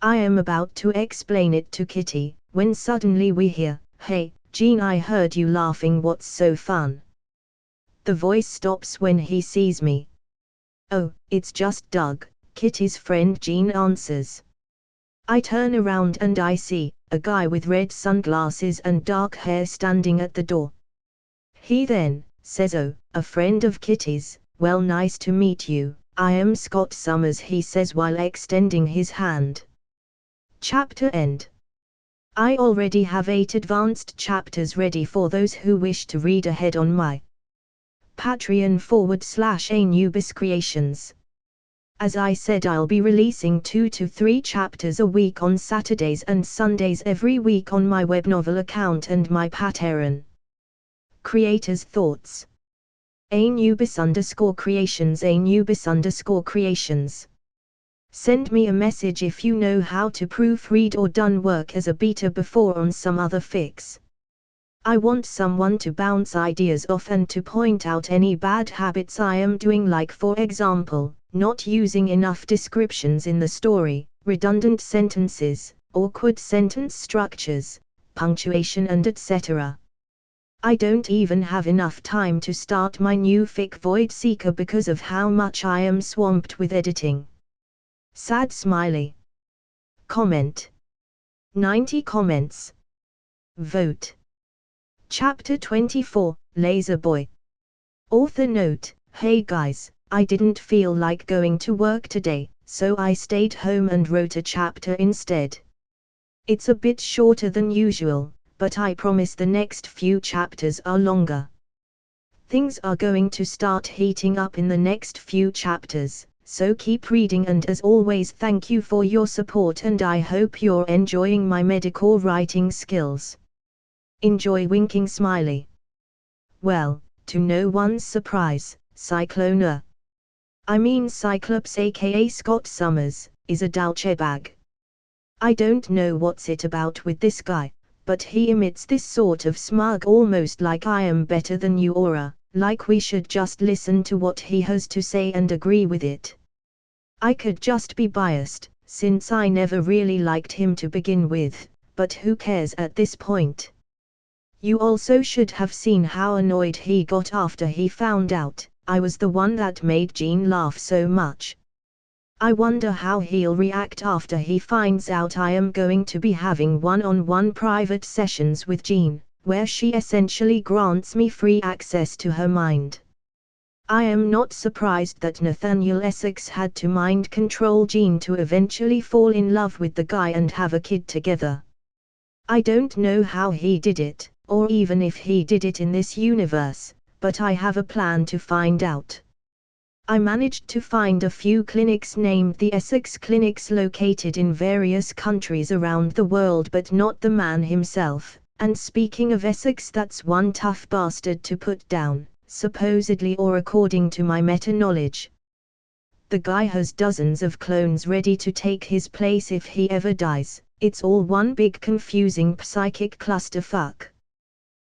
I am about to explain it to Kitty, when suddenly we hear, hey, Jean, I heard you laughing, what's so fun? The voice stops when he sees me. Oh, it's just Doug, Kitty's friend, Jean answers. I turn around and I see a guy with red sunglasses and dark hair standing at the door. He then says, oh, a friend of Kitty's, well, nice to meet you, I am Scott Summers, he says while extending his hand. Chapter end. I already have 8 advanced chapters ready for those who wish to read ahead on my Patreon /Anubis Creations. As I said, I'll be releasing 2 to 3 chapters a week on Saturdays and Sundays every week on my web novel account and my Patreon. Creators' thoughts. Anubis_creations, Anubis_creations. Send me a message if you know how to proofread or done work as a beta before on some other fix. I want someone to bounce ideas off and to point out any bad habits I am doing, like for example, not using enough descriptions in the story, redundant sentences, awkward sentence structures, punctuation and etc. I don't even have enough time to start my new fic Void Seeker because of how much I am swamped with editing. Sad smiley. Comment. 90 comments. Vote. Chapter 24, Laser Boy. Author note: hey guys, I didn't feel like going to work today, so I stayed home and wrote a chapter instead. It's a bit shorter than usual, but I promise the next few chapters are longer. Things are going to start heating up in the next few chapters, so keep reading, and as always thank you for your support and I hope you're enjoying my medical writing skills. Enjoy, winking smiley. Well, to no one's surprise, Cyclona, I mean Cyclops aka Scott Summers, is a Dolce bag. I don't know what's it about with this guy, but he emits this sort of smug almost like I am better than you aura, like we should just listen to what he has to say and agree with it. I could just be biased, since I never really liked him to begin with, but who cares at this point? You also should have seen how annoyed he got after he found out I was the one that made Jean laugh so much. I wonder how he'll react after he finds out I am going to be having one-on-one private sessions with Jean, where she essentially grants me free access to her mind. I am not surprised that Nathaniel Essex had to mind control Jean to eventually fall in love with the guy and have a kid together. I don't know how he did it, or even if he did it in this universe, but I have a plan to find out. I managed to find a few clinics named the Essex Clinics located in various countries around the world, but not the man himself, and speaking of Essex, that's one tough bastard to put down, supposedly or according to my meta-knowledge. The guy has dozens of clones ready to take his place if he ever dies. It's all one big confusing psychic clusterfuck.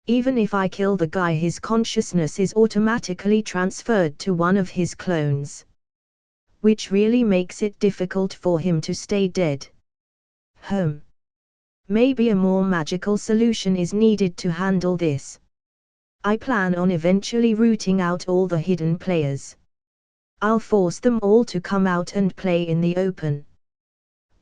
Even if I kill the guy, his consciousness is automatically transferred to one of his clones, which really makes it difficult for him to stay dead. Maybe a more magical solution is needed to handle this. I plan on eventually rooting out all the hidden players. I'll force them all to come out and play in the open.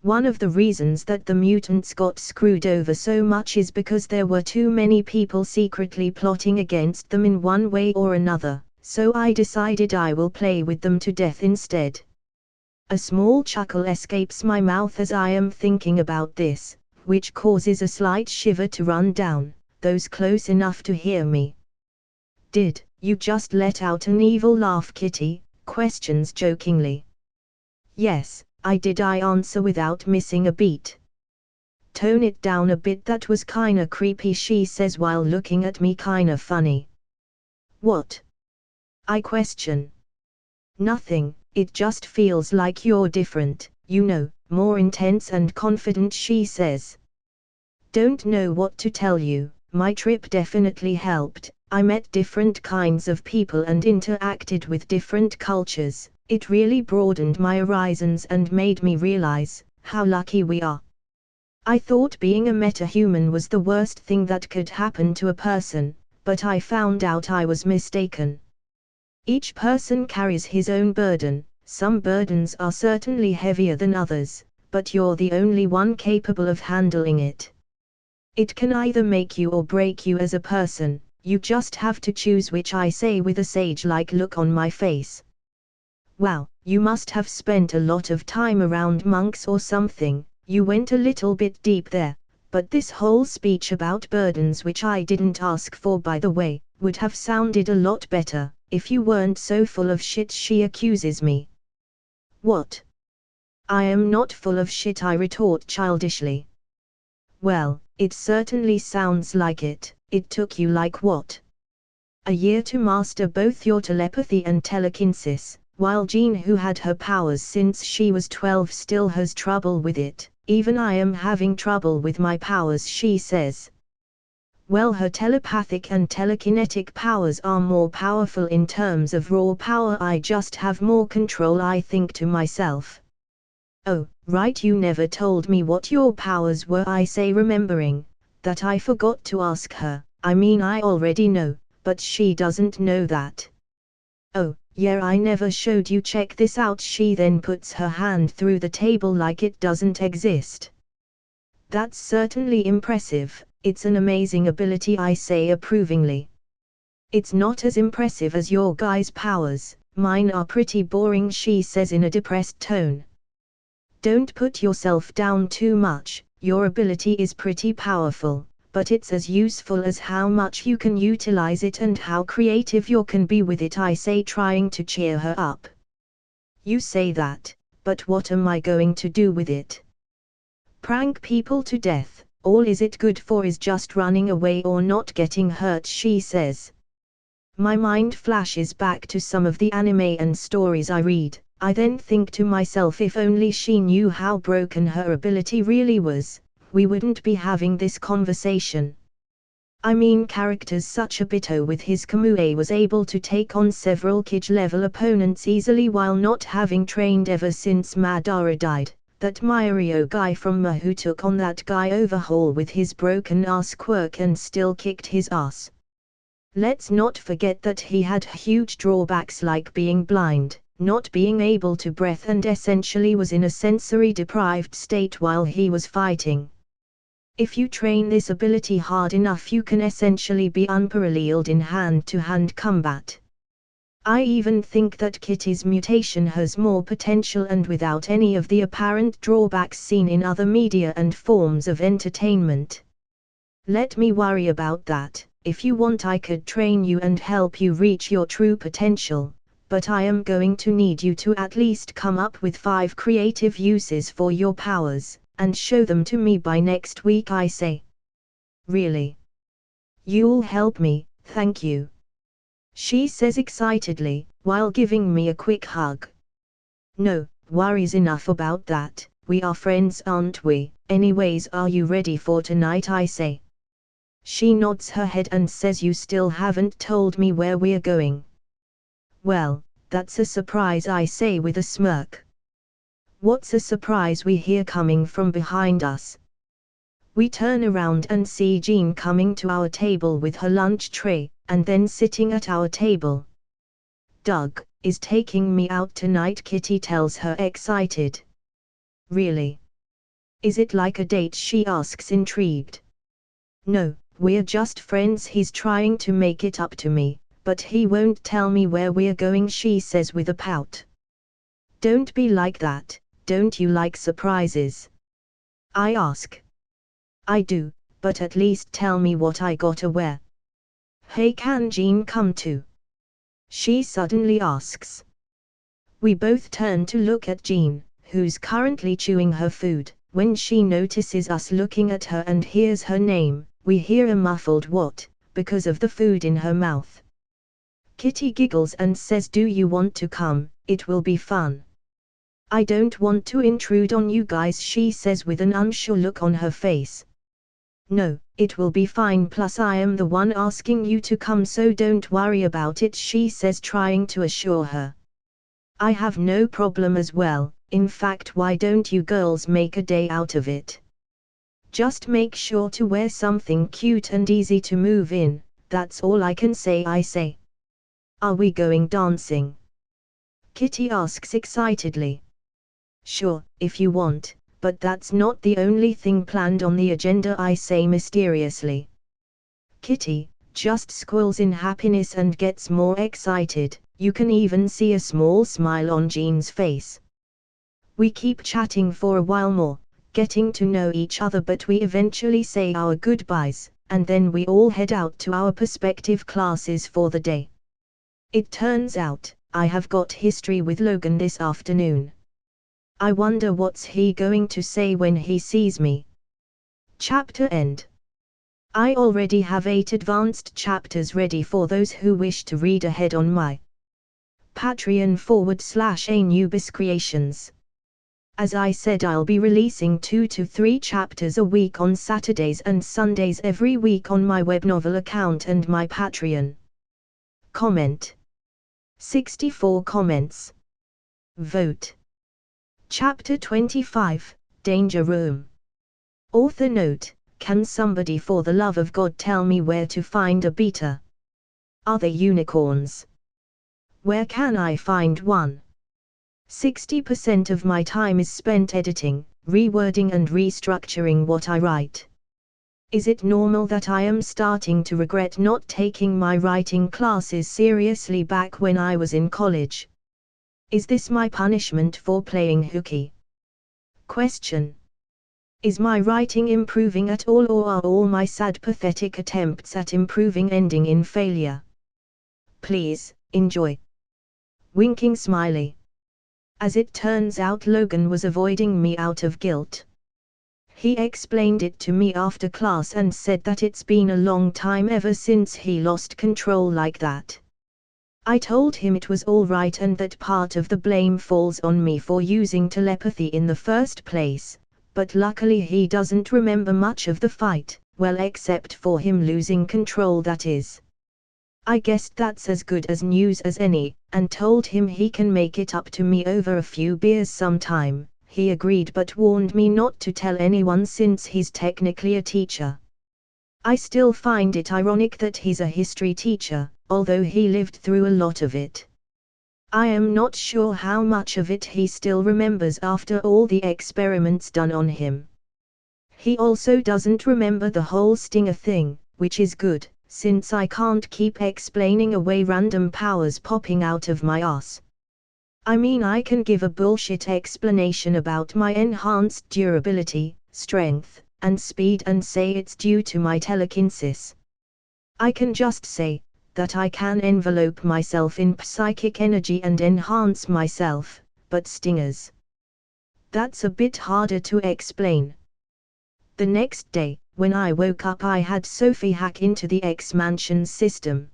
One of the reasons that the mutants got screwed over so much is because there were too many people secretly plotting against them in one way or another, so I decided I will play with them to death instead. A small chuckle escapes my mouth as I am thinking about this, which causes a slight shiver to run down those close enough to hear me. Did you just let out an evil laugh, Kitty? Questions jokingly. Yes, I did, I answer without missing a beat. Tone it down a bit, that was kinda creepy, she says while looking at me kinda funny. What? I question. Nothing, it just feels like you're different, you know, more intense and confident, she says. Don't know what to tell you, my trip definitely helped. I met different kinds of people and interacted with different cultures. It really broadened my horizons and made me realize how lucky we are. I thought being a metahuman was the worst thing that could happen to a person, but I found out I was mistaken. Each person carries his own burden. Some burdens are certainly heavier than others, but you're the only one capable of handling it. It can either make you or break you as a person. You just have to choose which, I say with a sage-like look on my face. Wow, you must have spent a lot of time around monks or something. You went a little bit deep there, but this whole speech about burdens, which I didn't ask for by the way, would have sounded a lot better if you weren't so full of shit, she accuses me. What? I am not full of shit, I retort childishly. Well, it certainly sounds like it. It took you like what? A year to master both your telepathy and telekinesis. While Jean, who had her powers since she was 12, still has trouble with it. Even I am having trouble with my powers, she says. Well, her telepathic and telekinetic powers are more powerful in terms of raw power. I just have more control, I think to myself. Oh, right, you never told me what your powers were, I say, remembering that I forgot to ask her. I mean, I already know, but she doesn't know that. Oh, yeah, I never showed you, check this out. She then puts her hand through the table like it doesn't exist. That's certainly impressive. It's an amazing ability, I say approvingly. It's not as impressive as your guys' powers. Mine are pretty boring, she says in a depressed tone. Don't put yourself down too much. Your ability is pretty powerful, but it's as useful as how much you can utilize it and how creative you can be with it, I say, trying to cheer her up. You say that, but what am I going to do with it? Prank people to death. All is it good for is just running away or not getting hurt, she says. My mind flashes back to some of the anime and stories I read. I then think to myself, if only she knew how broken her ability really was, we wouldn't be having this conversation. I mean, characters such as Obito with his Kamui was able to take on several Kage-level opponents easily while not having trained ever since Madara died. That Mirio guy from Mahou took on that guy Overhaul with his broken ass quirk and still kicked his ass. Let's not forget that he had huge drawbacks like being blind, not being able to breathe, and essentially was in a sensory deprived state while he was fighting. If you train this ability hard enough, you can essentially be unparalleled in hand-to-hand combat. I even think that Kitty's mutation has more potential and without any of the apparent drawbacks seen in other media and forms of entertainment. Let me worry about that. If you want, I could train you and help you reach your true potential, but I am going to need you to at least come up with 5 creative uses for your powers, and show them to me by next week, I say. Really? You'll help me, thank you, she says excitedly, while giving me a quick hug. No worries, enough about that, we are friends, aren't we? Anyways, are you ready for tonight, I say. She nods her head and says, you still haven't told me where we're going. Well, that's a surprise, I say with a smirk. What's a surprise? We hear coming from behind us. We turn around and see Jean coming to our table with her lunch tray, and then sitting at our table. Doug is taking me out tonight, Kitty tells her, excited. Really? Is it like a date? She asks, intrigued. No, we're just friends. He's trying to make it up to me, but he won't tell me where we're going, she says with a pout. Don't be like that. Don't you like surprises? I ask. I do, but at least tell me what I gotta wear. Hey, can Jean come too? She suddenly asks. We both turn to look at Jean, who's currently chewing her food. When she notices us looking at her and hears her name, we hear a muffled what, because of the food in her mouth. Kitty giggles and says, do you want to come? It will be fun. I don't want to intrude on you guys, she says with an unsure look on her face. No, it will be fine, plus I am the one asking you to come, so don't worry about it, she says, trying to assure her. I have no problem as well. In fact, why don't you girls make a day out of it? Just make sure to wear something cute and easy to move in, that's all I can say, I say. Are we going dancing? Kitty asks excitedly. Sure, if you want, but that's not the only thing planned on the agenda, I say mysteriously. Kitty just squeals in happiness and gets more excited. You can even see a small smile on Jean's face. We keep chatting for a while more, getting to know each other, but we eventually say our goodbyes, and then we all head out to our respective classes for the day. It turns out, I have got history with Logan this afternoon. I wonder what's he going to say when he sees me. Chapter end. I already have 8 advanced chapters ready for those who wish to read ahead on my Patreon/Anubis Creations. As I said, I'll be releasing 2 to 3 chapters a week on Saturdays and Sundays every week on my web novel account and my Patreon. Comment. 64 comments. Vote. Chapter 25, Danger Room. Author note: can somebody for the love of God tell me where to find a beta? Are they unicorns? Where can I find one? 60% of my time is spent editing, rewording and restructuring what I write. Is it normal that I am starting to regret not taking my writing classes seriously back when I was in college? Is this my punishment for playing hooky? Question. Is my writing improving at all, or are all my sad pathetic attempts at improving ending in failure? Please, enjoy. Winking smiley. As it turns out, Logan was avoiding me out of guilt. He explained it to me after class and said that it's been a long time ever since he lost control like that. I told him it was all right and that part of the blame falls on me for using telepathy in the first place, but luckily he doesn't remember much of the fight, well, except for him losing control, that is. I guessed that's as good as news as any, and told him he can make it up to me over a few beers sometime. He agreed but warned me not to tell anyone since he's technically a teacher. I still find it ironic that he's a history teacher, although he lived through a lot of it. I am not sure how much of it he still remembers after all the experiments done on him. He also doesn't remember the whole Stinger thing, which is good, since I can't keep explaining away random powers popping out of my ass. I mean, I can give a bullshit explanation about my enhanced durability, strength, and speed and say it's due to my telekinesis. I can just say that I can envelope myself in psychic energy and enhance myself, but stingers. That's a bit harder to explain. The next day, when I woke up, I had Sophie hack into the X-Mansion's system.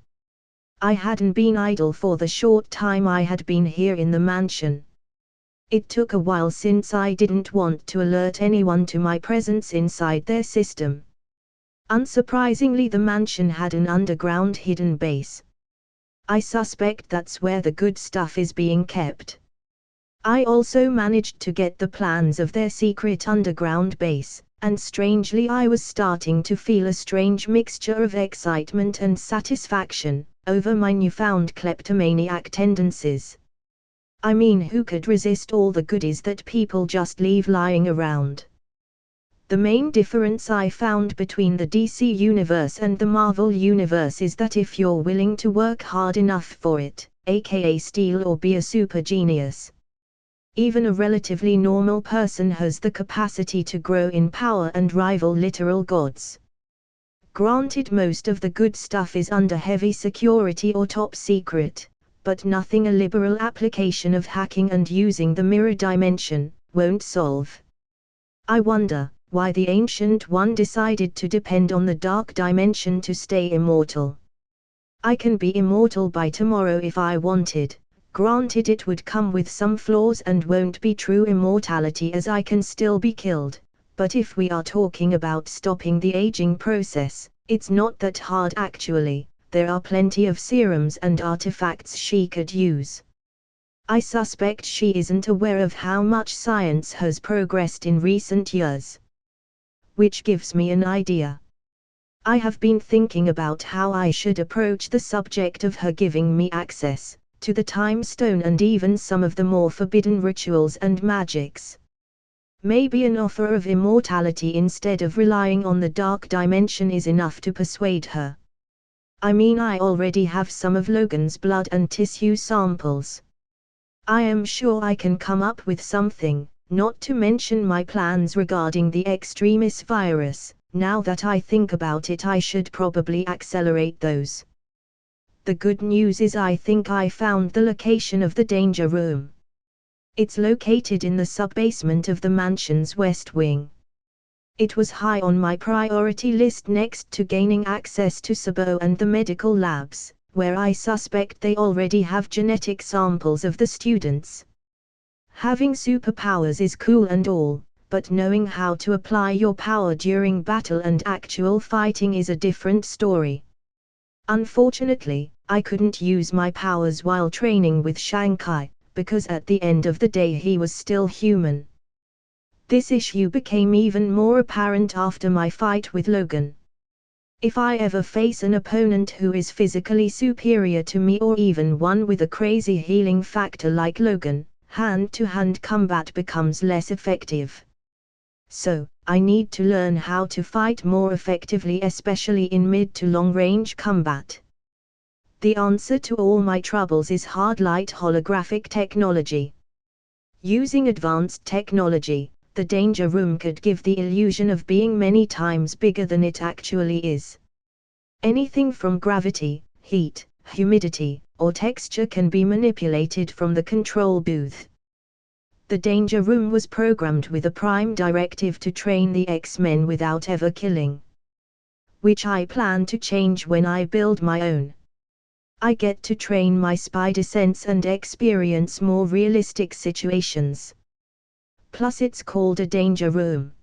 I hadn't been idle for the short time I had been here in the mansion. It took a while since I didn't want to alert anyone to my presence inside their system. Unsurprisingly, the mansion had an underground hidden base. I suspect that's where the good stuff is being kept. I also managed to get the plans of their secret underground base, and strangely I was starting to feel a strange mixture of excitement and satisfaction over my newfound kleptomaniac tendencies. I mean, who could resist all the goodies that people just leave lying around? The main difference I found between the DC universe and the Marvel universe is that if you're willing to work hard enough for it, aka steal or be a super genius, even a relatively normal person has the capacity to grow in power and rival literal gods. Granted, most of the good stuff is under heavy security or top secret, but nothing a liberal application of hacking and using the mirror dimension won't solve. I wonder why the Ancient One decided to depend on the dark dimension to stay immortal. I can be immortal by tomorrow if I wanted. Granted, it would come with some flaws and won't be true immortality, as I can still be killed, but if we are talking about stopping the aging process, it's not that hard actually. There are plenty of serums and artifacts she could use. I suspect she isn't aware of how much science has progressed in recent years. Which gives me an idea. I have been thinking about how I should approach the subject of her giving me access to the time stone and even some of the more forbidden rituals and magics. Maybe an offer of immortality instead of relying on the dark dimension is enough to persuade her. I mean, I already have some of Logan's blood and tissue samples. I am sure I can come up with something, not to mention my plans regarding the extremis virus. Now that I think about it, I should probably accelerate those. The good news is I think I found the location of the danger room. It's located in the sub-basement of the mansion's west wing. It was high on my priority list next to gaining access to Sabo and the medical labs, where I suspect they already have genetic samples of the students. Having superpowers is cool and all, but knowing how to apply your power during battle and actual fighting is a different story. Unfortunately, I couldn't use my powers while training with Shankai, because at the end of the day he was still human. This issue became even more apparent after my fight with Logan. If I ever face an opponent who is physically superior to me or even one with a crazy healing factor like Logan, hand-to-hand combat becomes less effective. So, I need to learn how to fight more effectively, especially in mid to long-range combat. The answer to all my troubles is hard light holographic technology. Using advanced technology, the danger room could give the illusion of being many times bigger than it actually is. Anything from gravity, heat, humidity, or texture can be manipulated from the control booth. The danger room was programmed with a prime directive to train the X-Men without ever killing, which I plan to change when I build my own. I get to train my spider sense and experience more realistic situations. Plus it's called a danger room.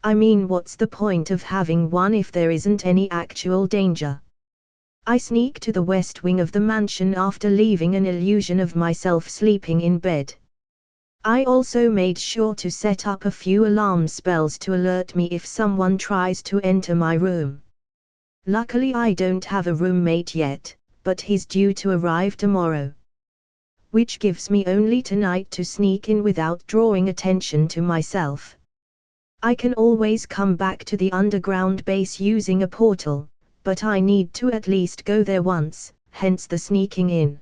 I mean, what's the point of having one if there isn't any actual danger? I sneak to the west wing of the mansion after leaving an illusion of myself sleeping in bed. I also made sure to set up a few alarm spells to alert me if someone tries to enter my room. Luckily I don't have a roommate yet, but he's due to arrive tomorrow, which gives me only tonight to sneak in without drawing attention to myself. I can always come back to the underground base using a portal, but I need to at least go there once, hence the sneaking in.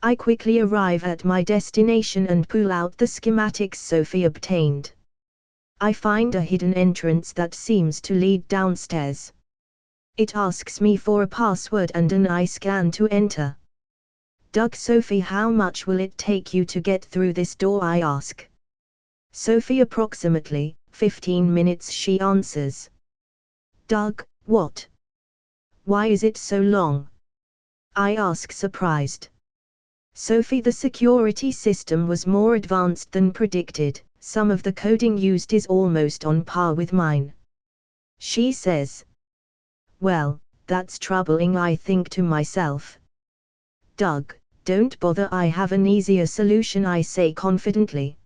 I quickly arrive at my destination and pull out the schematics Sophie obtained. I find a hidden entrance that seems to lead downstairs. It asks me for a password and an eye scan to enter. Doug, Sophie, how much will it take you to get through this door? I ask. Sophie, approximately 15 minutes, she answers. Doug, what? Why is it so long? I ask, surprised. Sophie, the security system was more advanced than predicted, some of the coding used is almost on par with mine. She says. Well, that's troubling, I think to myself. Doug, don't bother, I have an easier solution, I say confidently.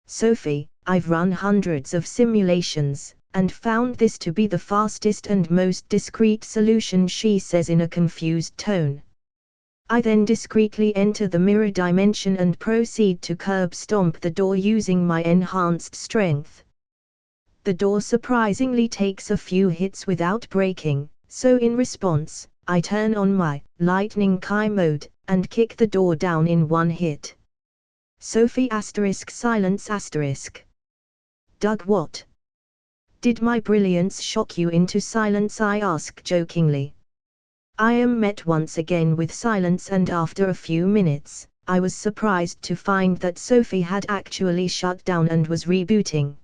Sophie, I've run hundreds of simulations, and found this to be the fastest and most discreet solution, she says in a confused tone. I then discreetly enter the mirror dimension and proceed to curb stomp the door using my enhanced strength. The door surprisingly takes a few hits without breaking, so in response, I turn on my lightning Kai mode, and kick the door down in one hit. Sophie silence asterisk. Doug, what? Did my brilliance shock you into silence? I ask jokingly. I am met once again with silence, and after a few minutes, I was surprised to find that Sophie had actually shut down and was rebooting.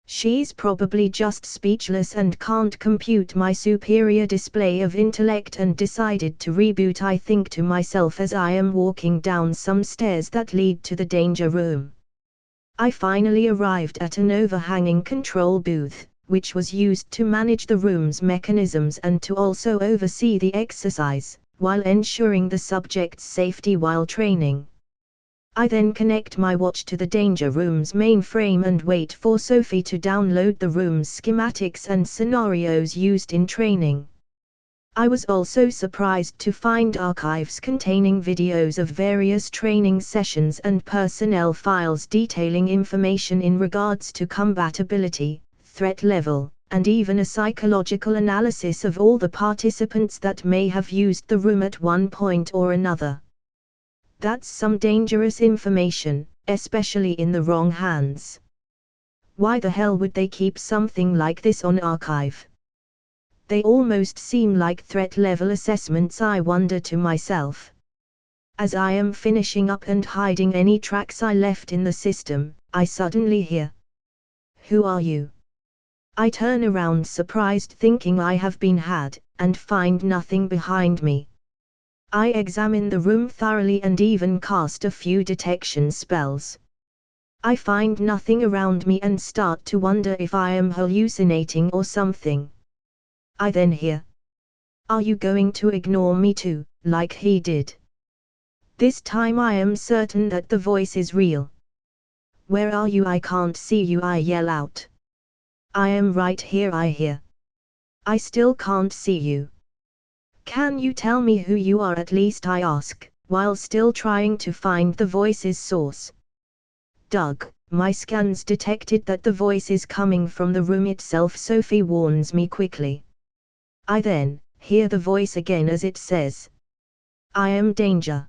She's probably just speechless and can't compute my superior display of intellect and decided to reboot, I think to myself as I am walking down some stairs that lead to the danger room. I finally arrived at an overhanging control booth, which was used to manage the room's mechanisms and to also oversee the exercise, while ensuring the subject's safety while training. I then connect my watch to the danger room's mainframe and wait for Sophie to download the room's schematics and scenarios used in training. I was also surprised to find archives containing videos of various training sessions and personnel files detailing information in regards to compatibility, threat level, and even a psychological analysis of all the participants that may have used the room at one point or another. That's some dangerous information, especially in the wrong hands. Why the hell would they keep something like this on archive? They almost seem like threat level assessments, I wonder to myself. As I am finishing up and hiding any tracks I left in the system, I suddenly hear, "Who are you?" I turn around surprised, thinking I have been had, and find nothing behind me. I examine the room thoroughly and even cast a few detection spells. I find nothing around me and start to wonder if I am hallucinating or something. I then hear. Are you going to ignore me too, like he did? This time I am certain that the voice is real. Where are you? I can't see you, I yell out. I am right here, I hear. I still can't see you. Can you tell me who you are at least, I ask, while still trying to find the voice's source. Doug, my scans detected that the voice is coming from the room itself, Sophie warns me quickly. I then hear the voice again as it says, I am danger.